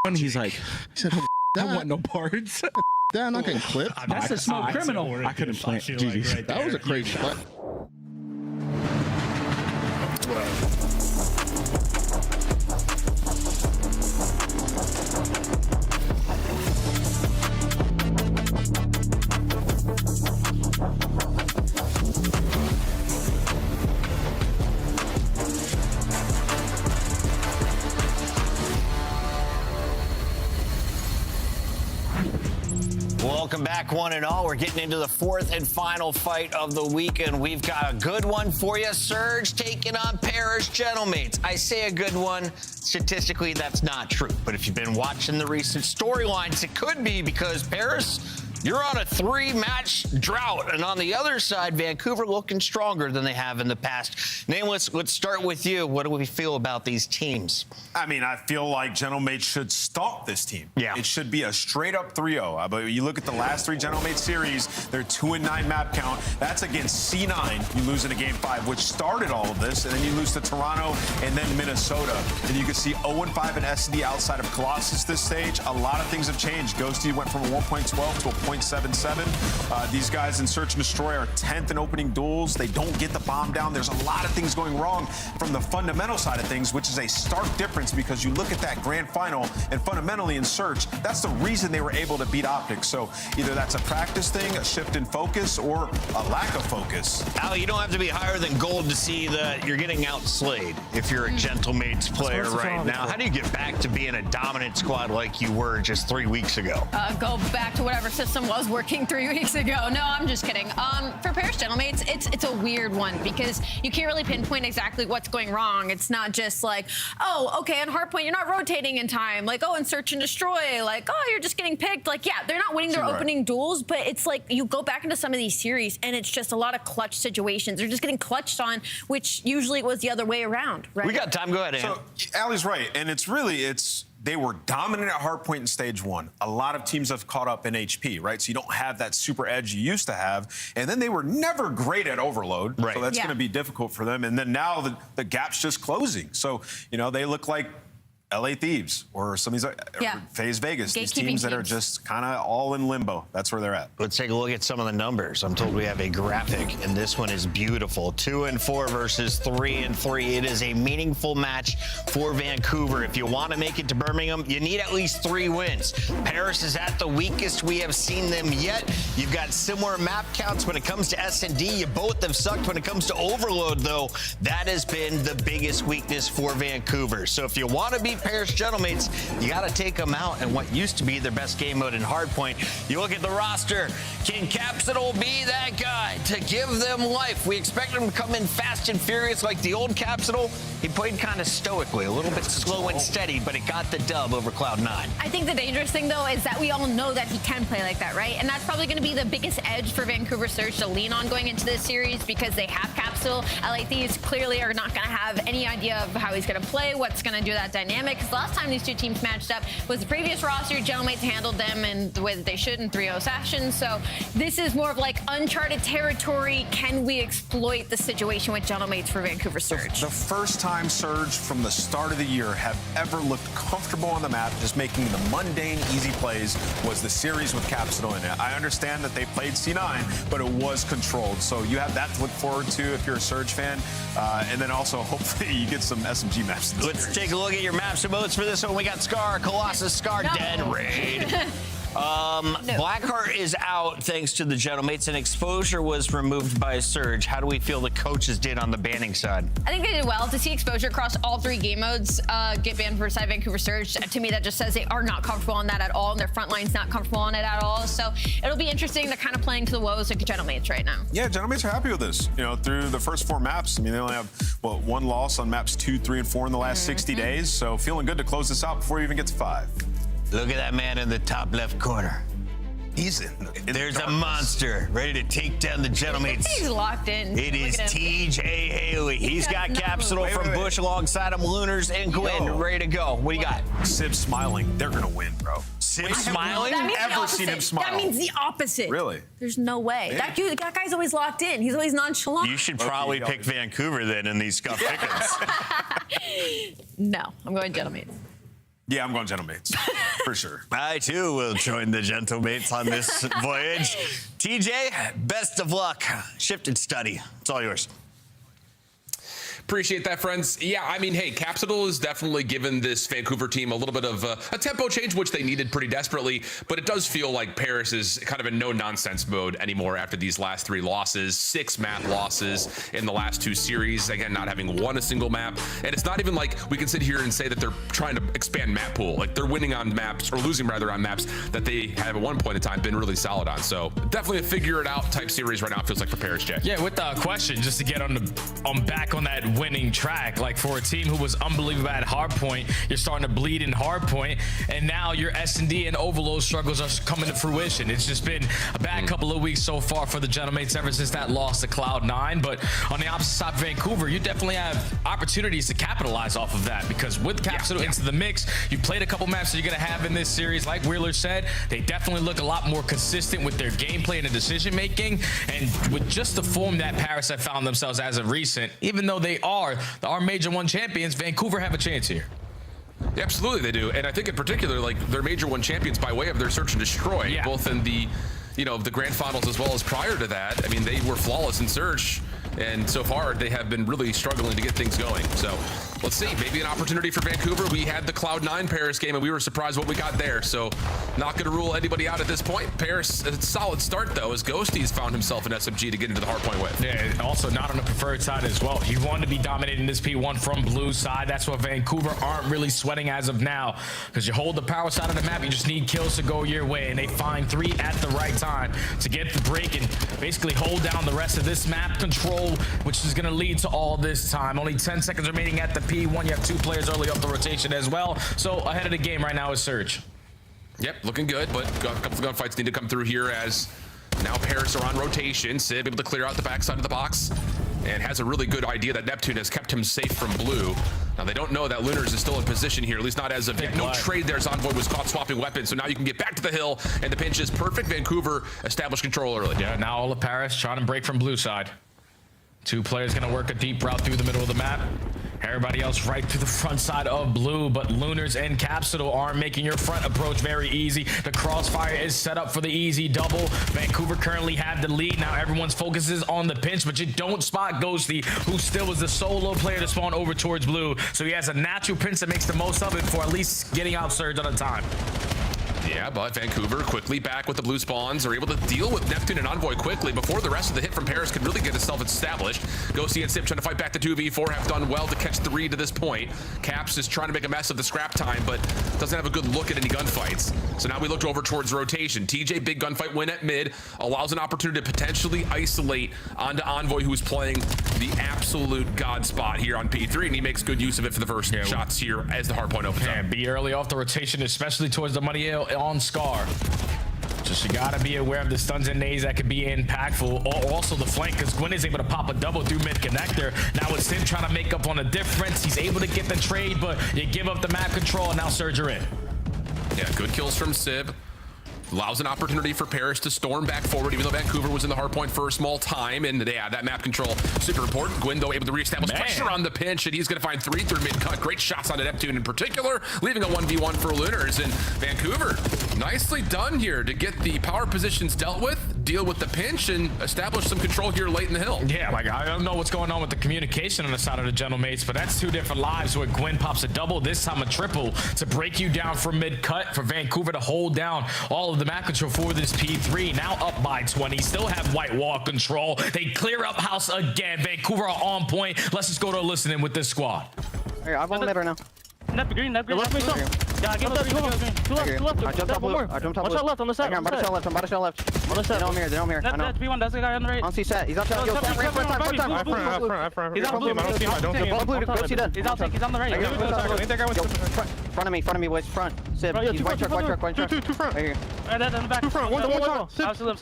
And he's like, He said, I want no parts. Damn, I can clip. That's a small criminal. I couldn't plant. GG. Right that was a crazy play. Welcome back, one and all. We're getting into the 4th and final fight of the weekend. We've got a good one for you. Surge taking on Paris Gentlemates. I say a good one. Statistically, that's not true. But if you've been watching the recent storylines, it could be because Paris, you're on a 3-match drought. And on the other side, Vancouver looking stronger than they have in the past. Nameless, let's start with you. What do we feel about these teams? I mean, I feel like Gentlemates should stalk this team. Yeah. It should be a straight-up 3-0. But you look at the last 3 Gentlemates series, they're 2-9 map count. That's against C9. You lose in a game 5, which started all of this, and then you lose to Toronto and then Minnesota. And you can see 0-5 in SD outside of Colossus this stage. A lot of things have changed. Ghosty went from a 1.12 to a 0.77. These guys in Search and Destroy are 10th in opening duels. They don't get the bomb down. There's a lot of things going wrong from the fundamental side of things, which is a stark difference because you look at that grand final and fundamentally in Search, that's the reason they were able to beat Optic. So either that's a practice thing, a shift in focus, or a lack of focus. Al, you don't have to be higher than gold to see that you're getting outslayed if you're a Gentlemates player right now. How do you get back to being a dominant squad like you were just 3 weeks ago? Go back to whatever system system was working 3 weeks ago. No, I'm just kidding. For Paris Gentlemates, it's a weird one because you can't really pinpoint exactly what's going wrong. It's not just like, oh, okay, on hardpoint, you're not rotating in time. Like, oh, in search and destroy, like, oh, you're just getting picked. Like, yeah, they're not winning their opening duels, but it's like you go back into some of these series and it's just a lot of clutch situations. They're just getting clutched on, which usually was the other way around, right? We got time. Go ahead, Ann. So, Allie's right. And they were dominant at hardpoint in stage 1. A lot of teams have caught up in HP, right? So you don't have that super edge you used to have. And then they were never great at overload. Right. So that's going to be difficult for them. And then now the gap's just closing. So, they look like LA Thieves or some of these FaZe Vegas, these teams that are just kind of all in limbo. That's where they're at. Let's take a look at some of the numbers. I'm told we have a graphic, and this one is beautiful. 2-4 versus 3-3. It is a meaningful match for Vancouver. If you want to make it to Birmingham, you need at least 3 wins. Paris is at the weakest we have seen them yet. You've got similar map counts when it comes to S&D. You both have sucked when it comes to Overload, though. That has been the biggest weakness for Vancouver. So if you want to beat Paris Gentlemates, you got to take them out in what used to be their best game mode in hardpoint. You look at the roster. Can Capsule be that guy to give them life? We expect him to come in fast and furious like the old Capsule. He played kind of stoically, a little bit slow and steady, but it got the dub over Cloud9. I think the dangerous thing, though, is that we all know that he can play like that, right? And that's probably going to be the biggest edge for Vancouver Surge to lean on going into this series because they have Capsule. LA Thieves clearly are not going to have any idea of how he's going to play, what's going to do that dynamic. Because the last time these two teams matched up was the previous roster. Gentlemates handled them in the way that they should in 3-0 sessions. So this is more of like uncharted territory. Can we exploit the situation with Gentlemates for Vancouver Surge? The first time Surge from the start of the year have ever looked comfortable on the map, just making the mundane, easy plays, was the series with Capsule in it. I understand that they played C9, but it was controlled. So you have that to look forward to if you're a Surge fan. And then also, hopefully, you get some SMG maps. Let's take a look at your maps and modes for this one. We got Scar, Colossus, Scar, Dead, Raid. Blackheart is out thanks to the Gentlemates, and Exposure was removed by Surge. How do we feel the coaches did on the banning side? I think they did well. To see Exposure across all 3 game modes get banned for side Vancouver Surge, to me that just says they are not comfortable on that at all, and their front line's not comfortable on it at all. So it'll be interesting. They're kind of playing to the woes of Gentlemates right now. Yeah, Gentlemates are happy with this. Through the first 4 maps, I mean, they only have, 1 loss on maps 2, 3, and 4 in the last 60 days. So feeling good to close this out before you even get to 5. Look at that man in the top left corner. He's There's a monster ready to take down the Gentlemates. He's locked in. It is TJ Haley. He's got Capsule from Bush alongside him, Lunars and Gwen ready to go. What do you got? Sib smiling. They're going to win, bro. Sib smiling? That means Ever seen him smile? That means the opposite. Really? There's no way. That guy's always locked in. He's always nonchalant. You should probably pick Vancouver then in these scuff pickings. No, I'm going Gentlemates. Yeah, I'm going Gentlemates, for sure. I, too, will join the Gentlemates on this voyage. TJ, best of luck. Shift and study. It's all yours. Appreciate that, friends. Yeah, I mean, hey, Capsule has definitely given this Vancouver team a little bit of a tempo change, which they needed pretty desperately, but it does feel like Paris is kind of in no-nonsense mode anymore after these last 3 losses, 6 map losses in the last 2 series, again, not having won a single map, and it's not even like we can sit here and say that they're trying to expand map pool. Like, they're winning on maps, or losing rather on maps that they have at one point in time been really solid on, so definitely a figure-it-out type series right now, it feels like for Paris, Jay. Yeah, without question, just to get on back on that winning track, like for a team who was unbelievable at hardpoint, you're starting to bleed in hardpoint, and now your S&D and Overload struggles are coming to fruition. It's just been a bad couple of weeks so far for the Gentlemates ever since that loss to Cloud9, but on the opposite side of Vancouver, you definitely have opportunities to capitalize off of that, because with Capsule into the mix, you played a couple maps that you're going to have in this series. Like Wheeler said, they definitely look a lot more consistent with their gameplay and the decision making, and with just the form that Paris have found themselves as of recent, even though they are our Major 1 champions, Vancouver have a chance here. Yeah, absolutely they do, and I think in particular, like, they're Major 1 champions by way of their search and destroy, both in the, the grand finals as well as prior to that. I mean, they were flawless in search, and so far they have been really struggling to get things going. So let's see, maybe an opportunity for Vancouver. We had the Cloud9 Paris game, and we were surprised what we got there. So not going to rule anybody out at this point. Paris, a solid start, though, as Ghosty's found himself an SMG to get into the hardpoint with. Yeah, also not on the preferred side as well. You want to be dominating this P1 from blue side. That's what Vancouver aren't really sweating as of now, because you hold the power side of the map, you just need kills to go your way, and they find 3 at the right time to get the break and basically hold down the rest of this map control, which is going to lead to all this time. Only 10 seconds remaining at the P1. You have 2 players early off the rotation as well. So ahead of the game right now is Surge. Yep, looking good, but a couple of gunfights need to come through here as now Paris are on rotation. Sib able to clear out the backside of the box and has a really good idea that Neptune has kept him safe from blue. Now they don't know that Lunars is still in position here, at least not as of yet. No trade there as Envoy was caught swapping weapons, so now you can get back to the hill, and the pinch is perfect. Vancouver established control early. Yeah, now all of Paris trying to break from blue side. 2 players gonna work a deep route through the middle of the map. Everybody else right to the front side of blue, but Lunars and Capsule are making your front approach very easy. The crossfire is set up for the easy double. Vancouver currently have the lead. Now everyone's focus is on the pinch, but you don't spot Ghosty, who still is the solo player to spawn over towards blue. So he has a natural pinch that makes the most of it for at least getting out Surge on a time. Yeah, but Vancouver quickly back with the blue spawns are able to deal with Neptune and Envoy quickly before the rest of the hit from Paris could really get itself established. Ghosty and Sib trying to fight back the 2v4 have done well to catch 3 to this point. Caps is trying to make a mess of the scrap time, but doesn't have a good look at any gunfights. So now we look over towards rotation. TJ, big gunfight win at mid, allows an opportunity to potentially isolate onto Envoy, who's playing the absolute god spot here on P3, and he makes good use of it for the first shots here as the hardpoint opens up. Be early off the rotation, especially towards the money on Scar. Just you gotta be aware of the stuns and nades that could be impactful. Also the flank, because Gwyn is able to pop a double through mid connector. Now it's Sim trying to make up on a difference. He's able to get the trade, but you give up the map control, and now Surge are in. Yeah, good kills from Sib. Allows an opportunity for Paris to storm back forward, even though Vancouver was in the hardpoint for a small time. And yeah, that map control, super important. Gwyn, though, able to reestablish pressure on the pinch, and he's going to find 3 through mid-cut. Great shots on Neptune in particular, leaving a 1v1 for Lunars. And Vancouver, nicely done here to get the power positions dealt with, deal with the pinch, and establish some control here late in the hill. Yeah, like I don't know what's going on with the communication on the side of the Gentlemates, but that's 2 different lives where Gwyn pops a double, this time a triple, to break you down from mid-cut for Vancouver to hold down all of the map control for this P3. Now up by 20, still have white wall control. They clear up house again. Vancouver are on point. Let's just go to listening with this squad. Hey, I'm on mid right now. Nep green. Yeah, give us two left. I jumped top blue. I jumped top blue. One shot left on the side. I'm about to shot left. I'm about to shot left. They know I'm here. They know I'm here. I know. P1, that's the guy on the right. On C set. He's on top. Yo, front. He's on blue. He's on blue. Go see that. He's on the right. Front of me, boys. Front. Sib. He's white truck. Two front. Right here. Right there, in the back. Two front. One top. Top blue.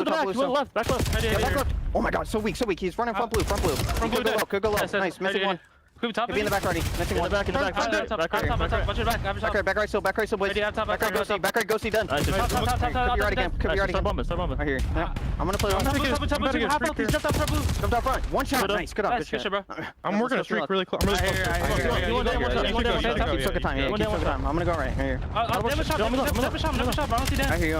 Top blue. Left. Back left. Oh my god, so weak. He's running front blue. Could go low. Nice. Missing one. Could be in the back already. Missing one. Back right, boys. Back right, Ghosty done. Could be right again. Right here. I'm gonna play Jump out front. One shot. Nice. Good up. Good shit, bro. I'm working a streak really close. Keep took time. I'm gonna go right here. I hear you.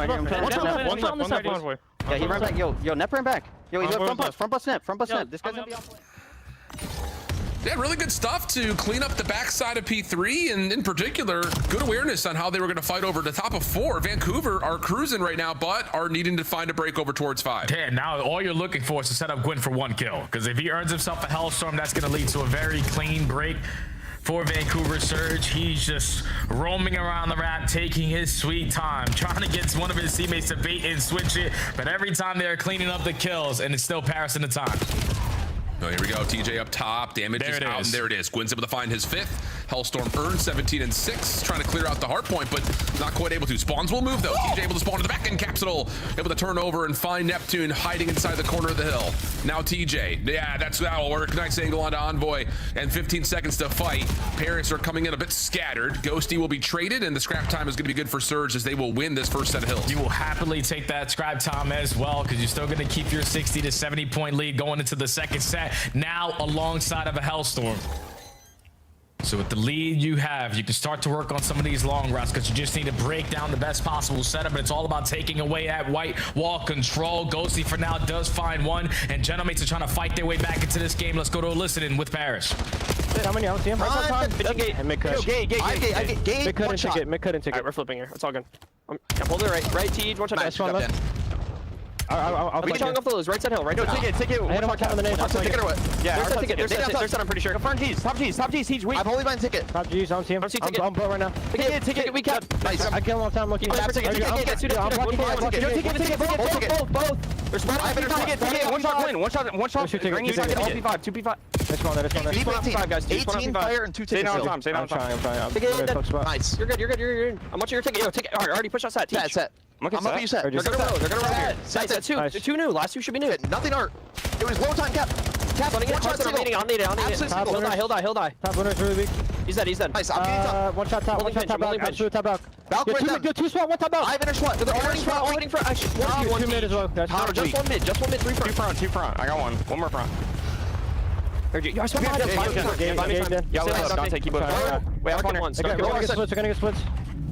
Yeah, he ran back. Yo, Nep ran back. Yo, he's front bus Nep. This guy's gonna be on point. Yeah, really good stuff to clean up the backside of P3, and in particular, good awareness on how they were going to fight over the top of 4. Vancouver are cruising right now, but are needing to find a break over towards 5. Yeah, now all you're looking for is to set up Gwyn for 1 kill, because if he earns himself a Hellstorm, that's going to lead to a very clean break for Vancouver Surge. He's just roaming around the map, taking his sweet time, trying to get one of his teammates to bait and switch it, but every time they're cleaning up the kills, and it's still Paris in the time. Oh, here we go. TJ up top. Damage is out, and there it is. Gwyn's able to find his 5th. Hellstorm earned 17 and 6, trying to clear out the hard point, but not quite able to. Spawns will move, though. TJ able to spawn to the back end. Capsule able to turn over and find Neptune hiding inside the corner of the hill. Now TJ. Yeah, that'll work. Nice angle onto Envoy, and 15 seconds to fight. Paris are coming in a bit scattered. Ghosty will be traded, and the scrap time is going to be good for Surge as they will win this first set of hills. You will happily take that scrap time as well, because you're still going to keep your 60 to 70 point lead going into the second set. Now alongside of a Hellstorm. So with the lead you have, you can start to work on some of these long routes because you just need to break down the best possible setup. And it's all about taking away that white wall control. Ghosty for now does find one, and Gentlemates are trying to fight their way back into this game. Let's go to a listening with Paris. How many? I don't see him. Gate. Mid couldn't ticket. We're flipping here. It's all good. I'm holding it right. T. One shot. Nice one left. I'll we can go for those. Right side hill. Right side. Ticket. I hit him on the nade. Ticket or what? Yeah. There's set. I'm pretty sure. Front G's. Top G's. He's weak. I'm holding mine ticket. Top G's. I don't see him. I'm blow right now. Ticket. We cap. Nice. I kill him all the time. Looking. Ticket. Both. There's one shot clean. One shot. Two P5. That's one. 18 fire and 2 tickets. I'm trying. Nice. You're good. How much of your ticket? Yo, ticket. Already push outside. Set. I'm up. You set. They're gonna roll here. Set 2. Nice. 2 new. Last 2 should be new. Nothing art. It was low time cap. Running it. I'll need it. He'll die. Top winner's really weak. He's dead. Nice. I'm getting top. One shot top. Absolute top back. Balk right down. Yo, 2 SWAT, 1 top out. I've finished what? I'm waiting for actually. 2 mid as well. That's Just one mid. 3 front. 2 front. I got one. One more front. Yo, I spent don't take you both. Wait, I'm on one. We're gonna get splits.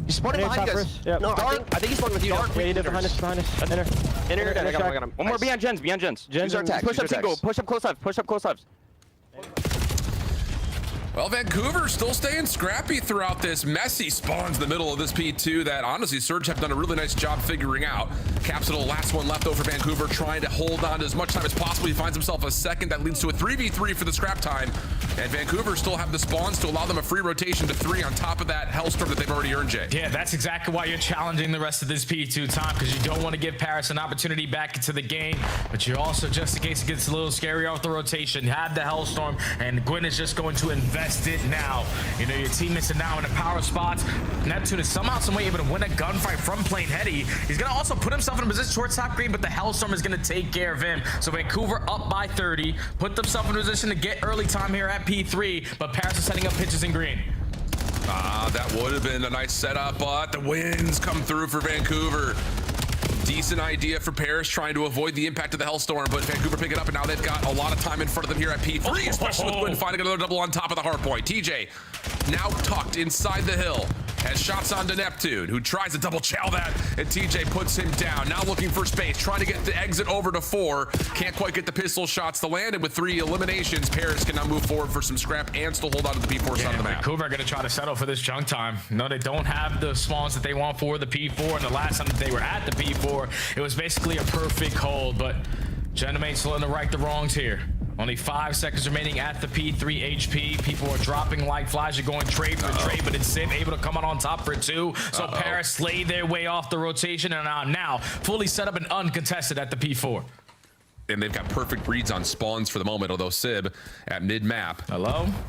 He's spawning behind you guys. No, I think he's spawning with you. Yeah, he did behind us. Inner. I got him. One more beyond gens. Use our attack. Push up single. Push up close ups. Well, Vancouver still staying scrappy throughout this. Messy spawns in the middle of this P2 that honestly Surge have done a really nice job figuring out. Capsule, last one left over for Vancouver, trying to hold on to as much time as possible. He finds himself a second. That leads to a 3v3 for the scrap time. And Vancouver still have the spawns to allow them a free rotation to 3 on top of that Hellstorm that they've already earned, Jay. Yeah, that's exactly why you're challenging the rest of this P2 time, because you don't want to give Paris an opportunity back into the game, but you also, just in case it gets a little scary off the rotation, have the Hellstorm, and Gwyn is just going to invest it now. You know, your teammates are now in the power spots. Neptune is somehow, some way able to win a gunfight from playing Heady. He's going to also put himself in a position towards top green, but the Hellstorm is going to take care of him. So Vancouver up by 30, put themselves in a position to get early time here at P3, but Paris is setting up pitches in green. That would have been a nice setup, but the wins come through for Vancouver. Decent idea for Paris, trying to avoid the impact of the Hellstorm, but Vancouver pick it up, and now they've got a lot of time in front of them here at P3, especially with Gwyn finding another double on top of the hard point. TJ now tucked inside the hill, has shots onto Neptune, who tries to double chow that, and TJ puts him down. Now looking for space, trying to get the exit over to 4. Can't quite get the pistol shots to land, and with 3 eliminations, Paris can now move forward for some scrap and still hold on to the P4 side of the map. Vancouver are going to try to settle for this chunk time. No, they don't have the spawns that they want for the P4, and the last time that they were at the P4, it was basically a perfect hold, but Gentlemates still in to right the wrongs here. Only 5 seconds remaining at the P3 HP. People are dropping like flies. You're going trade for trade, but it's Sim able to come out on top for 2. So Paris slayed their way off the rotation and are now fully set up and uncontested at the P4. And they've got perfect reads on spawns for the moment, although Sib at mid-map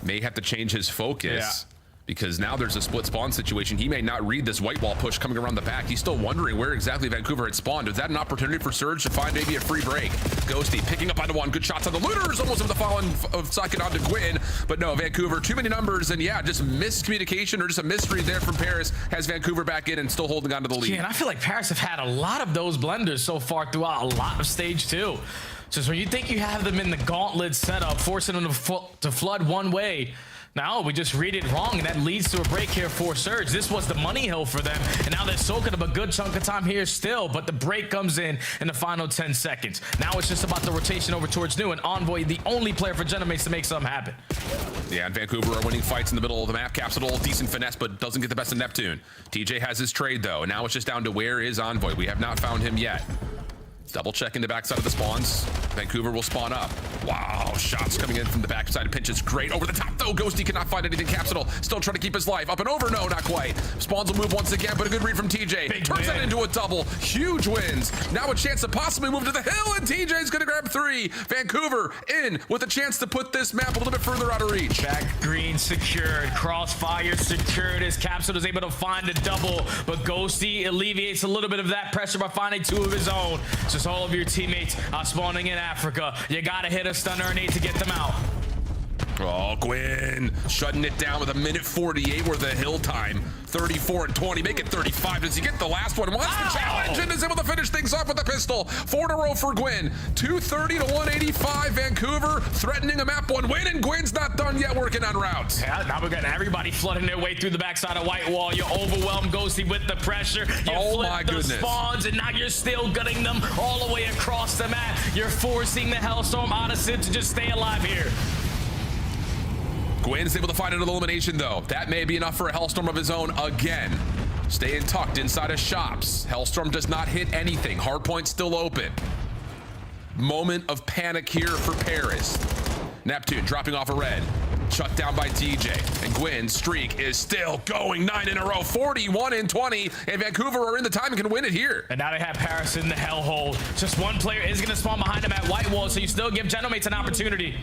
may have to change his focus. Because now there's a split spawn situation. He may not read this white wall push coming around the back. He's still wondering where exactly Vancouver had spawned. Is that an opportunity for Surge to find maybe a free break? Ghosty picking up onto one. Good shots on the looters. Almost with the fallen of second onto Gwyn. But no, Vancouver, too many numbers. And yeah, just miscommunication or just a mystery there from Paris has Vancouver back in and still holding on to the lead. Yeah, and I feel like Paris have had a lot of those blenders so far throughout a lot of stage 2. Just when you think you have them in the gauntlet setup, forcing them to flood one way, now we just read it wrong, and that leads to a break here for Surge. This was the money hill for them, and now they're soaking up a good chunk of time here still, but the break comes in the final 10 seconds. Now it's just about the rotation over towards New, and Envoy, the only player for Gentlemates to make something happen. Yeah, and Vancouver are winning fights in the middle of the map. Capsule, decent finesse, but doesn't get the best of Neptune. TJ has his trade, though. Now it's just down to where is Envoy. We have not found him yet. Double checking the backside of the spawns. Vancouver will spawn up. Wow, shots coming in from the backside. Pinches great. Over the top, though. Ghosty cannot find anything. Capsule still trying to keep his life. Up and over. No, not quite. Spawns will move once again, but a good read from TJ. Turns that into a double. Huge wins. Now a chance to possibly move to the hill, and TJ's going to grab 3. Vancouver in with a chance to put this map a little bit further out of reach. Back green secured. Crossfire secured as Capsule is able to find a double, but Ghosty alleviates a little bit of that pressure by finding 2 of his own. Just all of your teammates are spawning in Africa. You gotta hit a stunner and need to get them out. Oh, Gwyn shutting it down with a minute 48 worth of hill time. 34 and 20, make it 35. Does he get the last one? Wants the challenge and is able to finish things off with a pistol. 4 in a row for Gwyn. 230 to 185. Vancouver threatening a map one win, and Gwyn's not done yet working on routes. Yeah, now we're getting everybody flooding their way through the backside of White Wall. You're overwhelmed, Ghosty, with the pressure. You flip the spawns, and now you're still gutting them all the way across the map. You're forcing the Hellstorm out of Sid to just stay alive here. Gwyn's able to find another elimination, though. That may be enough for a Hellstorm of his own again. Staying tucked inside of shops. Hellstorm does not hit anything. Hardpoint still open. Moment of panic here for Paris. Neptune dropping off a red. Shut down by TJ. And Gwyn's streak is still going. 9 in a row. 41 and 20. And Vancouver are in the time and can win it here. And now they have Paris in the hellhole. Just one player is going to spawn behind him at White Wall, so you still give Genomates an opportunity.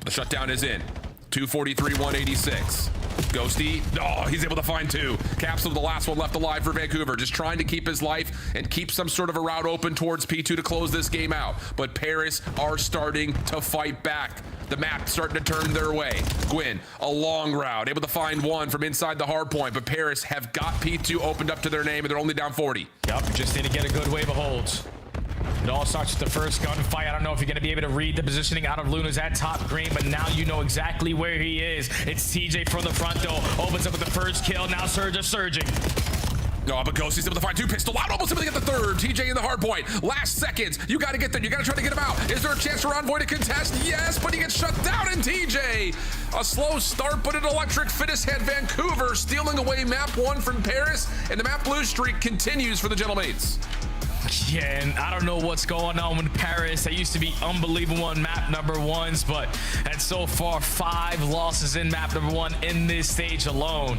The shutdown is in. 243, 186. Ghosty, oh, he's able to find 2. Capsule, the last one left alive for Vancouver, just trying to keep his life and keep some sort of a route open towards P2 to close this game out. But Paris are starting to fight back. The map starting to turn their way. Gwyn, a long route, able to find 1 from inside the hard point, but Paris have got P2 opened up to their name, and they're only down 40. Yep, just need to get a good wave of holds. It all starts with the first gunfight. I don't know if you're going to be able to read the positioning out of Luna's at top green, but now you know exactly where he is. It's TJ from the front, though. Opens up with the first kill. Now Surge is surging. Oh, but Ghosty's able to find 2 pistol out, almost able to get the third. TJ in the hard point. Last seconds. You got to get there. You got to try to get him out. Is there a chance for Envoy to contest? Yes, but he gets shut down, and TJ. A slow start, but an electric finish had Vancouver stealing away map 1 from Paris, and the map blue streak continues for the Gentlemates. Yeah, and I don't know what's going on with Paris. They used to be unbelievable on map number 1s, but that's so far 5 losses in map number 1 in this stage alone.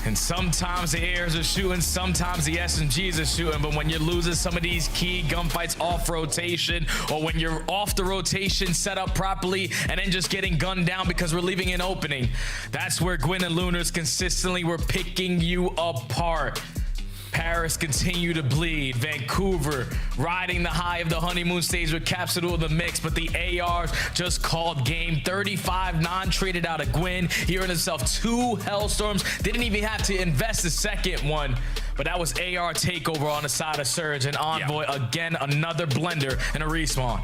And sometimes the airs are shooting, sometimes the SMGs are shooting, but when you're losing some of these key gunfights off rotation, or when you're off the rotation set up properly and then just getting gunned down because we're leaving an opening, that's where Gwyn and Lunars consistently were picking you apart. Paris continue to bleed. Vancouver riding the high of the honeymoon stage with Capsule in the mix, but the ARs just called game. 35 non-traded out of Gwyn. He earned himself 2 Hellstorms. Didn't even have to invest the second one, but that was AR takeover on the side of Surge, and Envoy again, another blender and a respawn.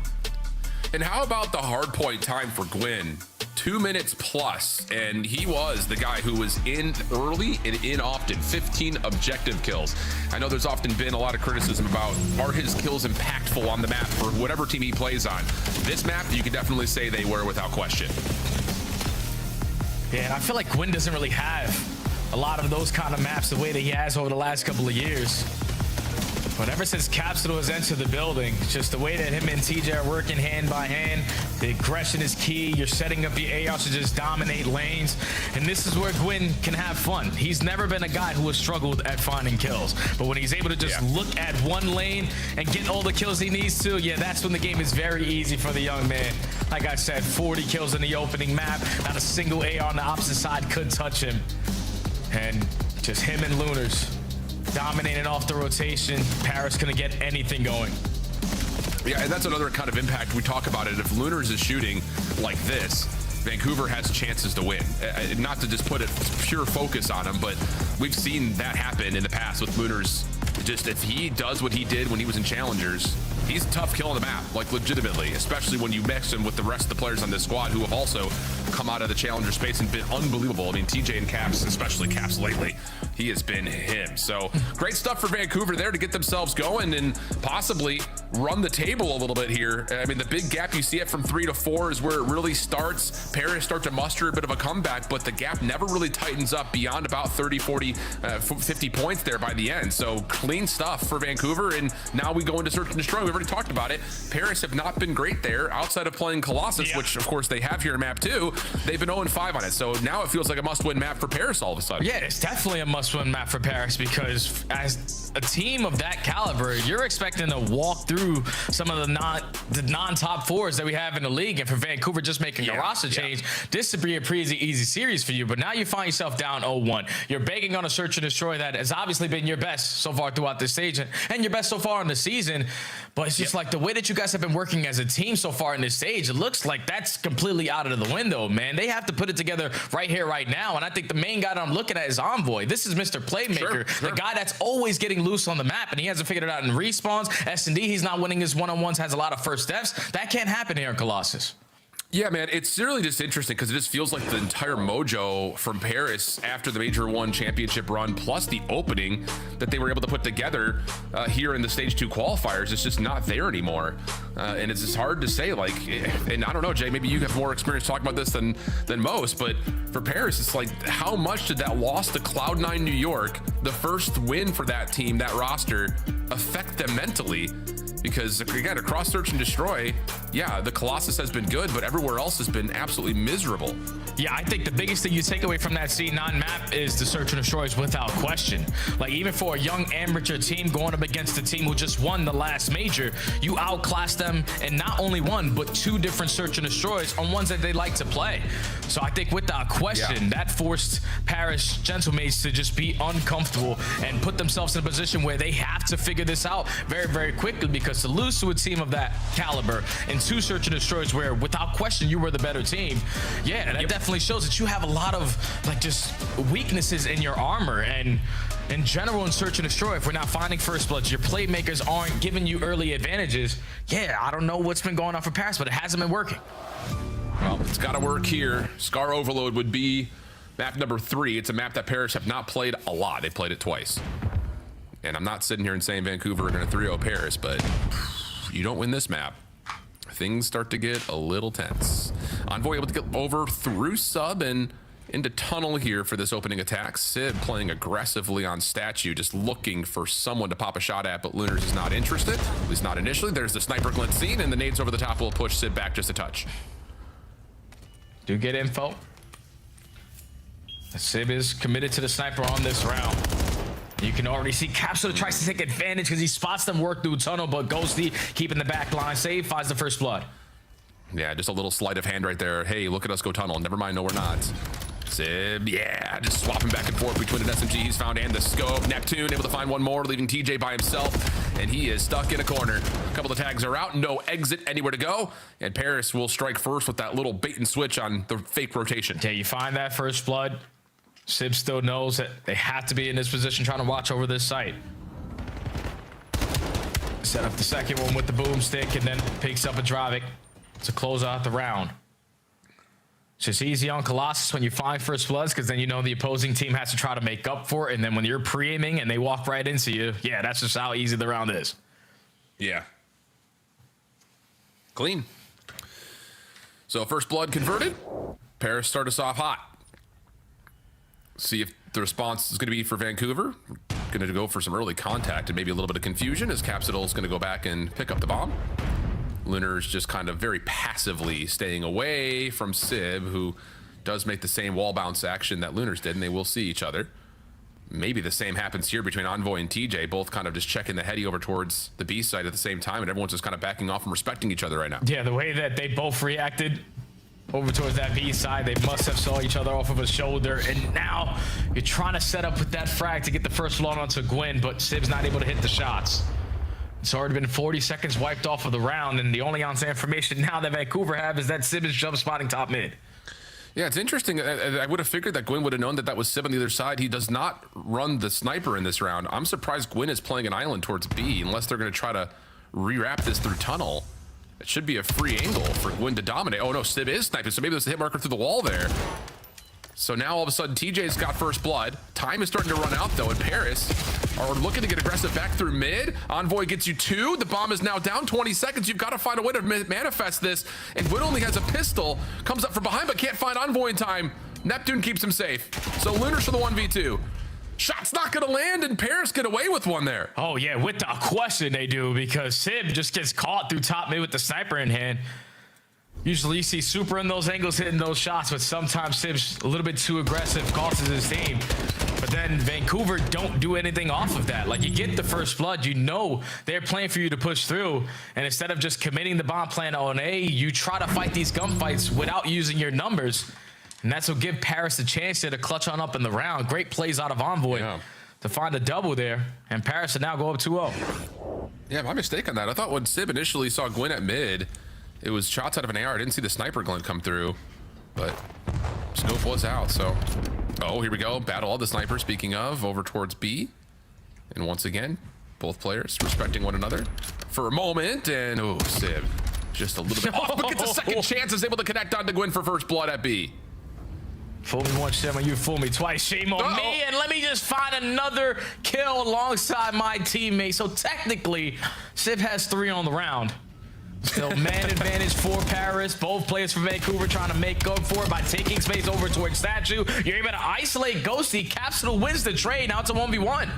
And how about the hard point time for Gwyn? 2 minutes plus, and he was the guy who was in early and in often. 15 objective kills. I know there's often been a lot of criticism about, are his kills impactful on the map for whatever team he plays on? This map, you can definitely say they were without question. Yeah, and I feel like Gwyn doesn't really have a lot of those kind of maps the way that he has over the last couple of years. But ever since Capsule has entered the building, just the way that him and TJ are working hand by hand, the aggression is key. You're setting up your ARs to just dominate lanes. And this is where Gwyn can have fun. He's never been a guy who has struggled at finding kills. But when he's able to just look at one lane and get all the kills he needs to, yeah, that's when the game is very easy for the young man. Like I said, 40 kills in the opening map. Not a single AR on the opposite side could touch him. And just him and Lunars dominating off the rotation. Paris couldn't get anything going. Yeah, and that's another kind of impact we talk about it. If Lunars is shooting like this, Vancouver has chances to win. Not to just put a pure focus on him, but we've seen that happen in the past with Lunars. Just if he does what he did when he was in Challengers, he's a tough kill on the map, like legitimately, especially when you mix him with the rest of the players on this squad who have also come out of the Challenger space and been unbelievable. I mean, TJ and Caps, especially Caps lately, he has been him. So great stuff for Vancouver there to get themselves going and possibly run the table a little bit here. I mean, the big gap you see it from 3 to 4 is where it really starts. Paris start to muster a bit of a comeback, but the gap never really tightens up beyond about 30, 40, 50 points there by the end. So clean stuff for Vancouver. And now we go into Search and Destroy. We've already talked about it. Paris have not been great there outside of playing Colossus, which of course they have here in map 2. They've been 0-5 on it. So now it feels like a must-win map for Paris all of a sudden. Yeah, it's definitely a must-win map for Paris because as a team of that caliber, you're expecting to walk through some of the non-top 4s that we have in the league. And for Vancouver just making a roster change, this would be a pretty easy series for you. But now you find yourself down 0-1. You're banking on a Search and Destroy that has obviously been your best so far throughout this stage and your best so far in the season. But it's just like the way that you guys have been working as a team so far in this stage, it looks like that's completely out of the window, man. They have to put it together right here, right now. And I think the main guy that I'm looking at is Envoy. This is Mr. Playmaker, the guy that's always getting loose on the map, and he hasn't figured it out in respawns. S&D, he's not winning his one-on-ones, has a lot of first steps. That can't happen here in Colossus. Yeah, man, it's really just interesting because it just feels like the entire mojo from Paris after the Major 1 championship run, plus the opening that they were able to put together here in the Stage 2 qualifiers, it's just not there anymore. And it's just hard to say, like, and I don't know, Jay, maybe you have more experience talking about this than most, but for Paris, it's like, how much did that loss to Cloud9 New York, the first win for that team, that roster, affect them mentally? Because again, across Search and Destroy, yeah, the Colossus has been good, but everywhere else has been absolutely miserable. Yeah, I think the biggest thing you take away from that C9 map is the Search and Destroys without question. Like, even for a young amateur team going up against the team who just won the last major, you outclass them in not only one, but 2 different Search and Destroys on ones that they like to play. So I think without question, that forced Paris Gentlemates to just be uncomfortable and put themselves in a position where they have to figure this out very, very quickly, because to lose to a team of that caliber and 2 Search and Destroys where without question you were the better team, yeah, that definitely shows that you have a lot of like just weaknesses in your armor. And in general in Search and Destroy, if we're not finding first bloods, your playmakers aren't giving you early advantages, yeah, I don't know what's been going on for Paris, but it hasn't been working. Well, it's got to work here. Scar Overload would be map number 3. It's a map that Paris have not played a lot. They played it twice. And I'm not sitting here and saying Vancouver are going to 3-0 Paris, but you don't win this map, things start to get a little tense. Envoy able to get over through sub and into tunnel here for this opening attack. Sid playing aggressively on Statue, just looking for someone to pop a shot at, but Lunars is not interested, at least not initially. There's the sniper glint seen, and the nades over the top will push Sid back just a touch. Do get info. Sib is committed to the sniper on this round. You can already see Capsule tries to take advantage because he spots them work through tunnel, but Ghosty keeping the back line safe, finds the first blood. Yeah, just a little sleight of hand right there. Hey, look at us go tunnel. Never mind, no, we're not. Sib, yeah, just swapping back and forth between an SMG he's found and the scope. Neptune able to find one more, leaving TJ by himself, and he is stuck in a corner. A couple of tags are out, no exit anywhere to go, and Paris will strike first with that little bait and switch on the fake rotation. Yeah, you find that first blood. Sib still knows that they have to be in this position trying to watch over this site. Set up the second one with the boomstick and then picks up a Dravik to close out the round. It's just easy on Colossus when you find first bloods, because then you know the opposing team has to try to make up for it, and then when you're pre-aiming and they walk right into you, yeah, that's just how easy the round is. Yeah. Clean. So first blood converted. Paris start us off hot. See if the response is going to be for Vancouver. Going to go for some early contact and maybe a little bit of confusion as Capsidal is going to go back and pick up the bomb. Lunar's just kind of very passively staying away from Sib, who does make the same wall bounce action that Lunar's did, and they will see each other. Maybe the same happens here between Envoy and TJ, both kind of just checking the heady over towards the B side at the same time, and everyone's just kind of backing off and respecting each other right now. Yeah, the way that they both reacted over towards that B side, they must have saw each other off of a shoulder, and now you're trying to set up with that frag to get the first blood onto Gwyn, but Sib's not able to hit the shots. It's already been 40 seconds wiped off of the round, and the only on-site information now that Vancouver have is that Sib is jump spotting top mid. Yeah, it's interesting. I would have figured that Gwyn would have known that that was Sib on the other side. He does not run the sniper in this round. I'm surprised Gwyn is playing an island towards B, unless they're going to try to rewrap this through tunnel. It should be a free angle for Gwyn to dominate. Oh no, Sib is sniping, so maybe there's a hit marker through the wall there. So now all of a sudden TJ's got first blood. Time is starting to run out though, and Paris are looking to get aggressive back through mid. Envoy gets you 2. The bomb is now down 20 seconds. You've got to find a way to manifest this. And Gwyn only has a pistol, comes up from behind but can't find Envoy in time. Neptune keeps him safe. So Lunars for the 1v2. Shot's not gonna land, and Paris get away with one there. Oh yeah, with the question they do, because Sib just gets caught through top mid with the sniper in hand. Usually you see Super in those angles hitting those shots, but sometimes Sib's a little bit too aggressive, causes his team. But then Vancouver don't do anything off of that. Like, you get the first blood, you know they're playing for you to push through, and instead of just committing the bomb plan on A, you try to fight these gunfights without using your numbers. And that's what give Paris a chance here to clutch on up in the round. Great plays out of Envoy. Yeah. to find a double there, and Paris to now go up 2-0. Yeah, my mistake on that. I thought when Sib initially saw Gwyn at mid, it was shots out of an AR. I didn't see the sniper glint come through, but scope was out. So, oh, here we go. Battle of the sniper. Speaking of, over towards B, and once again, both players respecting one another for a moment. And oh, Sib just a little bit off, but gets a second chance. Is able to connect on to Gwyn for first blood at B. Fool me once, shame on you. Fool me twice, shame on me. And let me just find another kill alongside my teammate. So technically, Sib has 3 on the round. Still man advantage for Paris. Both players from Vancouver trying to make up for it by taking space over towards Statue. You're able to isolate Ghosty. Capsule wins the trade. Now it's a 1v1.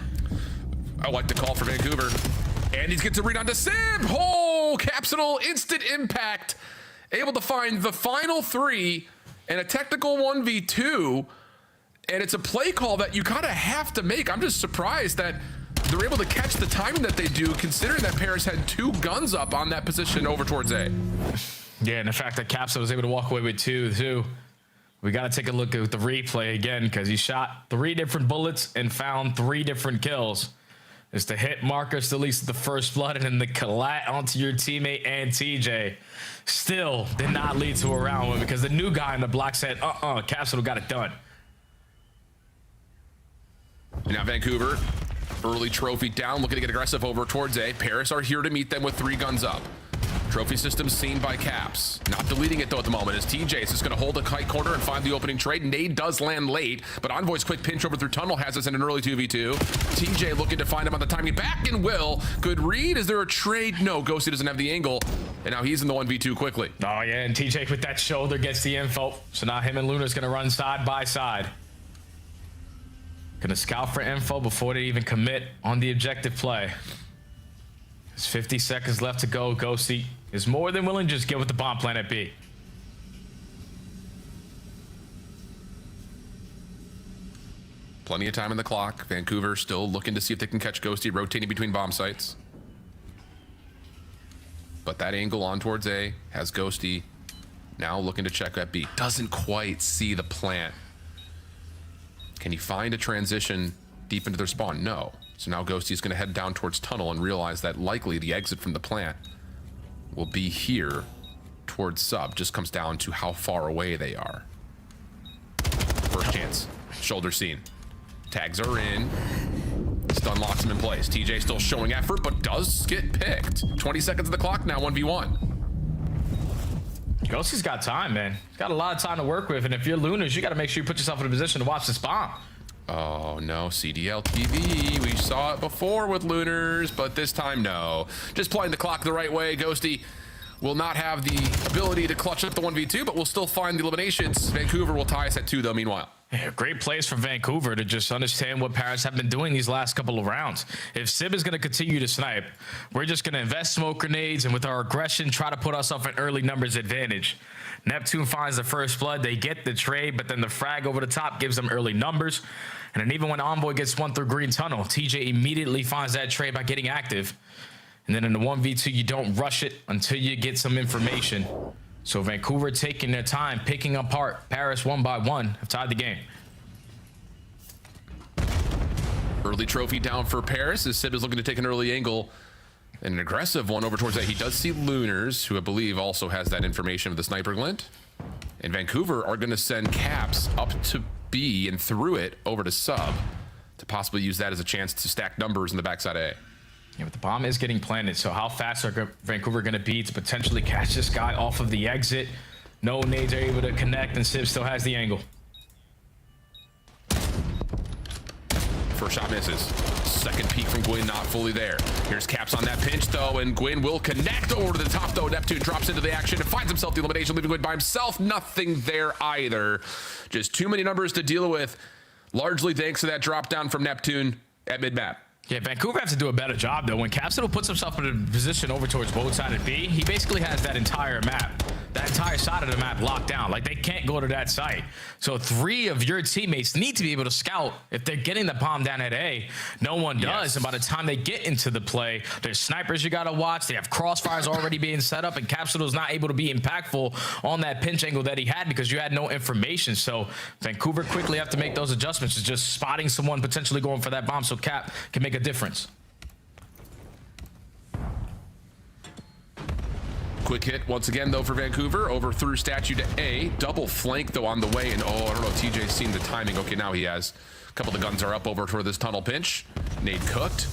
I like the call for Vancouver. And he gets a read on to Sib. Oh, Capsule, instant impact. Able to find the final 3 and a technical 1v2. And it's a play call that you kind of have to make. I'm just surprised that they're able to catch the timing that they do, considering that Paris had 2 guns up on that position over towards A. Yeah, and the fact that Capsule was able to walk away with 2, too. We got to take a look at the replay again, because he shot 3 different bullets and found 3 different kills. It's the hit marker, still leads to the first blood, and then the collat onto your teammate and TJ. Still did not lead to a round win, because the new guy in the block said, Capsule got it done. And now Vancouver, early trophy down, looking to get aggressive over towards A. Paris are here to meet them with 3 guns up. Trophy system seen by Caps. Not deleting it though at the moment, as TJ is just going to hold a kite corner and find the opening trade. Nade does land late, but Envoy's quick pinch over through tunnel has us in an early 2v2. TJ looking to find him on the timing back, and will. Good read. Is there a trade? No, Ghosty doesn't have the angle, and now he's in the 1v2 quickly. Oh yeah, and TJ with that shoulder gets the info. So now him and Luna's going to run side by side. Gonna scout for info before they even commit on the objective play. There's 50 seconds left to go. Ghosty is more than willing to just get with the bomb plan at B. Plenty of time on the clock. Vancouver still looking to see if they can catch Ghosty, rotating between bomb sites. But that angle on towards A has Ghosty now looking to check at B. Doesn't quite see the plant. Can you find a transition deep into their spawn? No. So now Ghosty's going to head down towards tunnel and realize that likely the exit from the plant will be here towards sub. Just comes down to how far away they are. First chance. Shoulder seen. Tags are in. Stun locks him in place. TJ still showing effort, but does get picked. 20 seconds of the clock now, 1v1. Ghosty's got time, man. He's got a lot of time to work with, and if you're Lunas, you got to make sure you put yourself in a position to watch this bomb. Oh, no, CDL TV. We saw it before with Lunars, but this time, no. Just playing the clock the right way. Ghosty will not have the ability to clutch up the 1v2, but we'll still find the eliminations. Vancouver will tie us at 2, though, meanwhile. Yeah, great plays from Vancouver to just understand what Paris have been doing these last couple of rounds. If Sib is going to continue to snipe, we're just going to invest smoke grenades and with our aggression try to put ourselves an early numbers advantage. Neptune finds the first blood, they get the trade, but then the frag over the top gives them early numbers. And then even when Envoy gets 1 through green tunnel, TJ immediately finds that trade by getting active. And then in the 1v2, you don't rush it until you get some information. So Vancouver taking their time, picking apart Paris 1 by 1, have tied the game. Early trophy down for Paris as Sib is looking to take an early angle. An aggressive one over towards that. He does see Lunars, who I believe also has that information of the sniper glint. And Vancouver are going to send Caps up to B and through it over to sub to possibly use that as a chance to stack numbers in the backside A. Yeah, but the bomb is getting planted, so how fast are Vancouver going to be to potentially catch this guy off of the exit? No nades are able to connect, and Sib still has the angle. First shot misses. Second peek from Gwyn, not fully there. Here's Caps on that pinch, though, and Gwyn will connect over to the top, though. Neptune drops into the action and finds himself the elimination, leaving Gwyn by himself. Nothing there either. Just too many numbers to deal with, largely thanks to that drop down from Neptune at mid-map. Yeah, Vancouver has to do a better job, though. When Capsule puts himself in a position over towards both side of B, he basically has that entire map. that entire side of the map locked down. Like, they can't go to that site. So 3 of your teammates need to be able to scout. If they're getting the bomb down at A, no one does. Yes. And by the time they get into the play, there's snipers you got to watch. They have crossfires already being set up, and Capsule's not able to be impactful on that pinch angle that he had because you had no information. So Vancouver quickly have to make those adjustments. It's just spotting someone potentially going for that bomb so Cap can make a difference. Quick hit once again, though, for Vancouver. Over through statue to A. Double flank, though, on the way. And, oh, I don't know. TJ's seen the timing. Okay, now he has. A couple of the guns are up over toward this tunnel pinch. Nade cooked.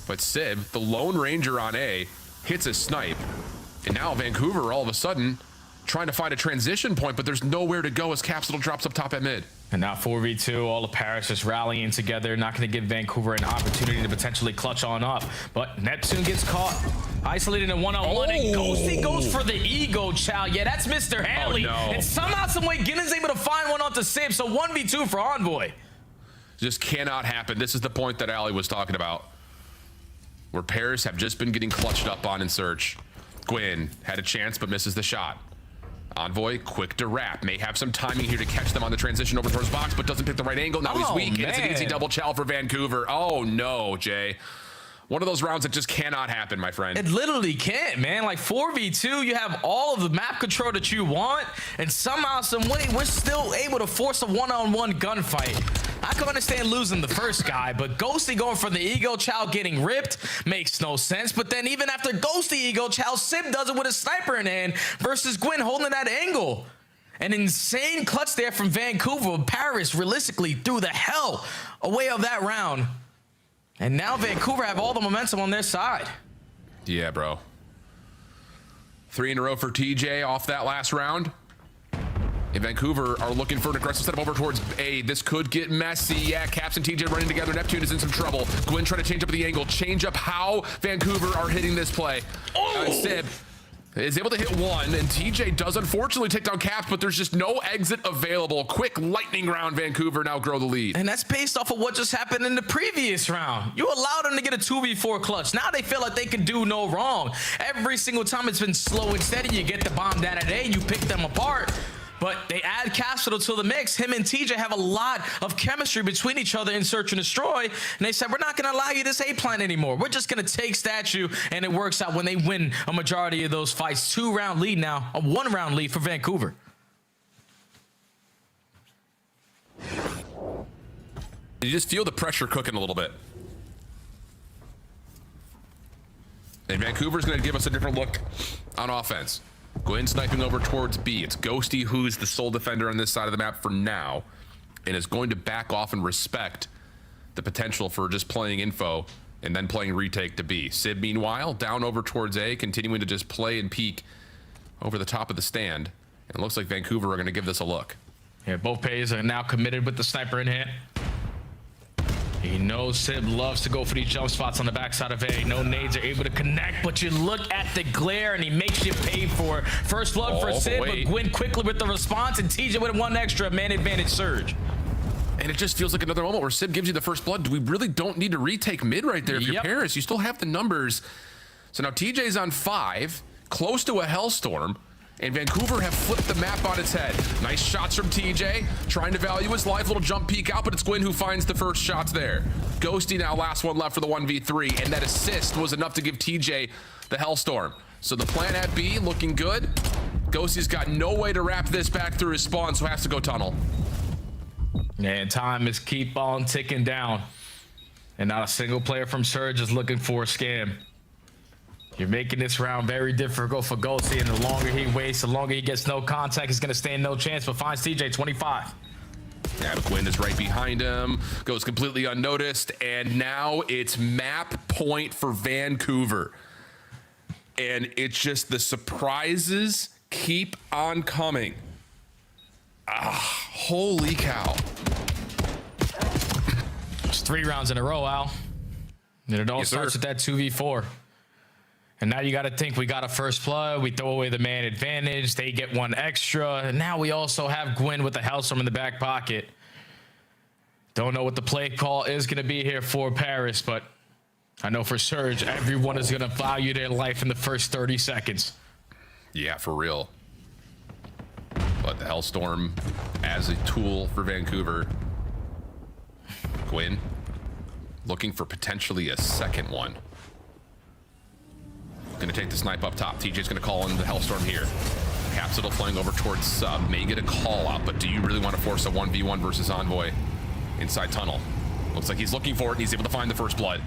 But Sib, the Lone Ranger on A, hits a snipe. And now Vancouver, all of a sudden, trying to find a transition point, but there's nowhere to go as Capsule drops up top at mid. And now 4v2, all of Paris just rallying together, not going to give Vancouver an opportunity to potentially clutch on up. But Neptune gets caught, isolated in one-on-one, and Ghosty goes for the ego chow. Yeah, that's Mr. Hanley. Oh, no. And somehow, some way, Ginnon's able to find one onto Sib, so 1v2 for Envoy. Just cannot happen. This is the point that Ali was talking about, where Paris have just been getting clutched up on in search. Gwyn had a chance, but misses the shot. Envoy, quick to wrap. May have some timing here to catch them on the transition over towards box, but doesn't pick the right angle. Now he's weak, and it's an easy double chow for Vancouver. Oh, no, Jay. One of those rounds that just cannot happen, my friend. It literally can't, man. Like 4v2, you have all of the map control that you want, and somehow, some way, we're still able to force a one-on-one gunfight. I can understand losing the first guy, but Ghosty going for the ego chow getting ripped makes no sense. But then even after Ghosty ego chow, Sib does it with a sniper in hand versus Gwyn holding that angle. An insane clutch there from Vancouver. Paris realistically threw the hell away of that round. And now Vancouver have all the momentum on their side. Yeah, bro. 3 in a row for TJ off that last round. And Vancouver are looking for an aggressive setup over towards A. This could get messy. Yeah, Caps and TJ running together. Neptune is in some trouble. Gwyn trying to change up the angle. Change up how Vancouver are hitting this play. Sib is able to hit one, and TJ does unfortunately take down Caps, but there's just no exit available. Quick lightning round. Vancouver now grow the lead. And that's based off of what just happened in the previous round. You allowed them to get a 2v4 clutch. Now they feel like they can do no wrong. Every single time it's been slow and steady. You get the bomb down at A, you pick them apart. But they add Capsule to the mix. Him and TJ have a lot of chemistry between each other in Search and Destroy. And they said, we're not going to allow you this A plant anymore. We're just going to take Statue. And it works out when they win a majority of those fights. 2-round lead now, a 1-round lead for Vancouver. You just feel the pressure cooking a little bit. And Vancouver's going to give us a different look on offense. Gwyn sniping over towards B. It's Ghosty who's the sole defender on this side of the map for now, and is going to back off and respect the potential for just playing info and then playing retake to B. Sib, meanwhile, down over towards A, continuing to just play and peek over the top of the stand. And it looks like Vancouver are going to give this a look. Yeah, both pays are now committed with the sniper in hand. He knows Sib loves to go for these jump spots on the backside of A. No nades are able to connect, but you look at the glare and he makes you pay for it. First blood for Sib, but Gwyn quickly with the response, and TJ with one extra man advantage surge. And it just feels like another moment where Sib gives you the first blood. We really don't need to retake mid right there if you're Paris. You still have the numbers. So now TJ's on 5, close to a Hellstorm. And Vancouver have flipped the map on its head. Nice shots from TJ, trying to value his life. Little jump peek out, but it's Gwyn who finds the first shots there. Ghosty now last one left for the 1v3, and that assist was enough to give TJ the Hellstorm. So the plan at B looking good. Ghosty's got no way to wrap this back through his spawn, so has to go tunnel. And time is keep on ticking down. And not a single player from Surge is looking for a scam. You're making this round very difficult for Ghosty, and the longer he waits, the longer he gets no contact, he's going to stand no chance, but finds TJ 25. Yeah, Gwyn is right behind him, goes completely unnoticed, and now it's map point for Vancouver. And it's just the surprises keep on coming. Holy cow. It's 3 rounds in a row, Al. And it all starts with that 2v4. And now you got to think we got a first blood. We throw away the man advantage. They get one extra. And now we also have Gwyn with the Hellstorm in the back pocket. Don't know what the play call is going to be here for Paris, but I know for Surge, everyone is going to value their life in the first 30 seconds. Yeah, for real. But the Hellstorm as a tool for Vancouver. Gwyn looking for potentially a second one. Gonna take the snipe up top. TJ's gonna call in the Hellstorm here. Capsule flying over towards sub. May get a call out, but do you really want to force a 1v1 versus Envoy inside tunnel? Looks like he's looking for it, and he's able to find the first blood.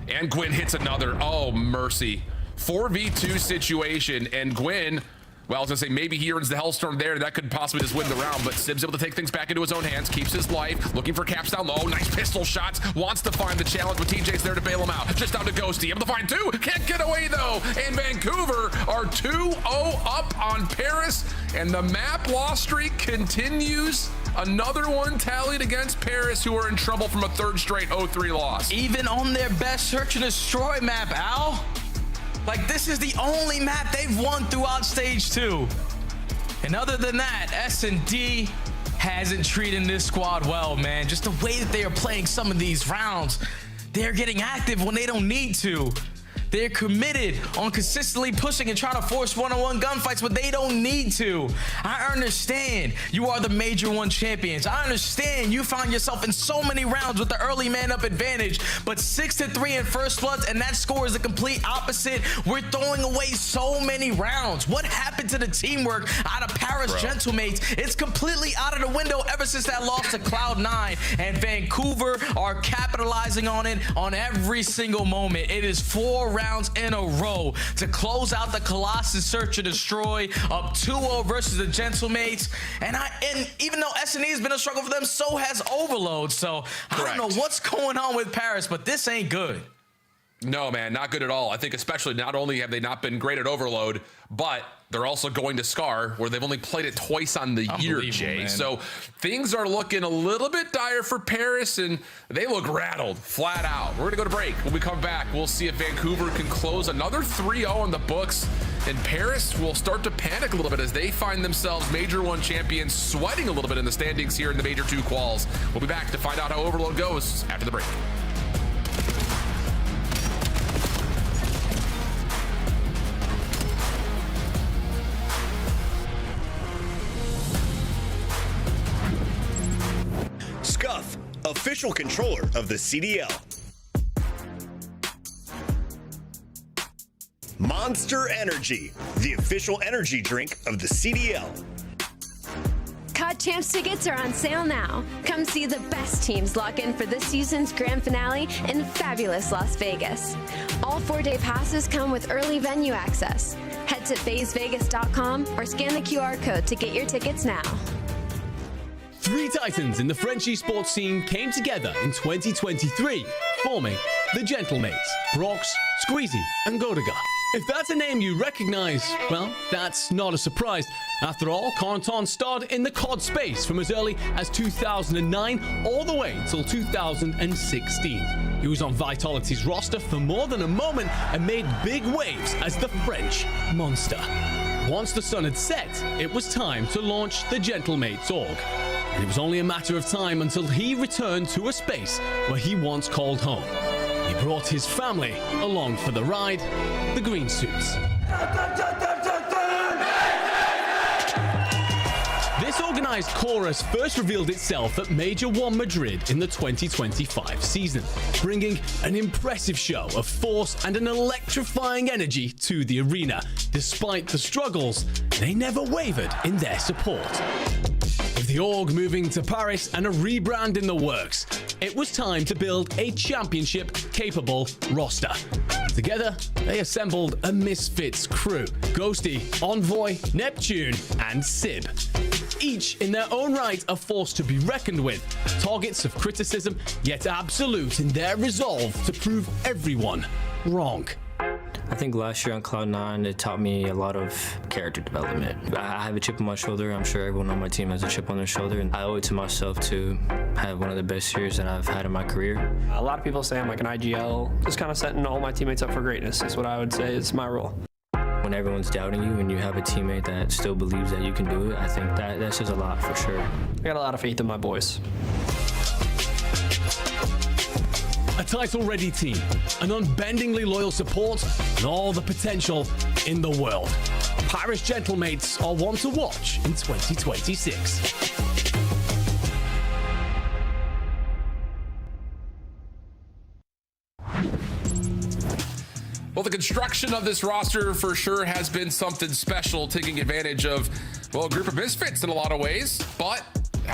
And Gwyn hits another. Oh, mercy. 4v2 situation, and Gwyn, well, I was gonna say maybe he earns the Hellstorm there. That could possibly just win the round, but Sib's able to take things back into his own hands, keeps his life, looking for caps down low. Nice pistol shots, wants to find the challenge, but TJ's there to bail him out. Just down to Ghosty, able to find two, can't get away though. And Vancouver are 2-0 up on Paris, and the map loss streak continues. Another one tallied against Paris, who are in trouble from a third straight 0-3 loss. Even on their best search and destroy map, Al. Like, this is the only map they've won throughout stage 2. And other than that, S&D hasn't treated this squad well, man. Just the way that they are playing some of these rounds, they're getting active when they don't need to. They're committed on consistently pushing and trying to force one-on-one gunfights, but they don't need to. I understand you are the Major 1 champions. I understand you found yourself in so many rounds with the early man-up advantage, but 6-3 in first bloods, and that score is the complete opposite. We're throwing away so many rounds. What happened to the teamwork out of Paris Gentlemates? It's completely out of the window ever since that loss to Cloud9, and Vancouver are capitalizing on it on every single moment. It is 4 rounds in a row to close out the Colossus search and destroy, up 2-0 versus the Gentlemates. And even though S&E has been a struggle for them, so has Overload. So I don't know what's going on with Paris, but this ain't good. No, man, not good at all. I think especially not only have they not been great at Overload, but they're also going to Scar, where they've only played it twice on the year, Jay. Man. So things are looking a little bit dire for Paris, and they look rattled, flat out. We're going to go to break. When we come back, we'll see if Vancouver can close another 3-0 on the books, and Paris will start to panic a little bit as they find themselves Major 1 champions, sweating a little bit in the standings here in the Major 2 quals. We'll be back to find out how Overload goes after the break. Scuff, official controller of the CDL. Monster Energy, the official energy drink of the CDL. COD Champs tickets are on sale now. Come see the best teams lock in for this season's grand finale in fabulous Las Vegas. All 4-day passes come with early venue access. Head to FazeVegas.com or scan the QR code to get your tickets now. 3 titans in the French esports scene came together in 2023, forming the Gentlemates, Brox, Squeezy, and Godiga. If that's a name you recognize, well, that's not a surprise. After all, Conton starred in the COD space from as early as 2009 all the way till 2016. He was on Vitality's roster for more than a moment and made big waves as the French monster. Once the sun had set, it was time to launch the Gentlemates org. And it was only a matter of time until he returned to a space where he once called home. He brought his family along for the ride, the green suits. This organized chorus first revealed itself at Major 1 Madrid in the 2025 season, bringing an impressive show of force and an electrifying energy to the arena. Despite the struggles, they never wavered in their support. With the org moving to Paris and a rebrand in the works, it was time to build a championship-capable roster. Together, they assembled a misfits crew: Ghosty, Envoy, Neptune, and Sib. Each in their own right a force to be reckoned with, targets of criticism, yet absolute in their resolve to prove everyone wrong. I think last year on Cloud9, it taught me a lot of character development. I have a chip on my shoulder. I'm sure everyone on my team has a chip on their shoulder, and I owe it to myself to have one of the best years that I've had in my career. A lot of people say I'm like an IGL, just kind of setting all my teammates up for greatness is what I would say is my role. When everyone's doubting you and you have a teammate that still believes that you can do it, I think that says a lot for sure. I got a lot of faith in my boys. A title-ready team, an unbendingly loyal support, and all the potential in the world. Paris Gentlemates are one to watch in 2026. Well, the construction of this roster for sure has been something special, taking advantage of, well, a group of misfits in a lot of ways. But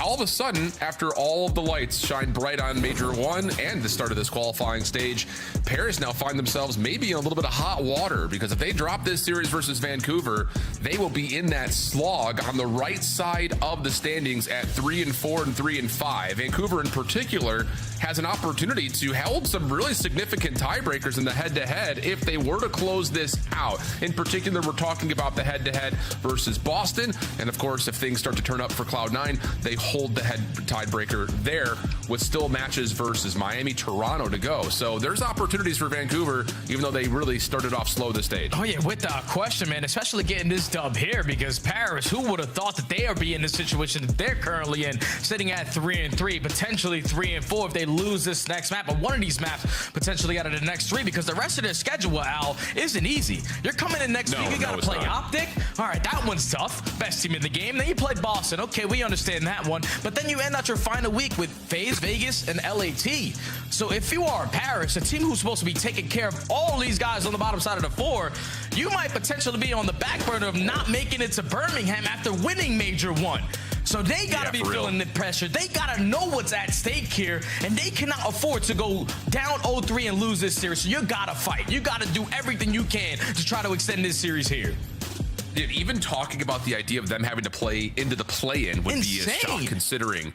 all of a sudden, after all of the lights shine bright on Major 1 and the start of this qualifying stage, Paris now find themselves maybe in a little bit of hot water, because if they drop this series versus Vancouver, they will be in that slog on the right side of the standings at 3-4 and 3-5. Vancouver in particular has an opportunity to hold some really significant tiebreakers in the head-to-head if they were to close this out. In particular, we're talking about the head-to-head versus Boston. And of course, if things start to turn up for Cloud9, they hold the head tiebreaker there with still matches versus Miami, Toronto to go. So there's opportunities for Vancouver, even though they really started off slow this stage. Oh yeah, without question, man, especially getting this dub here, because Paris, who would have thought that they are be in the situation that they're currently in, sitting at 3-3, potentially 3-4 if they lose this next map, but one of these maps potentially out of the next 3, because the rest of their schedule, Al, isn't easy. You're coming in next week, you gotta play Optic. All right, that one's tough. Best team in the game. Then you play Boston. Okay, we understand that one. But then you end out your final week with FaZe, Vegas, and LAT. So if you are Paris, a team who's supposed to be taking care of all these guys on the bottom side of the 4, you might potentially be on the back burner of not making it to Birmingham after winning Major 1. So they gotta be feeling the pressure. They gotta know what's at stake here, and they cannot afford to go down 0-3 and lose this series. So you gotta fight. You gotta do everything you can to try to extend this series here. Dude, even talking about the idea of them having to play into the play-in would be a shock, considering.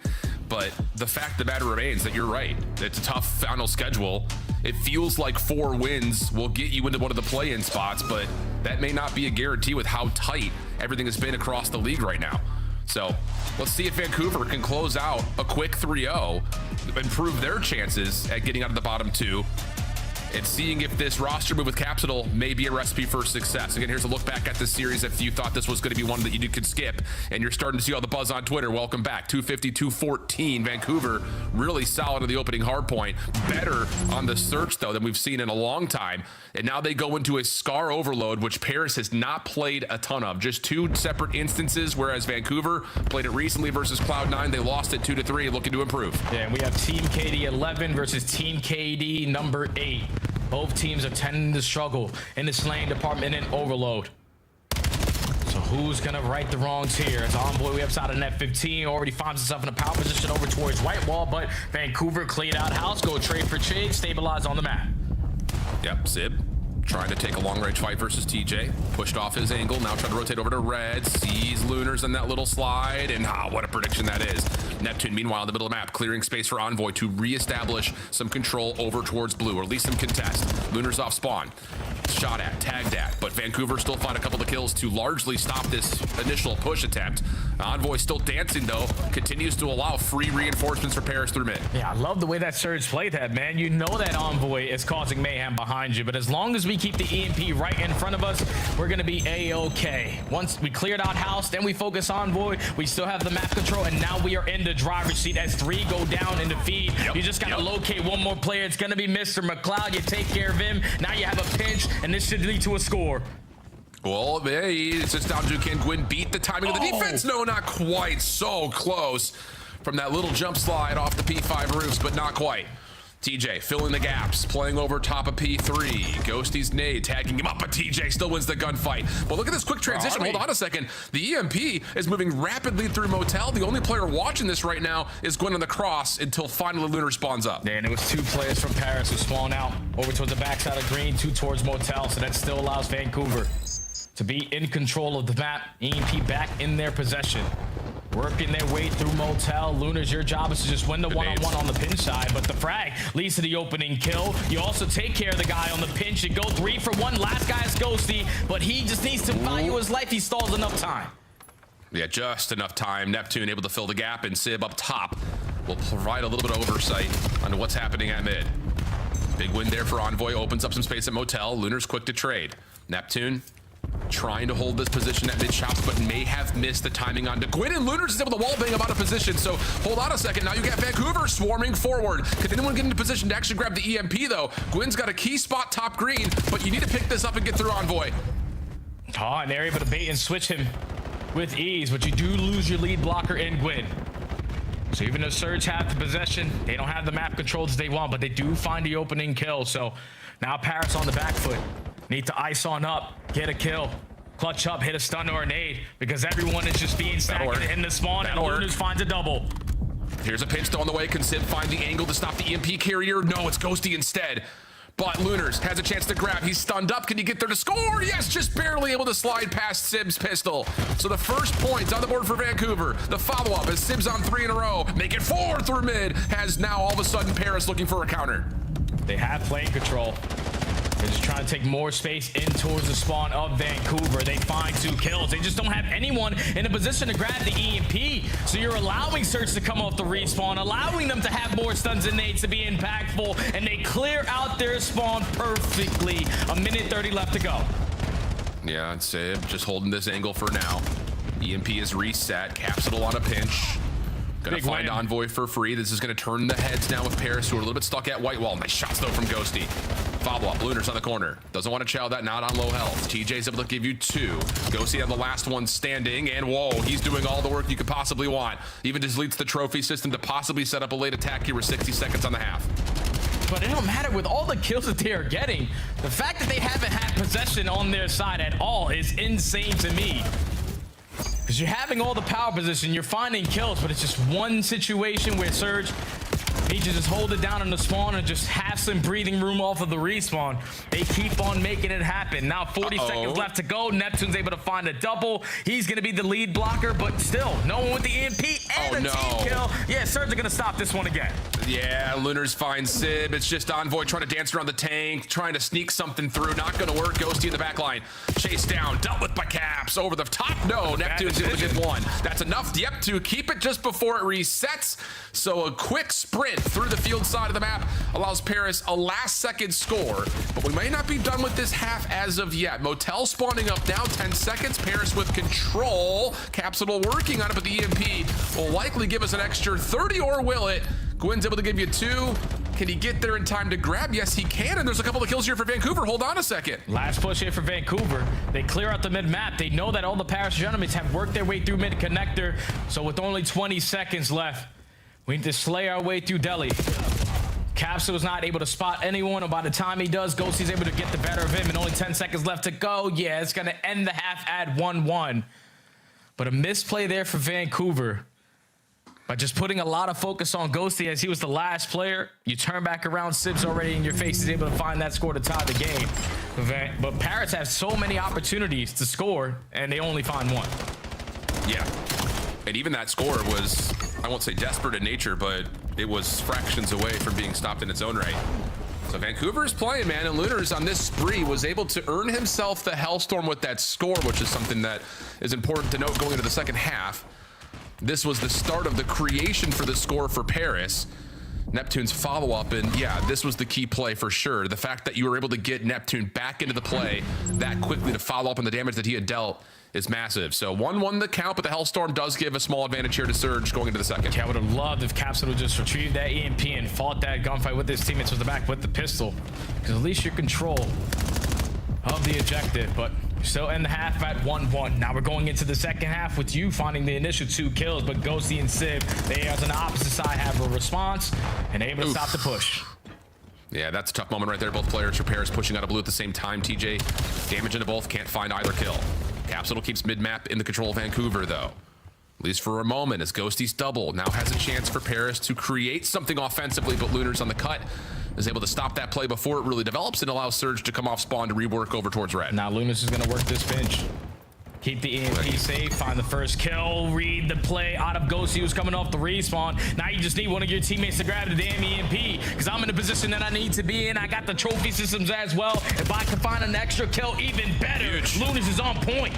But the fact of the matter remains that you're right. It's a tough final schedule. It feels like 4 wins will get you into one of the play-in spots, but that may not be a guarantee with how tight everything has been across the league right now. So let's see if Vancouver can close out a quick 3-0, improve their chances at getting out of the bottom 2, and seeing if this roster move with Capitol may be a recipe for success. Again, here's a look back at this series. If you thought this was going to be one that you could skip and you're starting to see all the buzz on Twitter, welcome back. 250-214. Vancouver really solid in the opening hard point. Better on the search, though, than we've seen in a long time. And now they go into a Scar overload, which Paris has not played a ton of. Just 2 separate instances, whereas Vancouver played it recently versus Cloud9. They lost it 2-3, looking to improve. Yeah, and we have Team KD 11 versus Team KD number 8. Both teams are tending to struggle in the slaying department in overload. So who's gonna right the wrongs here? As Envoy, we upside of net 15, already finds himself in a power position over towards right wall, but Vancouver cleared out house, go trade for trade, stabilize on the map. Yep, Sib trying to take a long-range fight versus TJ. Pushed off his angle, now trying to rotate over to Red. Sees Lunars in that little slide, and what a prediction that is. Neptune, meanwhile, in the middle of the map, clearing space for Envoy to reestablish some control over towards blue, or at least some contest. Lunars off spawn. Shot at, tagged at, but Vancouver still find a couple of kills to largely stop this initial push attempt. Envoy still dancing, though, continues to allow free reinforcements for Paris through mid. Yeah, I love the way that Surge played that, man. You know that Envoy is causing mayhem behind you, but as long as we keep the EMP right in front of us, we're gonna be A-okay. Once we cleared out house, then we focus Envoy. We still have the map control, and now we are in the driver's seat as 3 go down in the feed. You just gotta locate one more player. It's gonna be Mr. McLeod. You take care of him. Now you have a pinch, and this should lead to a score. Well, hey, it's just down to can Gwyn beat the timing of the defense? No, not quite. So close from that little jump slide off the P5 roofs, but not quite. TJ filling the gaps, playing over top of P3. Ghosty's nade, tagging him up, but TJ still wins the gunfight. But look at this quick transition. Hold on a second. The EMP is moving rapidly through Motel. The only player watching this right now is Gwyn on the cross until finally Lunar spawns up. Yeah, and it was 2 players from Paris who spawned out over towards the backside of green, 2 towards Motel, so that still allows Vancouver to be in control of the map. EMP back in their possession. Working their way through Motel. Lunars, your job is to just win the one-on-one on the pinch side, but the frag leads to the opening kill. You also take care of the guy on the pinch. You go 3 for 1. Last guy is Ghosty, but he just needs to value his life. He stalls enough time. Yeah, just enough time. Neptune able to fill the gap, and Sib up top will provide a little bit of oversight on what's happening at mid. Big win there for Envoy. Opens up some space at Motel. Lunar's quick to trade. Neptune trying to hold this position at mid shops, but may have missed the timing on Gwyn, and Lunars is able to wall bang him out of position. So hold on a second. Now you got Vancouver swarming forward. Can anyone get into position to actually grab the EMP, though? Gwyn's got a key spot top green, but you need to pick this up and get through Envoy. Oh, and they're able to bait and switch him with ease, but you do lose your lead blocker in Gwyn. So even though Surge have the possession, they don't have the map controls as they want, but they do find the opening kill. So now Paris on the back foot. Need to ice on up, get a kill. Clutch up, hit a stun or a nade, because everyone is just being stacked in the spawn, and Lunars finds a double. Here's a pinch though on the way. Can Sim find the angle to stop the EMP carrier? No, it's Ghosty instead. But Lunars has a chance to grab. He's stunned up. Can he get there to score? Yes, just barely able to slide past Sib's pistol. So the first points on the board for Vancouver. The follow-up is Sib's on 3 in a row. Make it 4 through mid. Has now all of a sudden Paris looking for a counter. They have plane control. They're just trying to take more space in towards the spawn of Vancouver. They find 2 kills. They just don't have anyone in a position to grab the EMP. So you're allowing Surge to come off the respawn, allowing them to have more stuns and nades to be impactful, and they clear out their spawn perfectly. 1:30 left to go. Yeah, and Sib just holding this angle for now. EMP is reset. Capsule on a pinch. Gonna find Envoy for free. This is gonna turn the heads now with Paris, who are a little bit stuck at white wall. Nice shots though from Ghosty. Follow-up, Lunars on the corner. Doesn't want to chow that, not on low health. TJ's able to give you 2. Ghosty on the last one standing, and whoa, he's doing all the work you could possibly want. Even deletes the trophy system to possibly set up a late attack here with 60 seconds on the half. But it don't matter with all the kills that they are getting. The fact that they haven't had possession on their side at all is insane to me. Because you're having all the power position, you're finding kills, but it's just one situation where Surge needs to just hold it down in the spawn and just have some breathing room off of the respawn. They keep on making it happen. Now 40 seconds left to go. Neptune's able to find a double. He's going to be the lead blocker, but still, no one with the EMP and a team kill. Yeah, Surge are going to stop this one again. Yeah, Lunars find Sib. It's just Envoy trying to dance around the tank, trying to sneak something through. Not going to work. Ghosty in the back line. Chased down, dealt with by Caps. Over the top. No, Neptune's able to get 1. That's enough, yep, to keep it just before it resets. So a quick sprint through the field side of the map allows Paris a last-second score. But we may not be done with this half as of yet. Motel spawning up now, 10 seconds. Paris with control. Capsule working on it, but the EMP will likely give us an extra 30, or will it? Gwyn's able to give you 2. Can he get there in time to grab? Yes, he can, and there's a couple of kills here for Vancouver. Hold on a second. Last push here for Vancouver. They clear out the mid-map. They know that all the Paris gentlemen have worked their way through mid-connector, so with only 20 seconds left, we need to slay our way through Delhi. Capsule was not able to spot anyone, and by the time he does, Ghosty's able to get the better of him, and only 10 seconds left to go. Yeah, it's going to end the half at 1-1. But a misplay there for Vancouver. By just putting a lot of focus on Ghosty as he was the last player, you turn back around, Sib's already in your face. He's able to find that score to tie the game. But Paris have so many opportunities to score, and they only find 1. Yeah. And even that score was, I won't say desperate in nature, but it was fractions away from being stopped in its own right. So Vancouver's playing, man, and Lunars on this spree was able to earn himself the Hellstorm with that score, which is something that is important to note going into the second half. This was the start of the creation for the score for Paris. Neptune's follow-up, and yeah, this was the key play for sure. The fact that you were able to get Neptune back into the play that quickly to follow up on the damage that he had dealt is massive. So 1-1 the count, but the Hellstorm does give a small advantage here to Surge going into the second. Yeah, I would have loved if Capsule would just retrieved that EMP and fought that gunfight with his teammates with the back with the pistol, because at least you're control of the objective. But still in the half at 1-1. Now we're going into the second half with you finding the initial 2 kills, but Ghosty and Sib, they on the opposite side have a response and able to stop the push. Yeah, that's a tough moment right there. Both players for Paris pushing out of blue at the same time. TJ damage into both, can't find either kill. Capsule keeps mid-map in the control of Vancouver though. At least for a moment, as Ghosty's double now has a chance for Paris to create something offensively, but Lunars on the cut is able to stop that play before it really develops and allows Surge to come off spawn to rework over towards red. Now Lunars is going to work this pinch. Keep the EMP safe, find the first kill, read the play out of Ghosty who's coming off the respawn. Now you just need one of your teammates to grab the damn EMP, because I'm in the position that I need to be in. I got the trophy systems as well. If I can find an extra kill, even better. Lunars is on point.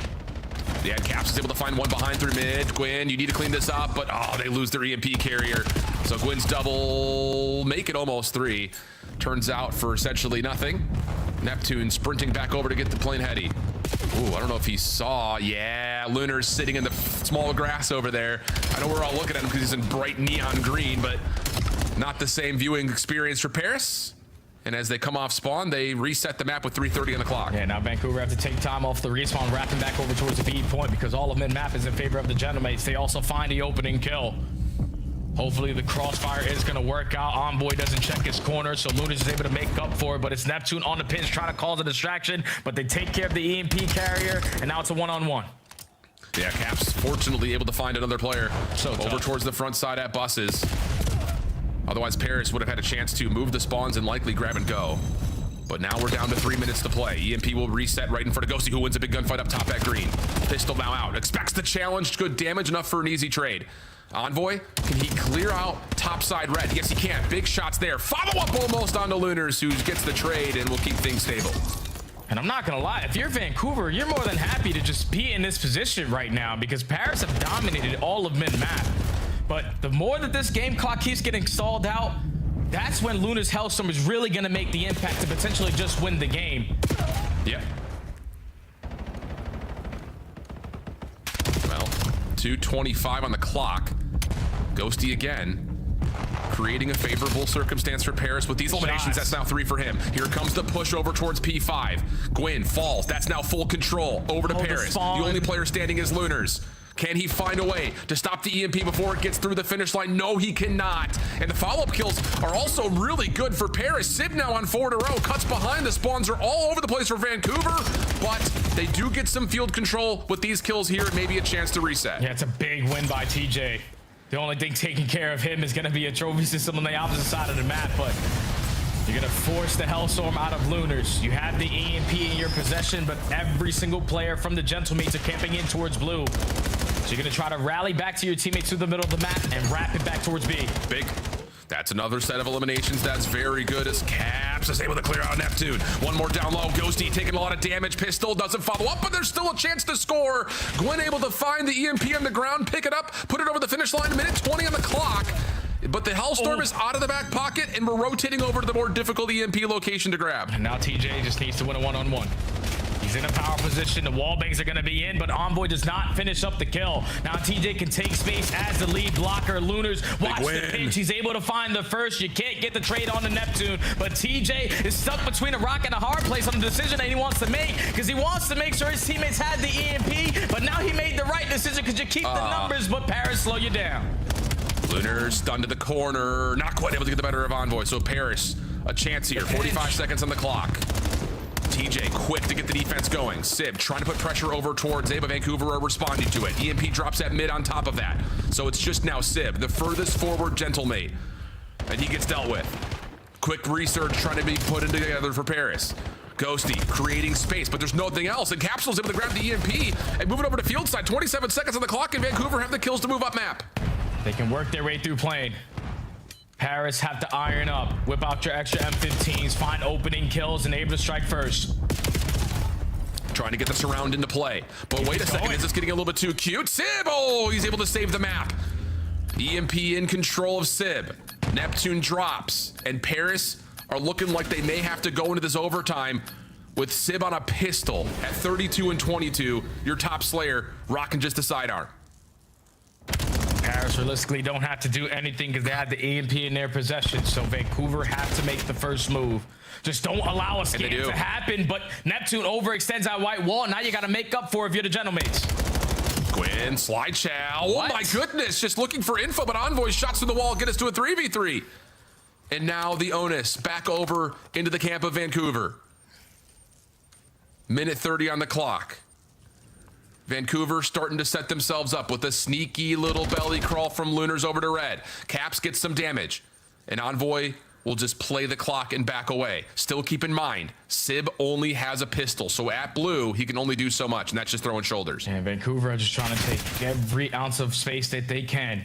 Yeah, Caps is able to find one behind through mid. Gwyn, you need to clean this up, but oh, they lose their EMP carrier. So Gwyn's double, make it almost 3. Turns out for essentially nothing. Neptune sprinting back over to get the plane heady. Ooh, I don't know if he saw. Yeah, Lunar's sitting in the small grass over there. I know we're all looking at him because he's in bright neon green, but not the same viewing experience for Paris. And as they come off spawn, they reset the map with 3:30 on the clock. Yeah, now Vancouver have to take time off the respawn, wrapping back over towards the B point because all of mid-map is in favor of the Gentlemates. They also find the opening kill. Hopefully the crossfire is going to work out. Envoy doesn't check his corner, so Lunas is able to make up for it, but it's Neptune on the pinch trying to cause a distraction, but they take care of the EMP carrier, and now it's a one-on-one. Yeah, Caps fortunately able to find another player over tough. towards the front side at buses. Otherwise, Paris would have had a chance to move the spawns and likely grab and go. But now we're down to 3 minutes to play. EMP will reset right in front of Ghosty, who wins a big gunfight up top at green. Pistol now out. Expects the challenge. Good damage, enough for an easy trade. Envoy, can he clear out topside red? Yes, he can. Big shots there. Follow-up almost onto Lunars, who gets the trade and will keep things stable. And I'm not gonna lie, if you're Vancouver, you're more than happy to just be in this position right now because Paris have dominated all of mid-map. But the more that this game clock keeps getting stalled out, that's when Luna's Hellstorm is really gonna make the impact to potentially just win the game. Yep. Well, 2:25 on the clock. Ghosty again, creating a favorable circumstance for Paris with these eliminations. That's now 3 for him. Here comes the push over towards P5. Gwyn falls. That's now full control over to Paris. The only player standing is Lunars. Can he find a way to stop the EMP before it gets through the finish line? No, he cannot. And the follow-up kills are also really good for Paris. Sib now on 4 in a row. Cuts behind. The spawns are all over the place for Vancouver, but they do get some field control with these kills here. Maybe a chance to reset. Yeah, it's a big win by TJ. The only thing taking care of him is going to be a trophy system on the opposite side of the map, but you're going to force the Hellstorm out of Lunars. You have the EMP in your possession, but every single player from the Gentlemates are camping in towards blue. So you're going to try to rally back to your teammates through the middle of the map and wrap it back towards B. Big. That's another set of eliminations. That's very good as Caps is able to clear out Neptune. One more down low. Ghosty taking a lot of damage. Pistol doesn't follow up, but there's still a chance to score. Gwyn able to find the EMP on the ground, pick it up, put it over the finish line. 1:20 on the clock. But the Hellstorm is out of the back pocket, and we're rotating over to the more difficult EMP location to grab. And now TJ just needs to win a one-on-one. He's in a power position. The wall bangs are going to be in, but Envoy does not finish up the kill. Now TJ can take space as the lead blocker. Lunars watch the pinch. He's able to find the first. You can't get the trade on the Neptune, but TJ is stuck between a rock and a hard place on the decision that he wants to make because he wants to make sure his teammates had the EMP, but now he made the right decision because you keep the numbers, but Paris slow you down. Lunars stunned to the corner. Not quite able to get the better of Envoy, so Paris, a chance here. 45 seconds on the clock. TJ quick to get the defense going. Sib trying to put pressure over towards A, but Vancouver are responding to it. EMP drops at mid on top of that. So it's just now Sib, the furthest forward Gentlemate. And he gets dealt with. Quick research trying to be put in together for Paris. Ghosty creating space, but there's nothing else. And Capsule's able to grab the EMP and move it over to field side. 27 seconds on the clock, and Vancouver have the kills to move up map. They can work their way through plane. Paris have to iron up, whip out your extra M15s, find opening kills, and able to strike first. Trying to get the surround into play. But wait a second, is this getting a little bit too cute? Sib, oh, he's able to save the map. EMP in control of Sib. Neptune drops, and Paris are looking like they may have to go into this overtime with Sib on a pistol at 32 and 22. Your top Slayer rocking just a sidearm. Paris realistically don't have to do anything because they have the EMP in their possession, so Vancouver have to make the first move. Just don't allow a scam to happen, but Neptune overextends that white wall. Now you got to make up for it if you're the Gentlemates. Gwyn, slide chow. Oh my goodness, just looking for info, but Envoy shots through the wall, get us to a 3v3. And now the onus back over into the camp of Vancouver. 1:30 on the clock. Vancouver starting to set themselves up with a sneaky little belly crawl from Lunars over to red. Caps gets some damage, and Envoy will just play the clock and back away. Still keep in mind, Sib only has a pistol, so at blue, he can only do so much, and that's just throwing shoulders. And Vancouver are just trying to take every ounce of space that they can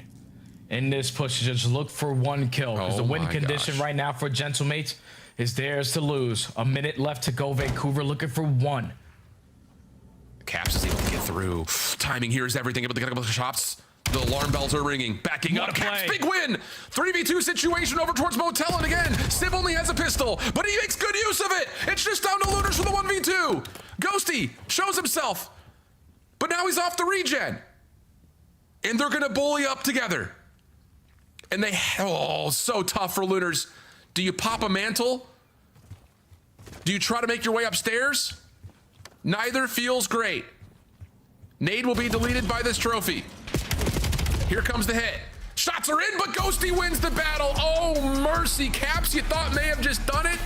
in this push to just look for one kill, because the win condition right now for Gentlemates is theirs to lose. A minute left to go. Vancouver looking for one. Caps is able to get through. Timing here is everything. Able to get a couple of shots. The alarm bells are ringing. Backing up. Caps, big win. 3v2 situation over towards Motel. And again, Sib only has a pistol, but he makes good use of it. It's just down to Lunars for the 1v2. Ghosty shows himself, but now he's off the regen. And they're going to bully up together. And they, oh, so tough for Lunars. Do you pop a mantle Do you try to make your way upstairs? Neither feels great. Nade will be deleted by this trophy. Here comes the hit. Shots are in, but Ghosty wins the battle. Oh, mercy. Caps, you thought may have just done it,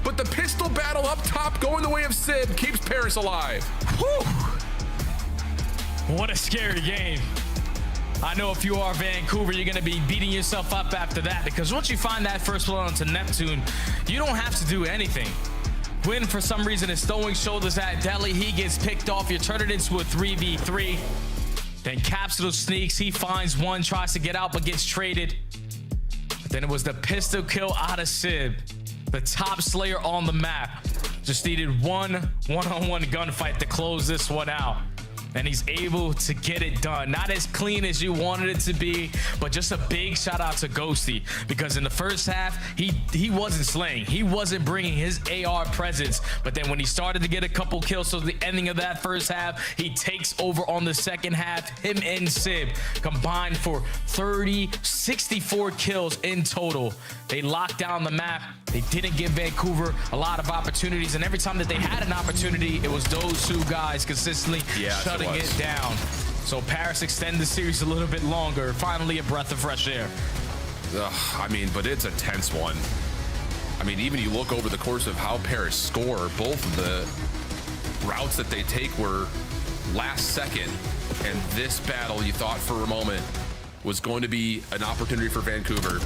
but the pistol battle up top going the way of Sib keeps Paris alive. Whew. What a scary game. I know if you are Vancouver, you're going to be beating yourself up after that, because once you find that first blood onto Neptune, you don't have to do anything. Win, for some reason, is throwing shoulders at Deli. He gets picked off. You turn it into a 3v3. Then Capsule sneaks. He finds one, tries to get out, but gets traded. But then it was the pistol kill out of Sib, the top slayer on the map. Just needed one one-on-one gunfight to close this one out. And he's able to get it done. Not as clean as you wanted it to be, but just a big shout out to Ghosty, because in the first half, he wasn't slaying. He wasn't bringing his AR presence. But then when he started to get a couple kills, so the ending of that first half, he takes over on the second half. Him and Sib combined for 64 kills in total. They locked down the map. They didn't give Vancouver a lot of opportunities, and every time that they had an opportunity, it was those two guys consistently shutting it down. So Paris extend the series a little bit longer. Finally, a breath of fresh air. I mean, but it's a tense one. I mean, even you look over the course of how Paris score, both of the routes that they take were last second, and this battle, you thought for a moment, was going to be an opportunity for Vancouver.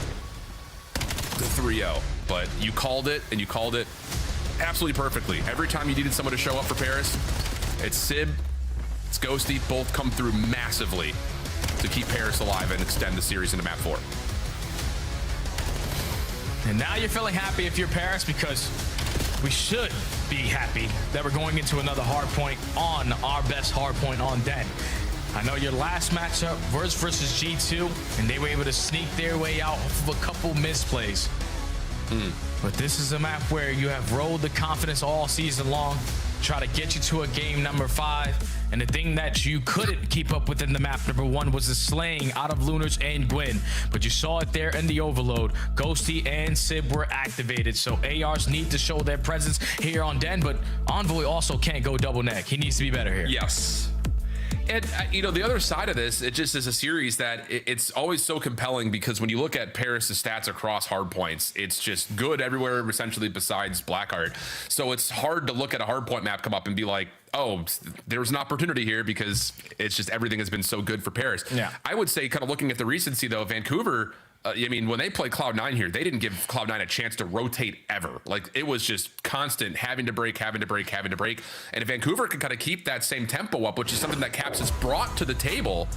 The 3-0, but you called it, and you called it absolutely perfectly. Every time you needed someone to show up for Paris, it's Sib, it's Ghosty, both come through massively to keep Paris alive and extend the series into map 4. And now you're feeling happy if you're Paris, because we should be happy that we're going into another hard point on our best hard point on Den. I know your last matchup, versus G2, and they were able to sneak their way out of a couple misplays. But this is a map where you have rolled the confidence all season long, try to get you to a game number 5. And the thing that you couldn't keep up with in the map number 1 was the slaying out of Lunars and Gwyn. But you saw it there in the overload. Ghosty and Sib were activated. So ARs need to show their presence here on Den, but Envoy also can't go double neck. He needs to be better here. Yes. And, you know, the other side of this, it just is a series that it's always so compelling, because when you look at Paris' stats across hardpoints, it's just good everywhere, essentially, besides Blackheart. So it's hard to look at a hardpoint map come up and be like, oh, there's an opportunity here, because it's just everything has been so good for Paris. Yeah. I would say, kind of looking at the recency, though, Vancouver, I mean, when they played Cloud9 here, they didn't give Cloud9 a chance to rotate ever. Like, it was just constant having to break. And if Vancouver can kind of keep that same tempo up, which is something that Caps has brought to the table,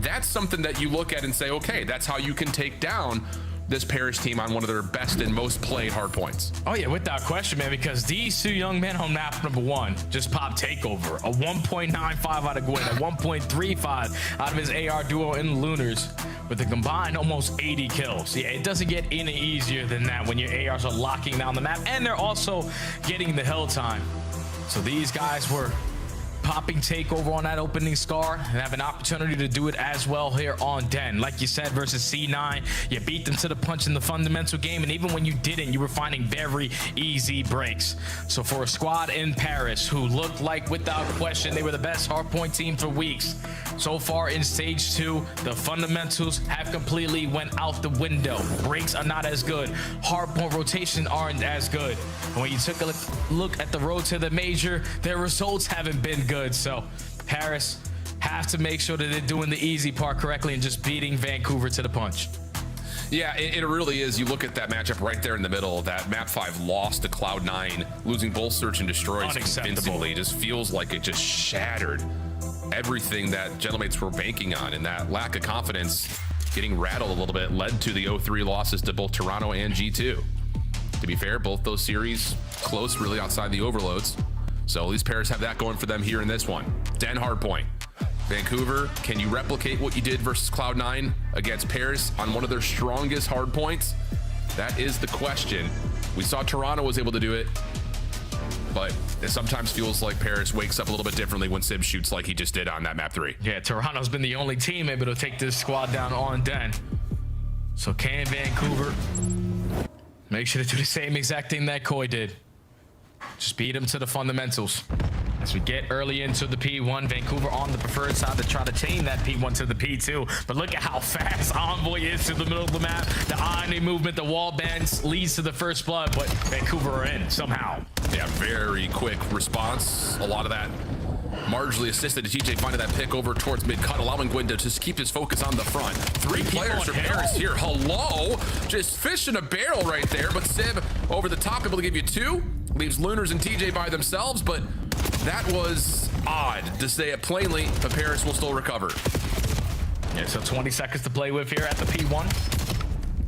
that's something that you look at and say, okay, that's how you can take down this Paris team on one of their best and most played hard points. Oh yeah, without question, man, because these two young men on map number 1 just popped takeover. A 1.95 out of Gwyn, a 1.35 out of his AR duo in Lunars, with a combined almost 80 kills. Yeah, it doesn't get any easier than that when your ARs are locking down the map, and they're also getting the hell time. So these guys were popping takeover on that opening scar and have an opportunity to do it as well here on Den. Like you said, versus C9, you beat them to the punch in the fundamental game, and even when you didn't, you were finding very easy breaks. So for a squad in Paris who looked like, without question, they were the best hardpoint team for weeks, so far in stage 2, the fundamentals have completely went out the window. Breaks are not as good. Hardpoint rotation aren't as good. And when you took a look at the road to the major, their results haven't been good. So Paris have to make sure that they're doing the easy part correctly and just beating Vancouver to the punch. Yeah, it really is. You look at that matchup right there in the middle, that map 5 loss to Cloud9, losing both Search and Destroy convincingly. Just feels like it just shattered everything that Gentlemates were banking on, and that lack of confidence getting rattled a little bit led to the 0-3 losses to both Toronto and G2. To be fair, both those series close, really outside the overloads. So these pairs have that going for them here in this one. Den hardpoint. Vancouver, can you replicate what you did versus Cloud9 against Paris on one of their strongest hardpoints? That is the question. We saw Toronto was able to do it, but it sometimes feels like Paris wakes up a little bit differently when Sib shoots like he just did on that map 3. Yeah, Toronto's been the only team able to take this squad down on Den. So can Vancouver make sure to do the same exact thing that Koi did? Just beat him to the fundamentals. As we get early into the P1, Vancouver on the preferred side to try to chain that P1 to the P2. But look at how fast Envoy is to the middle of the map. The ironing movement, the wall bends leads to the first blood, but Vancouver are in somehow. Yeah, very quick response. A lot of that marginally assisted to TJ finding that pick over towards mid-cut, allowing Gwyn to just keep his focus on the front. Three players from Paris here. Hello. Just fish in a barrel right there, but Sib over the top, able to give you two. Leaves Lunars and TJ by themselves, but that was odd, to say it plainly, but Paris will still recover. Yeah, so 20 seconds to play with here at the P1.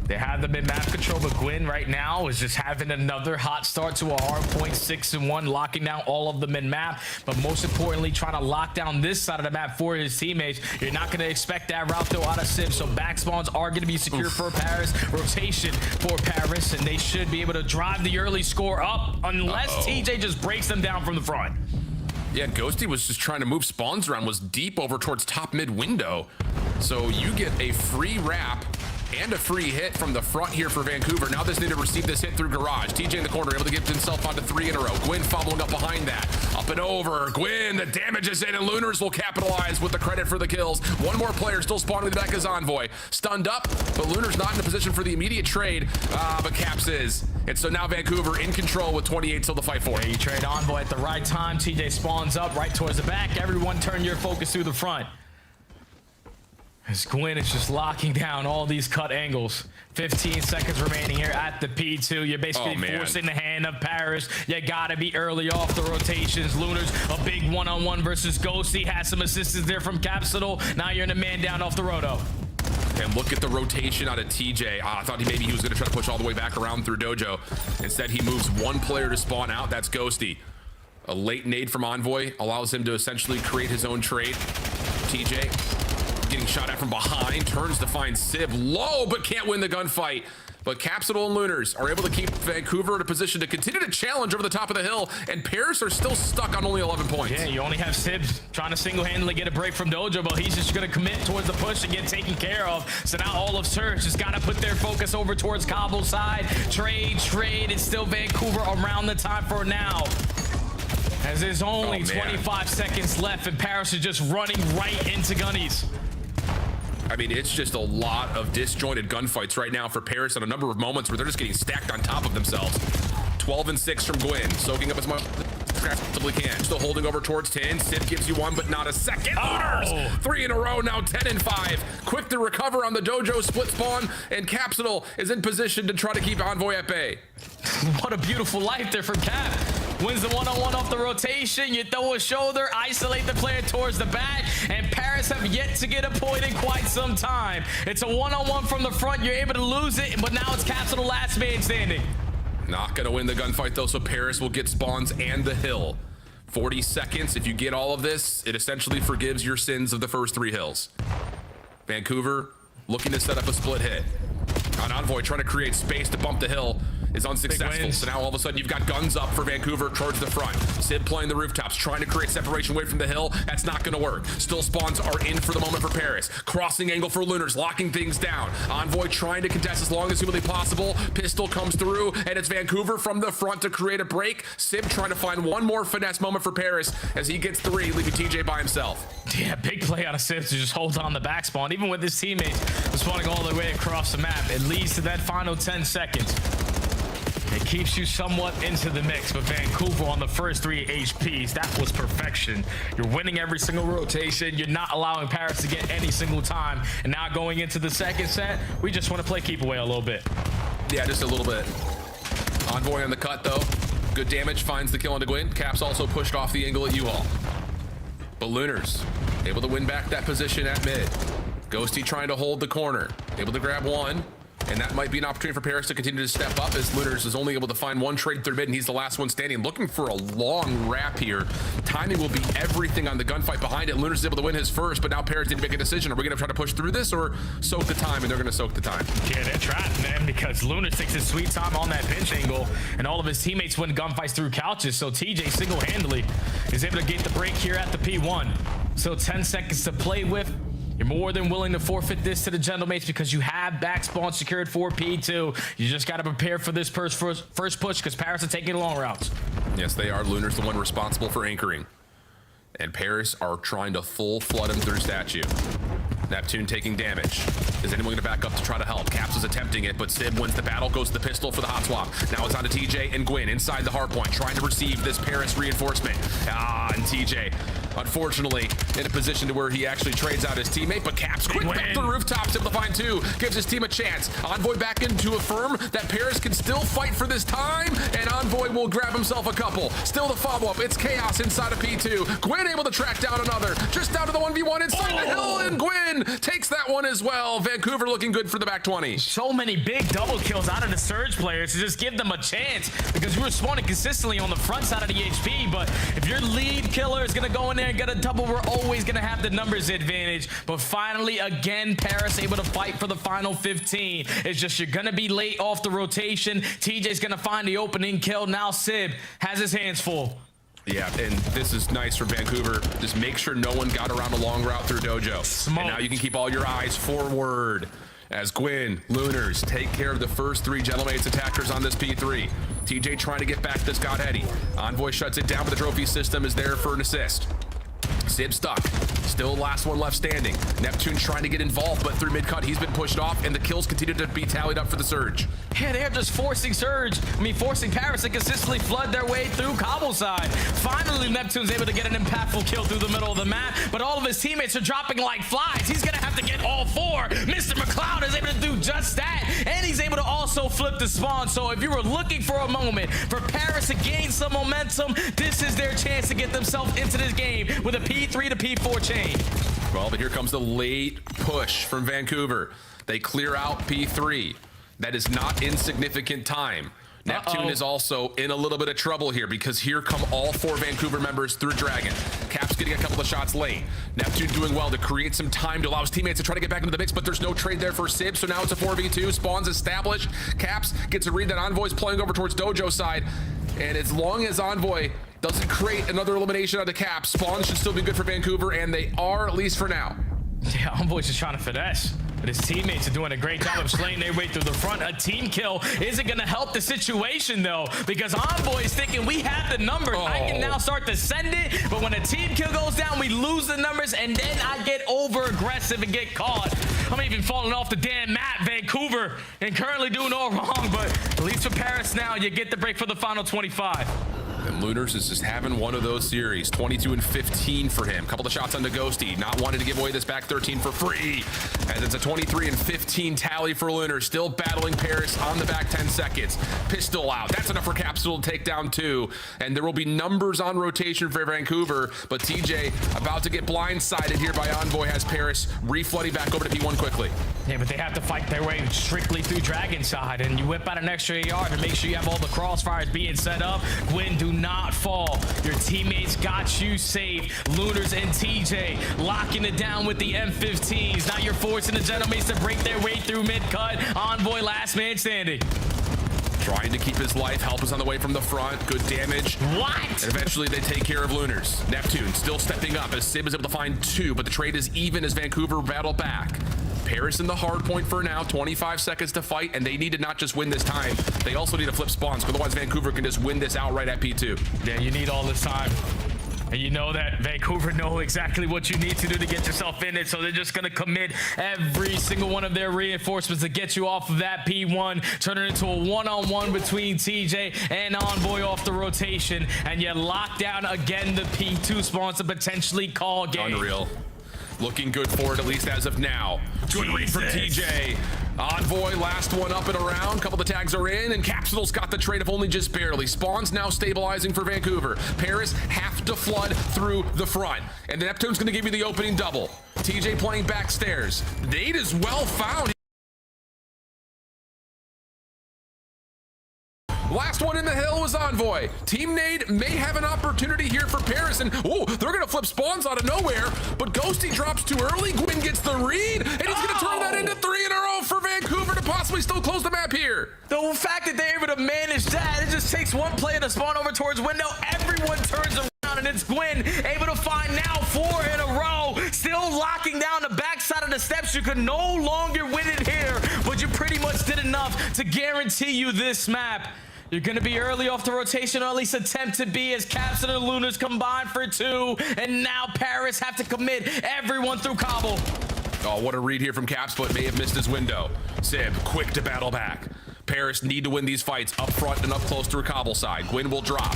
They have the mid-map control, but Gwyn right now is just having another hot start to a hard point, 6-1, locking down all of the mid-map, but most importantly, trying to lock down this side of the map for his teammates. You're not going to expect that route though out of Sim, so back spawns are going to be secure for Paris. Rotation for Paris, and they should be able to drive the early score up unless TJ just breaks them down from the front. Yeah, Ghosty was just trying to move spawns around, was deep over towards top mid window. So you get a free wrap and a free hit from the front here for Vancouver. Now this need to receive this hit through garage. TJ in the corner, able to get himself onto 3 in a row. Gwyn following up behind that. Up and over. Gwyn, the damage is in, and Lunars will capitalize with the credit for the kills. One more player still spawning in the back as Envoy. Stunned up, but Lunars not in a position for the immediate trade, but Caps is. And so now Vancouver in control with 28 till the fight for. Yeah, you trade Envoy at the right time. TJ spawns up right towards the back. Everyone turn your focus through the front. As Gwyn is just locking down all these cut angles. 15 seconds remaining here at the P2. You're basically forcing the hand of Paris. You gotta be early off the rotations. Lunars, a big one-on-one versus Ghosty. Has some assistance there from Capsule. Now you're in a man down off the roto. And look at the rotation out of TJ. I thought maybe he was going to try to push all the way back around through Dojo. Instead, he moves one player to spawn out. That's Ghosty. A late nade from Envoy allows him to essentially create his own trade. TJ getting shot at from behind, turns to find Sib low, but can't win the gunfight. But Capsule and Lunars are able to keep Vancouver in a position to continue to challenge over the top of the hill, and Paris are still stuck on only 11 points. Yeah, you only have Sibs trying to single-handedly get a break from Dojo, but he's just going to commit towards the push and get taken care of. So now all of Surge has got to put their focus over towards Cobble's side. Trade. It's still Vancouver around the time for now. As there's only 25 seconds left, and Paris is just running right into Gunnies. I mean, it's just a lot of disjointed gunfights right now for Paris on a number of moments where they're just getting stacked on top of themselves. 12 and 6 from Gwyn, soaking up as much as possibly can. Still holding over towards 10. Sid gives you one, but not a second. Lunars, 3 in a row, now 10 and 5. Quick to recover on the Dojo split spawn, and Capsule is in position to try to keep Envoy at bay. What a beautiful life there from Cap. Wins the one-on-one off the rotation. You throw a shoulder, isolate the player towards the back, and Paris have yet to get a point in quite some time. It's a one-on-one from the front. You're able to lose it, but now it's Capsule last man standing. Not gonna win the gunfight though, so Paris will get spawns and the hill. 40 seconds. If you get all of this, it essentially forgives your sins of the first 3 hills. Vancouver looking to set up a split hit. On Envoy trying to create space to bump the hill is unsuccessful. So now all of a sudden you've got guns up for Vancouver towards the front. Sid playing the rooftops, trying to create separation away from the hill. That's not going to work. Still spawns are in for the moment for Paris. Crossing angle for Lunars, locking things down. Envoy trying to contest as long as humanly possible. Pistol comes through, and it's Vancouver from the front to create a break. Sib trying to find one more finesse moment for Paris as he gets 3, leaving TJ by himself. Yeah, big play out of Sib to just hold on the back spawn. Even with his teammates spawning all the way across the map, it leads to that final 10 seconds. It keeps you somewhat into the mix, but Vancouver on the first 3 HPs, that was perfection. You're winning every single rotation. You're not allowing Paris to get any single time. And now going into the second set, we just want to play keep away a little bit. Yeah, just a little bit. Envoy on the cut, though. Good damage, finds the kill on Gwyn. Caps also pushed off the angle at U-Haul. But Lunars able to win back that position at mid. Ghosty trying to hold the corner. Able to grab one. And that might be an opportunity for Paris to continue to step up as Lunars is only able to find one trade through mid, and he's the last one standing. Looking for a long wrap here. Timing will be everything on the gunfight behind it. Lunars is able to win his first, but now Paris didn't make a decision. Are we going to try to push through this or soak the time? And they're going to soak the time. Yeah, they're trapped, man, because Lunars takes his sweet time on that pinch angle, and all of his teammates win gunfights through couches. So TJ single-handedly is able to get the break here at the P1. So 10 seconds to play with. You're more than willing to forfeit this to the Gentlemates because you have back spawn secured for P2. You just got to prepare for this first push because Paris are taking long routes. Yes, they are. Lunar's the one responsible for anchoring. And Paris are trying to full flood him through statue. Neptune taking damage. Is anyone going to back up to try to help? Caps is attempting it, but Sib wins the battle, goes to the pistol for the hot swap. Now it's on to TJ and Gwyn inside the hard point, trying to receive this Paris reinforcement. And TJ, unfortunately, in a position to where he actually trades out his teammate, but Caps quick back to the rooftops, able to find two, gives his team a chance. Envoy back in to affirm that Paris can still fight for this time, and Envoy will grab himself a couple. Still the follow-up, it's chaos inside of P2. Gwyn able to track down another, just down to the 1v1 inside the hill, and Gwyn takes that one as well. Vancouver looking good for the back 20. So many big double kills out of the Surge players to just give them a chance, because we were spawning consistently on the front side of the HP, but if your lead killer is gonna go in there and get a double, we're always gonna have the numbers advantage. But finally, again, Paris able to fight for the final 15. It's just you're gonna be late off the rotation. TJ's gonna find the opening kill. Now Sib has his hands full. Yeah, and this is nice for Vancouver. Just make sure no one got around a long route through Dojo. Smoked. And now you can keep all your eyes forward as Gwyn, Lunars take care of the first three Gentlemates attackers on this P3. TJ trying to get back this Godheady. Envoy shuts it down, but the trophy system is there for an assist. Sib stuck. Still last one left standing. Neptune trying to get involved, but through mid-cut, he's been pushed off, and the kills continue to be tallied up for the Surge. Yeah, they're just forcing Paris to consistently flood their way through Cobble side. Finally, Neptune's able to get an impactful kill through the middle of the map, but all of his teammates are dropping like flies. He's gonna have to get all four. Mr. McLeod is able to do just that, and he's able to also flip the spawn. So if you were looking for a moment for Paris to gain some momentum, this is their chance to get themselves into this game with a P3 to P4 chain. Well, but here comes the late push from Vancouver. They clear out P3. That is not insignificant time. Neptune is also in a little bit of trouble here, because here come all four Vancouver members through Dragon. Caps getting a couple of shots late. Neptune doing well to create some time to allow his teammates to try to get back into the mix, but there's no trade there for Sib, so now it's a 4v2. Spawns established. Caps gets a read that Envoy's playing over towards Dojo side, and as long as Envoy doesn't create another elimination out of Caps, spawns should still be good for Vancouver, and they are, at least for now. Yeah, Envoy's just trying to finesse, but his teammates are doing a great job of slaying their way through the front. A team kill isn't going to help the situation, though, because Envoy's thinking we have the numbers. I can now start to send it, but when a team kill goes down, we lose the numbers, and then I get over-aggressive and get caught. I'm even falling off the damn map, Vancouver, and currently doing all wrong, but at least for Paris now, you get the break for the final 25. And Lunars is just having one of those series. 22 and 15 for him. Couple of shots on the Ghosty. Not wanting to give away this back 13 for free. As it's a 23 and 15 tally for Lunars. Still battling Paris on the back 10 seconds. Pistol out. That's enough for Capsule to take down two. And there will be numbers on rotation for Vancouver. But TJ about to get blindsided here by Envoy, has Paris reflooding back over to P1 quickly. Yeah, but they have to fight their way strictly through Dragon side, and you whip out an extra AR to make sure you have all the crossfires being set up. Gwyn, do not fall. Your teammates got you safe. Lunars and TJ locking it down with the M15s. Now you're forcing the Gentlemates to break their way through mid-cut. Envoy last man standing. Trying to keep his life. Help is on the way from the front. Good damage. What? And eventually they take care of Lunars. Neptune still stepping up as Sib is able to find two, but the trade is even as Vancouver battle back. Paris in the hard point for now. 25 seconds to fight, and they need to not just win this time. They also need to flip spawns, otherwise Vancouver can just win this outright at P2. Yeah, you need all this time. And you know that Vancouver know exactly what you need to do to get yourself in it, so they're just going to commit every single one of their reinforcements to get you off of that P1, turn it into a one-on-one between TJ and Envoy off the rotation, and you lock down again the P2 spawns to potentially call game. Unreal. Looking good for it, at least as of now. Good read from TJ. Envoy, last one up and around. Couple of the tags are in, and Capsule's got the trade of only just barely. Spawns now stabilizing for Vancouver. Paris have to flood through the front, and Neptune's going to give you the opening double. TJ playing backstairs. Nade is well found. Last one in the hill was Envoy. Team Nade may have an opportunity here for Paris, and they're gonna flip spawns out of nowhere, but Ghosty drops too early. Gwyn gets the read, and he's gonna turn that into 3 in a row for Vancouver to possibly still close the map here. The fact that they're able to manage that, it just takes one player to spawn over towards window, everyone turns around, and it's Gwyn able to find now 4 in a row, still locking down the backside of the steps. You could no longer win it here, but you pretty much did enough to guarantee you this map. You're going to be early off the rotation, or at least attempt to be, as Capson and Lunars combine for 2. And now Paris have to commit everyone through Cobble. Oh, what a read here from Caps, but may have missed his window. Sib, quick to battle back. Paris need to win these fights up front and up close through Cobble side. Gwyn will drop.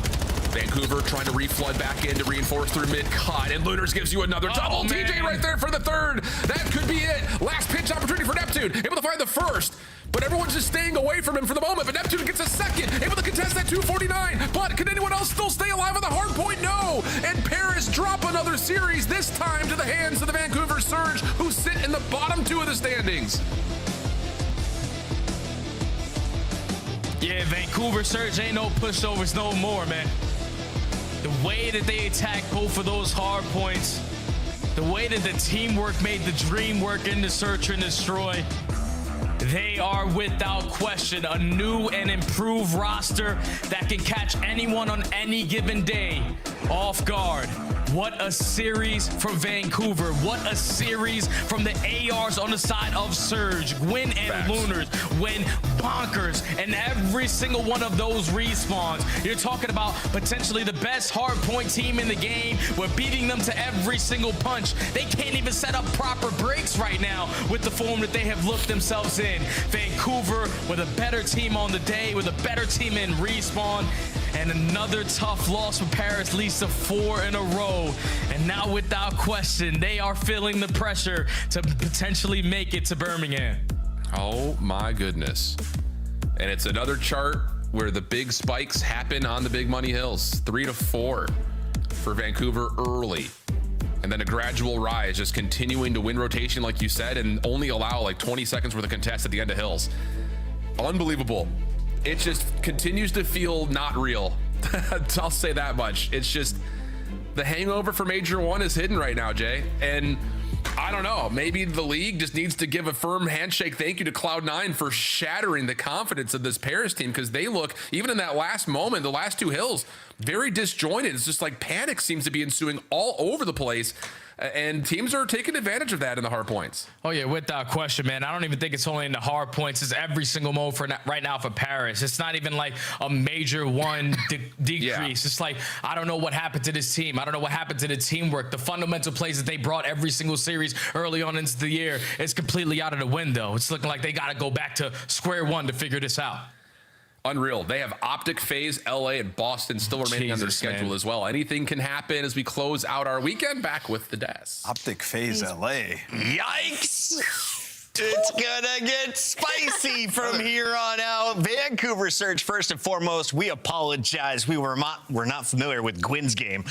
Vancouver trying to reflood back in to reinforce through mid-cut, and Lunars gives you another double. Man. TJ right there for the 3rd. That could be it. Last pinch opportunity for Neptune. Able to find the 1st, but everyone's just staying away from him for the moment. But Neptune gets a 2nd, able to contest that 249. But can anyone else still stay alive on the hard point? No. And Paris drop another series, this time to the hands of the Vancouver Surge, who sit in the bottom 2 of the standings. Yeah, Vancouver Surge ain't no pushovers no more, man. The way that they attack both of those hard points, the way that the teamwork made the dream work in the Search and Destroy, they are without question a new and improved roster that can catch anyone on any given day off guard. What a series from Vancouver. What a series from the ARs on the side of Surge. Gwyn and Lunars went bonkers, and every single one of those respawns. You're talking about potentially the best hardpoint team in the game. We're beating them to every single punch. They can't even set up proper breaks right now with the form that they have looked themselves in. Vancouver with a better team on the day, with a better team in respawn. And another tough loss for Paris, leads to 4 in a row. And now, without question, they are feeling the pressure to potentially make it to Birmingham. Oh my goodness. And it's another chart where the big spikes happen on the big money hills. 3 to 4 for Vancouver early. And then a gradual rise, just continuing to win rotation, like you said, and only allow like 20 seconds worth of contest at the end of hills. Unbelievable. It just continues to feel not real. I'll say that much. It's just the hangover for Major 1 is hidden right now, Jay. And I don't know, maybe the league just needs to give a firm handshake thank you to Cloud9 for shattering the confidence of this Paris team, because they look, even in that last moment, the last 2 hills, very disjointed. It's just like panic seems to be ensuing all over the place. And teams are taking advantage of that in the hard points. Oh, yeah, without question, man. I don't even think it's only in the hard points. It's every single mode for right now for Paris. It's not even like a Major 1 decrease. Yeah. It's like, I don't know what happened to this team. I don't know what happened to the teamwork. The fundamental plays that they brought every single series early on into the year is completely out of the window. It's looking like they got to go back to square one to figure this out. Unreal. They have Optic, FaZe, LA, and Boston still remaining on their schedule as well. Anything can happen as we close out our weekend. Back with the Des. Optic, FaZe, LA. Yikes! It's gonna get spicy from here on out. Vancouver Surge, first and foremost, we apologize. We're not familiar with Gwyn's game.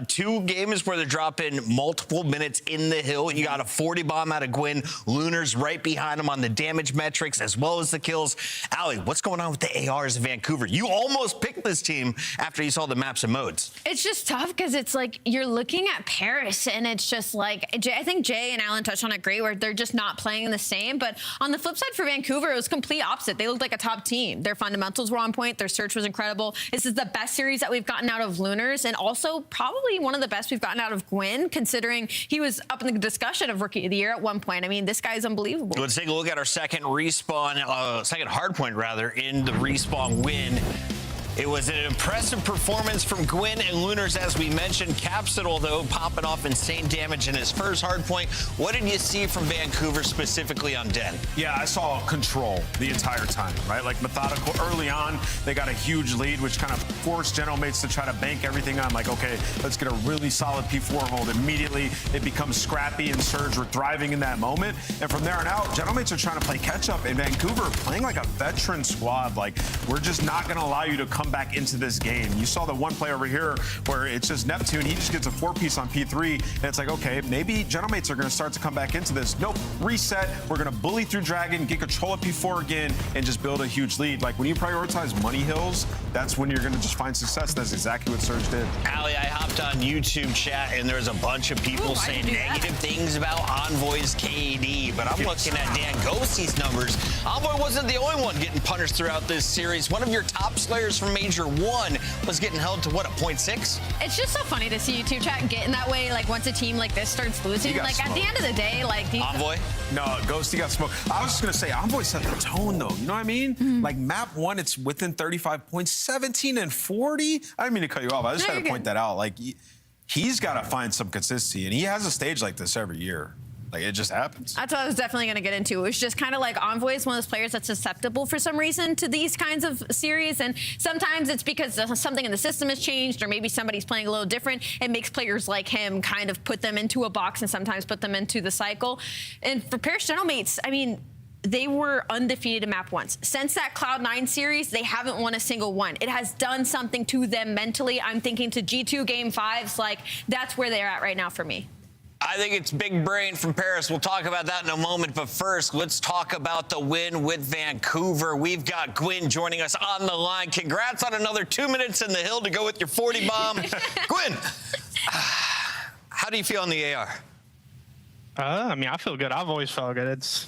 2 games where they're dropping multiple minutes in the hill. You got a 40 bomb out of Gwyn. Lunars right behind him on the damage metrics as well as the kills. Allie, what's going on with the ARs in Vancouver? You almost picked this team after you saw the maps and modes. It's just tough because it's like you're looking at Paris and it's just like, I think Jay and Alan touched on it great, where they're just not playing the same. But on the flip side for Vancouver, it was complete opposite. They looked like a top team. Their fundamentals were on point. Their search was incredible. This is the best series that we've gotten out of Lunars, and also probably one of the best we've gotten out of Gwyn, considering he was up in the discussion of Rookie of the Year at one point. I mean, this guy's unbelievable. Let's take a look at our second respawn, second hardpoint rather, in the respawn win. It was an impressive performance from Gwyn and Lunars, as we mentioned. Capsidal, though, popping off insane damage in his first hardpoint. What did you see from Vancouver specifically on Den? Yeah, I saw control the entire time, right? Like methodical. Early on, they got a huge lead, which kind of forced General Mates to try to bank everything on, like, okay, let's get a really solid P4 hold. Immediately, it becomes scrappy, and Surge were thriving in that moment. And from there on out, General Mates are trying to play catch-up, and Vancouver playing like a veteran squad. Like, we're just not going to allow you to come back into this game. You saw the one play over here where it's just Neptune. He just gets a 4-piece on P3, and it's like, okay, maybe General Mates are going to start to come back into this. Nope, reset. We're going to bully through Dragon, get control of P4 again, and just build a huge lead. Like, when you prioritize money hills, that's when you're going to just find success. That's exactly what Surge did. Allie, I hopped on YouTube chat, and there's a bunch of people saying negative things about Envoy's KD, but I'm looking at Dan Ghostie's numbers. Envoy wasn't the only one getting punished throughout this series. One of your top slayers from Major 1 was getting held to, what, a 0.6? It's just so funny to see YouTube chat getting that way, like, once a team like this starts losing. Like, smoked. at the end of the day, like... Envoy? No, Ghosty got smoked. I was just going to say, Envoy set the tone, though. You know what I mean? Like, map 1, it's within 35 points, 17 and 40. I didn't mean to cut you off. I just had to point that out. Like, he's got to find some consistency, and he has a stage like this every year. Like, it just happens. That's what I was definitely going to get into. It was just kind of like Envoy is one of those players that's susceptible for some reason to these kinds of series. And sometimes it's because something in the system has changed, or maybe somebody's playing a little different. It makes players like him kind of put them into a box and sometimes put them into the cycle. And for Paris Gentlemates, I mean, they were undefeated in map once. Since that Cloud9 series, they haven't won a single one. It has done something to them mentally. I'm thinking to G2 Game 5s, like, that's where they're at right now for me. I think it's big brain from Paris. We'll talk about that in a moment. But first, let's talk about the win with Vancouver. We've got Gwyn joining us on the line. Congrats on another 2 minutes in the hill to go with your 40 bomb. Gwyn, how do you feel on the AR? I mean, I feel good. I've always felt good. It's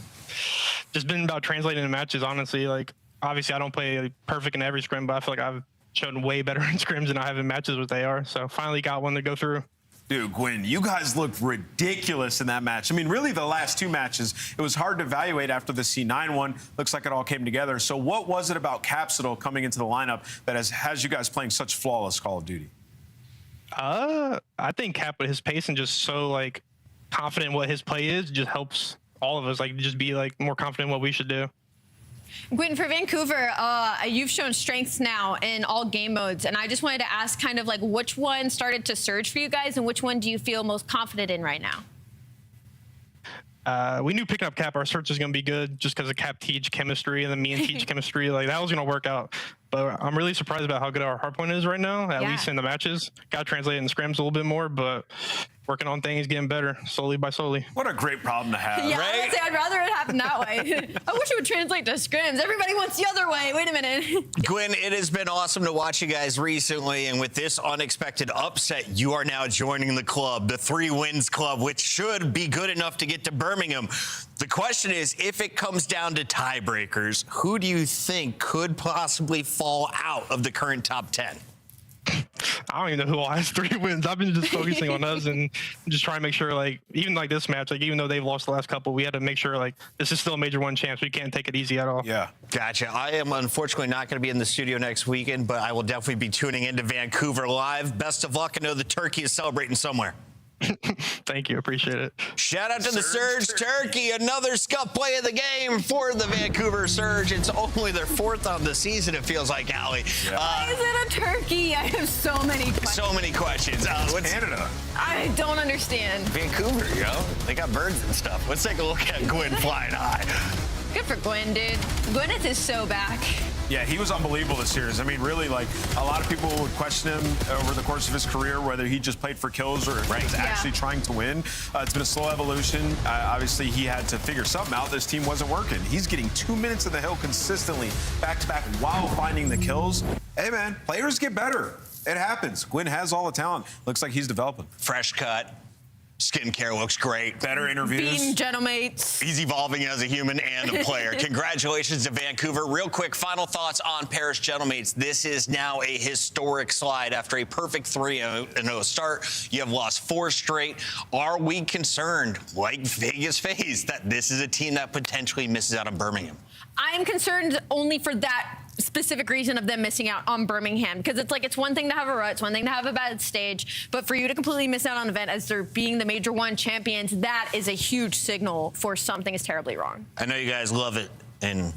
just been about translating the matches, honestly. Like, obviously, I don't play perfect in every scrim, but I feel like I've shown way better in scrims than I have in matches with AR. So finally got one to go through. Dude, Gwyn, you guys looked ridiculous in that match. I mean, really, the last two matches, it was hard to evaluate after the C9 one. Looks like it all came together. So what was it about Capsule coming into the lineup that has you guys playing such flawless Call of Duty? I think Cap, with his pace and just so, like, confident in what his play is, just helps all of us, like, just be, like, more confident in what we should do. Gwyn, for Vancouver, you've shown strengths now in all game modes, and I just wanted to ask kind of like which one started to surge for you guys and which one do you feel most confident in right now? We knew picking up Cap, our search was going to be good just because of Cap teach chemistry and then me and teach chemistry. Like, that was going to work out. But I'm really surprised about how good our hardpoint is right now, at least in the matches. Got to translate in scrims a little bit more, but working on things, getting better slowly by slowly. What a great problem to have, Yeah, right? I would say I'd rather it happen that way. I wish it would translate to scrims. Everybody wants the other way. Wait a minute. Gwyn, it has been awesome to watch you guys recently, and with this unexpected upset, you are now joining the club, the 3 Wins Club, which should be good enough to get to Birmingham. The question is, if it comes down to tiebreakers, who do you think could possibly fall out of the current top 10? I don't even know who all has 3 wins. I've been just focusing on us and just trying to make sure, like, even like this match, like, even though they've lost the last couple, we had to make sure, like, this is still a Major 1 chance. We can't take it easy at all. Yeah. Gotcha. I am unfortunately not going to be in the studio next weekend, but I will definitely be tuning into Vancouver live. Best of luck. I know the turkey is celebrating somewhere. Thank you. Appreciate it. Shout out to the Surge Turkey, another scuff play of the game for the Vancouver Surge. It's only their 4th on the season, it feels like, Allie. Why is it a turkey? I have so many questions. So many questions. What's Canada? I don't understand. Vancouver, yo. They got birds and stuff. Let's take a look at Gwyn flying high. Good for Gwyn, dude. Gwyneth is so back. Yeah, he was unbelievable this series. I mean, really, like, a lot of people would question him over the course of his career, whether he just played for kills or if he was actually trying to win. It's been a slow evolution. Obviously, he had to figure something out. This team wasn't working. He's getting 2 minutes in the hill consistently, back-to-back, while finding the kills. Hey, man, players get better. It happens. Gwyn has all the talent. Looks like he's developing. Fresh cut. Skincare looks great. Better interviews. Being Gentlemates. He's evolving as a human and a player. Congratulations to Vancouver. Real quick, final thoughts on Paris Gentlemates. This is now a historic slide. After a perfect 3-0 start, you have lost 4 straight. Are we concerned, like Vegas FaZe, that this is a team that potentially misses out on Birmingham? I'm concerned only for that specific reason of them missing out on Birmingham, because it's like, it's one thing to have a rut, it's one thing to have a bad stage, but for you to completely miss out on an event as they're being the Major 1 champions, that is a huge signal for something is terribly wrong. I know you guys love it and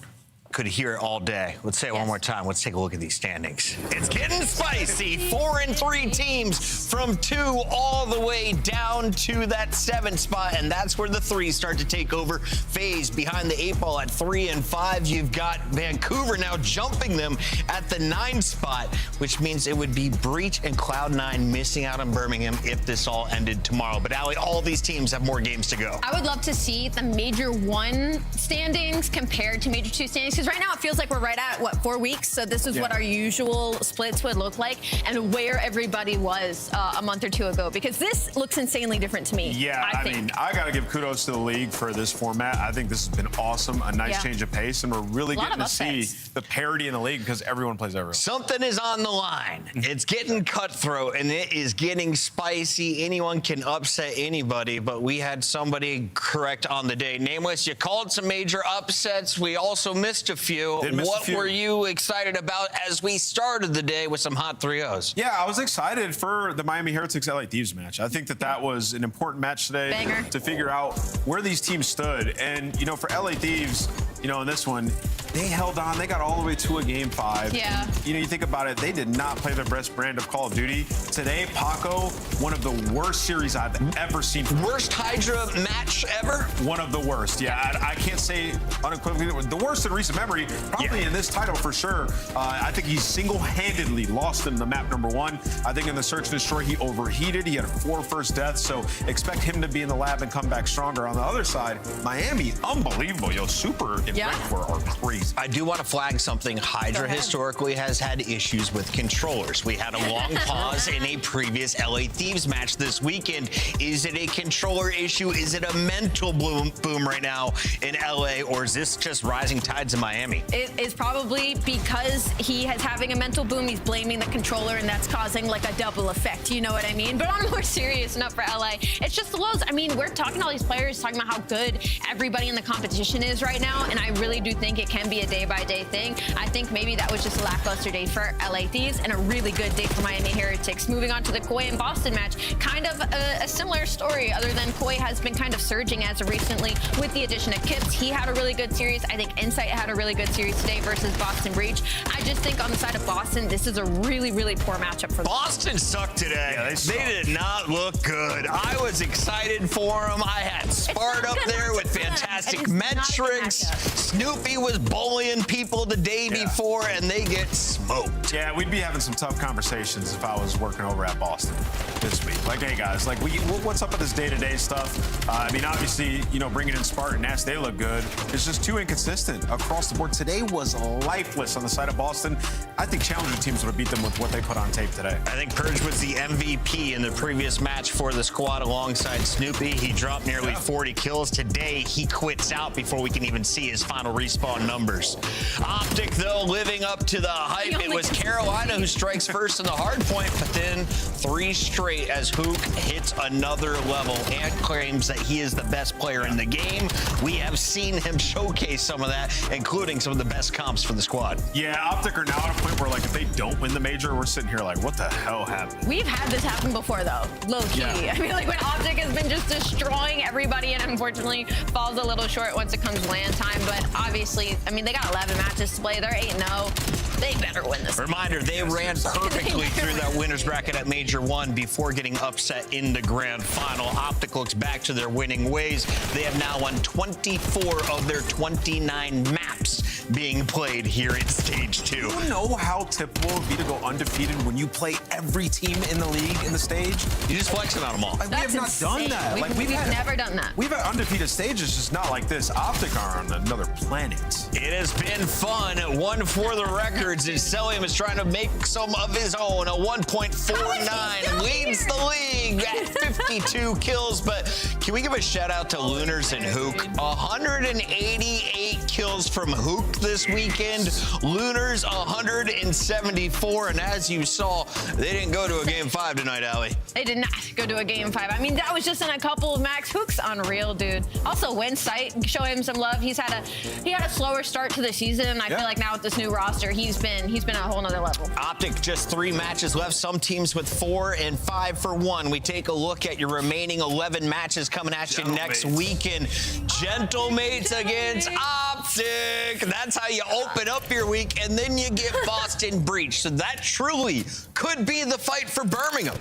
could hear it all day. Let's say it one more time. Let's take a look at these standings. It's getting spicy. 4 and 3 teams from 2 all the way down to that 7th spot, and that's where the 3s start to take over. FaZe behind the 8 ball at 3 and 5. You've got Vancouver now jumping them at the 9th spot, which means it would be Breach and Cloud9 missing out on Birmingham if this all ended tomorrow. But Allie, all these teams have more games to go. I would love to see the Major 1 standings compared to Major 2 standings, because Because right now it feels like we're right at, what, 4 weeks? So this is what our usual splits would look like and where everybody was a month or two ago. Because this looks insanely different to me. Yeah, I mean, I got to give kudos to the league for this format. I think this has been awesome, a nice change of pace, and we're really getting to see the parity in the league because everyone plays everyone. Something is on the line. It's getting cutthroat, and it is getting spicy. Anyone can upset anybody, but we had somebody correct on the day. Nameless, you called some major upsets. We also missed a few. What were you excited about as we started the day with some hot 3-0s? Yeah, I was excited for the Miami Heretics LA Thieves match. I think that was an important match today to figure out where these teams stood. And, you know, for LA Thieves, you know, in this one, they held on. They got all the way to a game 5. Yeah. You know, you think about it, they did not play their best brand of Call of Duty. Today, Paco, one of the worst series I've ever seen. Worst Hydra match ever? One of the worst, yeah. I can't say unequivocally the worst in recent memory, probably in this title for sure. I think he single-handedly lost them the map number 1. I think in the Search and Destroy, he overheated. He had 4 first deaths, so expect him to be in the lab and come back stronger. On the other side, Miami, unbelievable. Yo, Super and Frankfurt are crazy. I do want to flag something. Hydra historically has had issues with controllers. We had a long pause in a previous LA Thieves match this weekend. Is it a controller issue? Is it a mental boom right now in LA, or is this just rising tides in Miami? It is probably because he is having a mental boom. He's blaming the controller, and that's causing like a double effect. You know what I mean? But on a more serious note for LA, it's just the lows. I mean, we're talking to all these players, talking about how good everybody in the competition is right now, and I really do think it can be a day-by-day thing. I think maybe that was just a lackluster day for LA Thieves and a really good day for Miami Heretics. Moving on to the Koi and Boston match, kind of a similar story, other than Koi has been kind of surging as of recently with the addition of Kips. He had a really good series. I think Insight had a really good series today versus Boston Breach. I just think on the side of Boston, this is a really, really poor matchup for them. Boston sucked today. Yeah, they did not look good. I was excited for them. I had Spart up there with fantastic metrics. Snoopy was bowling people the day before, and they get smoked. Yeah, we'd be having some tough conversations if I was working over at Boston this week. Like, hey guys, like, what's up with this day-to-day stuff? I mean, obviously, you know, bringing in Spart and Ness, they look good. It's just too inconsistent across the board. Today was lifeless on the side of Boston. I think challenger teams would have beat them with what they put on tape today. I think Purge was the MVP in the previous match for the squad alongside Snoopy. He dropped nearly 40 kills. Today, he quits out before we can even see his final respawn numbers. Optic, though, living up to the hype. It was Carolina who strikes first in the hard point, but then 3 straight as Hook hits another level and claims that he is the best player in the game. We have seen him showcase some of that, including some of the best comps for the squad. Yeah, Optic are now at a point where, like, if they don't win the major, we're sitting here like, what the hell happened? We've had this happen before, though, low-key. Yeah. I mean, like, when Optic has been just destroying everybody and unfortunately falls a little short once it comes land time. But obviously, I mean, they got 11 matches to play. They're 8-0. They better win this. Reminder, they ran perfectly through that winner's bracket at Major 1 before getting upset in the grand final. Optic looks back to their winning ways. They have now won 24 of their 29 maps being played here in Stage 2. Do you know how typical it would be to go undefeated when you play every team in the league in the stage? You just flexing on them all. Like, we have not done that. We've never done that. We've had undefeated stages, just not like this. Optic are on another planet. It has been fun. One for the records. Celium is trying to make some of his own. A 1.49 leads the league at 52 kills. But can we give a shout out to Lunars and Hook? 188 kills from Hook this weekend. Lunars 174. And as you saw, they didn't go to a game 5 tonight, Allie. They did not go to a game 5. I mean, that was just in a couple of max. Hook's unreal, dude. Also, Winsight, show him some love. He had a slower start to the season, and I feel like now with this new roster, he's been at a whole nother level. Optic, just 3 matches left. Some teams with 4 and 5 for 1. We take a look at your remaining 11 matches coming at you next weekend. Gentlemates against Optic. That's how you open up your week, and then you get Boston Breach. So that truly could be the fight for Birmingham.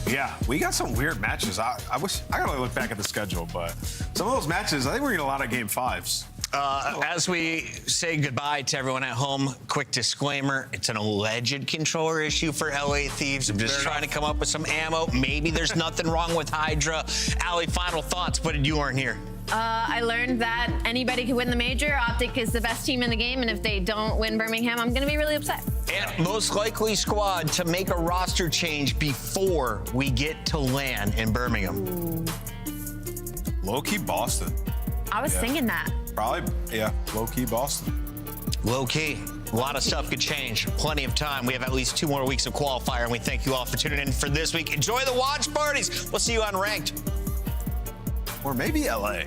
Yeah, we got some weird matches. I gotta look back at the schedule, but some of those matches, I think we're getting a lot of game 5s. As we say goodbye to everyone at home, quick disclaimer, it's an alleged controller issue for LA Thieves. I'm just trying to come up with some ammo. Maybe there's nothing wrong with Hydra. Allie, final thoughts. What did you learn here? I learned that anybody can win the major. Optic is the best team in the game, and if they don't win Birmingham, I'm gonna be really upset. And most likely squad to make a roster change before we get to LAN in Birmingham. Low-key Boston. I was thinking that. Probably, yeah, low-key Boston. Low-key. A lot of stuff could change. Plenty of time. We have at least 2 more weeks of qualifier, and we thank you all for tuning in for this week. Enjoy the watch parties. We'll see you on Ranked. Or maybe LA.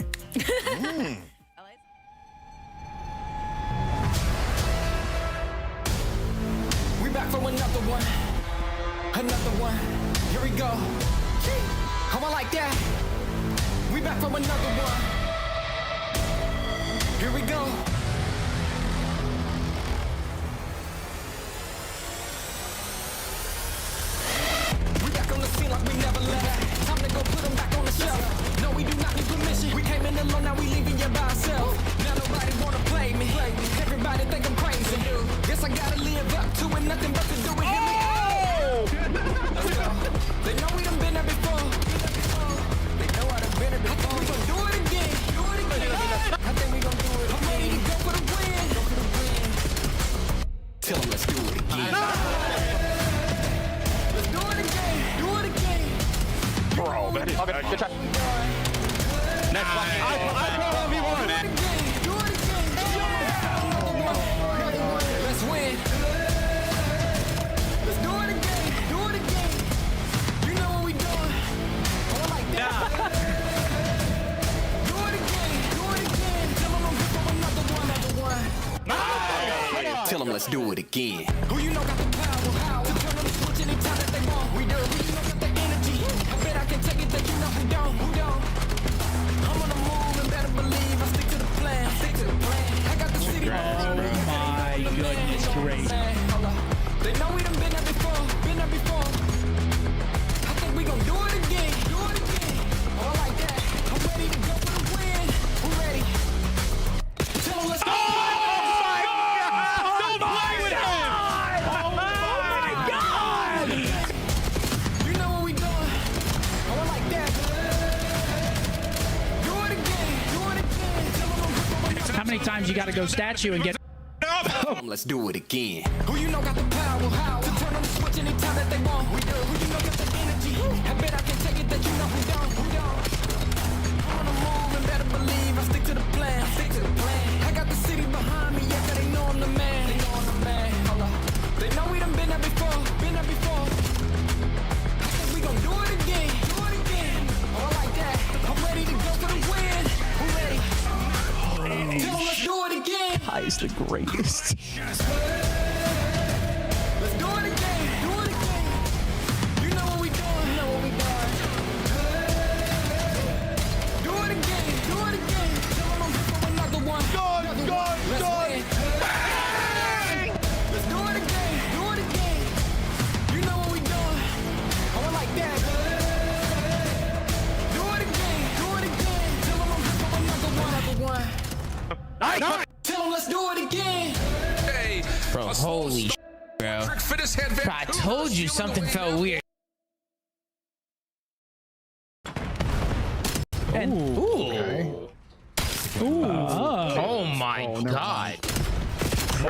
We back for another one. Another one. Here we go. How I like that. We back for another one. Here we go. We back on the scene like we never left. Time to go put them back on the shelf. No, we do not need permission. We came in alone, now we leaving you by ourselves. Now nobody wanna play me. Everybody think I'm crazy. Guess I gotta live up to it. Nothing but to do it. Hear me. Let's go. They know we done been there before. They know I done been there before. We gon' do it again. I think we gon' do it. I'm ready to go for the win. Go for the win. Tell them let's do it again. Let's do it again. Do it again. Bro, man. Okay, good try. Next one. I call everyone. Do it again. Let's win. Let's do it again. Do it again. You know what we doing. Oh, I like that. Do it again. Do it again. Tell them I'm good for another one. Tell them let's do it again. Who you know got the power? To turn on the switch anytime that they want. We do. Who you know got the energy? I bet I can take it that you know who don't. Who don't? I'm on the move and better believe I stick to the plan. Stick to the plan. I got the city. Oh my goodness, great. They know we done been there before. Been there before. I think we gon' do it again. Do it again. Oh, I like that. I'm ready to go for the win. Who ready? Tell them let's go. You know what we doing. Oh, I like that. Do it again. Do it again. Tell them I'm good for another. How many times you got to go statue and get Let's do it again. Who you know got the power? To turn on the switch anytime that they want. We do. Who you know got the energy? I bet I can take it that you know who don't. Who don't? I'm on the move and better believe I stick to the plan. Stick to the plan. I got the city behind me, yeah, 'cause they know I'm the man. They know I'm the man. Hold up. They know we done been there before. Been there before. I think we gon' do it again. Do it again. Oh, I like that. I'm ready to go for the win. Who ready? Tell them let's do it again. Kai is the greatest. Let's do it again. Do it again. You know what we doing. You know what we doing. Do it again. Do it again. Tell them I'm good for another one. Let's win. Let's do it again. Do it again. You know what we doing. Oh, I like that. Do it again. Do it again. Tell them I'm good for another one. Nice. Tell them let's do it again. Hey, Bro, holy bro. Bro, I told you something felt weird. And, ooh. Oh my god.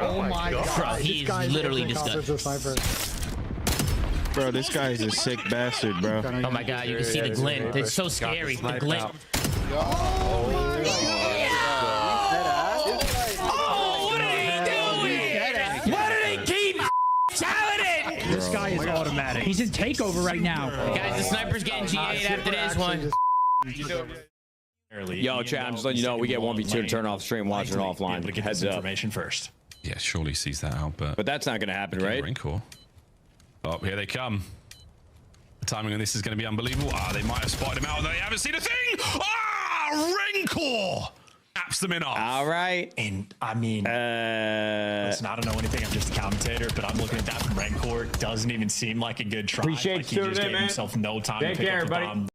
Oh my god. Bro, he is literally disgusting. Bro, this guy is a sick bastard, bro. Oh my god, you can see the glint. It's so scary. The glint. This guy is automatic. He's in takeover right now. Guys, the sniper's getting G8 after this one. Yo, chat, I'm just letting you know we get 1v2 to turn off stream, watch it offline. Heads up. Information first. Yeah, surely sees that out, but that's not going to happen, right? Wrinkle. Oh, here they come. The timing on this is going to be unbelievable. Ah, they might have spotted him out. They haven't seen a thing. Ah, Wrinkle. Taps them in off. All right. And I mean, listen, I don't know anything. I'm just a commentator, but I'm looking at that from Rancor. Doesn't even seem like a good try. Appreciate like he just gave himself no time to pick up the bomb.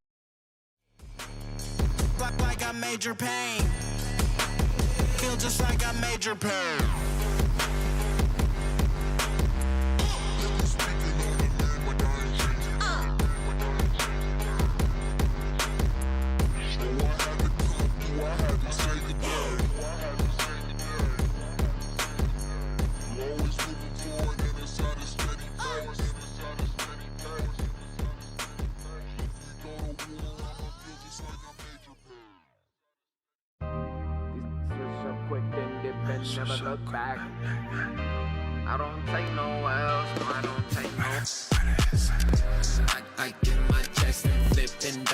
Like a major pain. Feel just like a major pain. never look back. I don't take no L's, no, I don't take no. I get my chest and flip and